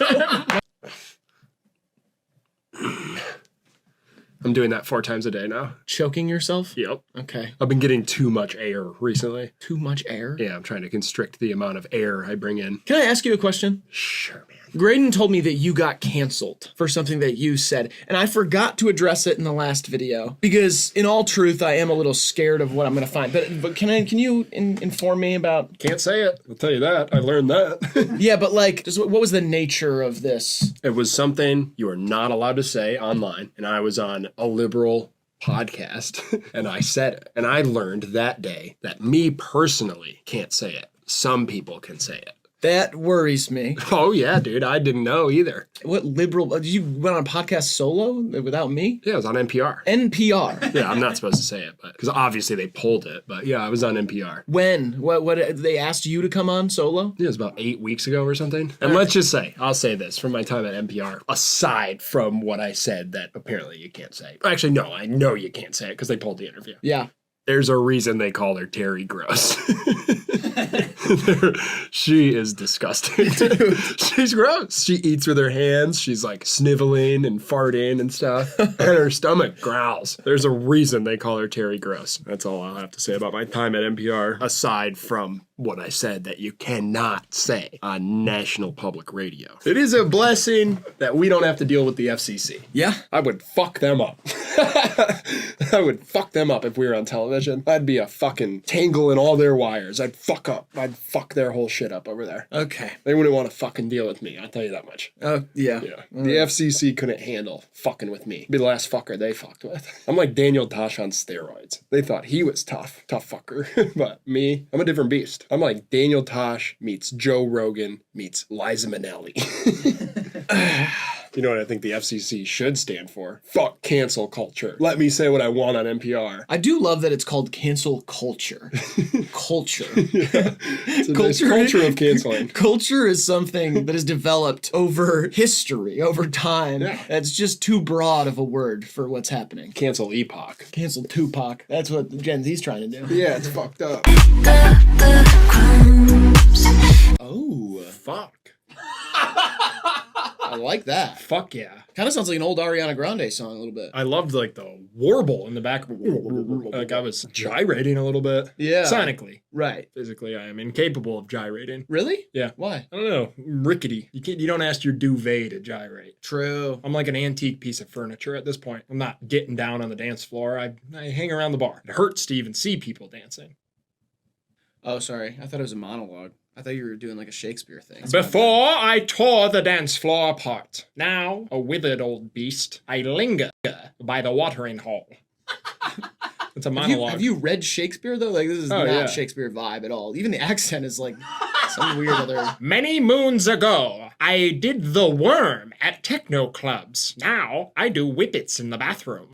I'm doing that 4 times a day now. Choking yourself? Yep. Okay. I've been getting too much air recently. Too much air? Yeah, I'm trying to constrict the amount of air I bring in. Can I ask you a question? Sure, man. Graydon told me that you got canceled for something that you said, and I forgot to address it in the last video because, in all truth, I am a little scared of what I'm going to find. But can you inform me about? Can't say it. I'll tell you that. I learned that. Yeah, but like, just what was the nature of this? It was something you are not allowed to say online, and I was on a liberal podcast, and I said it, and I learned that day that me personally can't say it. Some people can say it. That worries me. Oh, yeah, dude. I didn't know either. What liberal? You went on a podcast solo without me? Yeah, it was on NPR. NPR? Yeah, I'm not supposed to say it, but because obviously they pulled it. But yeah, I was on NPR. When? What? They asked you to come on solo? Yeah, it was about 8 weeks ago or something. And let's just say, I'll say this from my time at NPR, aside from what I said that apparently you can't say. Actually, no, I know you can't say it because they pulled the interview. Yeah. There's a reason they call her Terry Gross. She is disgusting. She's gross. She eats with her hands. She's like sniveling and farting and stuff. And her stomach growls. There's a reason they call her Terry Gross. That's all I'll have to say about my time at NPR, aside from what I said that you cannot say on national public radio. It is a blessing that we don't have to deal with the FCC. Yeah. I would fuck them up. I would fuck them up if we were on television. I'd be a fucking tangle in all their wires. I'd fuck up. I'd fuck their whole shit up over there. Okay. They wouldn't want to fucking deal with me, I'll tell you that much. Oh, yeah. The FCC couldn't handle fucking with me. Be the last fucker they fucked with. I'm like Daniel Tosh on steroids. They thought he was tough fucker. But me, I'm a different beast. I'm like Daniel Tosh meets Joe Rogan meets Liza Minnelli. You know what I think the FCC should stand for? Fuck cancel culture. Let me say what I want on NPR. I do love that it's called cancel culture. Culture. Yeah. It's a nice culture of canceling. Culture is something that is developed over history, over time. Yeah. That's just too broad of a word for what's happening. Cancel epoch. Cancel Tupac. That's what Gen Z's trying to do. Yeah, it's fucked up. Oh. Fuck. I like that. Fuck yeah. Kind of sounds like an old Ariana Grande song a little bit. I loved like the warble in the back. Like I was gyrating a little bit. Yeah. Sonically. Right. Physically, I am incapable of gyrating. Really? Yeah. Why? I don't know. Rickety. You don't ask your duvet to gyrate. True. I'm like an antique piece of furniture at this point. I'm not getting down on the dance floor. I hang around the bar. It hurts to even see people dancing. Oh, sorry. I thought it was a monologue. I thought you were doing like a Shakespeare thing. Before I tore the dance floor apart, now, a withered old beast, I linger by the watering hole. It's a monologue. Have you read Shakespeare though? Like this is not yeah. Shakespeare vibe at all. Even the accent is like some weird other. Many moons ago, I did the worm at techno clubs. Now I do whippets in the bathroom.